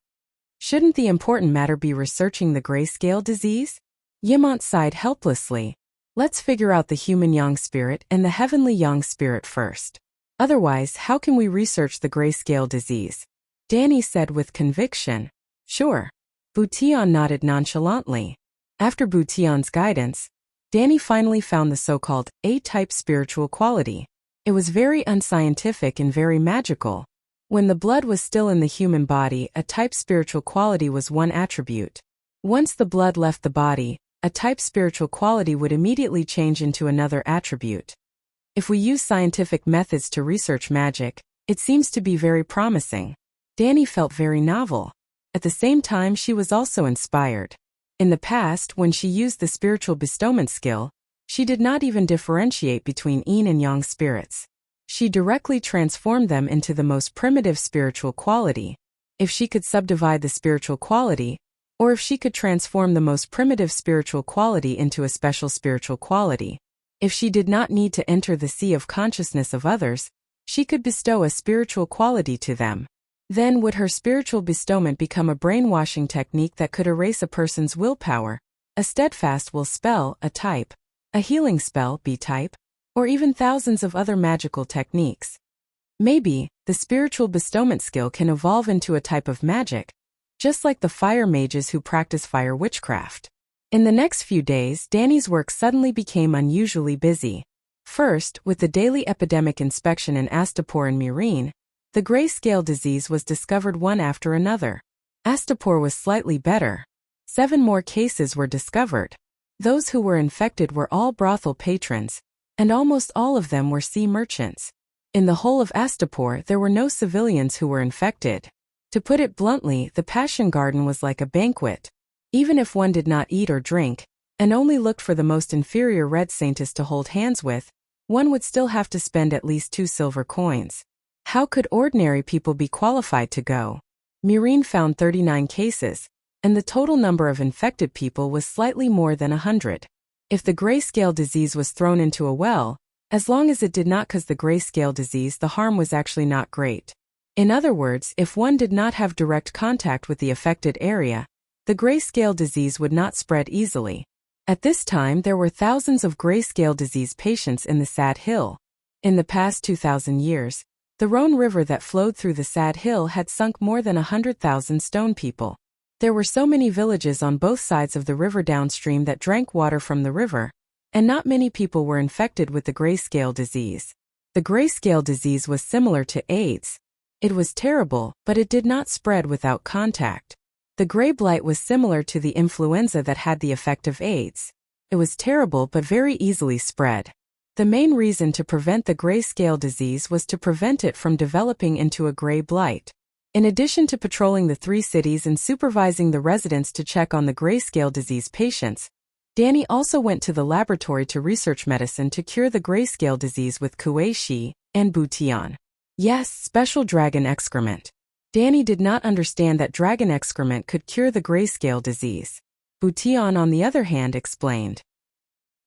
Shouldn't the important matter be researching the grayscale disease? Yimont sighed helplessly. Let's figure out the human yang spirit and the heavenly yang spirit first. Otherwise, how can we research the grayscale disease? Danny said with conviction. Sure. Butian nodded nonchalantly. After Butian's guidance, Danny finally found the so-called A-type spiritual quality. It was very unscientific and very magical. When the blood was still in the human body, a type spiritual quality was one attribute. Once the blood left the body, a type spiritual quality would immediately change into another attribute. If we use scientific methods to research magic, it seems to be very promising. Danny felt very novel. At the same time, she was also inspired. In the past, when she used the spiritual bestowment skill, she did not even differentiate between yin and yang spirits. She directly transformed them into the most primitive spiritual quality. If she could subdivide the spiritual quality, or if she could transform the most primitive spiritual quality into a special spiritual quality, if she did not need to enter the sea of consciousness of others, she could bestow a spiritual quality to them. Then would her spiritual bestowment become a brainwashing technique that could erase a person's willpower, a steadfast will spell, a type, a healing spell, B-type, or even thousands of other magical techniques. Maybe, the spiritual bestowment skill can evolve into a type of magic, just like the fire mages who practice fire witchcraft. In the next few days, Danny's work suddenly became unusually busy. First, with the daily epidemic inspection in Astapor and Myrene, the grayscale disease was discovered one after another. Astapor was slightly better. 7 more cases were discovered. Those who were infected were all brothel patrons, and almost all of them were sea merchants. In the whole of Astapor, there were no civilians who were infected. To put it bluntly, the Passion Garden was like a banquet. Even if one did not eat or drink, and only looked for the most inferior red saintess to hold hands with, one would still have to spend at least 2 silver coins. How could ordinary people be qualified to go? Murine found 39 cases, and the total number of infected people was slightly more than 100. If the grayscale disease was thrown into a well, as long as it did not cause the grayscale disease, the harm was actually not great. In other words, if one did not have direct contact with the affected area, the grayscale disease would not spread easily. At this time, there were thousands of grayscale disease patients in the Sad Hill. In the past 2,000 years, the Rhone River that flowed through the Sad Hill had sunk more than 100,000 stone people. There were so many villages on both sides of the river downstream that drank water from the river, and not many people were infected with the grayscale disease. The grayscale disease was similar to AIDS. It was terrible, but it did not spread without contact. The gray blight was similar to the influenza that had the effect of AIDS. It was terrible but very easily spread. The main reason to prevent the grayscale disease was to prevent it from developing into a gray blight. In addition to patrolling the 3 cities and supervising the residents to check on the grayscale disease patients, Danny also went to the laboratory to research medicine to cure the grayscale disease with Kuei Shi and Butian. Yes, special dragon excrement. Danny did not understand that dragon excrement could cure the grayscale disease. Butian, on the other hand, explained.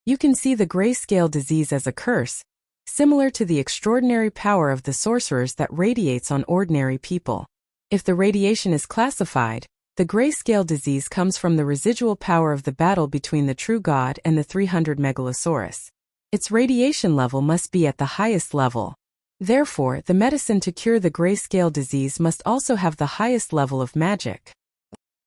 You can see the grayscale disease as a curse, similar to the extraordinary power of the sorcerers that radiates on ordinary people. If the radiation is classified, the grayscale disease comes from the residual power of the battle between the true god and the 300 Megalosaurus. Its radiation level must be at the highest level. Therefore, the medicine to cure the grayscale disease must also have the highest level of magic.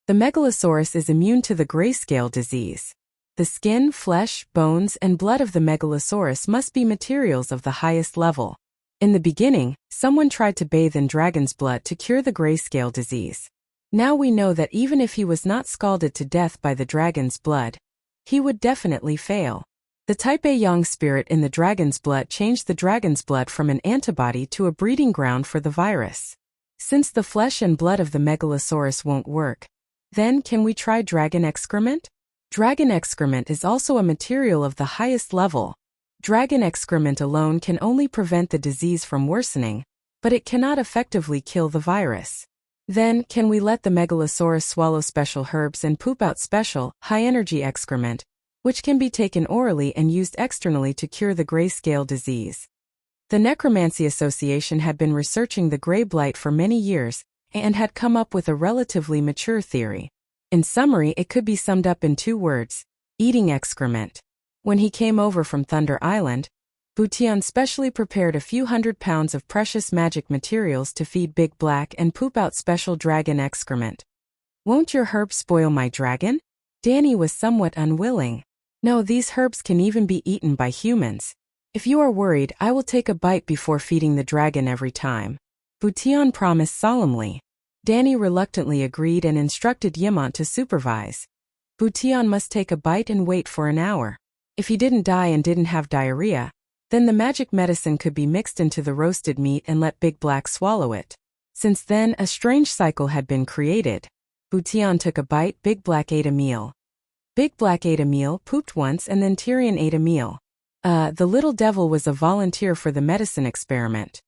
The Megalosaurus is immune to the grayscale disease. The skin, flesh, bones, and blood of the Megalosaurus must be materials of the highest level. In the beginning, someone tried to bathe in dragon's blood to cure the grayscale disease. Now we know that even if he was not scalded to death by the dragon's blood, he would definitely fail. The Type A Yang spirit in the dragon's blood changed the dragon's blood from an antibody to a breeding ground for the virus. Since the flesh and blood of the Megalosaurus won't work, then can we try dragon excrement? Dragon excrement is also a material of the highest level. Dragon excrement alone can only prevent the disease from worsening, but it cannot effectively kill the virus. Then, can we let the Megalosaurus swallow special herbs and poop out special, high-energy excrement, which can be taken orally and used externally to cure the grayscale disease? The Necromancy Association had been researching the gray blight for many years, and had come up with a relatively mature theory. In summary, it could be summed up in 2 words: eating excrement. When he came over from Thunder Island, Butian specially prepared a few 100 pounds of precious magic materials to feed Big Black and poop out special dragon excrement. Won't your herbs spoil my dragon? Danny was somewhat unwilling. No, these herbs can even be eaten by humans. If you are worried, I will take a bite before feeding the dragon every time. Butian promised solemnly. Danny reluctantly agreed and instructed Yimont to supervise. Butian must take a bite and wait for an hour. If he didn't die and didn't have diarrhea, then the magic medicine could be mixed into the roasted meat and let Big Black swallow it. Since then, a strange cycle had been created. Butian took a bite, Big Black ate a meal. Big Black ate a meal, pooped once, and then Tyrion ate a meal. The little devil was a volunteer for the medicine experiment.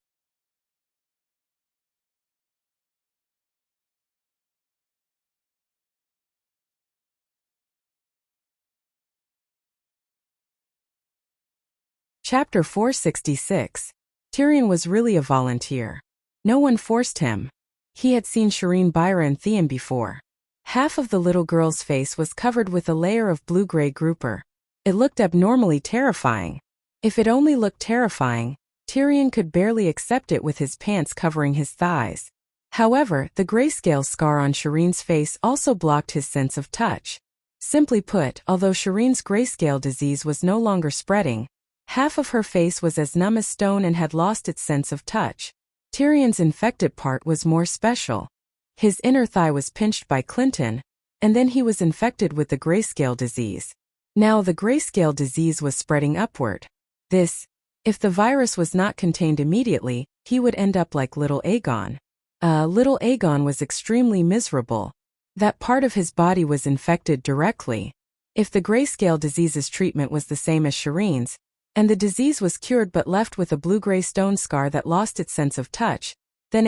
Chapter 466. Tyrion was really a volunteer. No one forced him. He had seen Shireen, Byra, and Theon before. Half of the little girl's face was covered with a layer of blue-gray grouper. It looked abnormally terrifying. If it only looked terrifying, Tyrion could barely accept it with his pants covering his thighs. However, the grayscale scar on Shireen's face also blocked his sense of touch. Simply put, although Shireen's grayscale disease was no longer spreading, half of her face was as numb as stone and had lost its sense of touch. Tyrion's infected part was more special. His inner thigh was pinched by Clinton, and then he was infected with the grayscale disease. Now the grayscale disease was spreading upward. If the virus was not contained immediately, he would end up like little Aegon. Little Aegon was extremely miserable. That part of his body was infected directly. If the grayscale disease's treatment was the same as Shireen's, and the disease was cured but left with a blue-gray stone scar that lost its sense of touch, then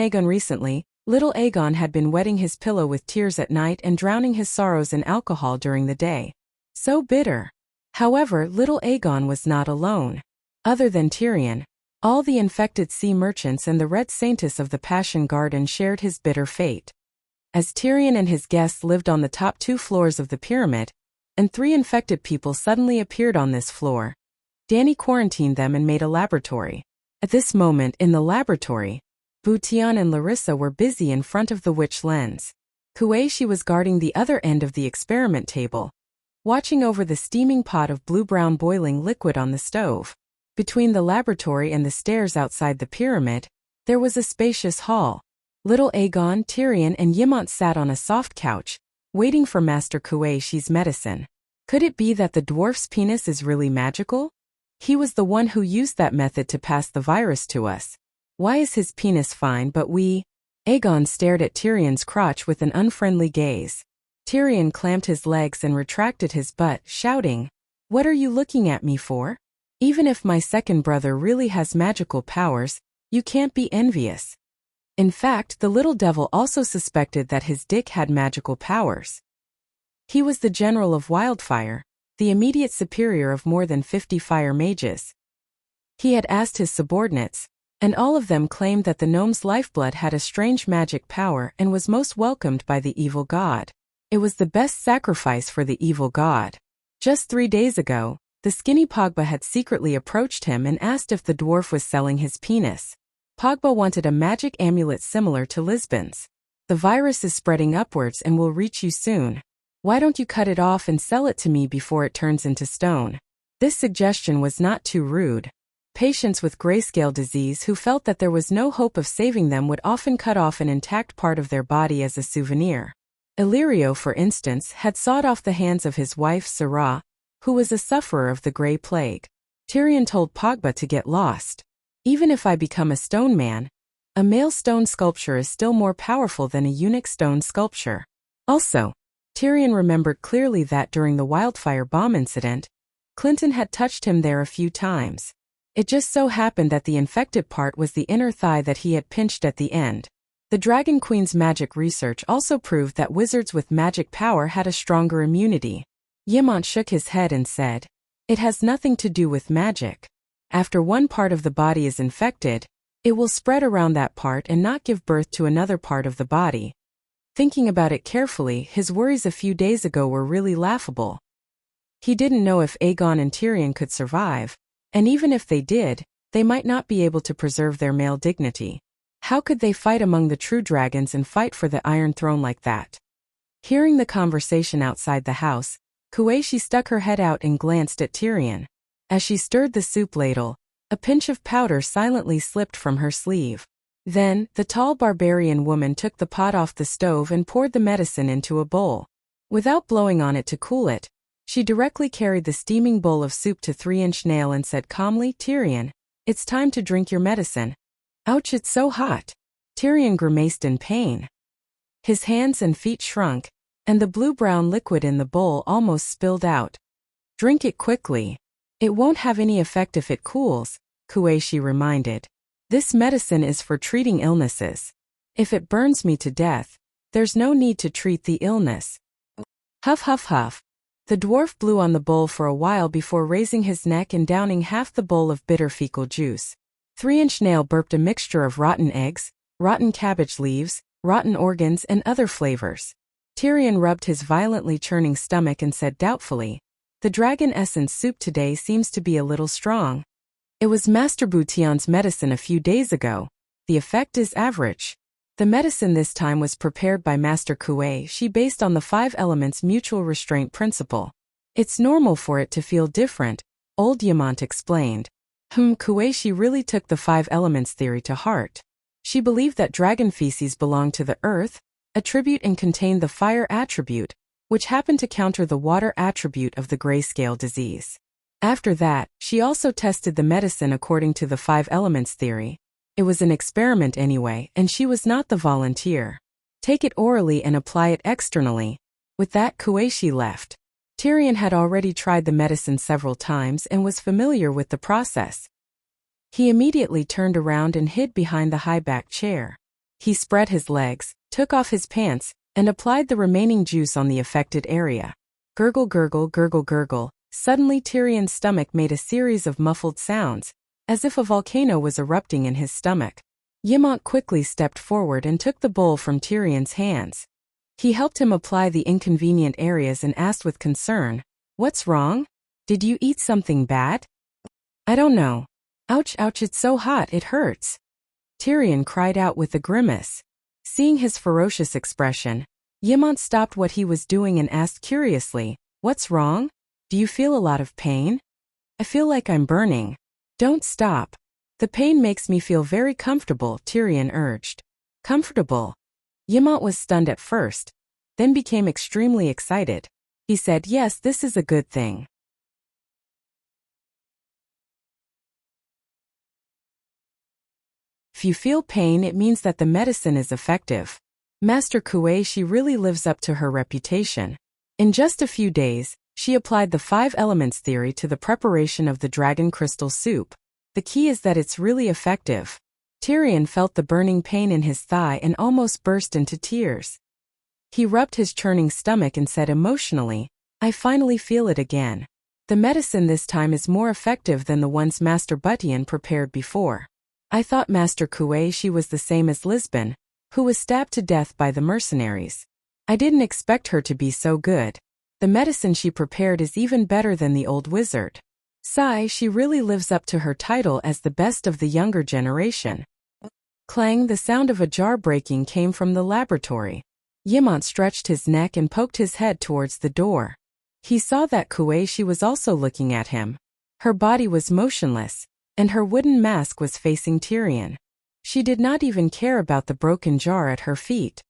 little Aegon had been wetting his pillow with tears at night and drowning his sorrows in alcohol during the day. So bitter. However, little Aegon was not alone. Other than Tyrion, all the infected sea merchants and the Red Saintess of the Passion Garden shared his bitter fate. As Tyrion and his guests lived on the top 2 floors of the pyramid, and 3 infected people suddenly appeared on this floor, Dany quarantined them and made a laboratory. At this moment in the laboratory, Butian and Larissa were busy in front of the witch lens. Kueishi was guarding the other end of the experiment table, watching over the steaming pot of blue-brown boiling liquid on the stove. Between the laboratory and the stairs outside the pyramid, there was a spacious hall. Little Aegon, Tyrion, and Ymont sat on a soft couch, waiting for Master Kueishi's medicine. Could it be that the dwarf's penis is really magical? He was the one who used that method to pass the virus to us. Why is his penis fine but we? Aegon stared at Tyrion's crotch with an unfriendly gaze. Tyrion clamped his legs and retracted his butt, shouting, "What are you looking at me for? Even if my second brother really has magical powers, you can't be envious." In fact, the little devil also suspected that his dick had magical powers. He was the general of Wildfire, the immediate superior of more than 50 fire mages. He had asked his subordinates, and all of them claimed that the gnome's lifeblood had a strange magic power and was most welcomed by the evil god. It was the best sacrifice for the evil god. Just 3 days ago, the skinny Pogba had secretly approached him and asked if the dwarf was selling his penis. Pogba wanted a magic amulet similar to Lisbon's. "The virus is spreading upwards and will reach you soon. Why don't you cut it off and sell it to me before it turns into stone?" This suggestion was not too rude. Patients with grayscale disease who felt that there was no hope of saving them would often cut off an intact part of their body as a souvenir. Illyrio, for instance, had sawed off the hands of his wife Sarah, who was a sufferer of the Grey Plague. Tyrion told Pogba to get lost. "Even if I become a stone man, a male stone sculpture is still more powerful than a eunuch stone sculpture." Also, Tyrion remembered clearly that during the wildfire bomb incident, Clinton had touched him there a few times. It just so happened that the infected part was the inner thigh that he had pinched at the end. The Dragon Queen's magic research also proved that wizards with magic power had a stronger immunity. Ymont shook his head and said, "It has nothing to do with magic. After one part of the body is infected, it will spread around that part and not give birth to another part of the body." Thinking about it carefully, his worries a few days ago were really laughable. He didn't know if Aegon and Tyrion could survive, and even if they did, they might not be able to preserve their male dignity. How could they fight among the true dragons and fight for the Iron Throne like that? Hearing the conversation outside the house, Kueishi stuck her head out and glanced at Tyrion. As she stirred the soup ladle, a pinch of powder silently slipped from her sleeve. Then, the tall barbarian woman took the pot off the stove and poured the medicine into a bowl. Without blowing on it to cool it, she directly carried the steaming bowl of soup to 3-inch Nail and said calmly, "Tyrion, it's time to drink your medicine." "Ouch, it's so hot." Tyrion grimaced in pain. His hands and feet shrunk, and the blue-brown liquid in the bowl almost spilled out. "Drink it quickly. It won't have any effect if it cools," Kueishi reminded. "This medicine is for treating illnesses. If it burns me to death, there's no need to treat the illness." Huff huff huff. The dwarf blew on the bowl for a while before raising his neck and downing half the bowl of bitter fecal juice. 3-inch Nail burped a mixture of rotten eggs, rotten cabbage leaves, rotten organs, and other flavors. Tyrion rubbed his violently churning stomach and said doubtfully, "The dragon essence soup today seems to be a little strong. It was Master Butian's medicine a few days ago. The effect is average." The medicine this time was prepared by Master Kuei based on the 5 elements mutual restraint principle. "It's normal for it to feel different," old Ymont explained. Kuei really took the 5 elements theory to heart. She believed that dragon feces belonged to the earth attribute and contained the fire attribute, which happened to counter the water attribute of the grayscale disease. After that, she also tested the medicine according to the 5 elements theory, It was an experiment anyway, and she was not the volunteer. Take it orally and apply it externally. With that, Kueishi left. Tyrion had already tried the medicine several times and was familiar with the process. He immediately turned around and hid behind the high-backed chair. He spread his legs, took off his pants, and applied the remaining juice on the affected area. Gurgle, gurgle, gurgle, gurgle. Suddenly Tyrion's stomach made a series of muffled sounds, as if a volcano was erupting in his stomach. Ymont quickly stepped forward and took the bowl from Tyrion's hands. He helped him apply the inconvenient areas and asked with concern, "What's wrong? Did you eat something bad?" "I don't know. Ouch, ouch, it's so hot, it hurts." Tyrion cried out with a grimace. Seeing his ferocious expression, Ymont stopped what he was doing and asked curiously, "What's wrong? Do you feel a lot of pain?" "I feel like I'm burning." "Don't stop. The pain makes me feel very comfortable," Tyrion urged. "Comfortable?" Ymont was stunned at first, then became extremely excited. He said, "Yes, this is a good thing." If you feel pain, it means that the medicine is effective. Master Kueishi really lives up to her reputation. In just a few days, she applied the 5 elements theory to the preparation of the dragon crystal soup. The key is that it's really effective. Tyrion felt the burning pain in his thigh and almost burst into tears. He rubbed his churning stomach and said emotionally, "I finally feel it again. The medicine this time is more effective than the ones Master Buttian prepared before. I thought Master Kueishi was the same as Lisbon, who was stabbed to death by the mercenaries. I didn't expect her to be so good. The medicine she prepared is even better than the old wizard. Sigh, she really lives up to her title as the best of the younger generation." Clang, the sound of a jar breaking came from the laboratory. Ymont stretched his neck and poked his head towards the door. He saw that Kueishi was also looking at him. Her body was motionless, and her wooden mask was facing Tyrion. She did not even care about the broken jar at her feet.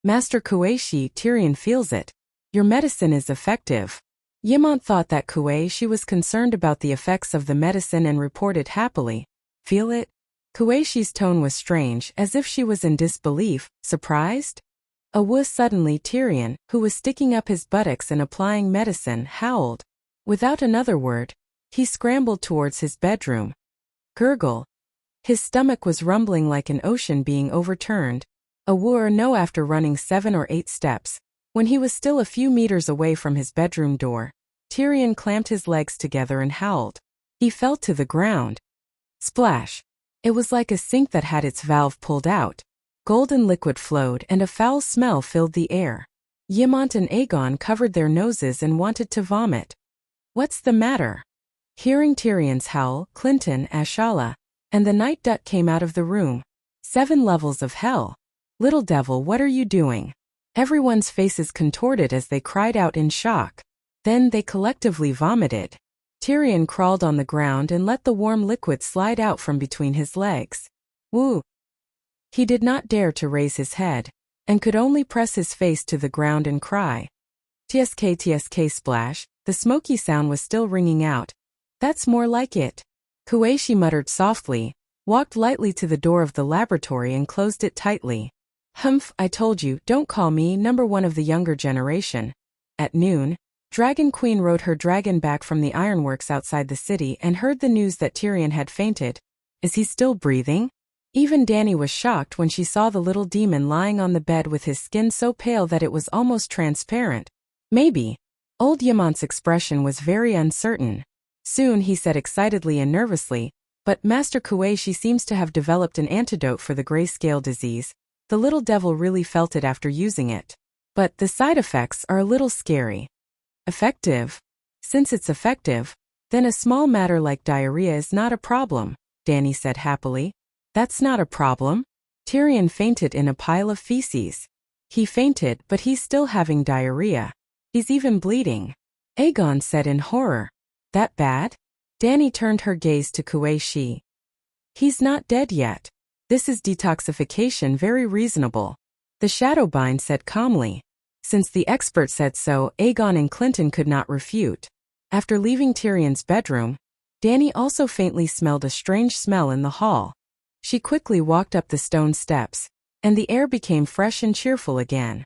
"Master Kueishi, Tyrion feels it. Your medicine is effective." Ymont thought that Kueishi was concerned about the effects of the medicine and reported happily, "Feel it?" Kueishi's tone was strange, as if she was in disbelief, surprised. Suddenly Tyrion, who was sticking up his buttocks and applying medicine, howled. Without another word, he scrambled towards his bedroom. Gurgle. His stomach was rumbling like an ocean being overturned. No, after running 7 or 8 steps, when he was still a few meters away from his bedroom door, Tyrion clamped his legs together and howled. He fell to the ground. Splash. It was like a sink that had its valve pulled out. Golden liquid flowed and a foul smell filled the air. Ymont and Aegon covered their noses and wanted to vomit. "What's the matter?" Hearing Tyrion's howl, Clinton, Ashala, and the Night Duck came out of the room. 7 levels of hell. "Little devil, what are you doing?" Everyone's faces contorted as they cried out in shock. Then they collectively vomited. Tyrion crawled on the ground and let the warm liquid slide out from between his legs. Woo! He did not dare to raise his head, and could only press his face to the ground and cry. "Tsk, tsk, splash." The smoky sound was still ringing out. "That's more like it." Kueishi muttered softly, walked lightly to the door of the laboratory and closed it tightly. "Humph, I told you, don't call me number 1 of the younger generation." At noon, Dragon Queen rode her dragon back from the ironworks outside the city and heard the news that Tyrion had fainted. Is he still breathing? Even Dany was shocked when she saw the little demon lying on the bed with his skin so pale that it was almost transparent. Maybe. Old Yamont's expression was very uncertain. Soon he said excitedly and nervously, "But Master Kueishi seems to have developed an antidote for the grayscale disease. The little devil really felt it after using it. But the side effects are a little scary." "Effective? Since it's effective, then a small matter like diarrhea is not a problem," Dany said happily. "That's not a problem." Tyrion fainted in a pile of feces. He fainted, but he's still having diarrhea. He's even bleeding. Aegon said in horror. "That bad?" Dany turned her gaze to Kueishi. "He's not dead yet. This is detoxification, very reasonable." The Shadowbind said calmly. Since the expert said so, Aegon and Clinton could not refute. After leaving Tyrion's bedroom, Dany also faintly smelled a strange smell in the hall. She quickly walked up the stone steps, and the air became fresh and cheerful again.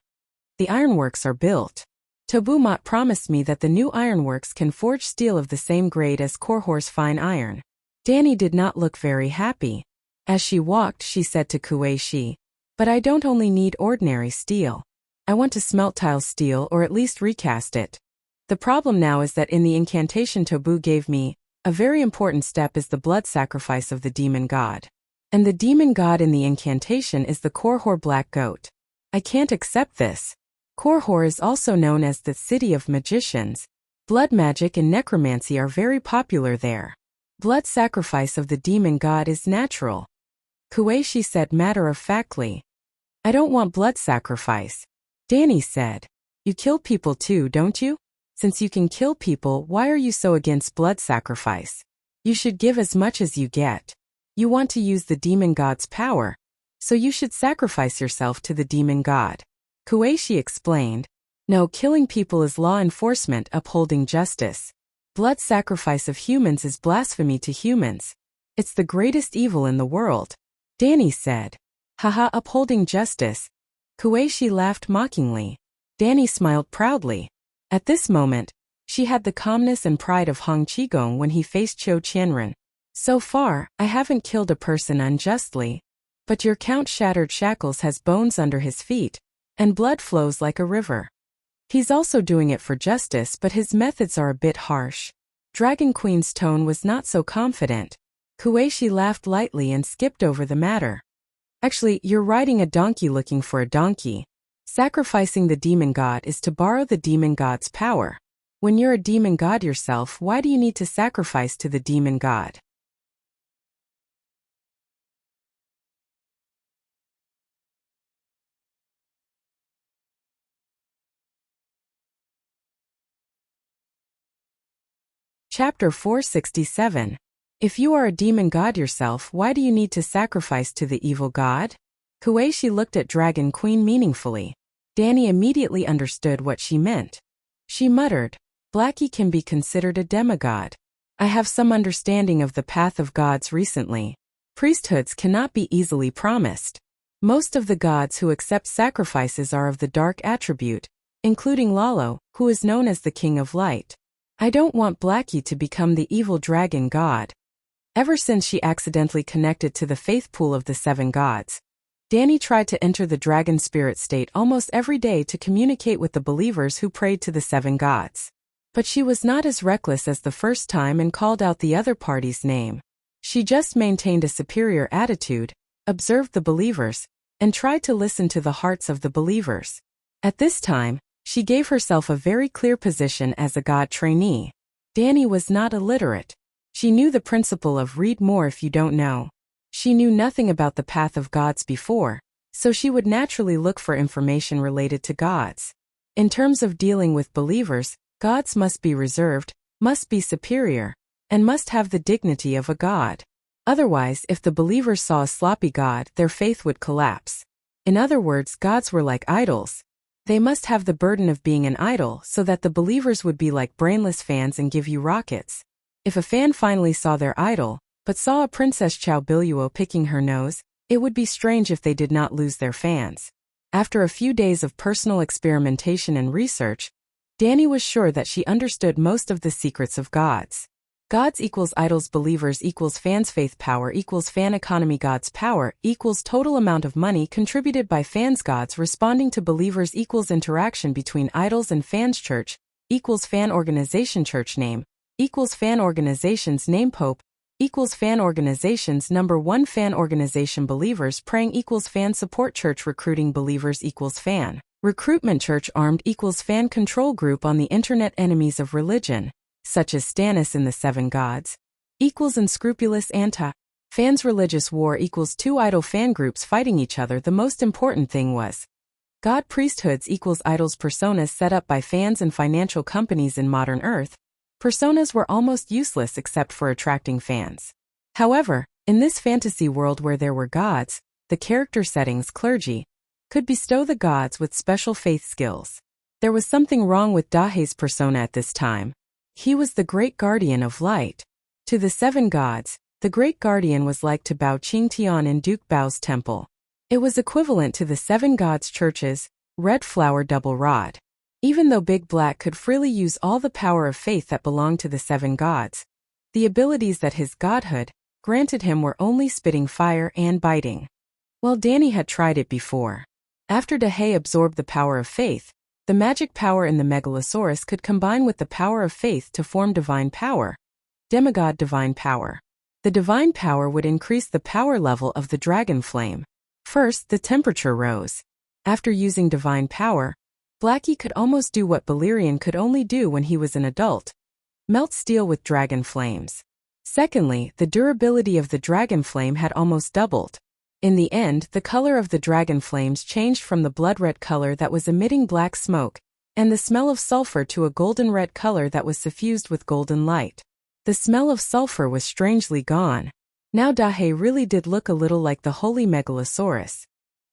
The ironworks are built. Tobumot promised me that the new ironworks can forge steel of the same grade as Korhor's fine iron. Danny did not look very happy. As she walked, she said to Kuei-shi, "But I don't only need ordinary steel. I want to smelt tile steel or at least recast it. The problem now is that in the incantation Tobu gave me, a very important step is the blood sacrifice of the demon god. And the demon god in the incantation is the Korhor black goat. I can't accept this. Korhor is also known as the City of Magicians. Blood magic and necromancy are very popular there. Blood sacrifice of the demon god is natural." Kuei-shi said matter-of-factly. "I don't want blood sacrifice." Danny said, "You kill people too, don't you? Since you can kill people, why are you so against blood sacrifice? You should give as much as you get. You want to use the demon god's power, so you should sacrifice yourself to the demon god." Kuei-shi explained, "No, killing people is law enforcement upholding justice. Blood sacrifice of humans is blasphemy to humans. It's the greatest evil in the world." Danny said, "Haha, upholding justice." Kuei-shi laughed mockingly. Danny smiled proudly. At this moment, she had the calmness and pride of Hong Qigong when he faced Qiu Qianren. "So far, I haven't killed a person unjustly. But your Count Shattered Shackles has bones under his feet, and blood flows like a river. He's also doing it for justice, but his methods are a bit harsh." Dragon Queen's tone was not so confident. Kuei-shi laughed lightly and skipped over the matter. "Actually, you're riding a donkey looking for a donkey. Sacrificing the demon god is to borrow the demon god's power. When you're a demon god yourself, why do you need to sacrifice to the demon god?" Chapter 467. If you are a demon god yourself, why do you need to sacrifice to the evil god? Kuei-shi looked at Dragon Queen meaningfully. Danny immediately understood what she meant. She muttered, "Blackie can be considered a demigod. I have some understanding of the path of gods recently. Priesthoods cannot be easily promised. Most of the gods who accept sacrifices are of the dark attribute, including Lalo, who is known as the King of Light. I don't want Blackie to become the evil dragon god." Ever since she accidentally connected to the faith pool of the seven gods, Danny tried to enter the dragon spirit state almost every day to communicate with the believers who prayed to the seven gods. But she was not as reckless as the first time and called out the other party's name. She just maintained a superior attitude, observed the believers, and tried to listen to the hearts of the believers. At this time, she gave herself a very clear position as a god trainee. Danny was not illiterate. She knew the principle of read more if you don't know. She knew nothing about the path of gods before, so she would naturally look for information related to gods. In terms of dealing with believers, gods must be reserved, must be superior, and must have the dignity of a god. Otherwise, if the believers saw a sloppy god, their faith would collapse. In other words, gods were like idols. They must have the burden of being an idol so that the believers would be like brainless fans and give you rockets. If a fan finally saw their idol, but saw a Princess Chow Biluo picking her nose, it would be strange if they did not lose their fans. After a few days of personal experimentation and research, Danny was sure that she understood most of the secrets of gods. Gods equals idols, believers equals fans, faith power equals fan economy, gods power equals total amount of money contributed by fans, gods responding to believers equals interaction between idols and fans, church equals fan organization, church name equals fan organization's name, pope equals fan organization's number, one fan organization, believers praying equals fan support, church recruiting believers equals fan recruitment, church armed equals fan control group on the internet, enemies of religion such as Stannis in the Seven Gods equals unscrupulous anti-fans, religious war equals two idol fan groups fighting each other. The most important thing was god priesthoods equals idols, personas set up by fans and financial companies in modern Earth. Personas were almost useless except for attracting fans. However, in this fantasy world where there were gods, the character settings, clergy, could bestow the gods with special faith skills. There was something wrong with Dahei's persona at this time. He was the great guardian of light. To the seven gods, The Great Guardian was like to Bao Qingtian in Duke Bao's temple. It was equivalent to the Seven Gods Church's red flower double rod. Even though Big Black could freely use all the power of faith that belonged to the seven gods, the abilities that his godhood granted him were only spitting fire and biting. Well, Danny had tried it before. After Dahé absorbed the power of faith, the magic power in the Megalosaurus could combine with the power of faith to form divine power, demigod divine power. The divine power would increase the power level of the dragon flame. First, the temperature rose. After using divine power, Blackie could almost do what Balerion could only do when he was an adult: melt steel with dragon flames. Secondly, the durability of the dragon flame had almost doubled. In the end, the color of the dragon flames changed from the blood-red color that was emitting black smoke and the smell of sulfur to a golden-red color that was suffused with golden light. The smell of sulfur was strangely gone. Now Dahé really did look a little like the holy Megalosaurus.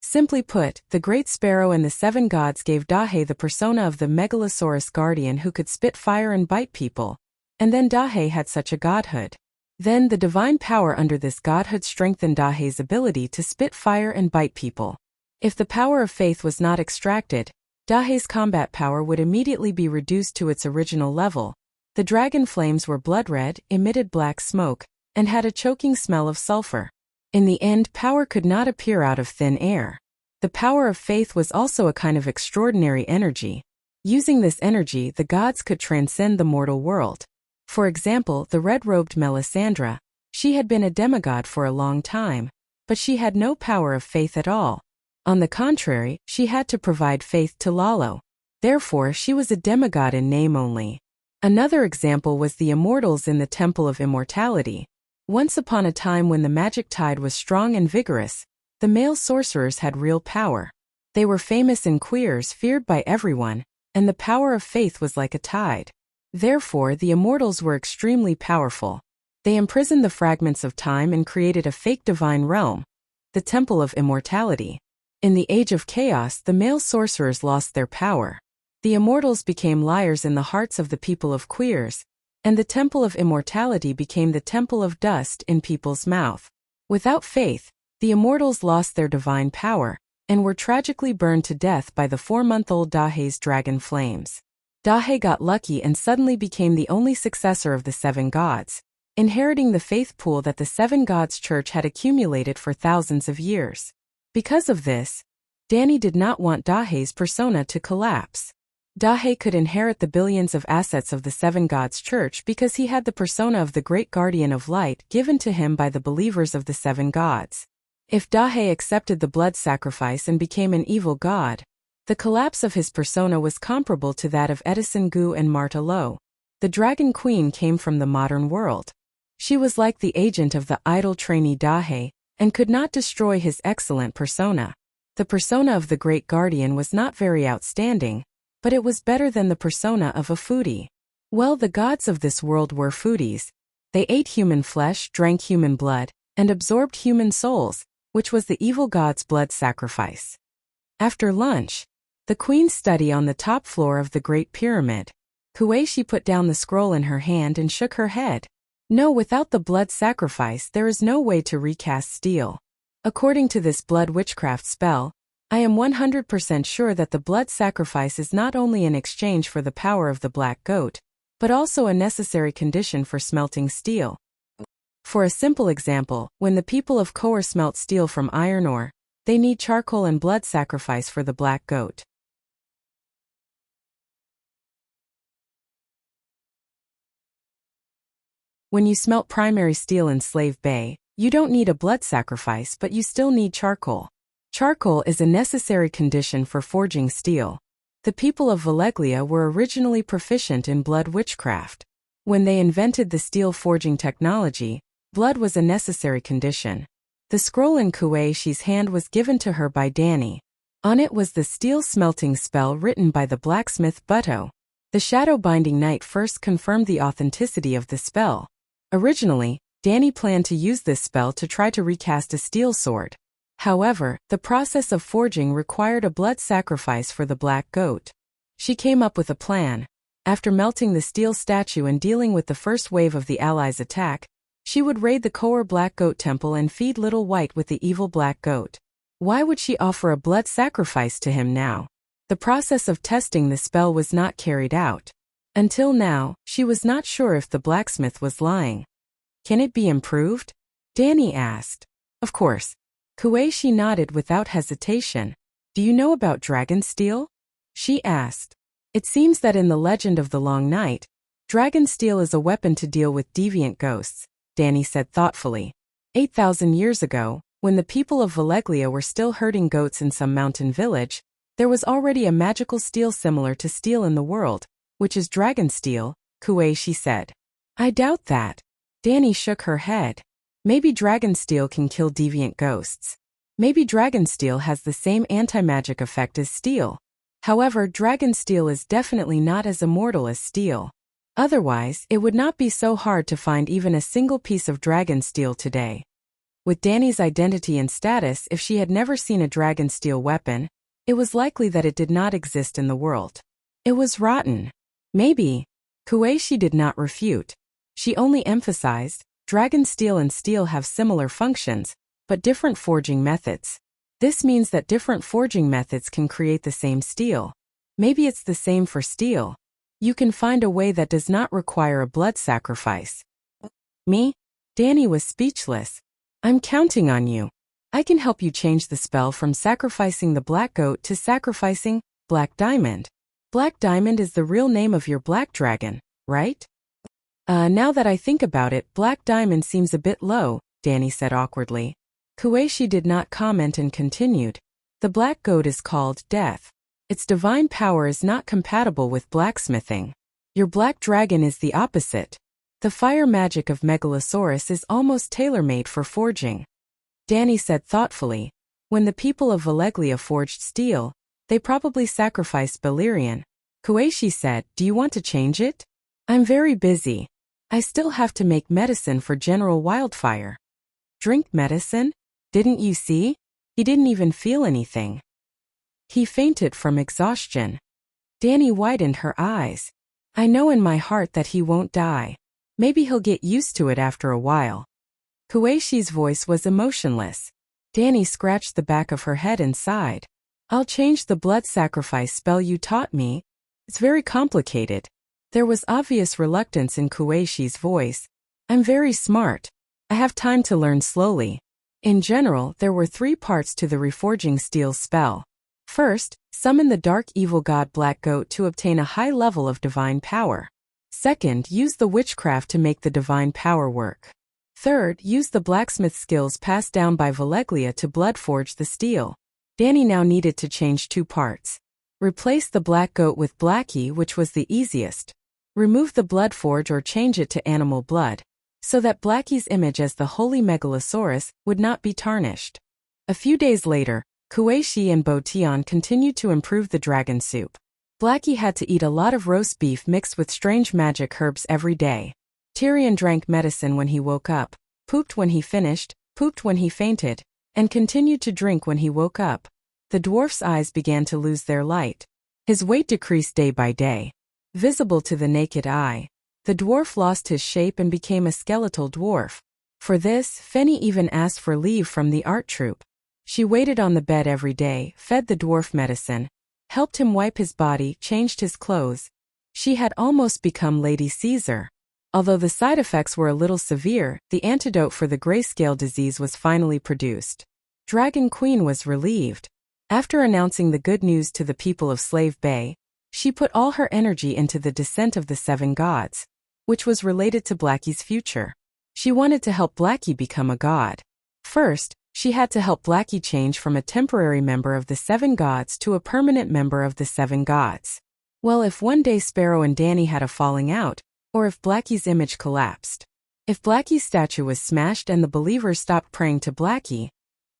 Simply put, the Great Sparrow and the Seven Gods gave Dahé the persona of the Megalosaurus guardian who could spit fire and bite people. And then Dahé had such a godhood. Then the divine power under this godhood strengthened Dahé's ability to spit fire and bite people. If the power of faith was not extracted, Dahé's combat power would immediately be reduced to its original level. The dragon flames were blood red, emitted black smoke, and had a choking smell of sulfur. In the end, power could not appear out of thin air. The power of faith was also a kind of extraordinary energy. Using this energy, the gods could transcend the mortal world. For example, the red-robed Melisandre. She had been a demigod for a long time, but she had no power of faith at all. On the contrary, she had to provide faith to Lalo. Therefore, she was a demigod in name only. Another example was the immortals in the Temple of Immortality. Once upon a time when the magic tide was strong and vigorous, the male sorcerers had real power. They were famous and queers, feared by everyone, and the power of faith was like a tide. Therefore, the immortals were extremely powerful. They imprisoned the fragments of time and created a fake divine realm, the Temple of Immortality. In the Age of Chaos, the male sorcerers lost their power. The immortals became liars in the hearts of the people of queers, and the Temple of Immortality became the Temple of Dust in people's mouth. Without faith, the immortals lost their divine power, and were tragically burned to death by the 4-month-old Dahé's dragon flames. Dahé got lucky and suddenly became the only successor of the seven gods, inheriting the faith pool that the Seven Gods Church had accumulated for thousands of years. Because of this, Danny did not want Dahé's persona to collapse. Dahé could inherit the billions of assets of the Seven Gods Church because he had the persona of the Great Guardian of Light given to him by the believers of the Seven Gods. If Dahé accepted the blood sacrifice and became an evil god, the collapse of his persona was comparable to that of Edison Gu and Marta Lo. The Dragon Queen came from the modern world. She was like the agent of the idle trainee Dahé, and could not destroy his excellent persona. The persona of the Great Guardian was not very outstanding, but it was better than the persona of a foodie. Well, the gods of this world were foodies. They ate human flesh, drank human blood, and absorbed human souls, which was the evil god's blood sacrifice. After lunch, the queen studied on the top floor of the Great Pyramid. Kuei put down the scroll in her hand and shook her head. No, without the blood sacrifice there is no way to recast steel. According to this blood witchcraft spell, I am 100% sure that the blood sacrifice is not only in exchange for the power of the black goat, but also a necessary condition for smelting steel. For a simple example, when the people of Kor smelt steel from iron ore, they need charcoal and blood sacrifice for the black goat. When you smelt primary steel in Slave Bay, you don't need a blood sacrifice, but you still need charcoal. Charcoal is a necessary condition for forging steel. The people of Valeglia were originally proficient in blood witchcraft. When they invented the steel forging technology, blood was a necessary condition. The scroll in Kuei-shi's hand was given to her by Danny. On it was the steel smelting spell written by the blacksmith Butto. The shadow-binding knight first confirmed the authenticity of the spell. Originally, Danny planned to use this spell to try to recast a steel sword. However, the process of forging required a blood sacrifice for the black goat. She came up with a plan. After melting the steel statue and dealing with the first wave of the Allies' attack, She would raid the Koer Black Goat Temple and feed Little White with the evil black goat. Why would she offer a blood sacrifice to him now? The process of testing the spell was not carried out. Until now, she was not sure if the blacksmith was lying. Can it be improved? Danny asked. Of course. Kuei-shi nodded without hesitation. Do you know about dragon steel? She asked. It seems that in the legend of the Long Night, dragon steel is a weapon to deal with deviant ghosts, Danny said thoughtfully. 8,000 years ago, when the people of Valeglia were still herding goats in some mountain village, there was already a magical steel similar to steel in the world, which is dragon steel, Kuei-shi said. I doubt that. Danny shook her head. Maybe dragon steel can kill deviant ghosts. Maybe dragon steel has the same anti-magic effect as steel. However, dragon steel is definitely not as immortal as steel. Otherwise, it would not be so hard to find even a single piece of dragon steel today. With Danny's identity and status, if she had never seen a dragon steel weapon, it was likely that it did not exist in the world. It was rotten. Maybe. Kuei-shi did not refute. She only emphasized, dragon steel and steel have similar functions, but different forging methods. This means that different forging methods can create the same steel. Maybe it's the same for steel. You can find a way that does not require a blood sacrifice. Me? Danny was speechless. I'm counting on you. I can help you change the spell from sacrificing the black goat to sacrificing Black Diamond. Black Diamond is the real name of your black dragon, right? Now that I think about it, Black Diamond seems a bit low, Danny said awkwardly. Kuei-shi did not comment and continued. The black goat is called Death. Its divine power is not compatible with blacksmithing. Your black dragon is the opposite. The fire magic of Megalosaurus is almost tailor-made for forging. Danny said thoughtfully. When the people of Valeglia forged steel, they probably sacrificed Belerion. Kuei-shi said, do you want to change it? I'm very busy. I still have to make medicine for General Wildfire. Drink medicine? Didn't you see? He didn't even feel anything. He fainted from exhaustion. Danny widened her eyes. I know in my heart that he won't die. Maybe he'll get used to it after a while. Kuei-shi's voice was emotionless. Danny scratched the back of her head and sighed. I'll change the blood sacrifice spell you taught me. It's very complicated. There was obvious reluctance in Kuei-shi's voice. I'm very smart. I have time to learn slowly. In general, there were 3 parts to the reforging steel spell. First, summon the dark evil god Black Goat to obtain a high level of divine power. Second, use the witchcraft to make the divine power work. Third, use the blacksmith skills passed down by Valeglia to bloodforge the steel. Danny now needed to change 2 parts. Replace the black goat with Blackie, which was the easiest. Remove the bloodforge or change it to animal blood, so that Blackie's image as the holy Megalosaurus would not be tarnished. A few days later, Kuei-shi and Bo-Tian continued to improve the dragon soup. Blackie had to eat a lot of roast beef mixed with strange magic herbs every day. Tyrion drank medicine when he woke up, pooped when he finished, pooped when he fainted, and continued to drink when he woke up. The dwarf's eyes began to lose their light. His weight decreased day by day. Visible to the naked eye, the dwarf lost his shape and became a skeletal dwarf. For this, Fenny even asked for leave from the art troupe. She waited on the bed every day, fed the dwarf medicine, helped him wipe his body, changed his clothes. She had almost become Lady Caesar. Although the side effects were a little severe, the antidote for the grayscale disease was finally produced. Dragon Queen was relieved. After announcing the good news to the people of Slave Bay, she put all her energy into the descent of the 7 gods, which was related to Blackie's future. She wanted to help Blackie become a god. First, she had to help Blackie change from a temporary member of the 7 gods to a permanent member of the 7 gods. Well, if one day Sparrow and Danny had a falling out, or if Blackie's image collapsed. If Blackie's statue was smashed and the believers stopped praying to Blackie,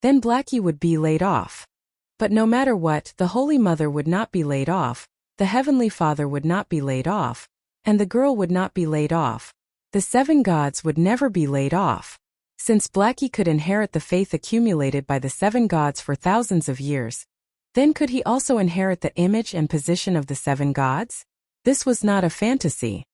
then Blackie would be laid off. But no matter what, the Holy Mother would not be laid off, the Heavenly Father would not be laid off, and the girl would not be laid off. The 7 gods would never be laid off. Since Blackie could inherit the faith accumulated by the 7 gods for thousands of years, then could he also inherit the image and position of the 7 gods? This was not a fantasy.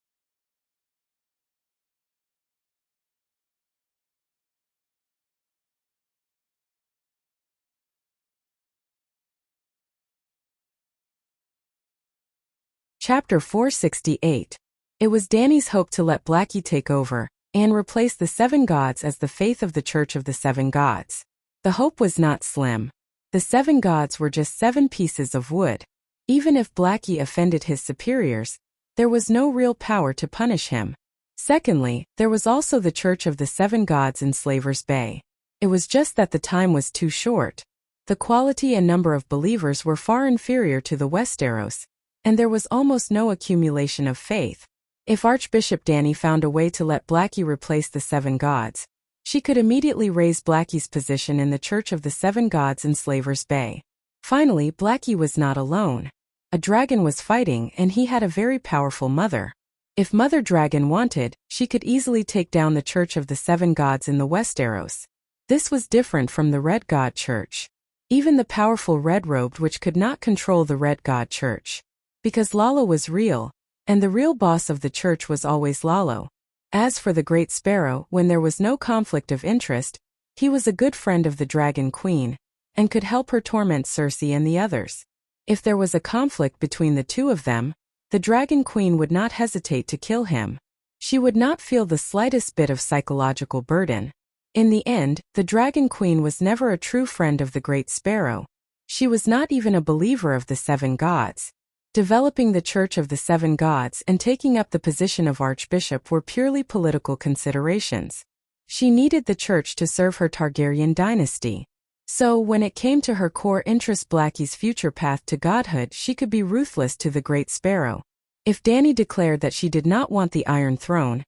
Chapter 468. It was Danny's hope to let Blackie take over and replace the seven gods as the faith of the Church of the Seven Gods. The hope was not slim. The seven gods were just 7 pieces of wood. Even if Blackie offended his superiors, there was no real power to punish him. Secondly, there was also the Church of the Seven Gods in Slaver's Bay. It was just that the time was too short. The quality and number of believers were far inferior to the Westeros, and there was almost no accumulation of faith. If Archbishop Danny found a way to let Blackie replace the seven gods, she could immediately raise Blackie's position in the Church of the Seven Gods in Slaver's Bay. Finally, Blackie was not alone. A dragon was fighting, and he had a very powerful mother. If Mother Dragon wanted, she could easily take down the Church of the Seven Gods in the Westeros. This was different from the Red God Church. Even the powerful Red-Robed Witch could not control the Red God Church. Because Lalo was real, and the real boss of the church was always Lalo. As for the Great Sparrow, when there was no conflict of interest, he was a good friend of the Dragon Queen, and could help her torment Cersei and the others. If there was a conflict between the two of them, the Dragon Queen would not hesitate to kill him. She would not feel the slightest bit of psychological burden. In the end, the Dragon Queen was never a true friend of the Great Sparrow. She was not even a believer of the seven gods. Developing the Church of the Seven Gods and taking up the position of Archbishop were purely political considerations. She needed the church to serve her Targaryen dynasty. So, when it came to her core interest, Blackie's future path to godhood, she could be ruthless to the Great Sparrow. If Danny declared that she did not want the Iron Throne,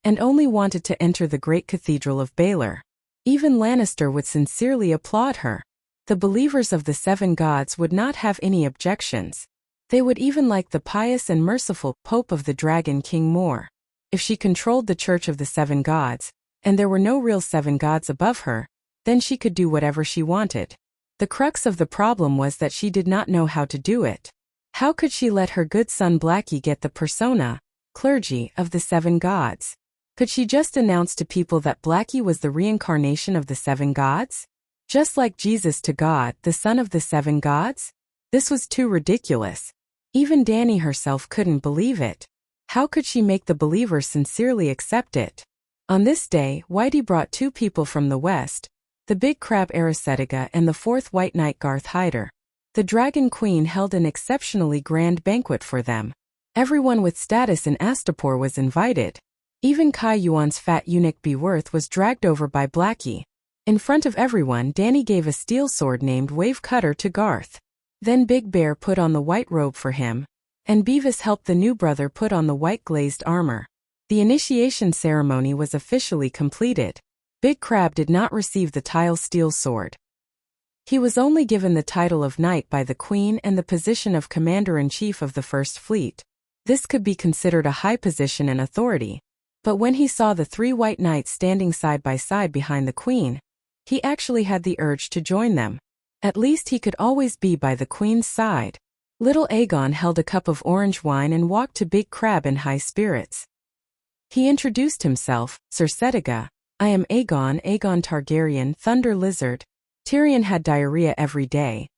and only wanted to enter the great cathedral of Baelor, even Lannister would sincerely applaud her. The believers of the Seven Gods would not have any objections. They would even like the pious and merciful Pope of the Dragon King more. If she controlled the Church of the Seven Gods, and there were no real seven gods above her, then she could do whatever she wanted. The crux of the problem was that she did not know how to do it. How could she let her good son Blackie get the persona, clergy, of the seven gods? Could she just announce to people that Blackie was the reincarnation of the seven gods? Just like Jesus to God, the son of the seven gods? This was too ridiculous. Even Danny herself couldn't believe it. How could she make the believers sincerely accept it? On this day, Whitey brought 2 people from the west, the big crab Arisetiga and the 4th White Knight Garth Hyder. The Dragon Queen held an exceptionally grand banquet for them. Everyone with status in Astapor was invited. Even Kai Yuan's fat eunuch Beworth was dragged over by Blackie. In front of everyone, Danny gave a steel sword named Wave Cutter to Garth. Then Big Bear put on the white robe for him, and Beavis helped the new brother put on the white glazed armor. The initiation ceremony was officially completed. Big Crab did not receive the tile steel sword. He was only given the title of knight by the Queen and the position of commander-in-chief of the First Fleet. This could be considered a high position and authority. But when he saw the 3 white knights standing side by side behind the Queen, he actually had the urge to join them. At least he could always be by the Queen's side. Little Aegon held a cup of orange wine and walked to Big Crab in high spirits. He introduced himself, Sir Setiga. I am Aegon Targaryen, Thunder Lizard. Tyrion had diarrhea every day,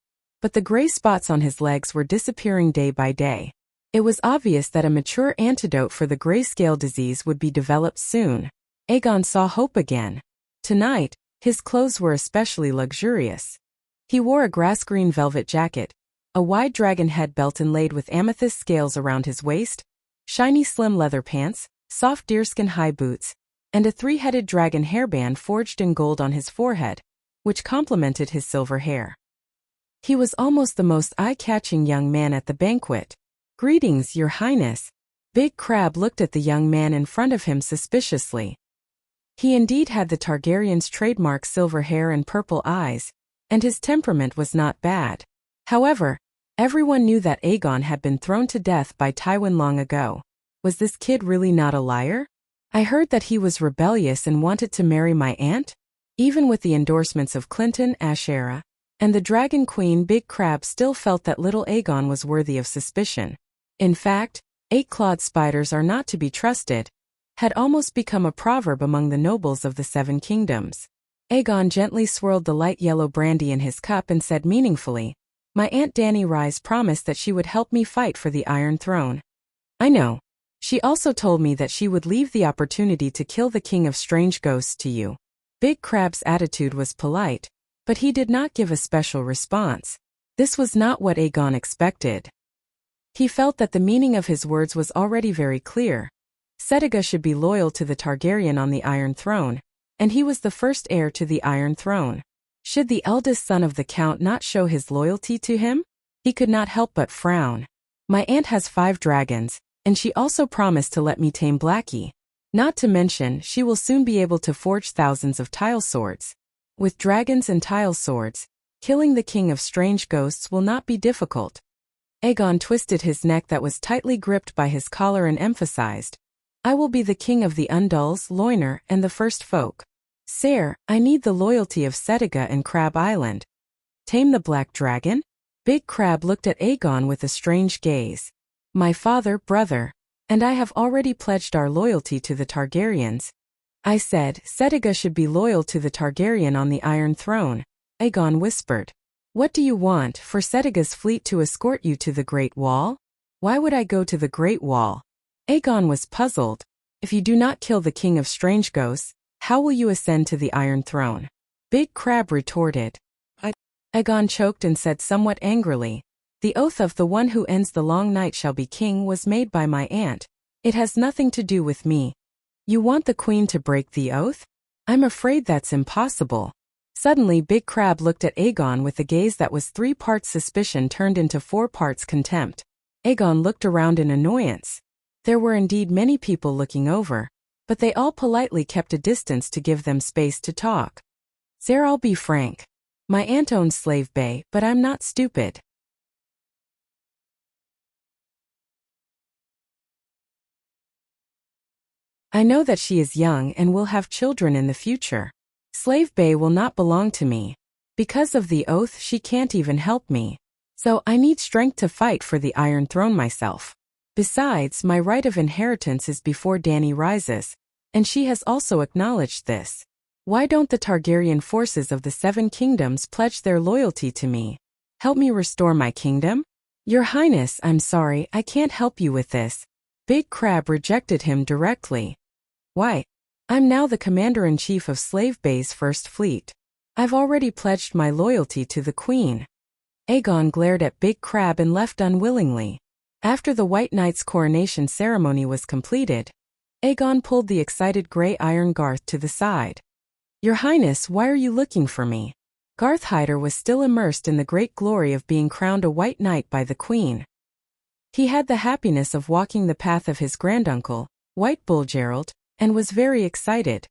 but the gray spots on his legs were disappearing day by day. It was obvious that a mature antidote for the grayscale disease would be developed soon. Aegon saw hope again. Tonight, his clothes were especially luxurious. He wore a grass-green velvet jacket, a wide dragon head belt inlaid with amethyst scales around his waist, shiny slim leather pants, soft deerskin high boots, and a 3-headed dragon hairband forged in gold on his forehead, which complemented his silver hair. He was almost the most eye-catching young man at the banquet. Greetings, Your Highness. Big Crab looked at the young man in front of him suspiciously. He indeed had the Targaryen's trademark silver hair and purple eyes, and his temperament was not bad. However, everyone knew that Aegon had been thrown to death by Tywin long ago. Was this kid really not a liar? I heard that he was rebellious and wanted to marry my aunt? Even with the endorsements of Clinton, Ashera, and the Dragon Queen, Big Crab still felt that little Aegon was worthy of suspicion. In fact, 8-clawed spiders are not to be trusted, had almost become a proverb among the nobles of the 7 kingdoms. Aegon gently swirled the light yellow brandy in his cup and said meaningfully, My Aunt Dany Rise promised that she would help me fight for the Iron Throne. I know. She also told me that she would leave the opportunity to kill the king of strange ghosts to you. Big Crab's attitude was polite, but he did not give a special response. This was not what Aegon expected. He felt that the meaning of his words was already very clear. Setiga should be loyal to the Targaryen on the Iron Throne, and he was the first heir to the Iron Throne. Should the eldest son of the Count not show his loyalty to him? He could not help but frown. My aunt has 5 dragons, and she also promised to let me tame Blackie. Not to mention, she will soon be able to forge thousands of tile swords. With dragons and tile swords, killing the king of strange ghosts will not be difficult. Aegon twisted his neck that was tightly gripped by his collar and emphasized, I will be the king of the Undulls, Loiner, and the First Folk. Sire, I need the loyalty of Setiga and Crab Island. Tame the Black Dragon? Big Crab looked at Aegon with a strange gaze. My father, brother, and I have already pledged our loyalty to the Targaryens. I said, Setiga should be loyal to the Targaryen on the Iron Throne. Aegon whispered. What do you want, for Setiga's fleet to escort you to the Great Wall? Why would I go to the Great Wall? Aegon was puzzled. If you do not kill the king of strange ghosts, how will you ascend to the Iron Throne? Big Crab retorted. Aegon choked and said somewhat angrily, the oath of the one who ends the long night shall be king was made by my aunt. It has nothing to do with me. You want the queen to break the oath? I'm afraid that's impossible. Suddenly Big Crab looked at Aegon with a gaze that was 3 parts suspicion turned into 4 parts contempt. Aegon looked around in annoyance. There were indeed many people looking over, but they all politely kept a distance to give them space to talk. Sir, I'll be frank. My aunt owns Slave Bay, but I'm not stupid. I know that she is young and will have children in the future. Slave Bay will not belong to me. Because of the oath, she can't even help me. So I need strength to fight for the Iron Throne myself. Besides, my right of inheritance is before Dany rises, and she has also acknowledged this. Why don't the Targaryen forces of the 7 kingdoms pledge their loyalty to me? Help me restore my kingdom? Your Highness, I'm sorry, I can't help you with this. Big Crab rejected him directly. Why? I'm now the commander-in-chief of Slave Bay's First Fleet. I've already pledged my loyalty to the Queen. Aegon glared at Big Crab and left unwillingly. After the White Knight's coronation ceremony was completed, Aegon pulled the excited Grey Iron Garth to the side. Your Highness, why are you looking for me? Garth Hyder was still immersed in the great glory of being crowned a White Knight by the Queen. He had the happiness of walking the path of his granduncle, White Bull Gerald, and was very excited.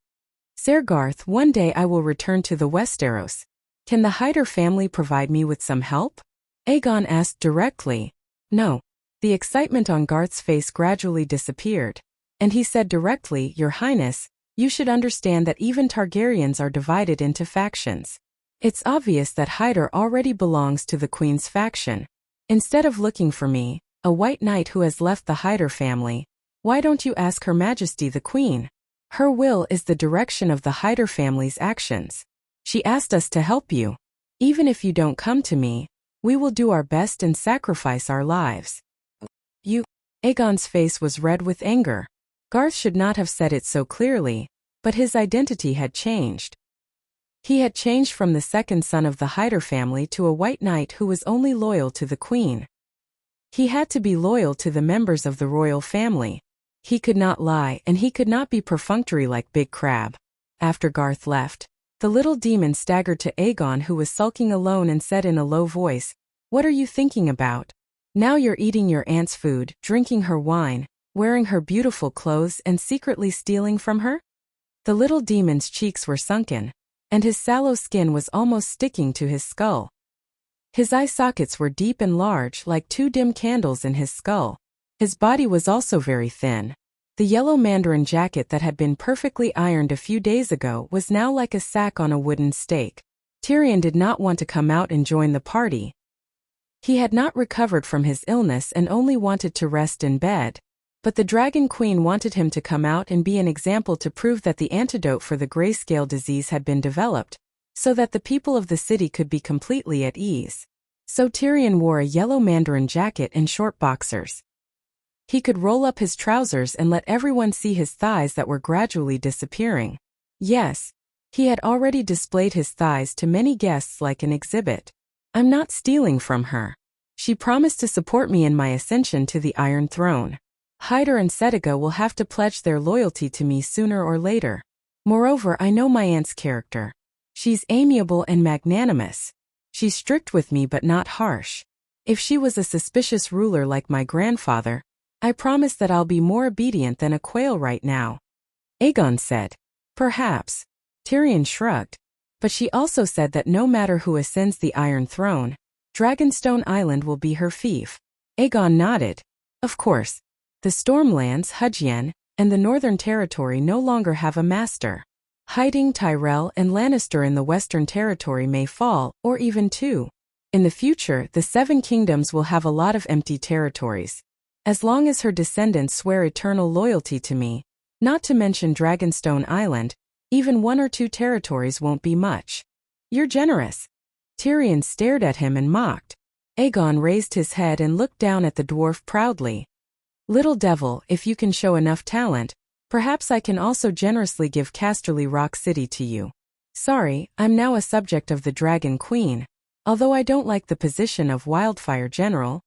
Sir Garth, one day I will return to the Westeros. Can the Hyder family provide me with some help? Aegon asked directly. No. The excitement on Garth's face gradually disappeared, and he said directly, Your Highness, you should understand that even Targaryens are divided into factions. It's obvious that Hyder already belongs to the Queen's faction. Instead of looking for me, a White Knight who has left the Hyder family, why don't you ask Her Majesty the Queen? Her will is the direction of the Hyder family's actions. She asked us to help you. Even if you don't come to me, we will do our best and sacrifice our lives. You. Aegon's face was red with anger. Garth should not have said it so clearly, but his identity had changed. He had changed from the second son of the Hyder family to a White Knight who was only loyal to the Queen. He had to be loyal to the members of the royal family. He could not lie, and he could not be perfunctory like Big Crab. After Garth left, the little demon staggered to Aegon, who was sulking alone, and said in a low voice, What are you thinking about? Now you're eating your aunt's food, drinking her wine, wearing her beautiful clothes, and secretly stealing from her? The little demon's cheeks were sunken, and his sallow skin was almost sticking to his skull. His eye sockets were deep and large, like 2 dim candles in his skull. His body was also very thin. The yellow mandarin jacket that had been perfectly ironed a few days ago was now like a sack on a wooden stake. Tyrion did not want to come out and join the party. He had not recovered from his illness and only wanted to rest in bed. But the Dragon Queen wanted him to come out and be an example to prove that the antidote for the grayscale disease had been developed, so that the people of the city could be completely at ease. So Tyrion wore a yellow mandarin jacket and short boxers. He could roll up his trousers and let everyone see his thighs that were gradually disappearing. Yes, he had already displayed his thighs to many guests like an exhibit. I'm not stealing from her. She promised to support me in my ascension to the Iron Throne. Hyder and Setiga will have to pledge their loyalty to me sooner or later. Moreover, I know my aunt's character. She's amiable and magnanimous. She's strict with me but not harsh. If she was a suspicious ruler like my grandfather, I promise that I'll be more obedient than a quail right now. Aegon said. Perhaps. Tyrion shrugged. But she also said that no matter who ascends the Iron Throne, Dragonstone Island will be her fief. Aegon nodded. Of course. The Stormlands, Hudgien, and the Northern Territory no longer have a master. Hiding Tyrell and Lannister in the Western Territory may fall, or even two. In the future, the Seven Kingdoms will have a lot of empty territories. As long as her descendants swear eternal loyalty to me, not to mention Dragonstone Island, even one or two territories won't be much. You're generous. Tyrion stared at him and mocked. Aegon raised his head and looked down at the dwarf proudly. Little devil, if you can show enough talent, perhaps I can also generously give Casterly Rock City to you. Sorry, I'm now a subject of the Dragon Queen, although I don't like the position of Wildfire General.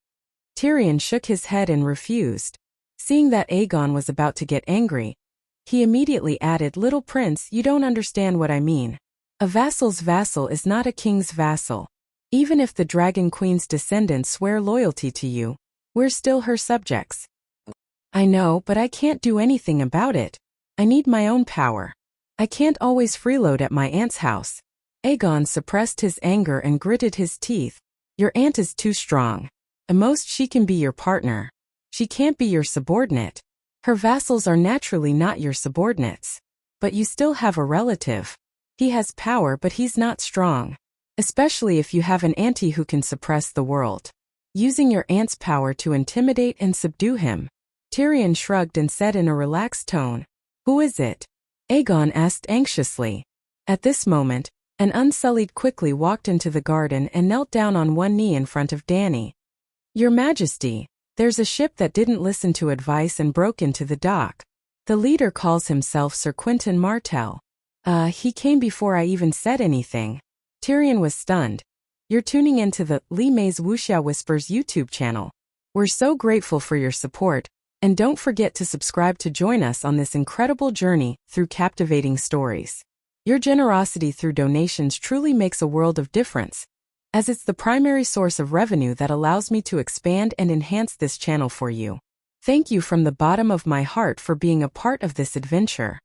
Tyrion shook his head and refused. Seeing that Aegon was about to get angry, he immediately added, Little Prince, you don't understand what I mean. A vassal's vassal is not a king's vassal. Even if the Dragon Queen's descendants swear loyalty to you, we're still her subjects. I know, but I can't do anything about it. I need my own power. I can't always freeload at my aunt's house. Aegon suppressed his anger and gritted his teeth. Your aunt is too strong. At most she can be your partner. She can't be your subordinate. Her vassals are naturally not your subordinates. But you still have a relative. He has power but he's not strong. Especially if you have an auntie who can suppress the world. Using your aunt's power to intimidate and subdue him. Tyrion shrugged and said in a relaxed tone, Who is it? Aegon asked anxiously. At this moment, an Unsullied quickly walked into the garden and knelt down on one knee in front of Dany. Your Majesty, there's a ship that didn't listen to advice and broke into the dock. The leader calls himself Sir Quentyn Martell. He came before I even said anything. Tyrion was stunned. You're tuning into the Lee May's Wuxia Whispers YouTube channel. We're so grateful for your support. And don't forget to subscribe to join us on this incredible journey through captivating stories. Your generosity through donations truly makes a world of difference, as it's the primary source of revenue that allows me to expand and enhance this channel for you. Thank you from the bottom of my heart for being a part of this adventure.